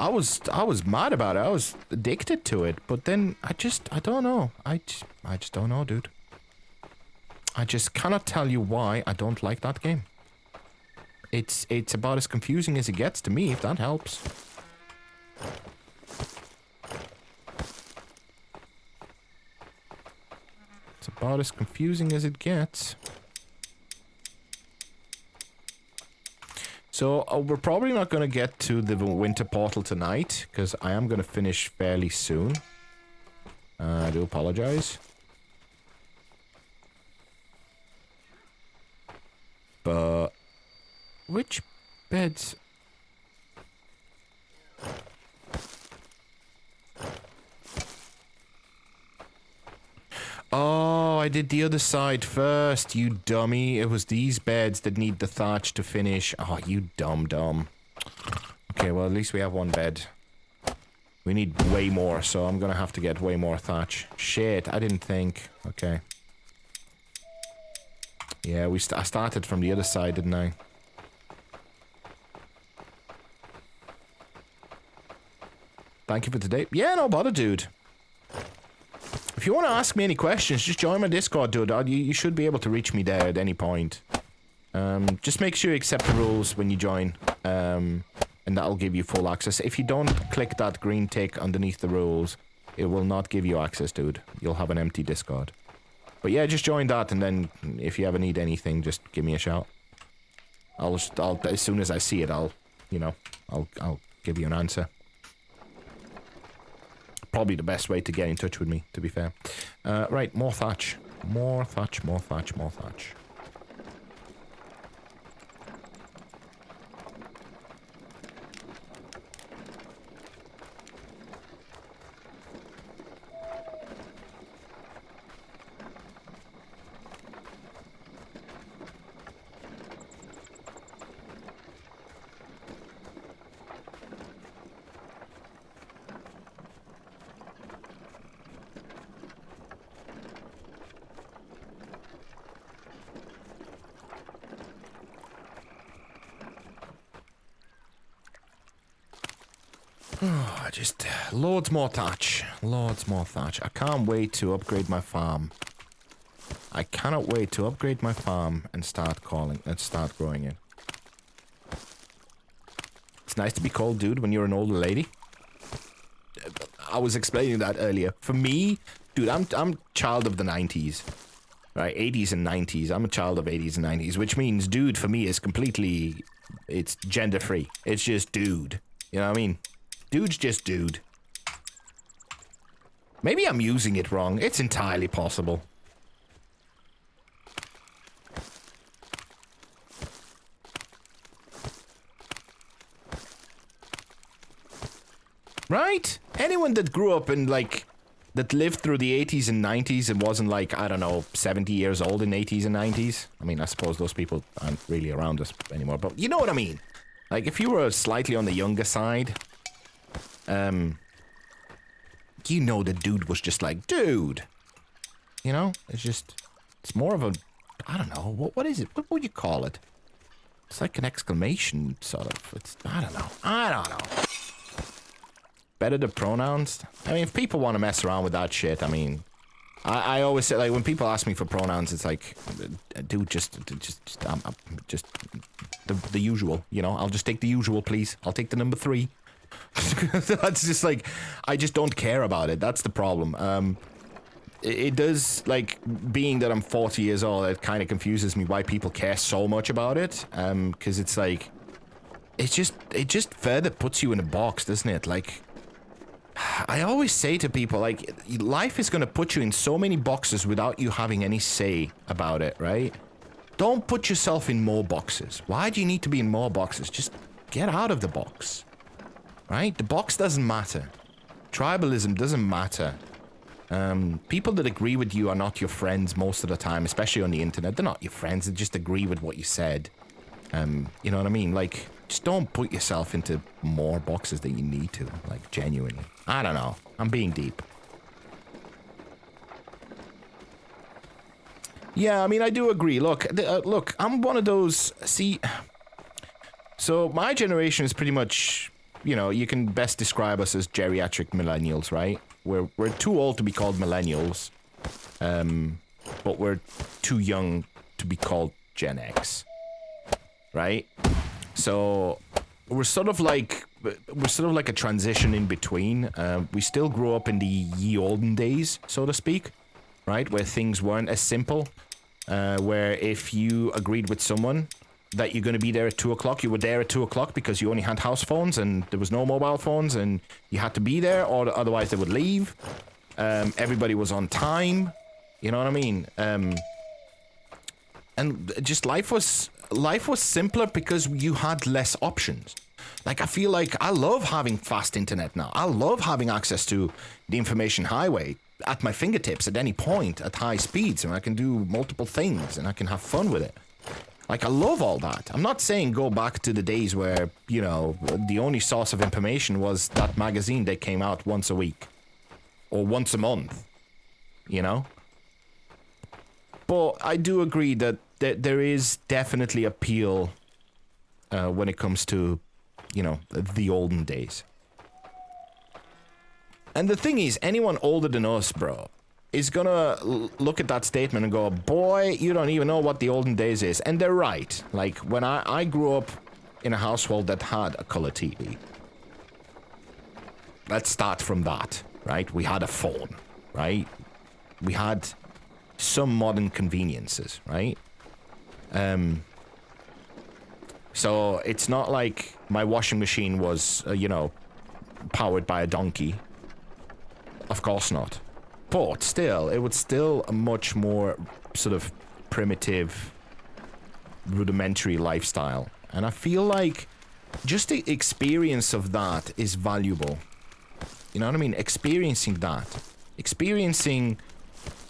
mad about it. I was addicted to it, but then I don't know. I just don't know, dude. I just cannot tell you why I don't like that game. It's about as confusing as it gets to me, if that helps. It's about as confusing as it gets. So, we're probably not going to get to the winter portal tonight, because I am going to finish fairly soon. I do apologize. But, which beds? Oh, I did the other side first, you dummy. It was these beds that need the thatch to finish. Oh, you dumb. Okay, well, at least we have one bed. We need way more, so I'm gonna have to get way more thatch. Shit, I didn't think. Okay. Yeah, I started from the other side, didn't I? Thank you for today. Yeah, no bother, dude. If you want to ask me any questions, just join my Discord, dude. You should be able to reach me there at any point. Just make sure you accept the rules when you join, and that'll give you full access. If you don't click that green tick underneath the rules, it will not give you access, dude. You'll have an empty Discord. But yeah, just join that, and then if you ever need anything, just give me a shout. I'll as soon as I see it, I'll give you an answer. Probably the best way to get in touch with me, to be fair. Right, more thatch. More thatch. Just loads more thatch. I can't wait to upgrade my farm. I cannot wait to upgrade my farm and start growing it. It's nice to be called dude when you're an older lady. I was explaining that earlier. For me, dude, I'm child of the 90s. Right, 80s and 90s. I'm a child of 80s and 90s, which means dude for me is completely, it's gender free. It's just dude. You know what I mean? Dude's just dude. Maybe I'm using it wrong. It's entirely possible. Right? Anyone that grew up in, like, that lived through the 80s and 90s and wasn't, like, I don't know, 70 years old in 80s and 90s. I mean, I suppose those people aren't really around us anymore, but you know what I mean. Like, if you were slightly on the younger side, you know the dude was just like, dude. You know? It's just, it's more of a, I don't know, what is it? What would you call it? It's like an exclamation, sort of. It's, I don't know. Better the pronouns? I mean, if people want to mess around with that shit, I mean, I always say, like, when people ask me for pronouns, it's like, dude, just the usual, you know? I'll just take the usual, please. I'll take the number 3. That's just like, I just don't care about it. That's the problem. It does, like, being that I'm 40 years old, it kind of confuses me why people care so much about it. Because it's like, it just further puts you in a box, doesn't it? Like, I always say to people, like, life is going to put you in so many boxes without you having any say about it, right? Don't put yourself in more boxes. Why do you need to be in more boxes? Just get out of the box, right? The box doesn't matter. Tribalism doesn't matter. People that agree with you are not your friends most of the time, especially on the internet. They're not your friends. They just agree with what you said. You know what I mean? Like, just don't put yourself into more boxes than you need to. Like, genuinely. I don't know. I'm being deep. Yeah, I mean, I do agree. Look, look, I'm one of those... See... So, my generation is pretty much... You know, you can best describe us as geriatric millennials, right? We're too old to be called millennials. But we're too young to be called Gen X. Right? So we're sort of like a transition in between. We still grew up in the ye olden days, so to speak, right? Where things weren't as simple. Where if you agreed with someone that you're going to be there at 2 o'clock, you were there at 2 o'clock because you only had house phones and there was no mobile phones and you had to be there or otherwise they would leave. Everybody was on time. You know what I mean? And just life was simpler because you had less options. Like, I feel like I love having fast internet now. I love having access to the information highway at my fingertips at any point at high speeds, and I can do multiple things and I can have fun with it. Like, I love all that. I'm not saying go back to the days where, you know, the only source of information was that magazine that came out once a week or once a month, you know? But I do agree that there is definitely appeal when it comes to, you know, the olden days. And the thing is, anyone older than us, bro, is gonna look at that statement and go, boy, you don't even know what the olden days is. And they're right. Like, when I grew up in a household that had a color TV. Let's start from that, right? We had a phone, right? We had some modern conveniences, right? So it's not like my washing machine was, you know, powered by a donkey. Of course not. But still, it was still a much more sort of primitive, rudimentary lifestyle. And I feel like just the experience of that is valuable. You know what I mean? Experiencing that. Experiencing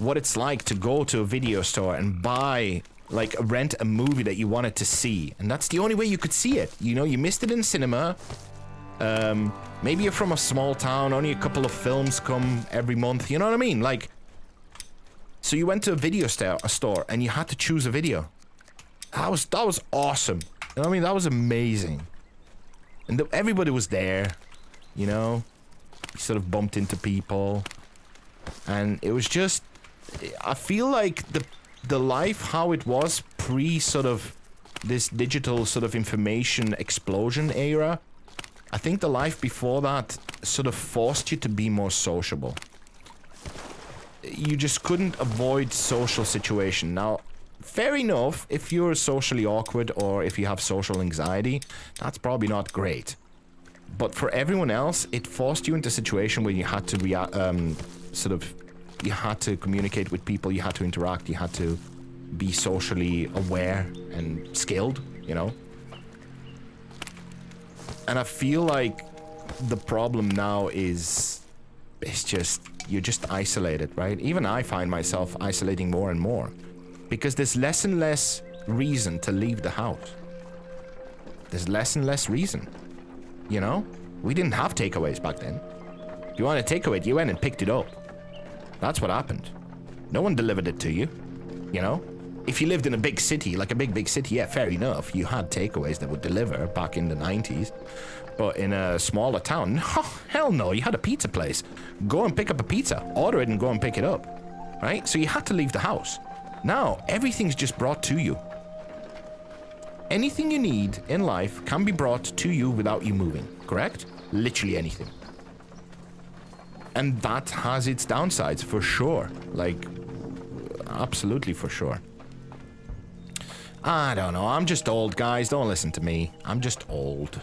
what it's like to go to a video store and buy, like, rent a movie that you wanted to see. And that's the only way you could see it. You know, you missed it in cinema. Maybe you're from a small town, only a couple of films come every month, you know what I mean? Like, so you went to a video store and you had to choose a video. That was awesome. You know what I mean? That was amazing. And everybody was there, you know? You sort of bumped into people. And it was just, I feel like the life how it was pre sort of this digital sort of information explosion era, I think the life before that sort of forced you to be more sociable. You just couldn't avoid social situation. Now, fair enough, if you're socially awkward or if you have social anxiety, that's probably not great. But for everyone else, it forced you into a situation where you had to you had to communicate with people, you had to interact, you had to be socially aware and skilled, you know? And I feel like the problem now is, it's just, you're just isolated, right? Even I find myself isolating more and more. Because there's less and less reason to leave the house. There's less and less reason. You know? We didn't have takeaways back then. If you wanted a takeaway, you went and picked it up. That's what happened. No one delivered it to you. You know? If you lived in a big city, like a big city, yeah, fair enough. You had takeaways that would deliver back in the 90s. But in a smaller town, oh, hell no, you had a pizza place. Go and pick up a pizza. Order it and go and pick it up. Right? So you had to leave the house. Now, everything's just brought to you. Anything you need in life can be brought to you without you moving, correct? Literally anything. And that has its downsides, for sure. Like, absolutely for sure. I don't know, I'm just old, guys. Don't listen to me. I'm just old.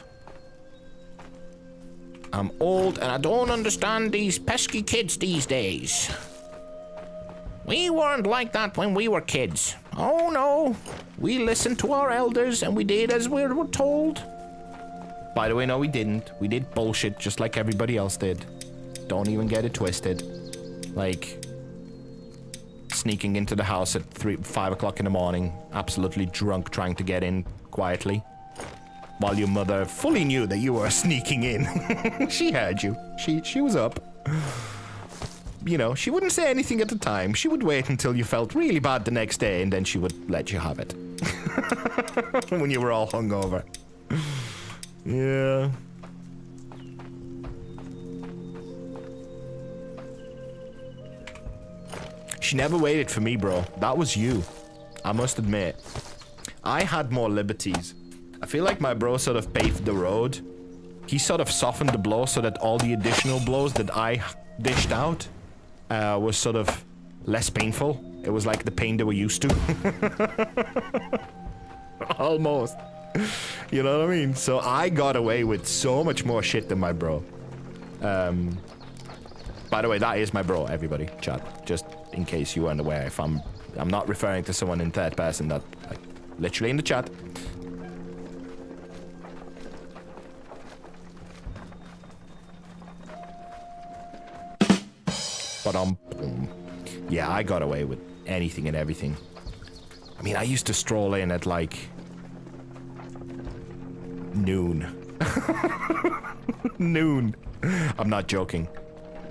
I'm old and I don't understand these pesky kids these days. We weren't like that when we were kids. Oh no, we listened to our elders and we did as we were told. By the way, no, we didn't. We did bullshit just like everybody else did. Don't even get it twisted. Like, sneaking into the house at 5 o'clock in the morning, absolutely drunk, trying to get in quietly. While your mother fully knew that you were sneaking in. She heard you. She was up. You know, she wouldn't say anything at the time. She would wait until you felt really bad the next day, and then she would let you have it. When you were all hungover. Yeah. She never waited for me, bro. That was you. I must admit. I had more liberties. I feel like my bro sort of paved the road. He sort of softened the blow so that all the additional blows that I dished out was sort of less painful. It was like the pain they were used to. Almost. You know what I mean? So I got away with so much more shit than my bro. By the way, that is my bro, everybody. Chat. Just in case you weren't aware. If I'm not referring to someone in third person, that like literally in the chat. But yeah, I got away with anything and everything. I mean, I used to stroll in at like noon. Noon. I'm not joking.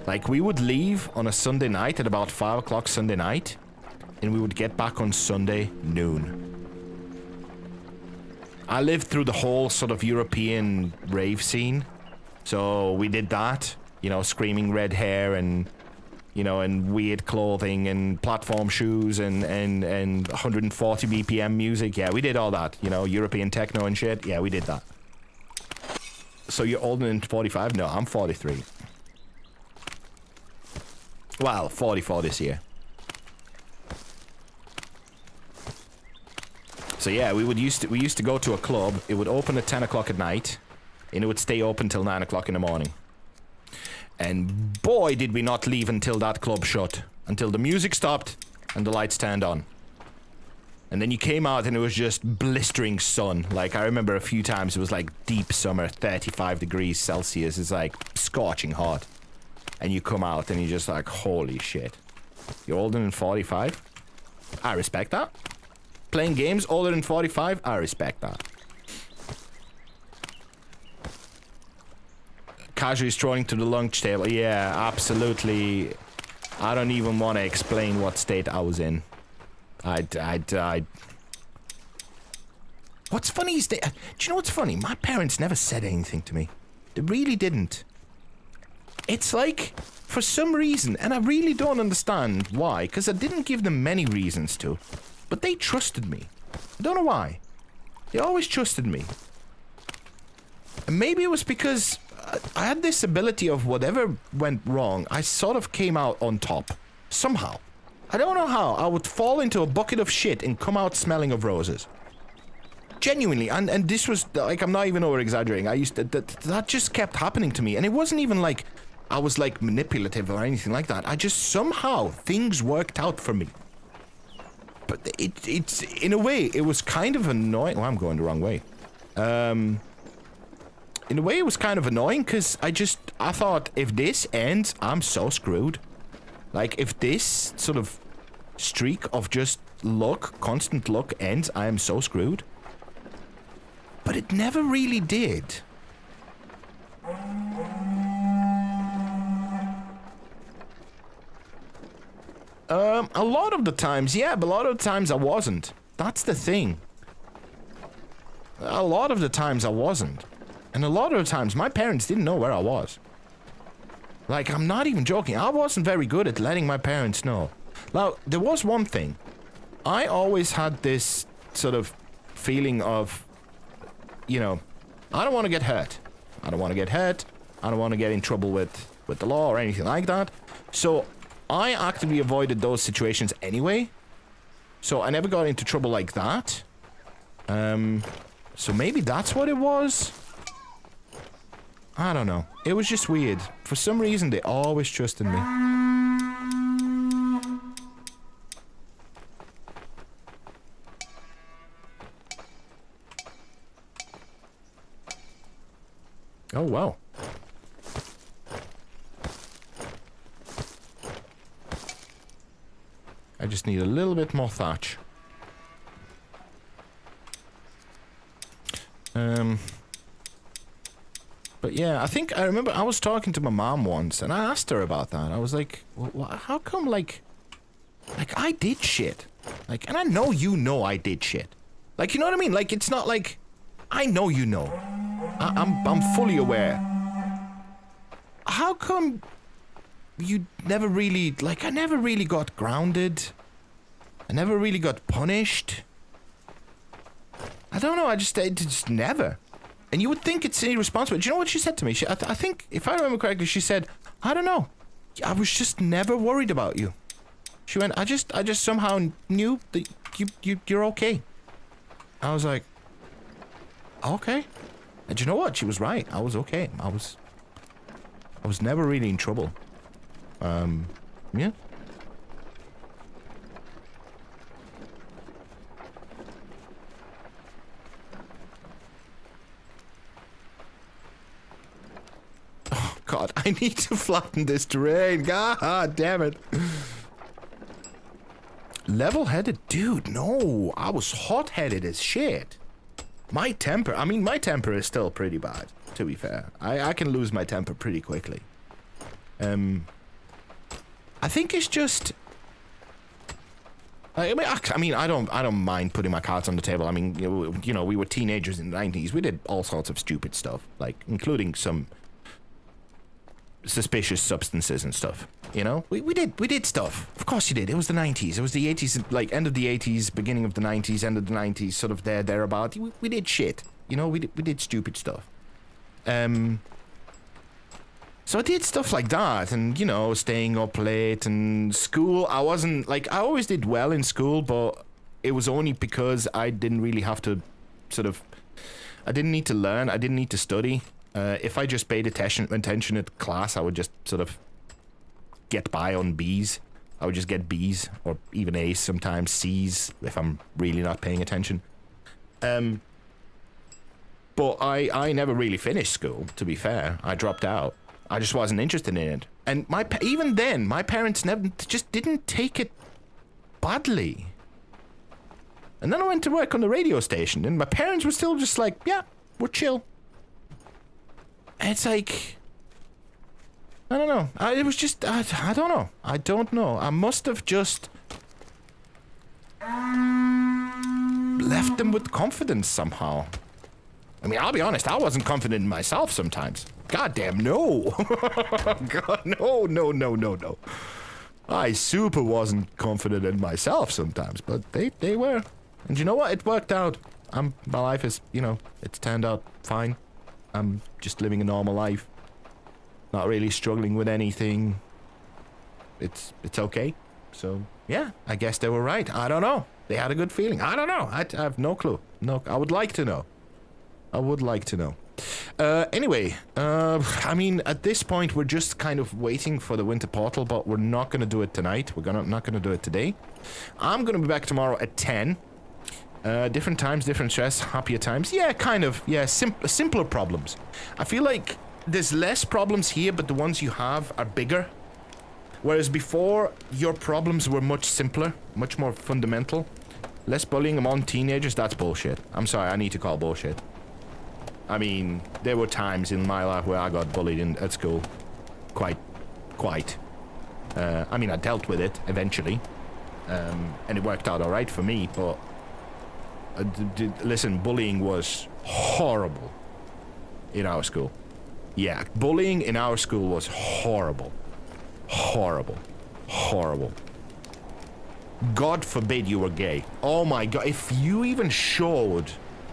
Like, we would leave on a Sunday night at about 5 o'clock Sunday night, and we would get back on Sunday noon. I lived through the whole sort of European rave scene, so we did that. You know, screaming red hair and, you know, and weird clothing and platform shoes and 140 BPM music. Yeah, we did all that. You know, European techno and shit. Yeah, we did that. So you're older than 45? No, I'm 43. Well, 44 this year. So yeah, we used to go to a club. It would open at 10 o'clock at night, and it would stay open till 9 o'clock in the morning. And boy, did we not leave until that club shut. Until the music stopped and the lights turned on. And then you came out and it was just blistering sun. Like, I remember a few times it was like deep summer, 35 degrees Celsius. It's like scorching hot. And you come out and you're just like, holy shit. You're older than 45? I respect that. Playing games older than 45? I respect that. Casually strolling to the lunch table. Yeah, absolutely. I don't even want to explain what state I was in. What's funny is that... do you know what's funny? My parents never said anything to me. They really didn't. It's like, for some reason, and I really don't understand why, because I didn't give them many reasons to, but they trusted me. I don't know why. They always trusted me. And maybe it was because I had this ability of whatever went wrong, I sort of came out on top. Somehow. I don't know how. I would fall into a bucket of shit and come out smelling of roses. Genuinely, and this was, like, I'm not even over-exaggerating. I used to, that just kept happening to me, and it wasn't even like I was, like, manipulative or anything like that. I just, somehow, things worked out for me. But it's, in a way, it was kind of annoying. Well, I'm going the wrong way. In a way, it was kind of annoying, because I thought, if this ends, I'm so screwed. Like, if this sort of streak of just luck, constant luck ends, I am so screwed. But it never really did. A lot of the times, yeah, but a lot of the times I wasn't. That's the thing. A lot of the times I wasn't. And a lot of the times my parents didn't know where I was. Like, I'm not even joking. I wasn't very good at letting my parents know. Now, there was one thing. I always had this sort of feeling of, you know, I don't want to get hurt. I don't want to get hurt. I don't want to get in trouble with the law or anything like that. So, I actively avoided those situations anyway. So, I never got into trouble like that. So maybe that's what it was? I don't know. It was just weird. For some reason, they always trusted me. Oh, wow. I just need a little bit more thatch. But yeah, I remember I was talking to my mom once, and I asked her about that. I was like, well, how come, like, I did shit. Like, and I know you know I did shit. Like, you know what I mean? Like, it's not like, I know you know. I'm fully aware. How come you never really, like, I never really got grounded. I never really got punished. I don't know, I just never. And you would think it's irresponsible. Do you know what she said to me? I think, if I remember correctly, she said, I don't know. I was just never worried about you. She went, I just somehow knew that you're okay. I was like, okay. And you know what? She was right. I was okay. I was never really in trouble. Yeah. Oh, God, I need to flatten this terrain. God damn it. Level-headed? Dude, no. I was hot-headed as shit. My temper is still pretty bad, to be fair. I can lose my temper pretty quickly. I think it's just... I don't mind putting my cards on the table. I mean, you know, we were teenagers in the 90s. We did all sorts of stupid stuff, like, including some suspicious substances and stuff. You know, we did stuff. Of course you did. It was the 90s. It was the 80s, like end of the 80s, beginning of the 90s, end of the 90s, sort of thereabout. We did shit. You know, we did stupid stuff. So I did stuff like that, and you know, staying up late and school. I wasn't like, I always did well in school, but it was only because I didn't really have to I didn't need to learn. I didn't need to study. If I just paid attention at class, I would just sort of get by on B's. I would just get B's or even A's, sometimes C's if I'm really not paying attention. But I never really finished school, to be fair. I dropped out. I just wasn't interested in it. And even then, my parents just didn't take it badly. And then I went to work on the radio station, and my parents were still just like, yeah, we're chill. And it's like, I don't know. It was just, I don't know. I don't know. I must have just left them with confidence somehow. I mean, I'll be honest, I wasn't confident in myself sometimes. Goddamn, no. God, no. I super wasn't confident in myself sometimes, but they were. And you know what? It worked out. My life is, you know, it's turned out fine. I'm just living a normal life. Not really struggling with anything. It's okay. So, yeah, I guess they were right. I don't know. They had a good feeling. I don't know. I have no clue. No, I would like to know. Anyway, I mean, at this point, we're just kind of waiting for the winter portal, but we're not going to do it tonight. We're not going to do it today. I'm going to be back tomorrow at 10. Different times, different stress, happier times. Yeah, kind of. Yeah, simpler problems. I feel like there's less problems here, but the ones you have are bigger. Whereas before, your problems were much simpler, much more fundamental. Less bullying among teenagers, that's bullshit. I'm sorry, I need to call bullshit. I mean, there were times in my life where I got bullied at school. Quite. I mean, I dealt with it eventually. And it worked out alright for me, but... listen, bullying was horrible in our school. Yeah, bullying in our school was horrible. Horrible. God forbid you were gay. Oh my god, if you even showed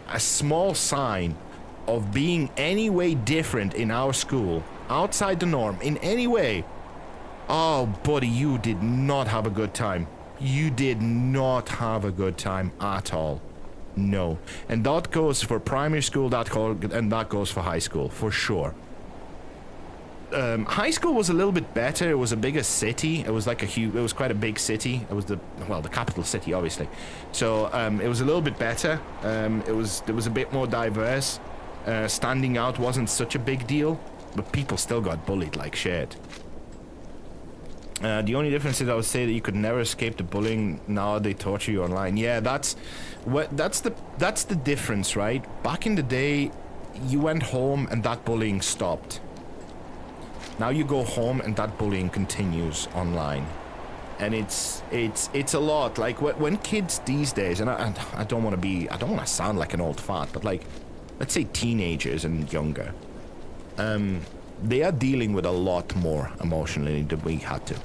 a small sign of being any way different in our school, outside the norm, in any way, oh buddy, you did not have a good time. You did not have a good time at all. No. And that goes for primary school, and that goes for high school, for sure. High school was a little bit better. It was a bigger city. It was like it was quite a big city. It was the capital city, obviously. So, it was a little bit better. It was a bit more diverse. Standing out wasn't such a big deal, but people still got bullied like shit. The only difference is I would say that you could never escape the bullying. Now they torture you online. Yeah, that's the difference, right? Back in the day, you went home and that bullying stopped. Now you go home and that bullying continues online, and it's a lot. Like when kids these days, and I don't want to sound like an old fart, but like, let's say teenagers and younger, they are dealing with a lot more emotionally than we had to.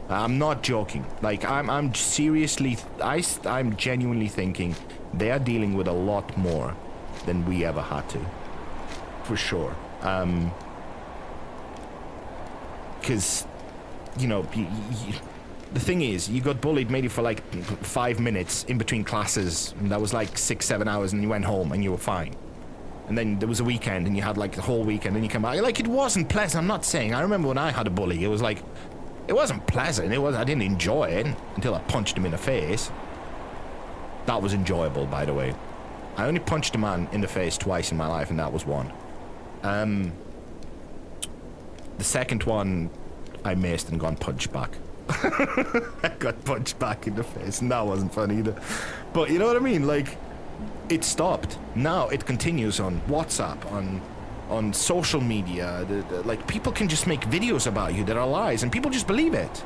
I'm not joking. Like I'm seriously, I'm genuinely thinking they are dealing with a lot more than we ever had to, for sure. Because, you know, the thing is, you got bullied maybe for like 5 minutes in between classes, and that was like 6-7 hours, and you went home and you were fine. And then there was a weekend, and you had like the whole weekend, and you come back. Like, it wasn't pleasant. I'm not saying. I remember when I had a bully, it was like, it wasn't pleasant. I didn't enjoy it until I punched him in the face. That was enjoyable, by the way. I only punched a man in the face twice in my life, and that was one. The second one, I missed and got punched back. I got punched back in the face, and that wasn't fun either. But you know what I mean? Like, it stopped. Now it continues on WhatsApp, on social media. Like, people can just make videos about you that are lies, and people just believe it.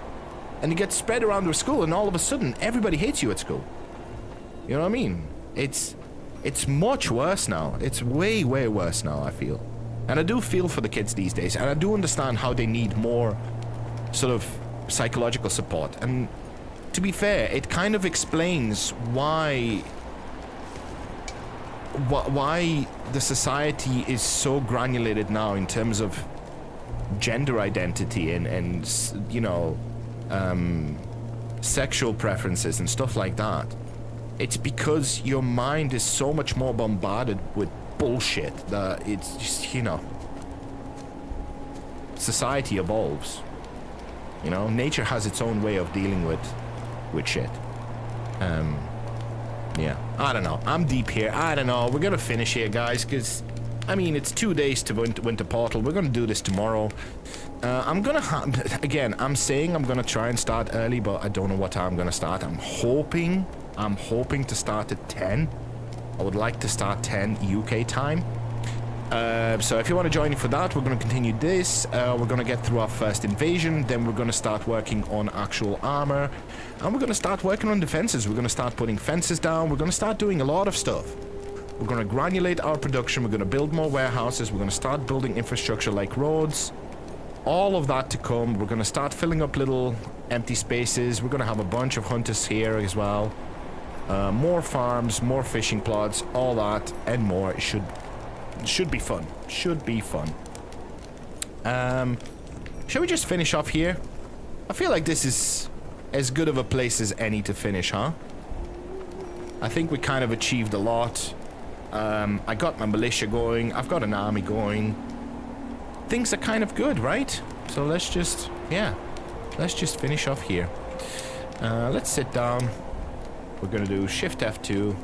And it gets spread around their school, and all of a sudden, everybody hates you at school. You know what I mean? It's much worse now. It's way, way worse now, I feel. And I do feel for the kids these days, and I do understand how they need more sort of psychological support. And to be fair, it kind of explains why the society is so granulated now in terms of gender identity and you know, sexual preferences and stuff like that. It's because your mind is so much more bombarded with bullshit that it's just, you know, society evolves. You know, nature has its own way of dealing with shit. Yeah, I don't know. I'm deep here. I don't know. We're gonna finish here, guys, because I mean, it's 2 days to winter portal. We're gonna do this tomorrow. I'm gonna again, I'm saying I'm gonna try and start early, but I don't know what time I'm gonna start. I'm hoping to start at 10. I would like to start 10 UK time. So if you want to join me for that, we're going to continue this. We're going to get through our first invasion. Then we're going to start working on actual armor. And we're going to start working on defenses. We're going to start putting fences down. We're going to start doing a lot of stuff. We're gonna granulate our production. We're gonna build more warehouses. We're gonna start building infrastructure like roads. All of that to come. We're gonna start filling up little empty spaces. We're gonna have a bunch of hunters here as well. More farms, more fishing plots, all that and more. It should be fun. Should be fun. Shall we just finish off here? I feel like this is as good of a place as any to finish, huh? I think we kind of achieved a lot. I got my militia going. I've got an army going. Things are kind of good, right? So let's just, yeah. Let's just finish off here. Let's sit down. We're gonna do Shift F2.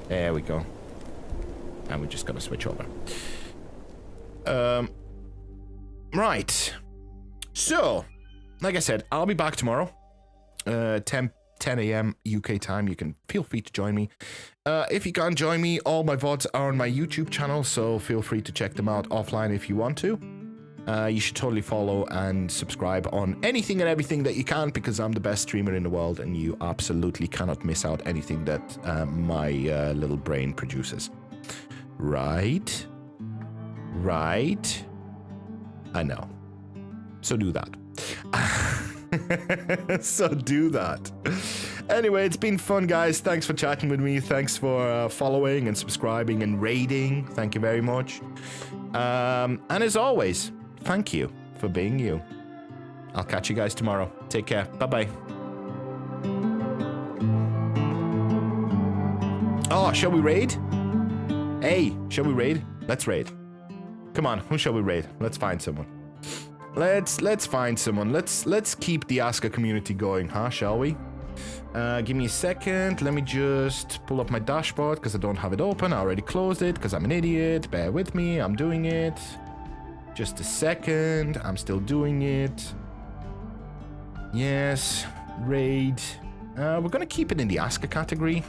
There we go. And we're just gonna switch over. Right. So, like I said, I'll be back tomorrow. 10 a.m. UK time. You can feel free to join me. If you can't join me, all my VODs are on my YouTube channel, so feel free to check them out offline if you want to. You should totally follow and subscribe on anything and everything that you can, because I'm the best streamer in the world and you absolutely cannot miss out anything that my little brain produces. Right? Right? I know. So do that. So do that. Anyway, it's been fun, guys. Thanks for chatting with me. Thanks for following and subscribing and raiding. Thank you very much. And as always, thank you for being you. I'll catch you guys tomorrow. Take care. Bye-bye. Oh, shall we raid? Hey, shall we raid? Let's raid. Come on, who shall we raid? Let's find someone. Let's find someone. Let's keep the Aska community going, huh? Shall we? Give me a second. Let me just pull up my dashboard because I don't have it open. I already closed it because I'm an idiot. Bear with me. I'm doing it. Just a second. I'm still doing it. Yes. Raid. We're gonna keep it in the Aska category.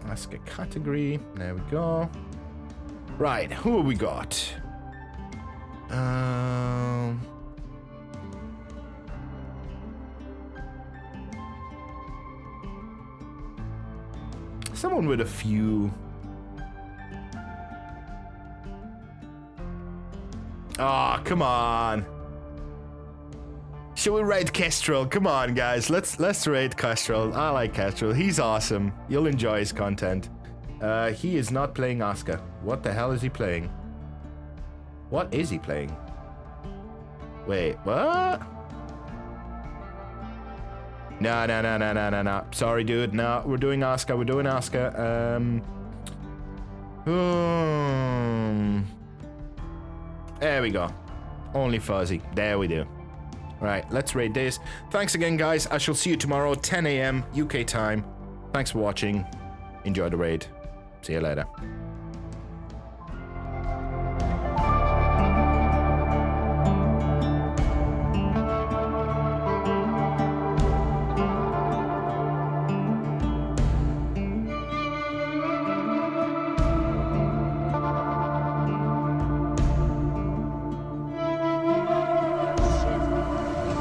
Aska category. There we go. Right. Who have we got? Someone with a few. Ah, come on. Shall we raid Kestrel? Come on, guys. Let's raid Kestrel. I like Kestrel. He's awesome. You'll enjoy his content. He is not playing Aska. What the hell is he playing? What is he playing? Wait, what? No. Sorry, dude. No, we're doing Aska. We're doing Aska. There we go. Only fuzzy. There we do. Right, let's raid this. Thanks again, guys. I shall see you tomorrow, 10 a.m. UK time. Thanks for watching. Enjoy the raid. See you later.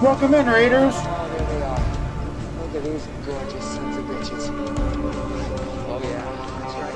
Welcome in, Raiders. Oh, there they are. Look at these gorgeous sons of bitches. Oh, yeah, that's right.